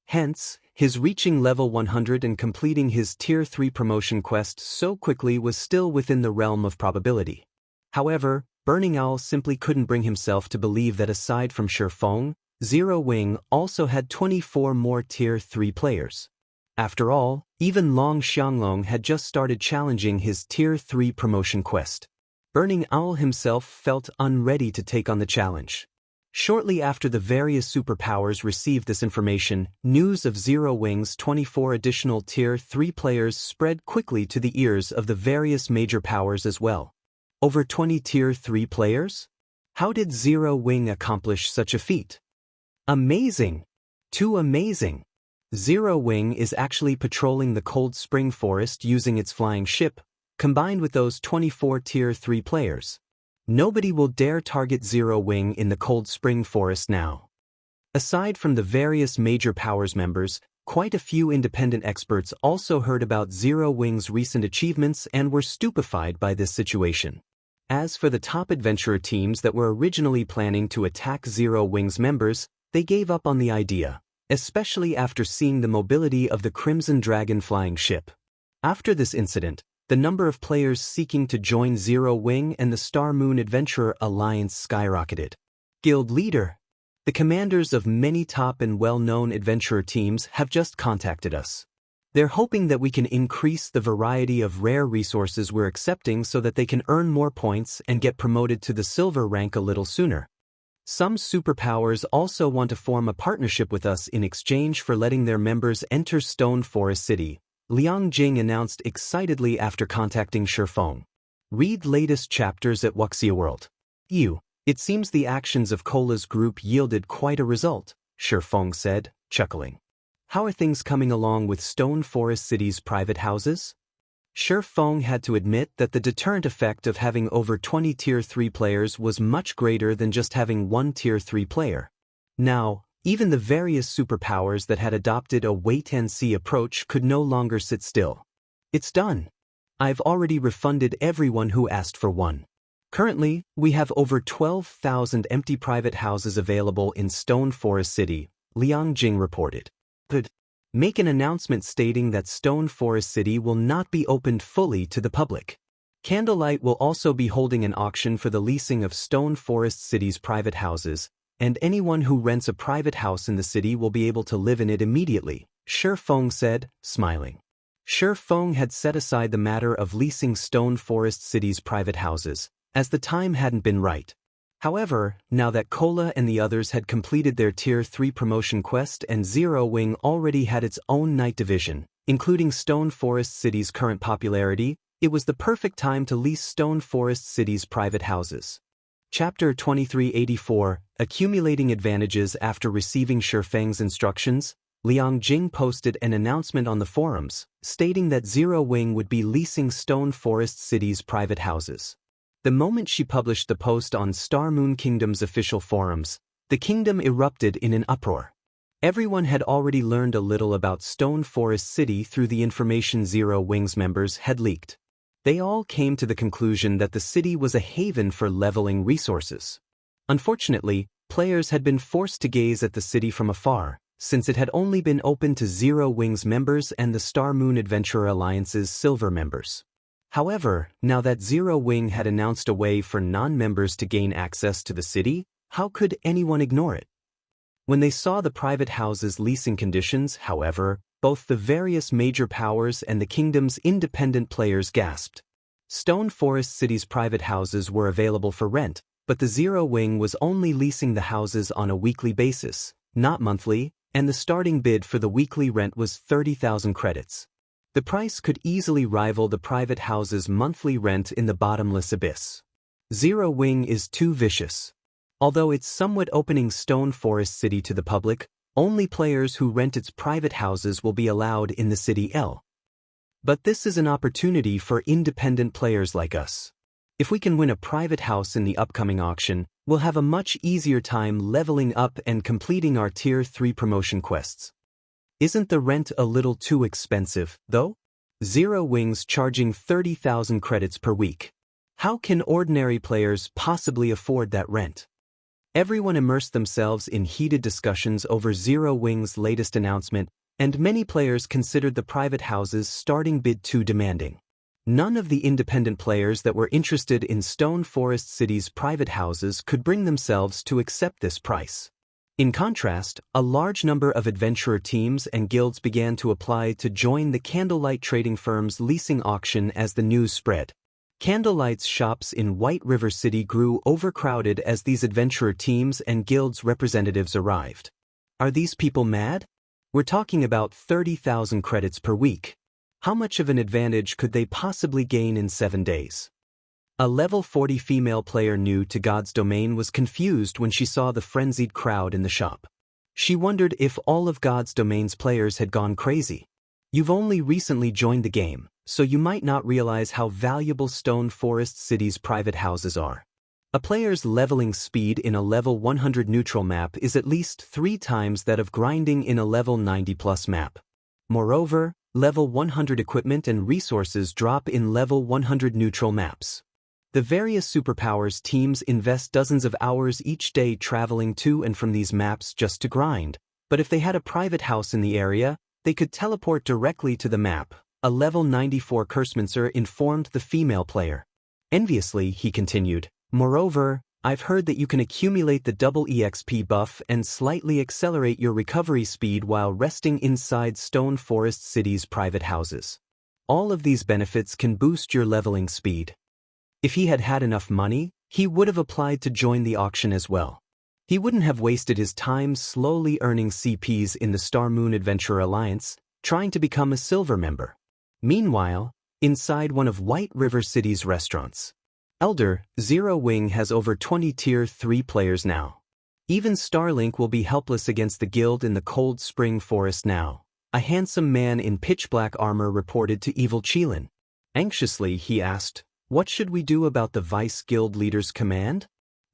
Hence, his reaching level 100 and completing his Tier 3 promotion quest so quickly was still within the realm of probability. However, Burning Owl simply couldn't bring himself to believe that aside from Shi Feng, Zero Wing also had 24 more Tier 3 players. After all, even Long Xianglong had just started challenging his Tier 3 promotion quest. Burning Owl himself felt unready to take on the challenge. Shortly after the various superpowers received this information, news of Zero Wing's 24 additional Tier 3 players spread quickly to the ears of the various major powers as well. Over 20 Tier 3 players? How did Zero Wing accomplish such a feat? Amazing! Too amazing! Zero Wing is actually patrolling the Cold Spring Forest using its flying ship, combined with those 24 Tier 3 players. Nobody will dare target Zero Wing in the Cold Spring Forest now. Aside from the various major powers members, quite a few independent experts also heard about Zero Wing's recent achievements and were stupefied by this situation. As for the top adventurer teams that were originally planning to attack Zero Wing's members, they gave up on the idea, especially after seeing the mobility of the Crimson Dragon flying ship. After this incident, the number of players seeking to join Zero Wing and the Star Moon Adventurer Alliance skyrocketed. Guild Leader. The commanders of many top and well-known adventurer teams have just contacted us. They're hoping that we can increase the variety of rare resources we're accepting so that they can earn more points and get promoted to the silver rank a little sooner. Some superpowers also want to form a partnership with us in exchange for letting their members enter Stone Forest City, Liang Jing announced excitedly after contacting Shi Feng. Read latest chapters at Wuxia World. It seems the actions of Cola's group yielded quite a result, Shi Feng said, chuckling. How are things coming along with Stone Forest City's private houses? Shi Feng had to admit that the deterrent effect of having over 20 Tier 3 players was much greater than just having one Tier 3 player. Now, Even the various superpowers that had adopted a wait-and-see approach could no longer sit still. It's done. I've already refunded everyone who asked for one. Currently, we have over 12,000 empty private houses available in Stone Forest City, Liang Jing reported. Could make an announcement stating that Stone Forest City will not be opened fully to the public. Candlelight will also be holding an auction for the leasing of Stone Forest City's private houses, and anyone who rents a private house in the city will be able to live in it immediately, Shi Feng said, smiling. Shi Feng had set aside the matter of leasing Stone Forest City's private houses, as the time hadn't been right. However, now that Cola and the others had completed their Tier 3 promotion quest and Zero Wing already had its own night division, including Stone Forest City's current popularity, it was the perfect time to lease Stone Forest City's private houses. Chapter 2384, Accumulating Advantages After Receiving Shi Feng's Instructions, Liang Jing posted an announcement on the forums, stating that Zero Wing would be leasing Stone Forest City's private houses. The moment she published the post on Star Moon Kingdom's official forums, the kingdom erupted in an uproar. Everyone had already learned a little about Stone Forest City through the information Zero Wing's members had leaked. They all came to the conclusion that the city was a haven for leveling resources. Unfortunately, players had been forced to gaze at the city from afar, since it had only been open to Zero Wing's members and the Star Moon Adventurer Alliance's silver members. However, now that Zero Wing had announced a way for non-members to gain access to the city, how could anyone ignore it? When they saw the private houses' leasing conditions, however, both the various major powers and the kingdom's independent players gasped. Stone Forest City's private houses were available for rent, but the Zero Wing was only leasing the houses on a weekly basis, not monthly, and the starting bid for the weekly rent was 30,000 credits. The price could easily rival the private house's monthly rent in the bottomless abyss. Zero Wing is too vicious. Although it's somewhat opening Stone Forest City to the public, only players who rent its private houses will be allowed in the city L. But this is an opportunity for independent players like us. If we can win a private house in the upcoming auction, we'll have a much easier time leveling up and completing our Tier 3 promotion quests. Isn't the rent a little too expensive, though? Zero Wing's charging 30,000 credits per week. How can ordinary players possibly afford that rent? Everyone immersed themselves in heated discussions over Zero Wing's latest announcement, and many players considered the private house's starting bid too demanding. None of the independent players that were interested in Stone Forest City's private houses could bring themselves to accept this price. In contrast, a large number of adventurer teams and guilds began to apply to join the Candlelight trading firm's leasing auction as the news spread. Candlelight's shops in White River City grew overcrowded as these adventurer teams and guilds representatives arrived. Are these people mad? We're talking about 30,000 credits per week. How much of an advantage could they possibly gain in 7 days? A level 40 female player new to God's Domain was confused when she saw the frenzied crowd in the shop. She wondered if all of God's Domain's players had gone crazy. You've only recently joined the game, so you might not realize how valuable Stone Forest City's private houses are. A player's leveling speed in a level 100 neutral map is at least 3 times that of grinding in a level 90+ map. Moreover, level 100 equipment and resources drop in level 100 neutral maps. The various superpowers teams invest dozens of hours each day traveling to and from these maps just to grind, but if they had a private house in the area, they could teleport directly to the map, a level 94 Cursmancer informed the female player. Enviously, he continued, moreover, I've heard that you can accumulate the double EXP buff and slightly accelerate your recovery speed while resting inside Stone Forest City's private houses. All of these benefits can boost your leveling speed. If he had had enough money, he would have applied to join the auction as well. He wouldn't have wasted his time slowly earning CPs in the Star Moon Adventurer Alliance, trying to become a silver member. Meanwhile, inside one of White River City's restaurants, Elder, Zero Wing has over 20 Tier 3 players now. Even Starlink will be helpless against the guild in the Cold Spring Forest now, a handsome man in pitch-black armor reported to Evil Cheelin. Anxiously, he asked, what should we do about the Vice Guild Leader's command?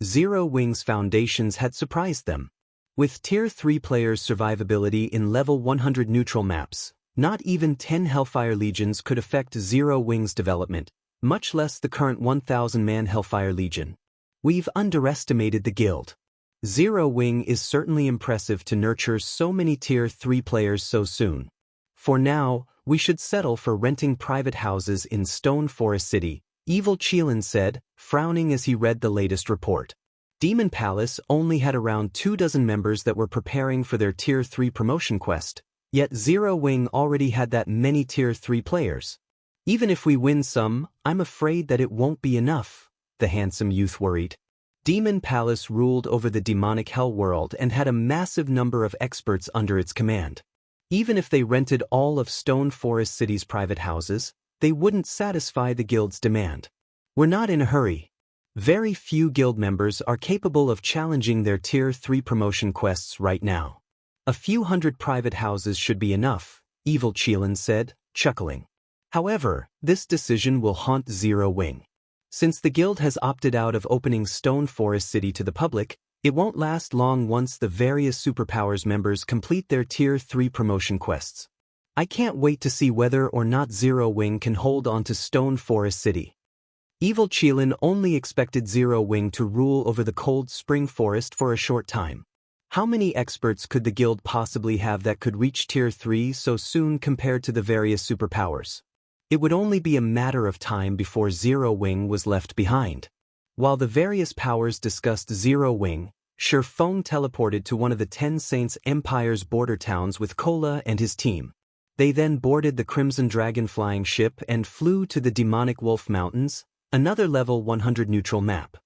Zero Wing's foundations had surprised them. With Tier 3 players' survivability in level 100 neutral maps, not even 10 Hellfire Legions could affect Zero Wing's development, much less the current 1,000-man Hellfire Legion. We've underestimated the guild. Zero Wing is certainly impressive to nurture so many Tier 3 players so soon. For now, we should settle for renting private houses in Stone Forest City, Evil Cheelin said, frowning as he read the latest report. Demon Palace only had around 24 members that were preparing for their Tier 3 promotion quest, yet Zero Wing already had that many Tier 3 players. Even if we win some, I'm afraid that it won't be enough, the handsome youth worried. Demon Palace ruled over the demonic hell world and had a massive number of experts under its command. Even if they rented all of Stone Forest City's private houses, they wouldn't satisfy the guild's demand. We're not in a hurry. Very few guild members are capable of challenging their Tier 3 promotion quests right now. A few hundred private houses should be enough, Evil Cheelin said, chuckling. However, this decision will haunt Zero Wing. Since the guild has opted out of opening Stone Forest City to the public, it won't last long once the various Superpowers members complete their Tier 3 promotion quests. I can't wait to see whether or not Zero Wing can hold on to Stone Forest City. Evil Cheelin only expected Zero Wing to rule over the Cold Spring Forest for a short time. How many experts could the guild possibly have that could reach Tier 3 so soon compared to the various superpowers? It would only be a matter of time before Zero Wing was left behind. While the various powers discussed Zero Wing, Shifeng teleported to one of the Ten Saints Empire's border towns with Kola and his team. They then boarded the Crimson Dragon flying ship and flew to the Demonic Wolf Mountains, another level 100 neutral map.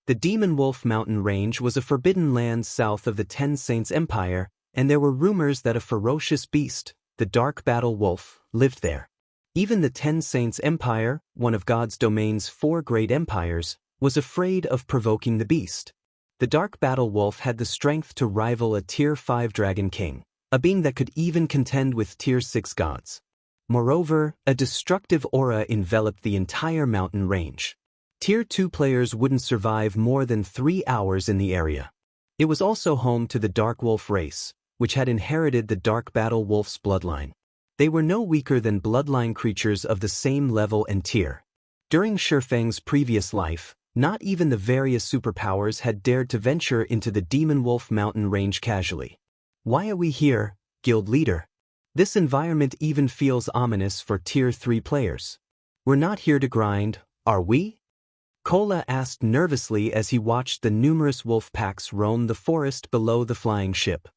The Demon Wolf Mountain range was a forbidden land south of the Ten Saints Empire, and there were rumors that a ferocious beast, the Dark Battle Wolf, lived there. Even the Ten Saints Empire, one of God's domain's 4 great empires, was afraid of provoking the beast. The Dark Battle Wolf had the strength to rival a Tier 5 Dragon King, a being that could even contend with Tier 6 gods. Moreover, a destructive aura enveloped the entire mountain range. Tier 2 players wouldn't survive more than 3 hours in the area. It was also home to the Dark Wolf race, which had inherited the Dark Battle Wolf's bloodline. They were no weaker than bloodline creatures of the same level and tier. During Shifeng's previous life, not even the various superpowers had dared to venture into the Demon Wolf Mountain range casually. Why are we here, guild leader? This environment even feels ominous for Tier 3 players. We're not here to grind, are we? Kola asked nervously as he watched the numerous wolf packs roam the forest below the flying ship.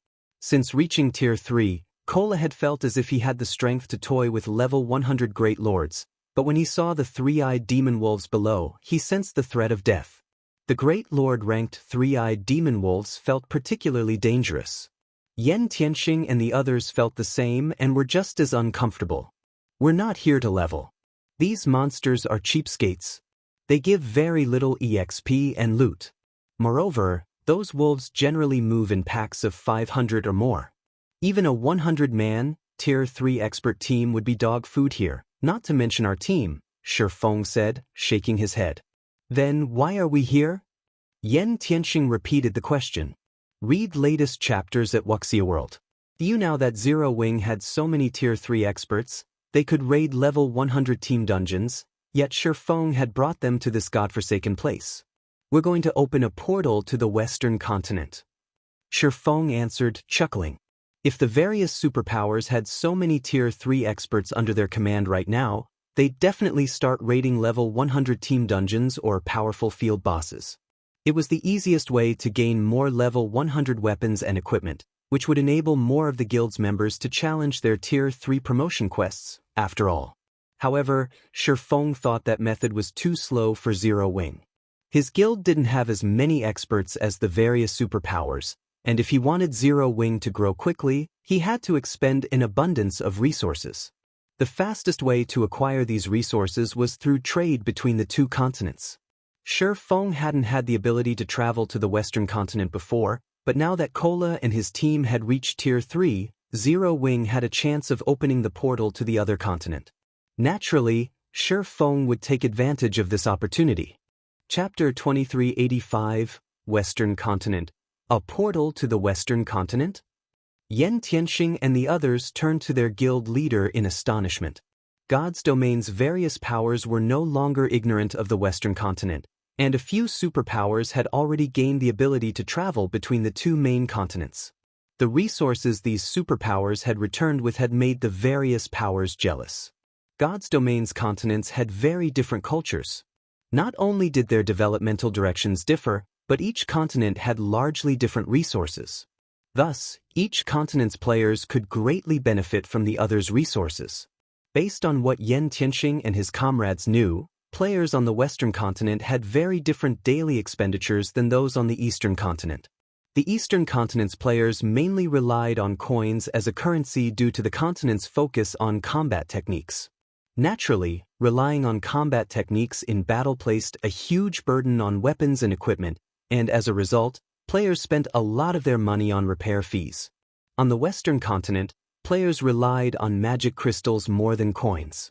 Since reaching Tier 3, Kola had felt as if he had the strength to toy with level 100 Great Lords, but when he saw the 3-eyed demon wolves below, he sensed the threat of death. The Great Lord-ranked 3-eyed demon wolves felt particularly dangerous. Yen Tianxing and the others felt the same and were just as uncomfortable. We're not here to level. These monsters are cheapskates. They give very little EXP and loot. Moreover, those wolves generally move in packs of 500 or more. Even a 100-man, Tier 3 expert team would be dog food here, not to mention our team, Shifeng said, shaking his head. Then why are we here? Yen Tianxing repeated the question. Read latest chapters at Wuxia World. You know that Zero Wing had so many Tier 3 experts, they could raid level 100 team dungeons, yet Shifeng had brought them to this godforsaken place. We're going to open a portal to the Western continent. Shifeng answered, chuckling. If the various superpowers had so many Tier 3 experts under their command right now, they'd definitely start raiding level 100 team dungeons or powerful field bosses. It was the easiest way to gain more level 100 weapons and equipment, which would enable more of the guild's members to challenge their Tier 3 promotion quests, after all. However, Shifeng thought that method was too slow for Zero Wing. His guild didn't have as many experts as the various superpowers, and if he wanted Zero Wing to grow quickly, he had to expend an abundance of resources. The fastest way to acquire these resources was through trade between the 2 continents. Shifeng hadn't had the ability to travel to the Western continent before, but now that Kola and his team had reached Tier 3, Zero Wing had a chance of opening the portal to the other continent. Naturally, Shifeng would take advantage of this opportunity. Chapter 2385, Western Continent. A portal to the Western continent? Yan Tianxing and the others turned to their guild leader in astonishment. God's domain's various powers were no longer ignorant of the Western continent, and a few superpowers had already gained the ability to travel between the two main continents. The resources these superpowers had returned with had made the various powers jealous. God's domain's continents had very different cultures. Not only did their developmental directions differ, but each continent had largely different resources. Thus, each continent's players could greatly benefit from the other's resources. Based on what Yan Tianxing and his comrades knew, players on the Western continent had very different daily expenditures than those on the Eastern continent. The Eastern continent's players mainly relied on coins as a currency due to the continent's focus on combat techniques. Naturally, relying on combat techniques in battle placed a huge burden on weapons and equipment, and as a result, players spent a lot of their money on repair fees. On the Western continent, players relied on magic crystals more than coins.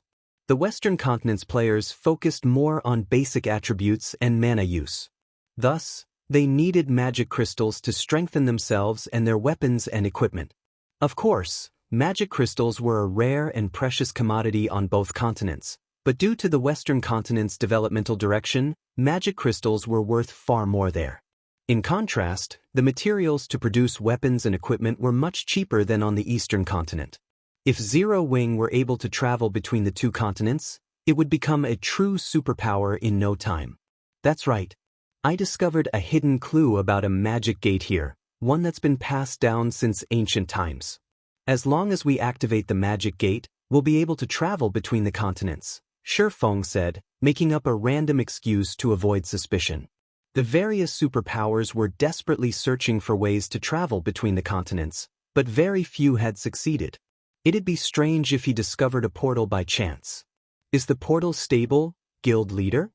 The Western continent's players focused more on basic attributes and mana use. Thus, they needed magic crystals to strengthen themselves and their weapons and equipment. Of course, magic crystals were a rare and precious commodity on both continents, but due to the Western continent's developmental direction, magic crystals were worth far more there. In contrast, the materials to produce weapons and equipment were much cheaper than on the Eastern continent. If Zero Wing were able to travel between the two continents, it would become a true superpower in no time. That's right. I discovered a hidden clue about a magic gate here, one that's been passed down since ancient times. As long as we activate the magic gate, we'll be able to travel between the continents, Shi Feng said, making up a random excuse to avoid suspicion. The various superpowers were desperately searching for ways to travel between the continents, but very few had succeeded. It'd be strange if he discovered a portal by chance. Is the portal stable, guild leader?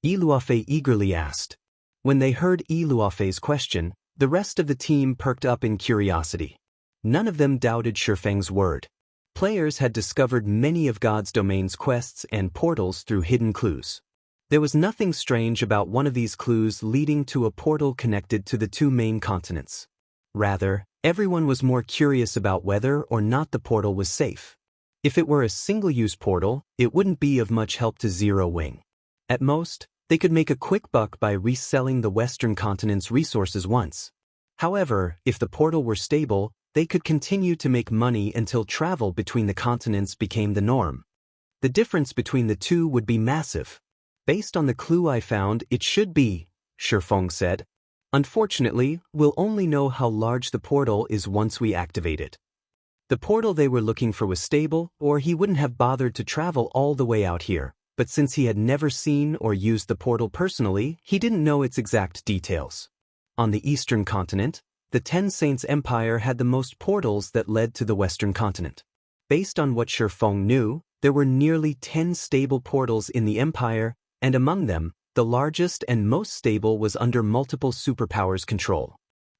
Yi Luofei eagerly asked. When they heard Yi Luofei's question, the rest of the team perked up in curiosity. None of them doubted Shi Feng's word. Players had discovered many of God's domain's quests and portals through hidden clues. There was nothing strange about one of these clues leading to a portal connected to the two main continents. Rather, everyone was more curious about whether or not the portal was safe. If it were a single-use portal, it wouldn't be of much help to Zero Wing. At most, they could make a quick buck by reselling the Western continent's resources once. However, if the portal were stable, they could continue to make money until travel between the continents became the norm. The difference between the two would be massive. Based on the clue I found, it should be, Shi Feng said. Unfortunately, we'll only know how large the portal is once we activate it. The portal they were looking for was stable, or he wouldn't have bothered to travel all the way out here. But since he had never seen or used the portal personally, he didn't know its exact details. On the Eastern continent, the Ten Saints Empire had the most portals that led to the Western continent. Based on what Shi Feng knew, there were nearly 10 stable portals in the Empire, and among them, the largest and most stable was under multiple superpowers' control.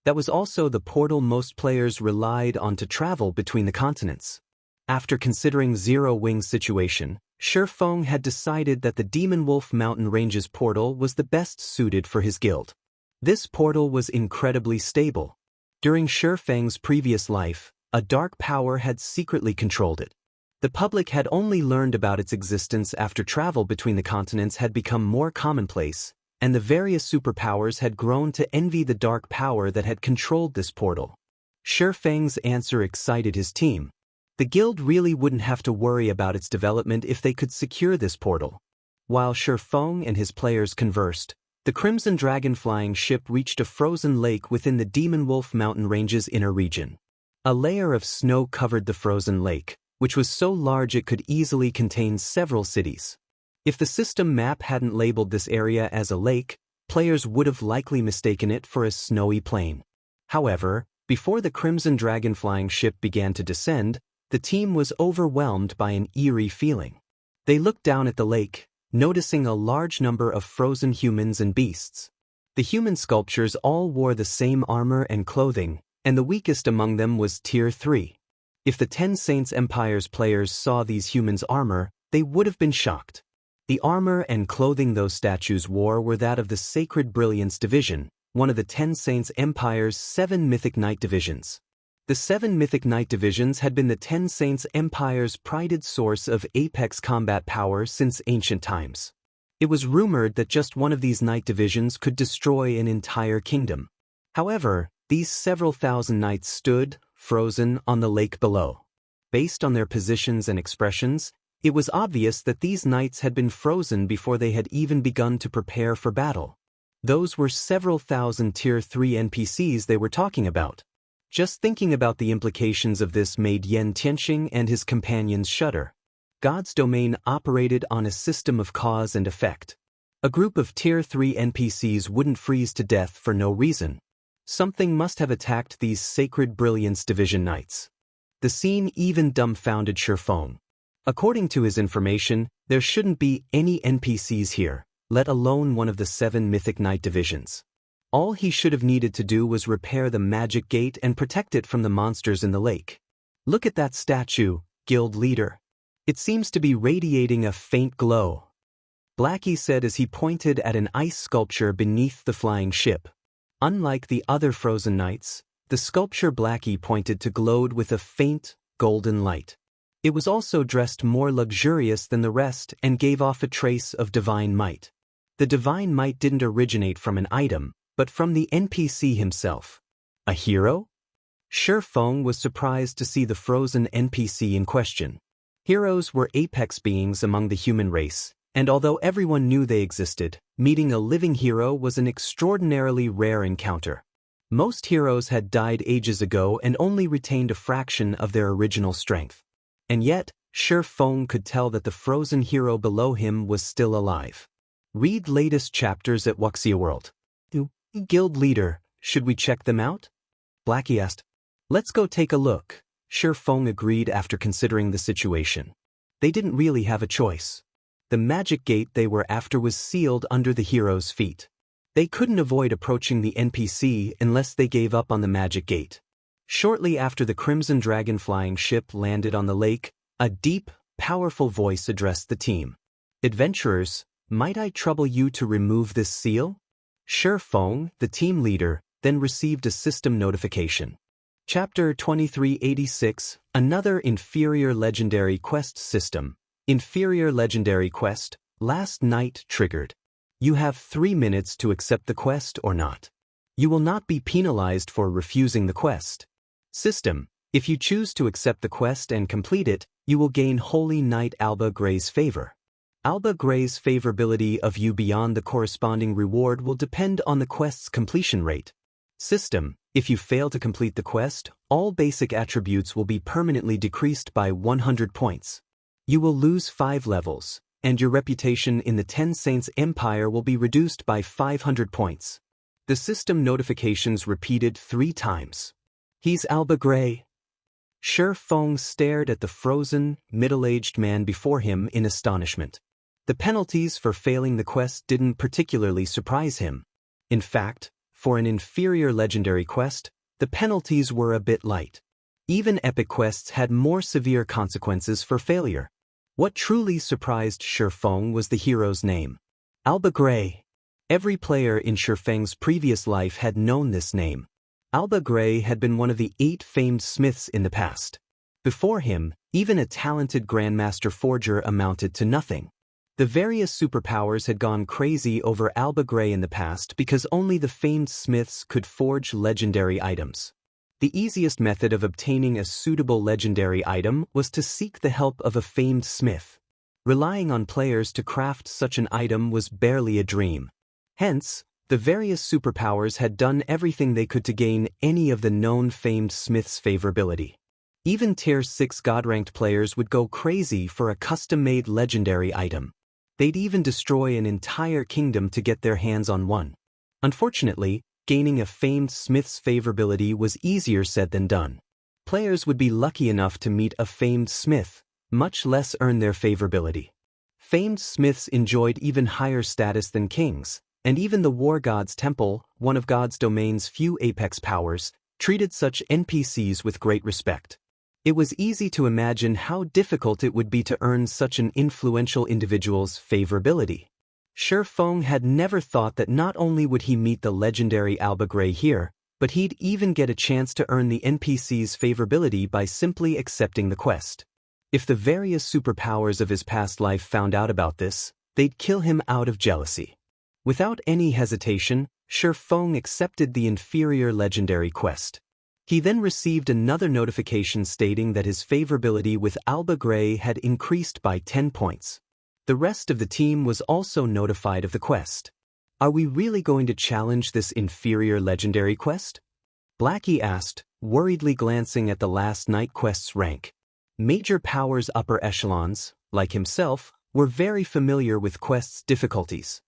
That was also the portal most players relied on to travel between the continents. After considering Zero Wing's situation, Shi Feng had decided that the Demon Wolf Mountain Range's portal was the best suited for his guild. This portal was incredibly stable. During Shi Feng's previous life, a dark power had secretly controlled it. The public had only learned about its existence after travel between the continents had become more commonplace, and the various superpowers had grown to envy the dark power that had controlled this portal. Shi Feng's answer excited his team. The guild really wouldn't have to worry about its development if they could secure this portal. While Shi Feng and his players conversed, the Crimson Dragon flying ship reached a frozen lake within the Demon Wolf Mountain Range's inner region. A layer of snow covered the frozen lake, which was so large it could easily contain several cities. If the system map hadn't labeled this area as a lake, players would have likely mistaken it for a snowy plain. However, before the Crimson Dragon flying ship began to descend, the team was overwhelmed by an eerie feeling. They looked down at the lake, noticing a large number of frozen humans and beasts. The human sculptures all wore the same armor and clothing, and the weakest among them was Tier 3. If the Ten Saints Empire's players saw these humans' armor, they would have been shocked. The armor and clothing those statues wore were that of the Sacred Brilliance Division, one of the 10 Saints Empire's 7 mythic knight divisions. The 7 mythic knight divisions had been the 10 Saints Empire's prided source of apex combat power since ancient times. It was rumored that just one of these knight divisions could destroy an entire kingdom. However, these several thousand knights stood, frozen, on the lake below. Based on their positions and expressions, it was obvious that these knights had been frozen before they had even begun to prepare for battle. Those were several thousand Tier 3 NPCs they were talking about. Just thinking about the implications of this made Yen Tianxing and his companions shudder. God's domain operated on a system of cause and effect. A group of Tier 3 NPCs wouldn't freeze to death for no reason. Something must have attacked these Sacred Brilliance Division knights. The scene even dumbfounded Shifeng. According to his information, there shouldn't be any NPCs here, let alone one of the 7 mythic knight divisions. All he should have needed to do was repair the magic gate and protect it from the monsters in the lake. Look at that statue, guild leader. It seems to be radiating a faint glow. Blackie said as he pointed at an ice sculpture beneath the flying ship. Unlike the other frozen knights, the sculpture Blackie pointed to glowed with a faint, golden light. It was also dressed more luxurious than the rest and gave off a trace of divine might. The divine might didn't originate from an item, but from the NPC himself. A hero? Shifeng was surprised to see the frozen NPC in question. Heroes were apex beings among the human race, and although everyone knew they existed, meeting a living hero was an extraordinarily rare encounter. Most heroes had died ages ago and only retained a fraction of their original strength. And yet, Shifeng could tell that the frozen hero below him was still alive. Read latest chapters at Wuxia World. Guild leader, should we check them out? Blackie asked. Let's go take a look. Shifeng agreed after considering the situation. They didn't really have a choice. The magic gate they were after was sealed under the hero's feet. They couldn't avoid approaching the NPC unless they gave up on the magic gate. Shortly after the Crimson Dragon flying ship landed on the lake, a deep, powerful voice addressed the team. Adventurers, might I trouble you to remove this seal? Shifeng, the team leader, then received a system notification. Chapter 2386, Another Inferior Legendary Quest System. Inferior Legendary Quest, Last Night triggered. You have 3 minutes to accept the quest or not. You will not be penalized for refusing the quest. System, if you choose to accept the quest and complete it, you will gain Holy Knight Alba Gray's favor. Alba Gray's favorability of you beyond the corresponding reward will depend on the quest's completion rate. System, if you fail to complete the quest, all basic attributes will be permanently decreased by 100 points. You will lose 5 levels, and your reputation in the 10 Saints Empire will be reduced by 500 points. The system notifications repeated 3 times. He's Alba Gray. Shifeng stared at the frozen, middle-aged man before him in astonishment. The penalties for failing the quest didn't particularly surprise him. In fact, for an inferior legendary quest, the penalties were a bit light. Even epic quests had more severe consequences for failure. What truly surprised Shifeng was the hero's name. Alba Gray. Every player in Shifeng's previous life had known this name. Alba Gray had been one of the 8 famed smiths in the past. Before him, even a talented Grandmaster Forger amounted to nothing. The various superpowers had gone crazy over Alba Gray in the past because only the famed smiths could forge legendary items. The easiest method of obtaining a suitable legendary item was to seek the help of a famed smith. Relying on players to craft such an item was barely a dream. Hence, the various superpowers had done everything they could to gain any of the known famed smiths' favorability. Even Tier 6 God-ranked players would go crazy for a custom-made legendary item. They'd even destroy an entire kingdom to get their hands on one. Unfortunately, gaining a famed smith's favorability was easier said than done. Players would be lucky enough to meet a famed smith, much less earn their favorability. Famed smiths enjoyed even higher status than kings, and even the War God's Temple, one of God's domain's few apex powers, treated such NPCs with great respect. It was easy to imagine how difficult it would be to earn such an influential individual's favorability. Sure Feng had never thought that not only would he meet the legendary Alba Gray here, but he'd even get a chance to earn the NPC's favorability by simply accepting the quest. If the various superpowers of his past life found out about this, they'd kill him out of jealousy. Without any hesitation, Sure Feng accepted the inferior legendary quest. He then received another notification stating that his favorability with Alba Gray had increased by 10 points. The rest of the team was also notified of the quest. Are we really going to challenge this inferior legendary quest? Blackie asked, worriedly glancing at the last night quest's rank. Major Powers' upper echelons, like himself, were very familiar with quest's difficulties.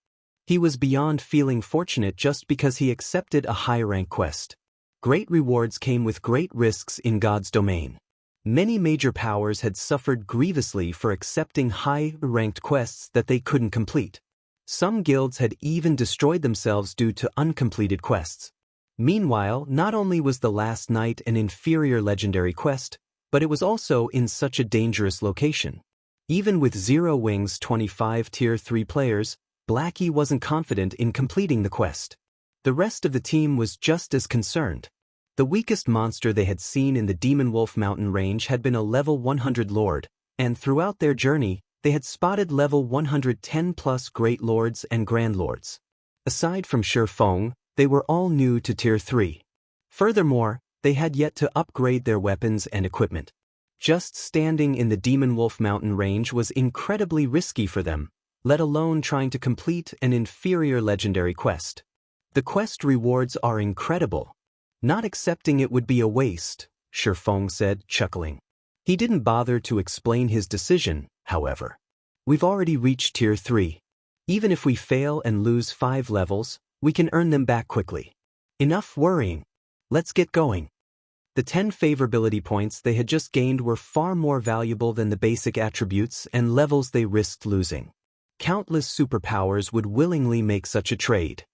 He was beyond feeling fortunate just because he accepted a high-rank quest. Great rewards came with great risks in God's domain. Many major powers had suffered grievously for accepting high-ranked quests that they couldn't complete. Some guilds had even destroyed themselves due to uncompleted quests. Meanwhile, not only was the last night an inferior legendary quest, but it was also in such a dangerous location. Even with Zero Wings 25 Tier 3 players, Blackie wasn't confident in completing the quest. The rest of the team was just as concerned. The weakest monster they had seen in the Demon Wolf Mountain range had been a level 100 lord, and throughout their journey, they had spotted level 110+ Great Lords and Grand Lords. Aside from Sure Feng, they were all new to Tier 3. Furthermore, they had yet to upgrade their weapons and equipment. Just standing in the Demon Wolf Mountain range was incredibly risky for them, let alone trying to complete an inferior legendary quest. The quest rewards are incredible. Not accepting it would be a waste, Sure Feng said, chuckling. He didn't bother to explain his decision, however. We've already reached Tier 3. Even if we fail and lose 5 levels, we can earn them back quickly. Enough worrying. Let's get going. The 10 favorability points they had just gained were far more valuable than the basic attributes and levels they risked losing. Countless superpowers would willingly make such a trade.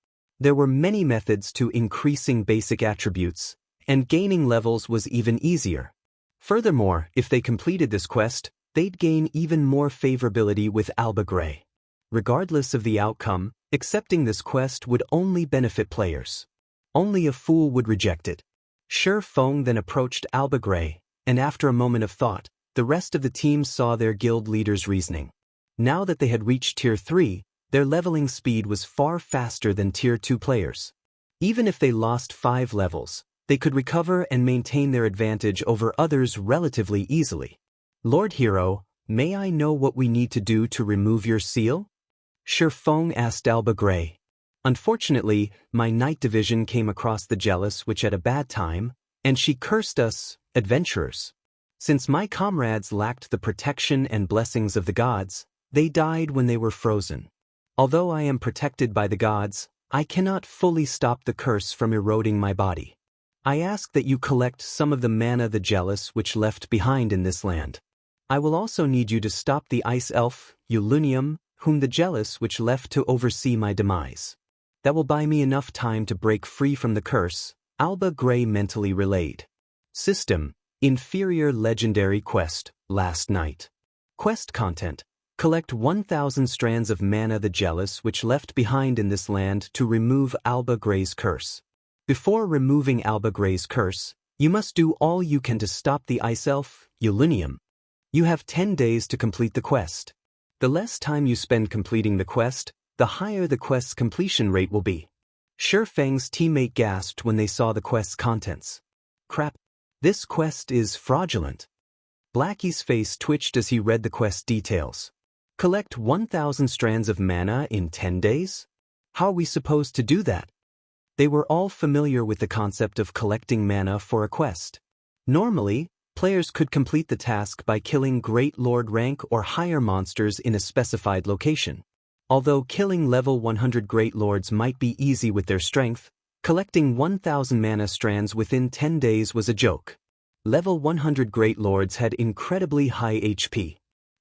There were many methods to increasing basic attributes, and gaining levels was even easier. Furthermore, if they completed this quest, they'd gain even more favorability with Alba Gray. Regardless of the outcome, accepting this quest would only benefit players. Only a fool would reject it. Sure Feng then approached Alba Gray, and after a moment of thought, the rest of the team saw their guild leader's reasoning. Now that they had reached Tier 3, their leveling speed was far faster than Tier 2 players. Even if they lost 5 levels, they could recover and maintain their advantage over others relatively easily. Lord Hero, may I know what we need to do to remove your seal? Sure Feng asked Alba Gray. Unfortunately, my night division came across the Jealous Witch at a bad time, and she cursed us, adventurers. Since my comrades lacked the protection and blessings of the gods, they died when they were frozen. Although I am protected by the gods, I cannot fully stop the curse from eroding my body. I ask that you collect some of the mana the Jealous Witch left behind in this land. I will also need you to stop the ice elf, Ulunium, whom the Jealous Witch left to oversee my demise. That will buy me enough time to break free from the curse, Alba Gray mentally relayed. System: Inferior Legendary Quest, Last Night. Quest content: Collect 1,000 strands of mana the Jealous Witch left behind in this land to remove Alba Gray's curse. Before removing Alba Gray's curse, you must do all you can to stop the ice elf, Ulunium. You have 10 days to complete the quest. The less time you spend completing the quest, the higher the quest's completion rate will be. Sure Feng's teammate gasped when they saw the quest's contents. Crap. This quest is fraudulent. Blackie's face twitched as he read the quest details. Collect 1,000 strands of mana in 10 days? How are we supposed to do that? They were all familiar with the concept of collecting mana for a quest. Normally, players could complete the task by killing Great Lord rank or higher monsters in a specified location. Although killing level 100 Great Lords might be easy with their strength, collecting 1,000 mana strands within 10 days was a joke. Level 100 Great Lords had incredibly high HP.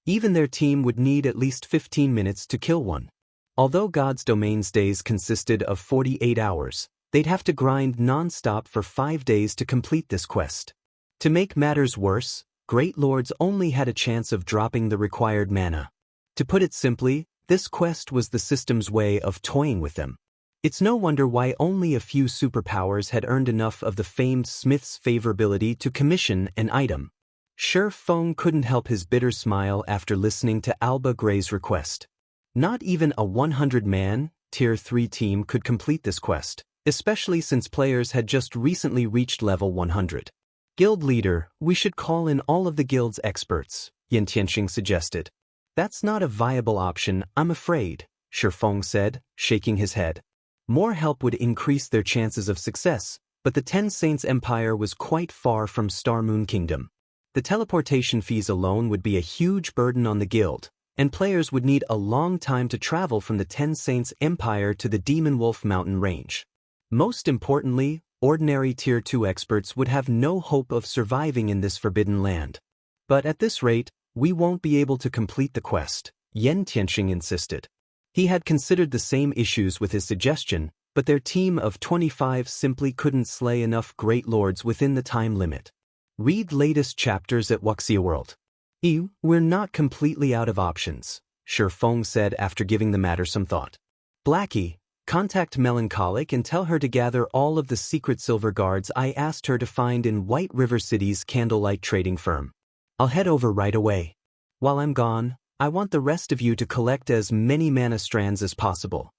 Even their team would need at least 15 minutes to kill one. Although God's Domain's days consisted of 48 hours, they'd have to grind non-stop for 5 days to complete this quest. To make matters worse, Great Lords only had a chance of dropping the required mana. To put it simply, This quest was the system's way of toying with them. It's no wonder why only a few superpowers had earned enough of the famed Smith's favorability to commission an item. Sure Feng couldn't help his bitter smile after listening to Alba Gray's request. Not even a 100-man, Tier 3 team could complete this quest, especially since players had just recently reached level 100. Guild leader, we should call in all of the guild's experts, Yin Tianxing suggested. That's not a viable option, I'm afraid, Sure Feng said, shaking his head. More help would increase their chances of success, but the Ten Saints Empire was quite far from Star Moon Kingdom. The teleportation fees alone would be a huge burden on the guild, and players would need a long time to travel from the Ten Saints Empire to the Demon Wolf Mountain range. Most importantly, ordinary Tier 2 experts would have no hope of surviving in this forbidden land. But at this rate, we won't be able to complete the quest, Yin Tianxing insisted. He had considered the same issues with his suggestion, but their team of 25 simply couldn't slay enough great lords within the time limit. Read latest chapters at Wuxia World. We're not completely out of options, Sure Feng said after giving the matter some thought. Blackie, contact Melancholic and tell her to gather all of the secret silver guards I asked her to find in White River City's Candlelight trading firm. I'll head over right away. While I'm gone, I want the rest of you to collect as many mana strands as possible.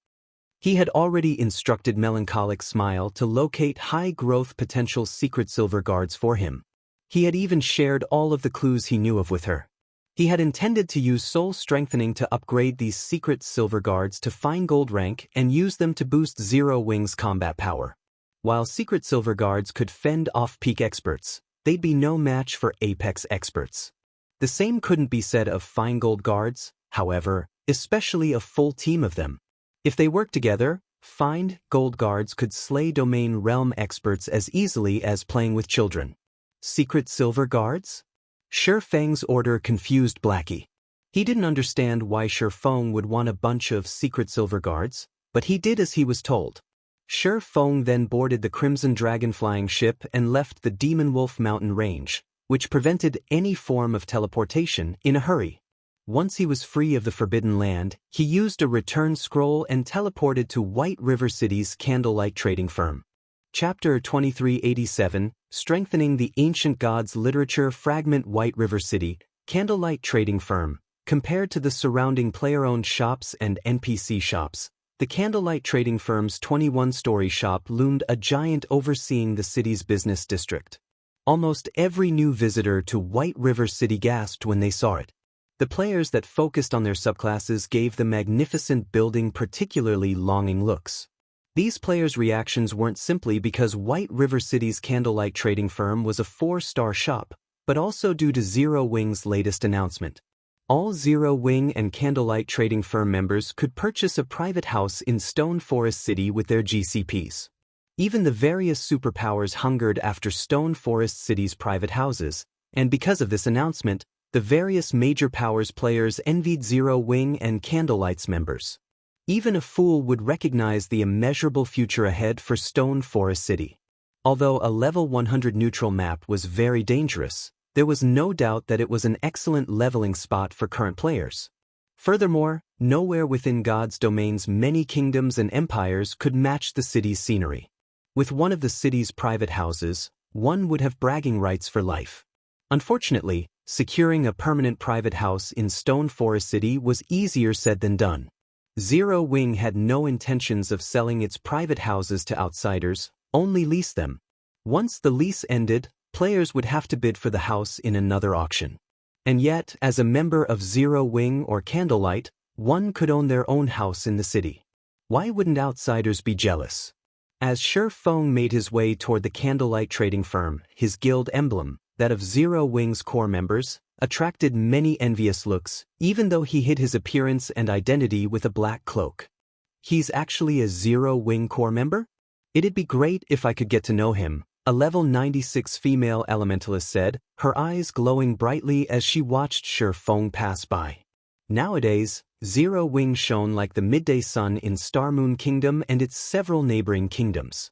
He had already instructed Melancholic Smile to locate high-growth potential secret silver guards for him. He had even shared all of the clues he knew of with her. He had intended to use soul strengthening to upgrade these secret silver guards to fine gold rank and use them to boost Zero Wing's combat power. While secret silver guards could fend off peak experts, they'd be no match for apex experts. The same couldn't be said of fine gold guards, however, especially a full team of them. If they worked together, fine gold guards could slay domain realm experts as easily as playing with children. Secret silver guards? Sure Feng's order confused Blackie. He didn't understand why Sure Feng would want a bunch of secret silver guards, but he did as he was told. Sure Feng then boarded the Crimson Dragon flying ship and left the Demon Wolf Mountain range, which prevented any form of teleportation in a hurry. Once he was free of the Forbidden Land, he used a return scroll and teleported to White River City's Candlelight trading firm. Chapter 2387, Strengthening the Ancient Gods Literature. Fragment. White River City, Candlelight trading firm. Compared to the surrounding player-owned shops and NPC shops, the Candlelight trading firm's 21-story shop loomed a giant overseeing the city's business district. Almost every new visitor to White River City gasped when they saw it. The players that focused on their subclasses gave the magnificent building particularly longing looks. These players' reactions weren't simply because White River City's Candlelight trading firm was a 4-star shop, but also due to Zero Wing's latest announcement. All Zero Wing and Candlelight trading firm members could purchase a private house in Stone Forest City with their GCPs. Even the various superpowers hungered after Stone Forest City's private houses, and because of this announcement, the various major powers players envied Zero Wing and Candlelight's members. Even a fool would recognize the immeasurable future ahead for Stone Forest City. Although a level 100 neutral map was very dangerous, there was no doubt that it was an excellent leveling spot for current players. Furthermore, nowhere within God's domain's many kingdoms and empires could match the city's scenery. With one of the city's private houses, one would have bragging rights for life. Unfortunately, securing a permanent private house in Stone Forest City was easier said than done. Zero Wing had no intentions of selling its private houses to outsiders, only lease them. Once the lease ended, players would have to bid for the house in another auction. And yet, as a member of Zero Wing or Candlelight, one could own their own house in the city. Why wouldn't outsiders be jealous? As Sure Feng made his way toward the Candlelight trading firm, his guild emblem, that of Zero Wing's core members, attracted many envious looks, even though he hid his appearance and identity with a black cloak. He's actually a Zero Wing core member? It'd be great if I could get to know him, a level 96 female elementalist said, her eyes glowing brightly as she watched Sure Feng pass by. Nowadays, Zero Wing shone like the midday sun in Star Moon Kingdom and its several neighboring kingdoms.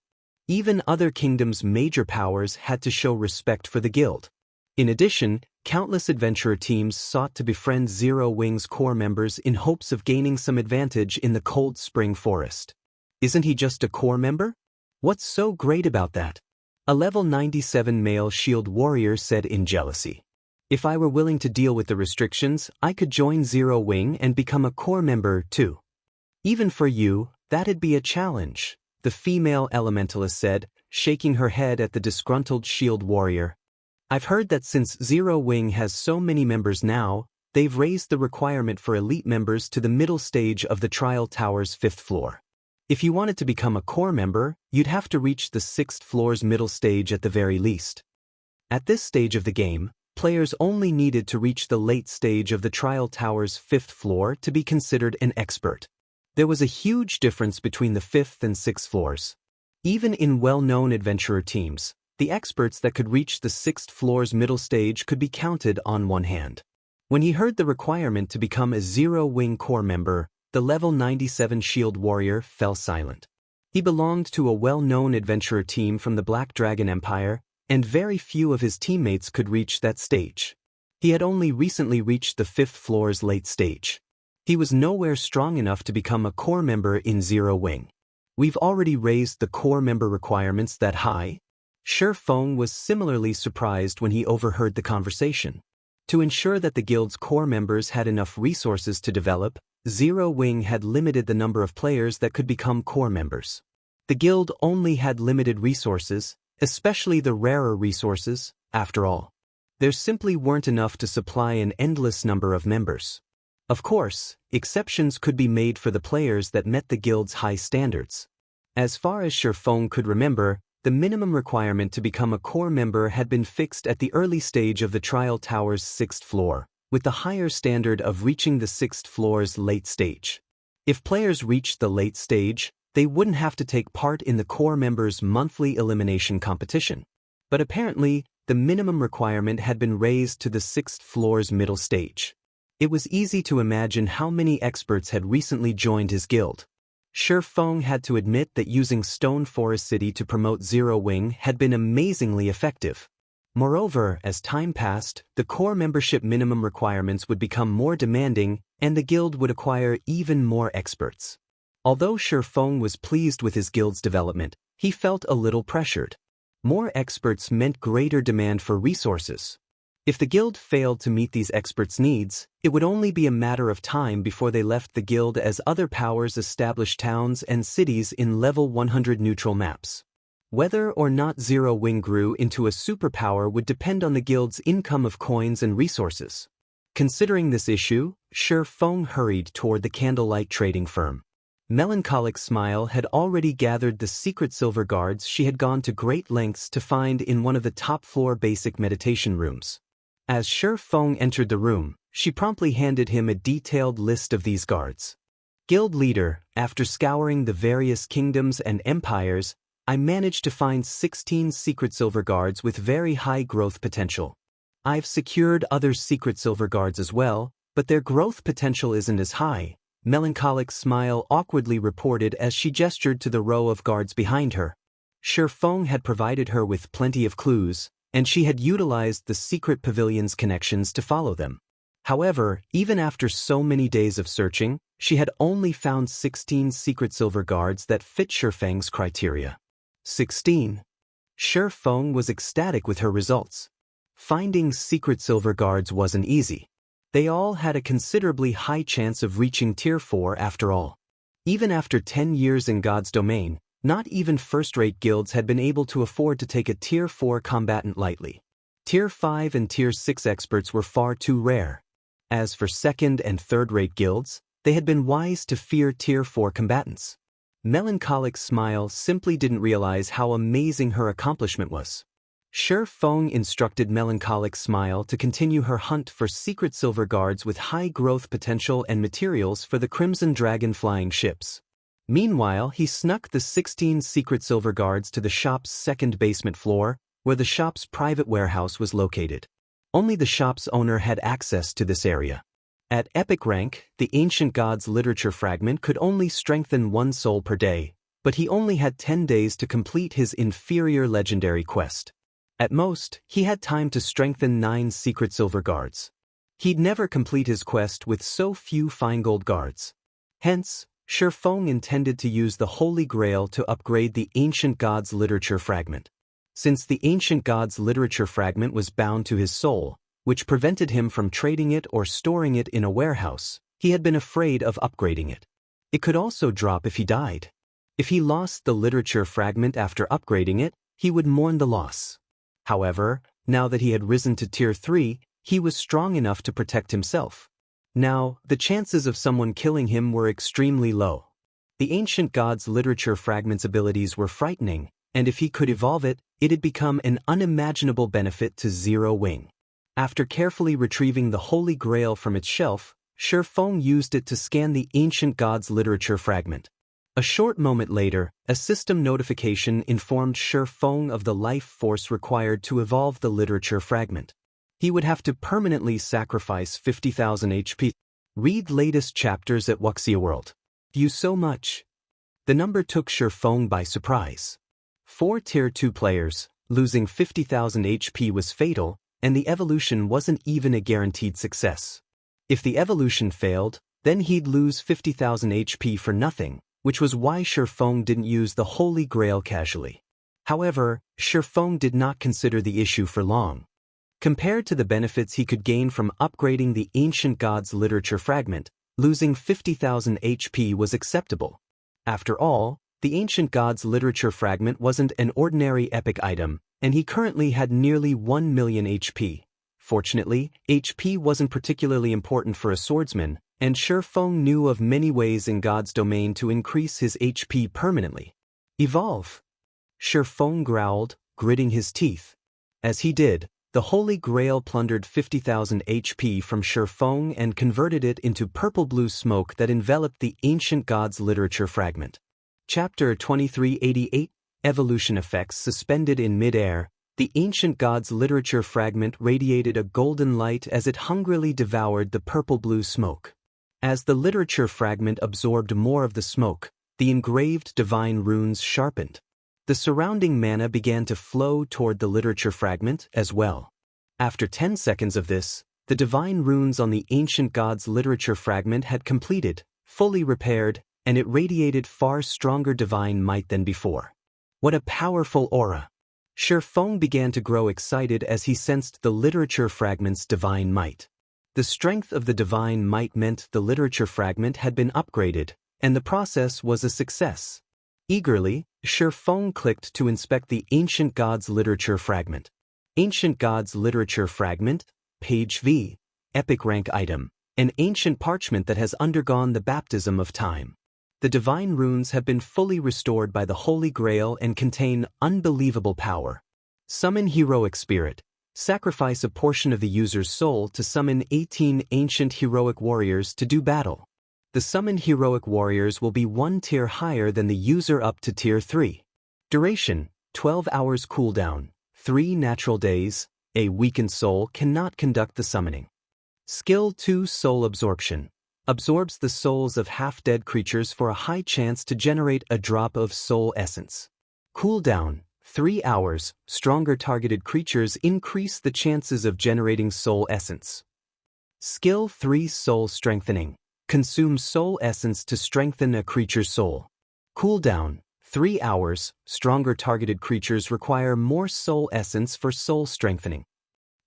Even other kingdoms' major powers had to show respect for the guild. In addition, countless adventurer teams sought to befriend Zero Wing's core members in hopes of gaining some advantage in the Cold Spring Forest. Isn't he just a core member? What's so great about that? A level 97 male shield warrior said in jealousy. If I were willing to deal with the restrictions, I could join Zero Wing and become a core member too. Even for you, that'd be a challenge, the female elementalist said, shaking her head at the disgruntled shield warrior. I've heard that since Zero Wing has so many members now, they've raised the requirement for elite members to the middle stage of the Trial Tower's 5th floor. If you wanted to become a core member, you'd have to reach the 6th floor's middle stage at the very least. At this stage of the game, players only needed to reach the late stage of the Trial Tower's 5th floor to be considered an expert. There was a huge difference between the 5th and 6th floors. Even in well-known adventurer teams, the experts that could reach the 6th floor's middle stage could be counted on one hand. When he heard the requirement to become a Zero Wing core member, the level 97 shield warrior fell silent. He belonged to a well-known adventurer team from the Black Dragon Empire, and very few of his teammates could reach that stage. He had only recently reached the 5th floor's late stage. He was nowhere strong enough to become a core member in Zero Wing. We've already raised the core member requirements that high? Shi Feng was similarly surprised when he overheard the conversation. To ensure that the guild's core members had enough resources to develop, Zero Wing had limited the number of players that could become core members. The guild only had limited resources, especially the rarer resources, after all. There simply weren't enough to supply an endless number of members. Of course, exceptions could be made for the players that met the guild's high standards. As far as Shi Feng could remember, the minimum requirement to become a core member had been fixed at the early stage of the Trial Tower's 6th floor, with the higher standard of reaching the 6th floor's late stage. If players reached the late stage, they wouldn't have to take part in the core members' monthly elimination competition. But apparently, the minimum requirement had been raised to the 6th floor's middle stage. It was easy to imagine how many experts had recently joined his guild. Shi Feng had to admit that using Stone Forest City to promote Zero Wing had been amazingly effective. Moreover, as time passed, the core membership minimum requirements would become more demanding, and the guild would acquire even more experts. Although Shi Feng was pleased with his guild's development, he felt a little pressured. More experts meant greater demand for resources. If the guild failed to meet these experts' needs, it would only be a matter of time before they left the guild as other powers established towns and cities in level 100 neutral maps. Whether or not Zero Wing grew into a superpower would depend on the guild's income of coins and resources. Considering this issue, Shi Feng hurried toward the Candlelight trading firm. Melancholic Smile had already gathered the secret silver guards she had gone to great lengths to find in one of the top-floor basic meditation rooms. As Shi Feng entered the room, she promptly handed him a detailed list of these guards. Guild leader, after scouring the various kingdoms and empires, I managed to find 16 secret silver guards with very high growth potential. I've secured other secret silver guards as well, but their growth potential isn't as high, Melancholic Smile awkwardly reported as she gestured to the row of guards behind her. Shi Feng had provided her with plenty of clues, and she had utilized the secret pavilion's connections to follow them. However, even after so many days of searching, she had only found 16 secret silver guards that fit Shi Feng's criteria. 16. Shi Feng was ecstatic with her results. Finding secret silver guards wasn't easy. They all had a considerably high chance of reaching Tier 4 after all. Even after 10 years in God's domain, not even first-rate guilds had been able to afford to take a Tier 4 combatant lightly. Tier 5 and Tier 6 experts were far too rare. As for second- and third-rate guilds, they had been wise to fear Tier 4 combatants. Melancholic Smile simply didn't realize how amazing her accomplishment was. Shi Feng instructed Melancholic Smile to continue her hunt for secret silver guards with high growth potential and materials for the Crimson Dragon flying ships. Meanwhile, he snuck the 16 secret silver guards to the shop's second basement floor, where the shop's private warehouse was located. Only the shop's owner had access to this area. At epic rank, the Ancient Gods literature fragment could only strengthen 1 soul per day, but he only had 10 days to complete his inferior legendary quest. At most, he had time to strengthen 9 secret silver guards. He'd never complete his quest with so few fine gold guards. Hence, Shifeng intended to use the Holy Grail to upgrade the Ancient Gods Literature Fragment. Since the Ancient Gods Literature Fragment was bound to his soul, which prevented him from trading it or storing it in a warehouse, he had been afraid of upgrading it. It could also drop if he died. If he lost the literature fragment after upgrading it, he would mourn the loss. However, now that he had risen to Tier 3, he was strong enough to protect himself. Now, the chances of someone killing him were extremely low. The Ancient Gods Literature Fragment's abilities were frightening, and if he could evolve it, it'd become an unimaginable benefit to Zero Wing. After carefully retrieving the Holy Grail from its shelf, Shifeng used it to scan the Ancient Gods Literature Fragment. A short moment later, a system notification informed Shifeng of the life force required to evolve the literature fragment. He would have to permanently sacrifice 50,000 HP. Read latest chapters at Wuxia World. Thank you so much. The number took Shifeng by surprise. For Tier 2 players, losing 50,000 HP was fatal, and the evolution wasn't even a guaranteed success. If the evolution failed, then he'd lose 50,000 HP for nothing, which was why Shifeng didn't use the Holy Grail casually. However, Shifeng did not consider the issue for long. Compared to the benefits he could gain from upgrading the Ancient Gods Literature Fragment, losing 50,000 HP was acceptable. After all, the Ancient Gods Literature Fragment wasn't an ordinary epic item, and he currently had nearly 1 million HP. Fortunately, HP wasn't particularly important for a swordsman, and Shifeng knew of many ways in God's domain to increase his HP permanently. Evolve! Shifeng growled, gritting his teeth. As he did, the Holy Grail plundered 50,000 HP from Shifeng and converted it into purple-blue smoke that enveloped the Ancient Gods Literature Fragment. Chapter 2388, Evolution Effects suspended in mid-air. The Ancient Gods Literature Fragment radiated a golden light as it hungrily devoured the purple-blue smoke. As the literature fragment absorbed more of the smoke, the engraved divine runes sharpened. The surrounding mana began to flow toward the literature fragment as well. After 10 seconds of this, the divine runes on the Ancient Gods Literature Fragment had completed, fully repaired, and it radiated far stronger divine might than before. What a powerful aura! Shifeng began to grow excited as he sensed the literature fragment's divine might. The strength of the divine might meant the literature fragment had been upgraded, and the process was a success. Eagerly, Shifeng clicked to inspect the Ancient Gods Literature Fragment. Ancient Gods Literature Fragment, Page V, Epic Rank Item, an ancient parchment that has undergone the baptism of time. The divine runes have been fully restored by the Holy Grail and contain unbelievable power. Summon Heroic Spirit. Sacrifice a portion of the user's soul to summon 18 ancient heroic warriors to do battle. The summoned heroic warriors will be 1 tier higher than the user up to Tier 3. Duration, 12 hours cooldown, 3 natural days. A weakened soul cannot conduct the summoning. Skill 2 Soul Absorption. Absorbs the souls of half-dead creatures for a high chance to generate a drop of soul essence. Cooldown, 3 hours. Stronger targeted creatures increase the chances of generating soul essence. Skill 3 Soul Strengthening. Consumes soul essence to strengthen a creature's soul. Cooldown, 3 hours. Stronger targeted creatures require more soul essence for soul strengthening.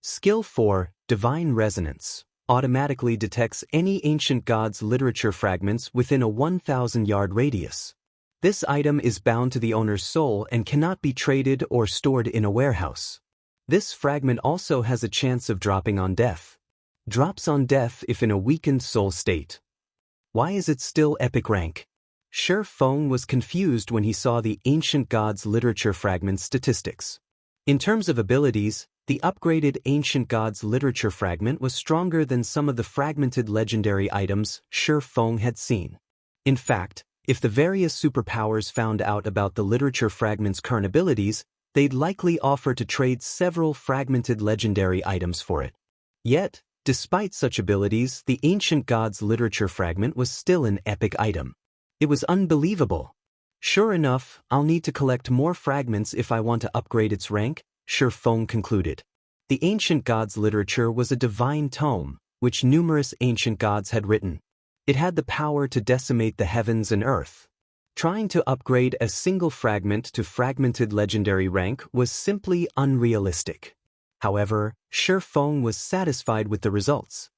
Skill 4 Divine Resonance. Automatically detects any Ancient Gods Literature fragments within a 1,000-yard radius. This item is bound to the owner's soul and cannot be traded or stored in a warehouse. This fragment also has a chance of dropping on death. Drops on death if in a weakened soul state. Why is it still epic rank? Shifeng was confused when he saw the Ancient Gods Literature fragment statistics. In terms of abilities, the upgraded Ancient Gods Literature fragment was stronger than some of the fragmented legendary items Shifeng had seen. In fact, if the various superpowers found out about the literature fragment's current abilities, they'd likely offer to trade several fragmented legendary items for it. Yet, despite such abilities, the Ancient Gods Literature fragment was still an epic item. It was unbelievable. Sure enough, I'll need to collect more fragments if I want to upgrade its rank, Feng concluded. The ancient gods' literature was a divine tome, which numerous ancient gods had written. It had the power to decimate the heavens and earth. Trying to upgrade a single fragment to fragmented legendary rank was simply unrealistic. However, Feng was satisfied with the results.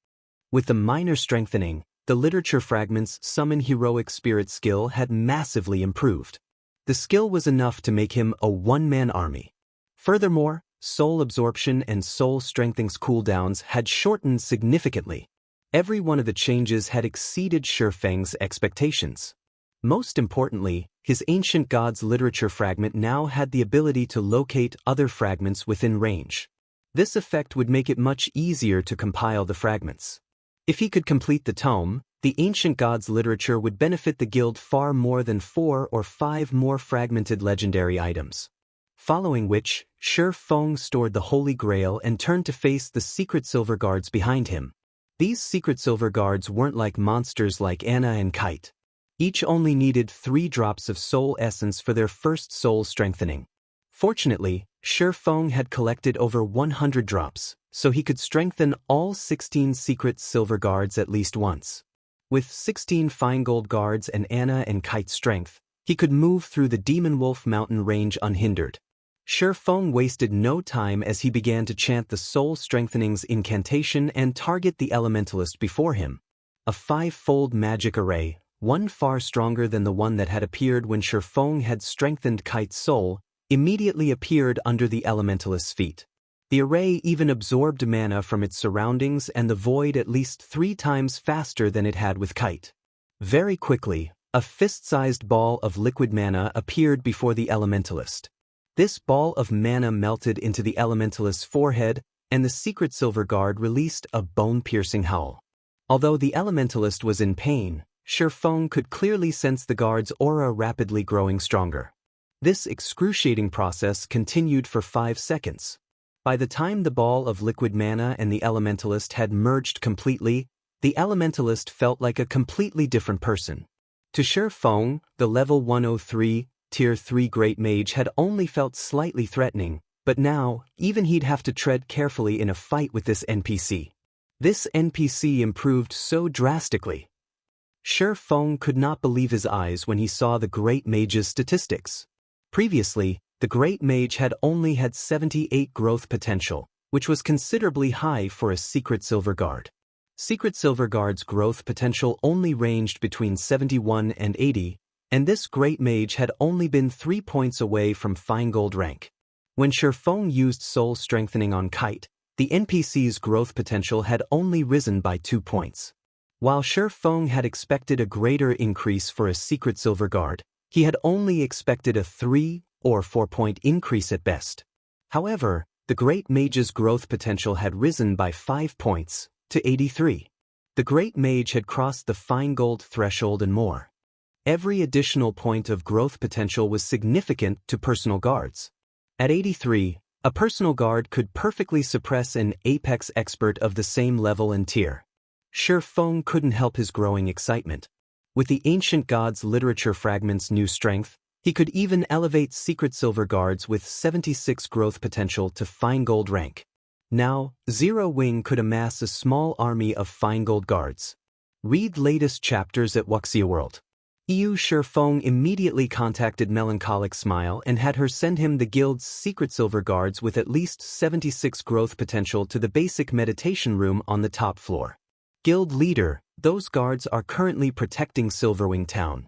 With the minor strengthening, the literature fragment's summon heroic spirit skill had massively improved. The skill was enough to make him a one-man army. Furthermore, soul absorption and soul strengthening's cooldowns had shortened significantly. Every one of the changes had exceeded Feng's expectations. Most importantly, his ancient gods literature fragment now had the ability to locate other fragments within range. This effect would make it much easier to compile the fragments. If he could complete the tome, the ancient gods literature would benefit the guild far more than 4 or 5 more fragmented legendary items. Following which, Feng stored the Holy Grail and turned to face the secret silver guards behind him. These secret silver guards weren't like monsters like Anna and Kite. Each only needed 3 drops of soul essence for their first soul strengthening. Fortunately, Feng had collected over 100 drops, so he could strengthen all 16 secret silver guards at least once. With 16 fine gold guards and Anna and Kite's strength, he could move through the Demon Wolf Mountain range unhindered. Feng wasted no time as he began to chant the soul strengthening's incantation and target the elementalist before him. A 5-fold magic array, one far stronger than the one that had appeared when Feng had strengthened Kite's soul, immediately appeared under the elementalist's feet. The array even absorbed mana from its surroundings and the void at least 3 times faster than it had with Kite. Very quickly, a fist-sized ball of liquid mana appeared before the elementalist. This ball of mana melted into the elementalist's forehead, and the secret silver guard released a bone-piercing howl. Although the elementalist was in pain, Feng could clearly sense the guard's aura rapidly growing stronger. This excruciating process continued for 5 seconds. By the time the ball of liquid mana and the elementalist had merged completely, the elementalist felt like a completely different person. To Feng, the level 103, Tier 3 Great Mage had only felt slightly threatening, but now, even he'd have to tread carefully in a fight with this NPC. This NPC improved so drastically. Feng could not believe his eyes when he saw the Great Mage's statistics. Previously, the Great Mage had only had 78 growth potential, which was considerably high for a Secret Silver Guard. Secret Silver Guard's growth potential only ranged between 71 and 80, and this Great Mage had only been 3 points away from Fine Gold rank. When Feng used Soul Strengthening on Kite, the NPC's growth potential had only risen by 2 points. While Feng had expected a greater increase for a Secret Silver Guard, he had only expected a 3 or 4 point increase at best. However, the Great Mage's growth potential had risen by 5 points, to 83. The Great Mage had crossed the Fine Gold threshold and more. Every additional point of growth potential was significant to personal guards. At 83, a personal guard could perfectly suppress an apex expert of the same level and tier. Feng couldn't help his growing excitement. With the ancient gods' literature fragment's new strength, he could even elevate Secret Silver Guards with 76 growth potential to Fine Gold rank. Now, Zero Wing could amass a small army of Fine Gold Guards. Read latest chapters at Wuxia World. Feng immediately contacted Melancholic Smile and had her send him the guild's Secret Silver Guards with at least 76 growth potential to the basic meditation room on the top floor. Guild leader, those guards are currently protecting Silverwing Town.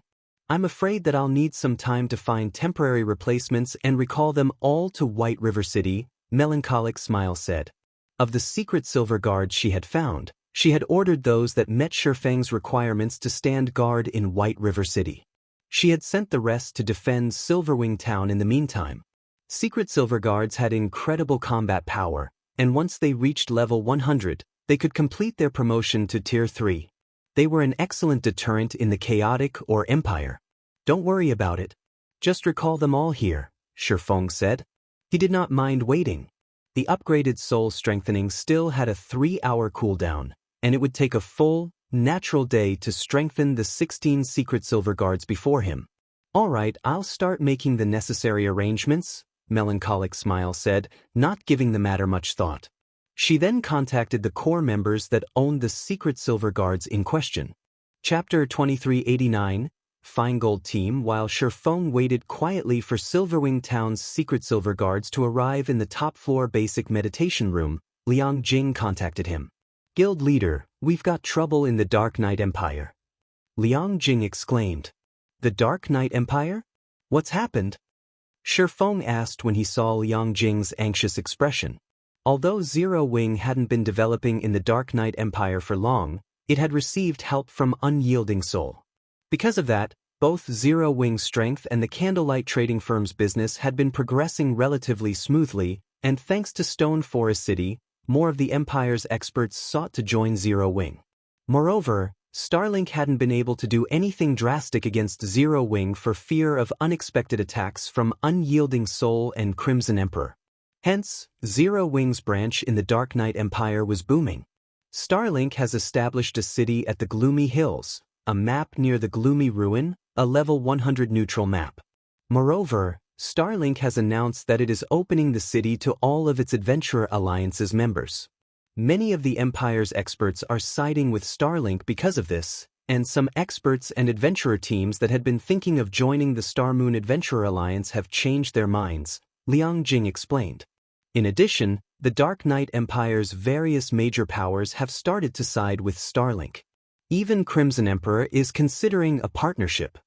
I'm afraid that I'll need some time to find temporary replacements and recall them all to White River City, Melancholic Smile said. Of the secret silver guards she had found, she had ordered those that met Feng's requirements to stand guard in White River City. She had sent the rest to defend Silverwing Town in the meantime. Secret Silver Guards had incredible combat power, and once they reached level 100, they could complete their promotion to Tier 3. They were an excellent deterrent in the Chaotic or Empire. Don't worry about it. Just recall them all here, Feng said. He did not mind waiting. The upgraded soul strengthening still had a 3-hour cooldown, and it would take a full, natural day to strengthen the 16 Secret Silver Guards before him. Alright, I'll start making the necessary arrangements, melancholic smile said, not giving the matter much thought. She then contacted the core members that owned the secret silver guards in question. Chapter 2389, Feingold Team. While Shifeng waited quietly for Silverwing Town's secret silver guards to arrive in the top-floor basic meditation room, Liang Jing contacted him. Guild leader, we've got trouble in the Dark Knight Empire. Liang Jing exclaimed. The Dark Knight Empire? What's happened? Shifeng asked when he saw Liang Jing's anxious expression. Although Zero Wing hadn't been developing in the Dark Knight Empire for long, it had received help from Unyielding Soul. Because of that, both Zero Wing's strength and the Candlelight trading firm's business had been progressing relatively smoothly, and thanks to Stone Forest City, more of the Empire's experts sought to join Zero Wing. Moreover, Starlink hadn't been able to do anything drastic against Zero Wing for fear of unexpected attacks from Unyielding Soul and Crimson Emperor. Hence, Zero Wing's branch in the Dark Knight Empire was booming. Starlink has established a city at the Gloomy Hills, a map near the Gloomy Ruin, a level 100 neutral map. Moreover, Starlink has announced that it is opening the city to all of its Adventurer Alliance's members. Many of the Empire's experts are siding with Starlink because of this, and some experts and adventurer teams that had been thinking of joining the Star Moon Adventurer Alliance have changed their minds, Liang Jing explained. In addition, the Dark Knight Empire's various major powers have started to side with Starlink. Even Crimson Emperor is considering a partnership.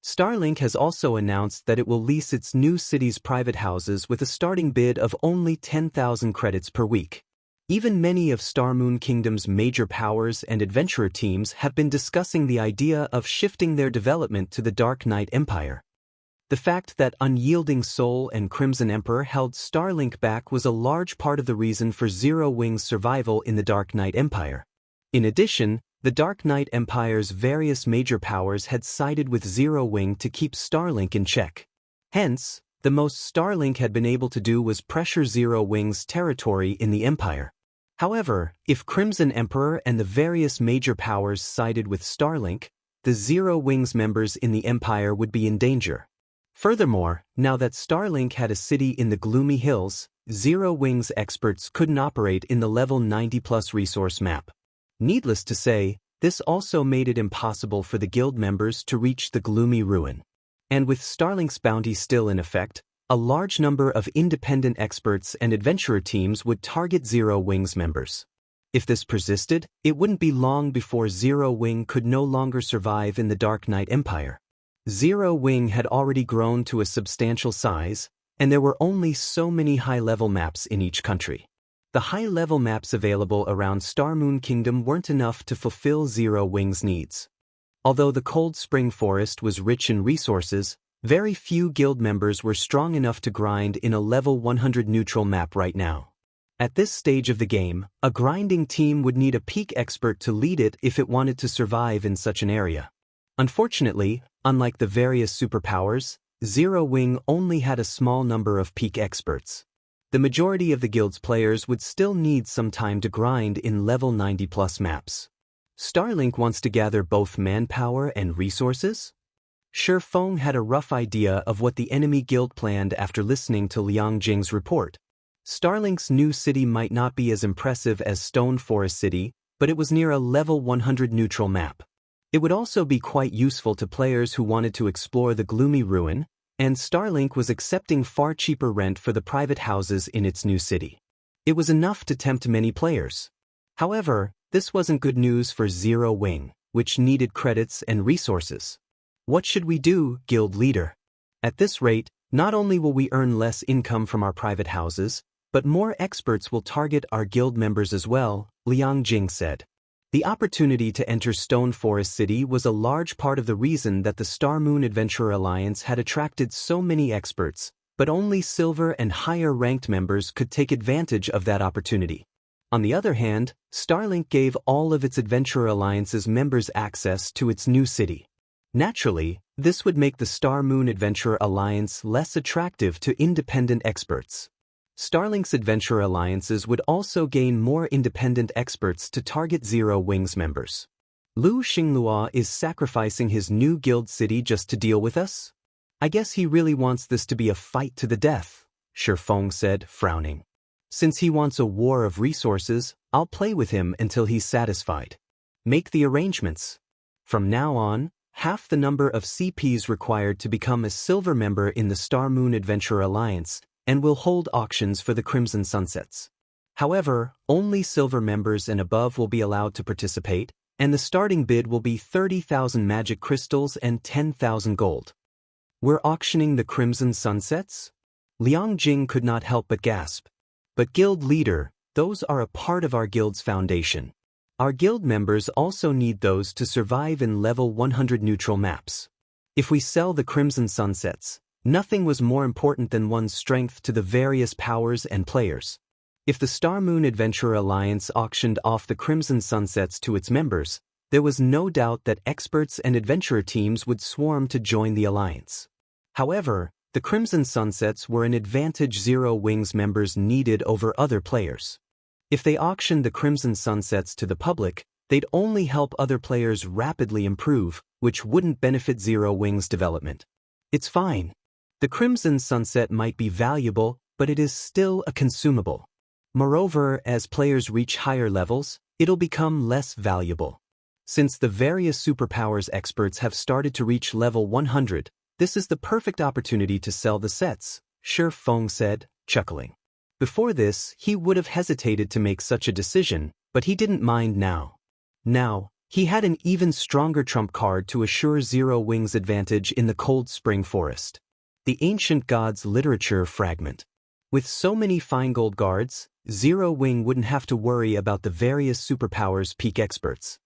Starlink has also announced that it will lease its new city's private houses with a starting bid of only 10,000 credits per week. Even many of Star Moon Kingdom's major powers and adventurer teams have been discussing the idea of shifting their development to the Dark Knight Empire. The fact that Unyielding Soul and Crimson Emperor held Starlink back was a large part of the reason for Zero Wing's survival in the Dark Knight Empire. In addition, the Dark Knight Empire's various major powers had sided with Zero Wing to keep Starlink in check. Hence, the most Starlink had been able to do was pressure Zero Wing's territory in the Empire. However, if Crimson Emperor and the various major powers sided with Starlink, the Zero Wing's members in the Empire would be in danger. Furthermore, now that Starlink had a city in the Gloomy Hills, Zero Wing's experts couldn't operate in the level 90+ resource map. Needless to say, this also made it impossible for the guild members to reach the Gloomy Ruin. And with Starlink's bounty still in effect, a large number of independent experts and adventurer teams would target Zero Wing's members. If this persisted, it wouldn't be long before Zero Wing could no longer survive in the Dark Knight Empire. Zero Wing had already grown to a substantial size, and there were only so many high-level maps in each country. The high-level maps available around Star Moon Kingdom weren't enough to fulfill Zero Wing's needs. Although the Cold Spring Forest was rich in resources, very few guild members were strong enough to grind in a level 100 neutral map right now. At this stage of the game, a grinding team would need a peak expert to lead it if it wanted to survive in such an area. Unfortunately, unlike the various superpowers, Zero Wing only had a small number of peak experts. The majority of the guild's players would still need some time to grind in level 90+ maps. Starlink wants to gather both manpower and resources? Shifeng had a rough idea of what the enemy guild planned after listening to Liang Jing's report. Starlink's new city might not be as impressive as Stone Forest City, but it was near a level 100 neutral map. It would also be quite useful to players who wanted to explore the Gloomy Ruin, and Starlink was accepting far cheaper rent for the private houses in its new city. It was enough to tempt many players. However, this wasn't good news for Zero Wing, which needed credits and resources. What should we do, guild leader? At this rate, not only will we earn less income from our private houses, but more experts will target our guild members as well, Liang Jing said. The opportunity to enter Stone Forest City was a large part of the reason that the Star Moon Adventurer Alliance had attracted so many experts, but only silver and higher-ranked members could take advantage of that opportunity. On the other hand, Starlink gave all of its Adventurer Alliance's members access to its new city. Naturally, this would make the Star Moon Adventurer Alliance less attractive to independent experts. Starlink's Adventurer Alliances would also gain more independent experts to target Zero Wing's members. Lu Xinglua is sacrificing his new guild city just to deal with us? I guess he really wants this to be a fight to the death, Feng said, frowning. Since he wants a war of resources, I'll play with him until he's satisfied. Make the arrangements. From now on, half the number of CPs required to become a silver member in the Star Moon Adventurer Alliance, and we'll hold auctions for the Crimson Sunsets. However, only silver members and above will be allowed to participate, and the starting bid will be 30,000 magic crystals and 10,000 gold. We're auctioning the Crimson Sunsets? Liang Jing could not help but gasp. But guild leader, those are a part of our guild's foundation. Our guild members also need those to survive in level 100 neutral maps. If we sell the Crimson Sunsets, nothing was more important than one's strength to the various powers and players. If the Star Moon Adventurer Alliance auctioned off the Crimson Sunsets to its members, there was no doubt that experts and adventurer teams would swarm to join the alliance. However, the Crimson Sunsets were an advantage Zero Wings members needed over other players. If they auctioned the Crimson Sunsets to the public, they'd only help other players rapidly improve, which wouldn't benefit Zero Wings' development. It's fine. The Crimson Sunset might be valuable, but it is still a consumable. Moreover, as players reach higher levels, it'll become less valuable. Since the various superpowers experts have started to reach level 100, this is the perfect opportunity to sell the sets, Feng said, chuckling. Before this, he would have hesitated to make such a decision, but he didn't mind now. Now, he had an even stronger trump card to assure Zero Wings' advantage in the Cold Spring Forest. The Ancient Gods Literature Fragment. With so many fine gold guards, Zero Wing wouldn't have to worry about the various superpowers peak experts.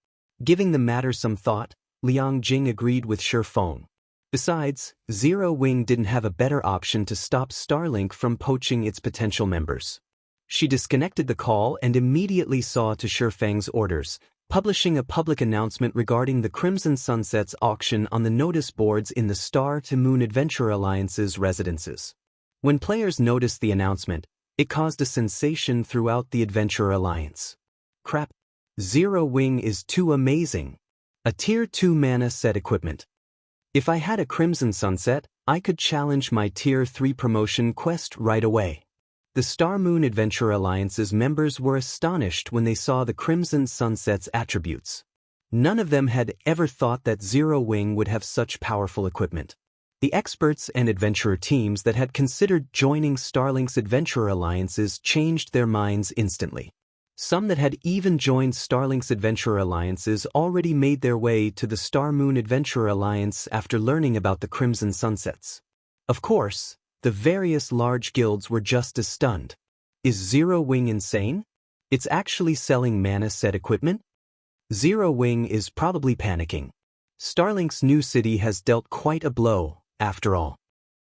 Giving the matter some thought, Liang Jing agreed with Feng. Besides, Zero Wing didn't have a better option to stop Starlink from poaching its potential members. She disconnected the call and immediately saw to Feng's orders, publishing a public announcement regarding the Crimson Sunsets auction on the notice boards in the Star to Moon Adventure Alliance's residences. When players noticed the announcement, it caused a sensation throughout the Adventurer Alliance. Crap. Zero Wing is too amazing. A Tier 2 mana set equipment. If I had a Crimson Sunset, I could challenge my Tier 3 promotion quest right away. The Star Moon Adventure Alliance's members were astonished when they saw the Crimson Sunset's attributes. None of them had ever thought that Zero Wing would have such powerful equipment. The experts and adventurer teams that had considered joining Starlink's Adventurer Alliances changed their minds instantly. Some that had even joined Starlink's Adventurer Alliances already made their way to the Star Moon Adventurer Alliance after learning about the Crimson Sunsets. Of course, the various large guilds were just as stunned. Is Zero Wing insane? It's actually selling mana set equipment? Zero Wing is probably panicking. Starlink's new city has dealt quite a blow, after all.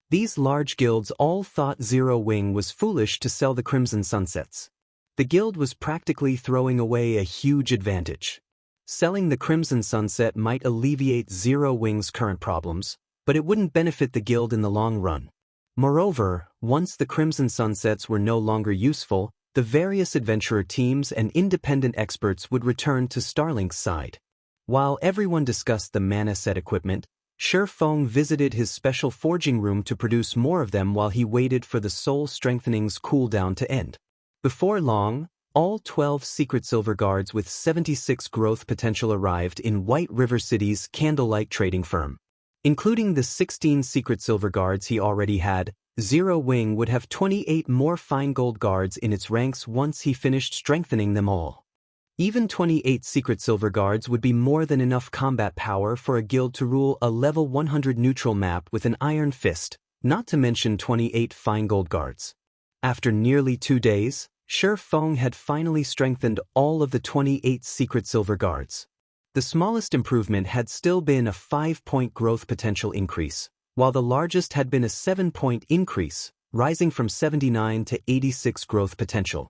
These large guilds all thought Zero Wing was foolish to sell the Crimson Sunsets. The guild was practically throwing away a huge advantage. Selling the Crimson Sunset might alleviate Zero Wing's current problems, but it wouldn't benefit the guild in the long run. Moreover, once the Crimson Sunsets were no longer useful, the various adventurer teams and independent experts would return to Starlink's side. While everyone discussed the mana set equipment, Feng visited his special forging room to produce more of them while he waited for the Soul Strengthening's cooldown to end. Before long, all 12 secret silver guards with 76 growth potential arrived in White River City's Candlelight trading firm. Including the 16 secret silver guards he already had, Zero Wing would have 28 more fine gold guards in its ranks once he finished strengthening them all. Even 28 secret silver guards would be more than enough combat power for a guild to rule a level 100 neutral map with an iron fist, not to mention 28 fine gold guards. After nearly 2 days, Feng had finally strengthened all of the 28 secret silver guards. The smallest improvement had still been a 5-point growth potential increase, while the largest had been a 7-point increase, rising from 79 to 86 growth potential.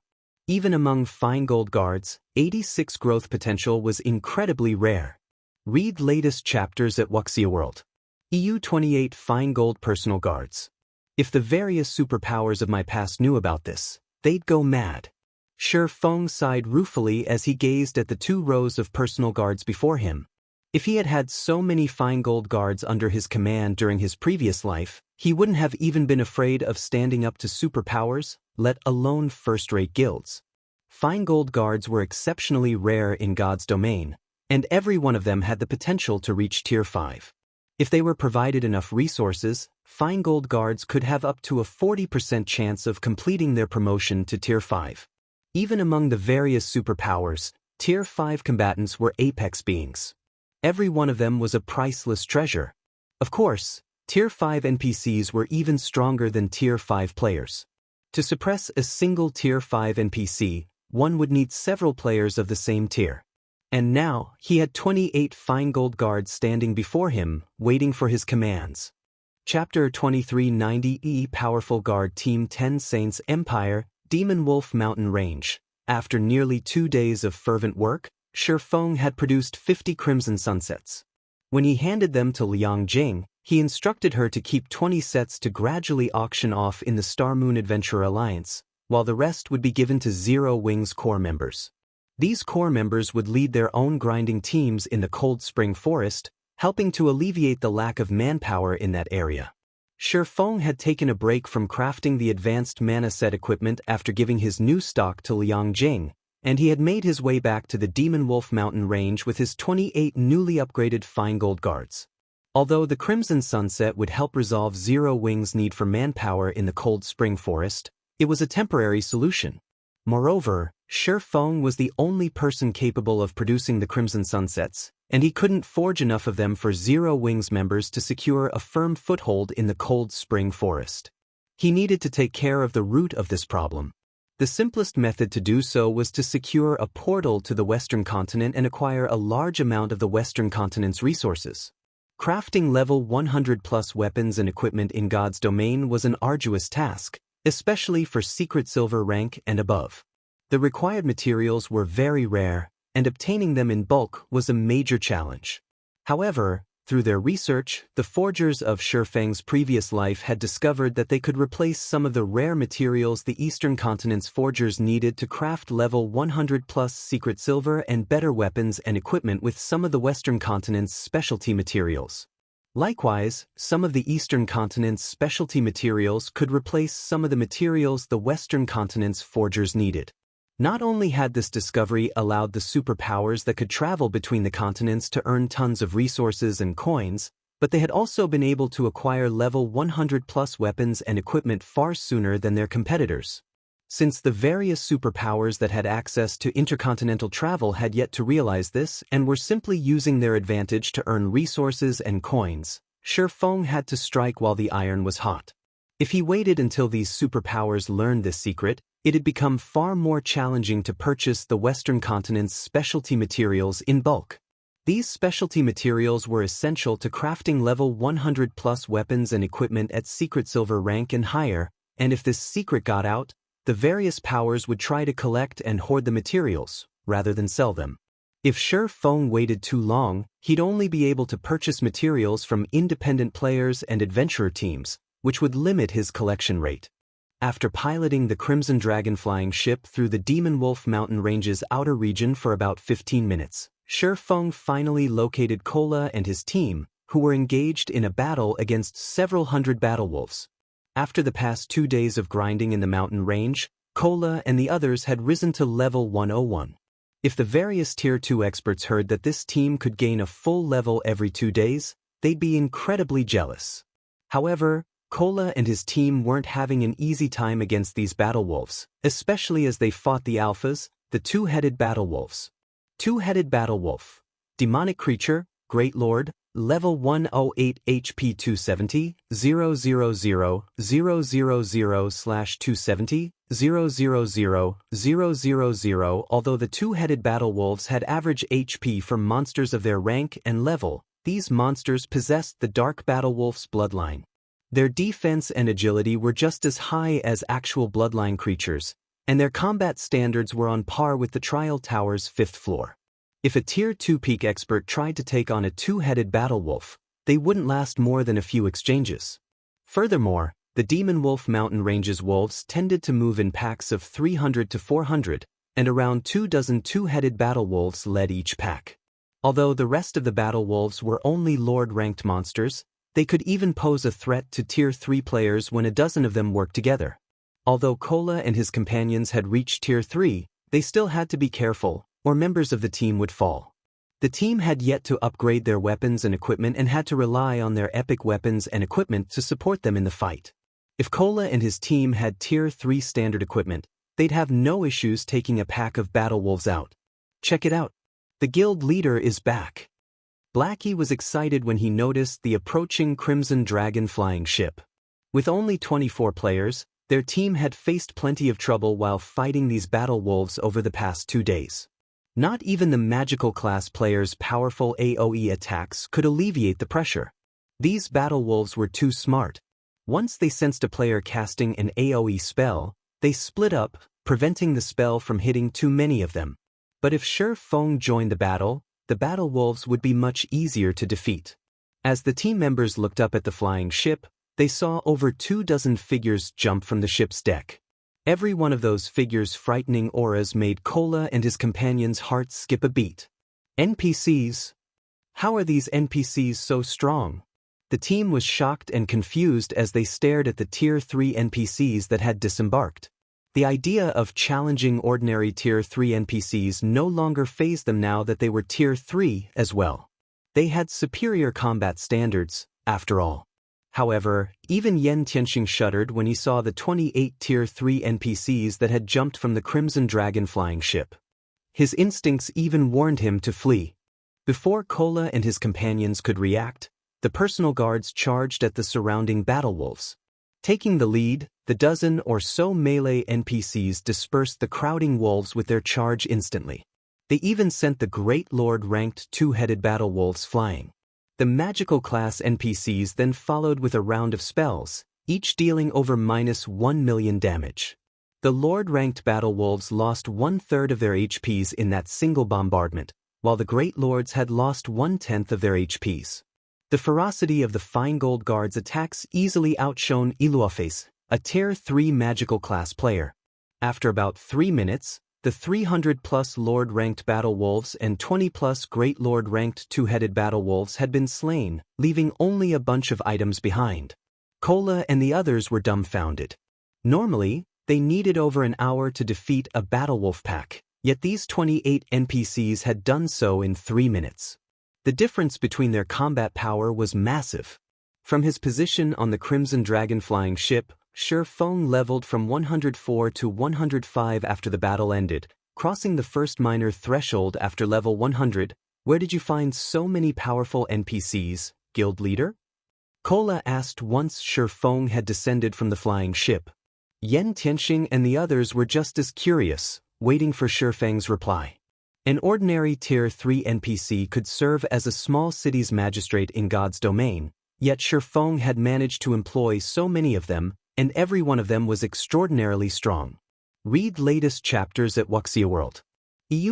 Even among fine gold guards, 86 growth potential was incredibly rare. Read latest chapters at Wuxia World. EU 28 fine gold personal guards. If the various superpowers of my past knew about this, they'd go mad. Feng sighed ruefully as he gazed at the 2 rows of personal guards before him. If he had had so many fine gold guards under his command during his previous life, He wouldn't have even been afraid of standing up to superpowers, let alone first-rate guilds. Fine-gold guards were exceptionally rare in God's domain, and every one of them had the potential to reach Tier 5. If they were provided enough resources, fine-gold guards could have up to a 40% chance of completing their promotion to Tier 5. Even among the various superpowers, Tier 5 combatants were apex beings. Every one of them was a priceless treasure. Of course, Tier 5 NPCs were even stronger than Tier 5 players. To suppress a single Tier 5 NPC, one would need several players of the same tier. And now, he had 28 fine gold guards standing before him, waiting for his commands. Chapter 2390 Powerful Guard Team 10 Saints Empire, Demon Wolf Mountain Range. After nearly 2 days of fervent work, Shi Feng had produced 50 Crimson Sunsets. When he handed them to Liang Jing, he instructed her to keep 20 sets to gradually auction off in the Star Moon Adventurer Alliance, while the rest would be given to Zero Wings core members. These core members would lead their own grinding teams in the Cold Spring Forest, helping to alleviate the lack of manpower in that area. Shi Feng had taken a break from crafting the advanced mana set equipment after giving his new stock to Liang Jing, and he had made his way back to the Demon Wolf Mountain Range with his 28 newly upgraded fine gold guards. Although the Crimson Sunset would help resolve Zero Wings' need for manpower in the Cold Spring Forest, it was a temporary solution. Moreover, Shi Feng was the only person capable of producing the Crimson Sunsets, and he couldn't forge enough of them for Zero Wings members to secure a firm foothold in the Cold Spring Forest. He needed to take care of the root of this problem. The simplest method to do so was to secure a portal to the Western continent and acquire a large amount of the Western continent's resources. Crafting level 100+ weapons and equipment in God's domain was an arduous task, especially for secret silver rank and above. The required materials were very rare, and obtaining them in bulk was a major challenge. However, through their research, the forgers of Shi Feng's previous life had discovered that they could replace some of the rare materials the Eastern Continent's forgers needed to craft level 100+ secret silver and better weapons and equipment with some of the Western Continent's specialty materials. Likewise, some of the Eastern Continent's specialty materials could replace some of the materials the Western Continent's forgers needed. Not only had this discovery allowed the superpowers that could travel between the continents to earn tons of resources and coins, but they had also been able to acquire level 100+ weapons and equipment far sooner than their competitors. Since the various superpowers that had access to intercontinental travel had yet to realize this and were simply using their advantage to earn resources and coins, Shi Feng had to strike while the iron was hot. If he waited until these superpowers learned this secret, it had become far more challenging to purchase the Western continent's specialty materials in bulk. These specialty materials were essential to crafting level 100+ weapons and equipment at secret silver rank and higher, and if this secret got out, the various powers would try to collect and hoard the materials, rather than sell them. If Shi Feng waited too long, he'd only be able to purchase materials from independent players and adventurer teams, which would limit his collection rate. After piloting the Crimson Dragon flying ship through the Demon Wolf Mountain Range's outer region for about 15 minutes, Shi Feng finally located Kola and his team, who were engaged in a battle against several hundred battle wolves. After the past 2 days of grinding in the mountain range, Kola and the others had risen to level 101. If the various Tier 2 experts heard that this team could gain a full level every 2 days, they'd be incredibly jealous. However, Kola and his team weren't having an easy time against these battle wolves, especially as they fought the alphas, the two-headed battle wolves. Two-headed battle wolf. Demonic creature, Great Lord, level 108 HP 270, 000, 000/270, 000, 000. Although the two-headed battle wolves had average HP from monsters of their rank and level, these monsters possessed the Dark Battle Wolf's bloodline. Their defense and agility were just as high as actual bloodline creatures, and their combat standards were on par with the Trial Tower's 5th floor. If a Tier 2 peak expert tried to take on a two-headed battle wolf, they wouldn't last more than a few exchanges. Furthermore, the Demon Wolf Mountain Range's wolves tended to move in packs of 300 to 400, and around 24 two-headed battle wolves led each pack. Although the rest of the battle wolves were only Lord-ranked monsters, They could even pose a threat to Tier 3 players when a dozen of them worked together. Although Kola and his companions had reached Tier 3, they still had to be careful, or members of the team would fall. The team had yet to upgrade their weapons and equipment and had to rely on their epic weapons and equipment to support them in the fight. If Kola and his team had Tier 3 standard equipment, they'd have no issues taking a pack of battle wolves out. Check it out. The guild leader is back. Blackie was excited when he noticed the approaching Crimson Dragon flying ship. With only 24 players, their team had faced plenty of trouble while fighting these battle wolves over the past 2 days. Not even the magical class players' powerful AoE attacks could alleviate the pressure. These battle wolves were too smart. Once they sensed a player casting an AoE spell, they split up, preventing the spell from hitting too many of them. But if Shi Feng joined the battle wolves would be much easier to defeat. As the team members looked up at the flying ship, they saw over 24 figures jump from the ship's deck. Every one of those figures' frightening auras made Kola and his companions' hearts skip a beat. NPCs? How are these NPCs so strong? The team was shocked and confused as they stared at the Tier 3 NPCs that had disembarked. The idea of challenging ordinary Tier 3 NPCs no longer fazed them now that they were Tier 3 as well. They had superior combat standards, after all. However, even Yen Tianxing shuddered when he saw the 28 Tier 3 NPCs that had jumped from the Crimson Dragon flying ship. His instincts even warned him to flee. Before Kola and his companions could react, the personal guards charged at the surrounding battle wolves. Taking the lead, the dozen or so melee NPCs dispersed the crowding wolves with their charge instantly. They even sent the Great Lord ranked two-headed battle wolves flying. The magical class NPCs then followed with a round of spells, each dealing over -1 million damage. The Lord-ranked battle wolves lost 1/3 of their HPs in that single bombardment, while the Great Lords had lost 1/10 of their HPs. The ferocity of the Feingold Guard's attacks easily outshone Iluoface, a Tier 3 magical class player. After about 3 minutes, the 300+ Lord-ranked battle wolves and 20+ Great Lord-ranked two-headed battle wolves had been slain, leaving only a bunch of items behind. Kola and the others were dumbfounded. Normally, they needed over an hour to defeat a battle wolf pack, yet these 28 NPCs had done so in 3 minutes. The difference between their combat power was massive. From his position on the Crimson Dragon flying ship, Shi Feng leveled from 104 to 105 after the battle ended, crossing the first minor threshold after level 100. Where did you find so many powerful NPCs, guild leader? Kola asked once Shi Feng had descended from the flying ship. Yen Tianxing and the others were just as curious, waiting for Shi Feng's reply. An ordinary Tier 3 NPC could serve as a small city's magistrate in God's domain, yet Shi Feng had managed to employ so many of them, and every one of them was extraordinarily strong. Read latest chapters at Wuxia World.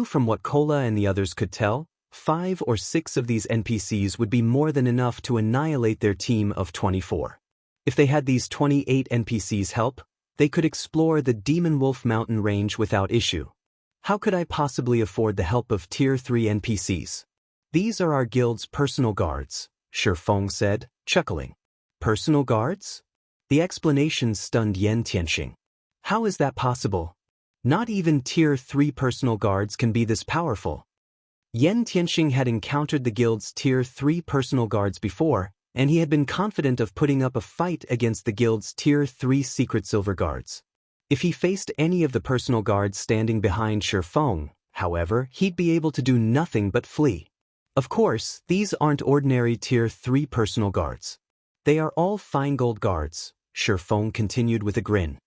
From what Kola and the others could tell, 5 or 6 of these NPCs would be more than enough to annihilate their team of 24. If they had these 28 NPCs help, they could explore the Demon Wolf Mountain range without issue. How could I possibly afford the help of Tier 3 NPCs? These are our guild's personal guards, Shi Feng said, chuckling. Personal guards? The explanation stunned Yen Tianxing. How is that possible? Not even Tier 3 personal guards can be this powerful. Yen Tianxing had encountered the guild's Tier 3 personal guards before, and he had been confident of putting up a fight against the guild's Tier 3 secret silver guards. If he faced any of the personal guards standing behind Shi Feng, however, he'd be able to do nothing but flee. Of course, these aren't ordinary Tier 3 personal guards. They are all Feingold guards, Shi Feng continued with a grin.